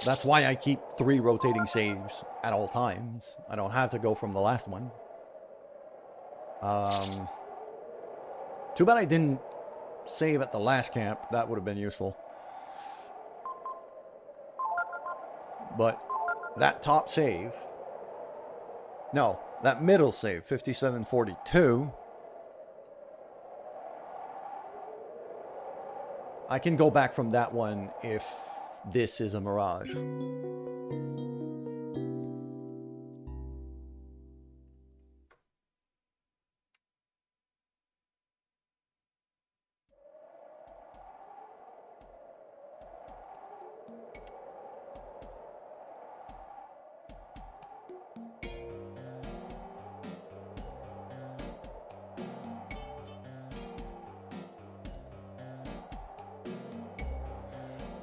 That's why I keep 3 rotating saves at all times. I don't have to go from the last one. Too bad I didn't save at the last camp. That would have been useful. But that top save... No, that middle save, 5742... I can go back from that one if this is a mirage.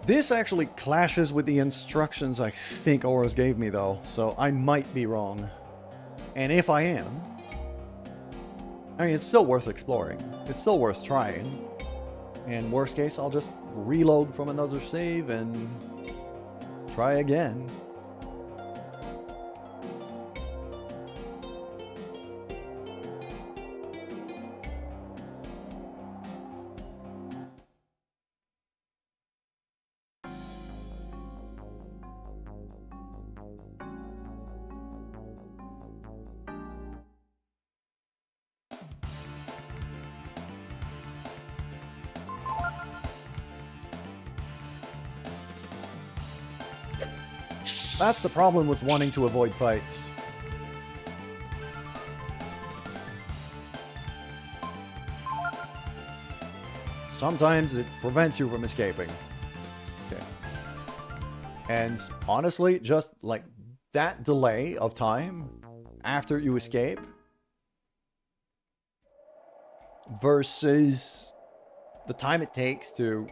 This actually clashes with the instructions I think Auras gave me, though, so I might be wrong. And if I am, I mean, it's still worth exploring. It's still worth trying. In worst case, I'll just reload from another save and try again. That's the problem with wanting to avoid fights. Sometimes it prevents you from escaping. Okay. And honestly, just like that delay of time after you escape versus the time it takes to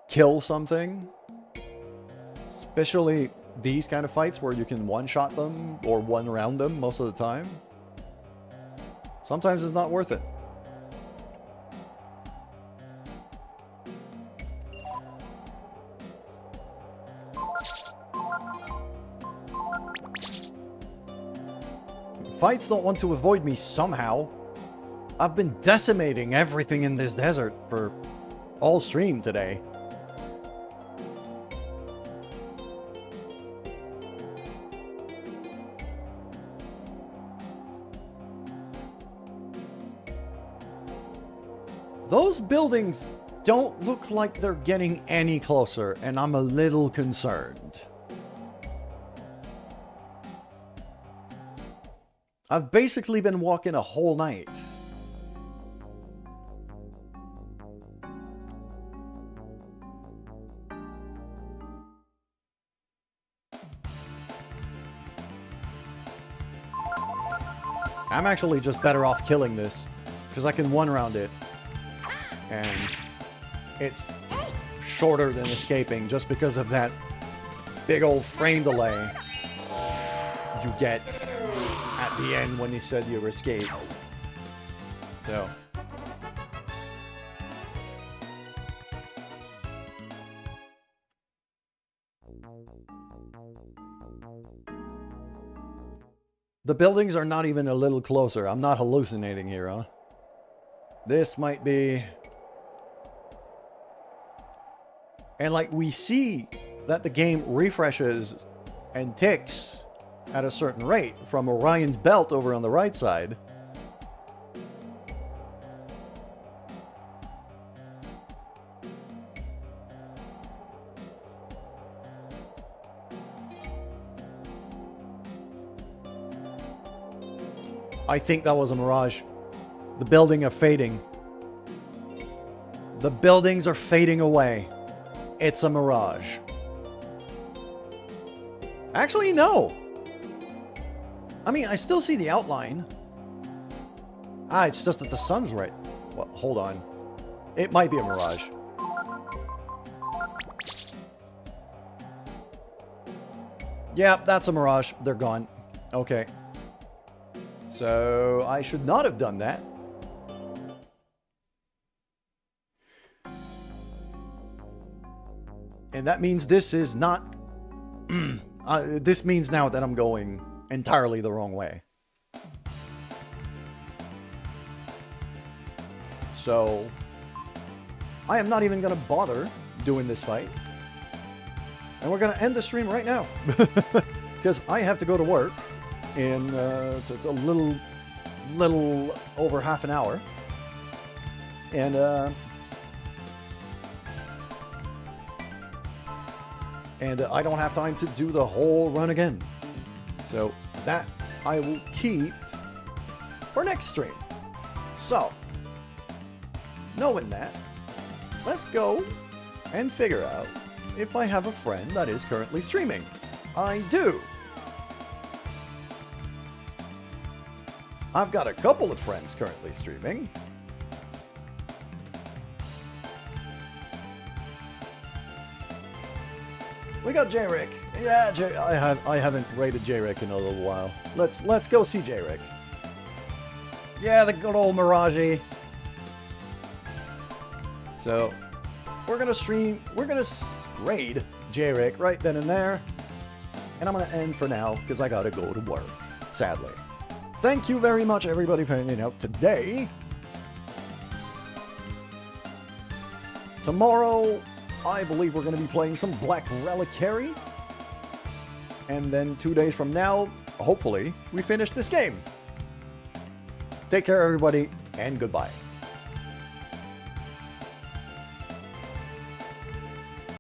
kill something, especially these kind of fights where you can one-shot them or one-round them most of the time, sometimes it's not worth it. Fights don't want to avoid me somehow. I've been decimating everything in this desert for all stream today. Those buildings don't look like they're getting any closer, and I'm a little concerned. I've basically been walking a whole night. I'm actually just better off killing this, because I can one-round it. And it's shorter than escaping just because of that big old frame delay you get at the end when you said you escape. So the buildings are not even a little closer. I'm not hallucinating here, huh? This might be And like we see that the game refreshes and ticks at a certain rate from Orion's belt over on the right side. I think that was a mirage. The building are fading. The buildings are fading away. It's a mirage. Actually, no. I mean, I still see the outline. Ah, it's just that the sun's right. Well, hold on. It might be a mirage. Yeah, that's a mirage. They're gone. Okay. So, I should not have done that. And that means this is not... this means now that I'm going entirely the wrong way. So, I am not even going to bother doing this fight. And we're going to end the stream right now. Because I have to go to work in just a little over half an hour. And I don't have time to do the whole run again. So that I will keep for next stream. So, knowing that, let's go and figure out if I have a friend that is currently streaming. I do. I've got a couple of friends currently streaming. We got J-Rick. Yeah, I haven't rated J-Rick in a little while. Let's go see J-Rick. Yeah, the good old Mirage. So, we're gonna raid J-Rick right then and there. And I'm gonna end for now because I gotta go to work, sadly. Thank you very much, everybody, for hanging out today. Tomorrow, I believe we're going to be playing some Black Reliquary. And then 2 days from now, hopefully, we finish this game. Take care, everybody, and goodbye.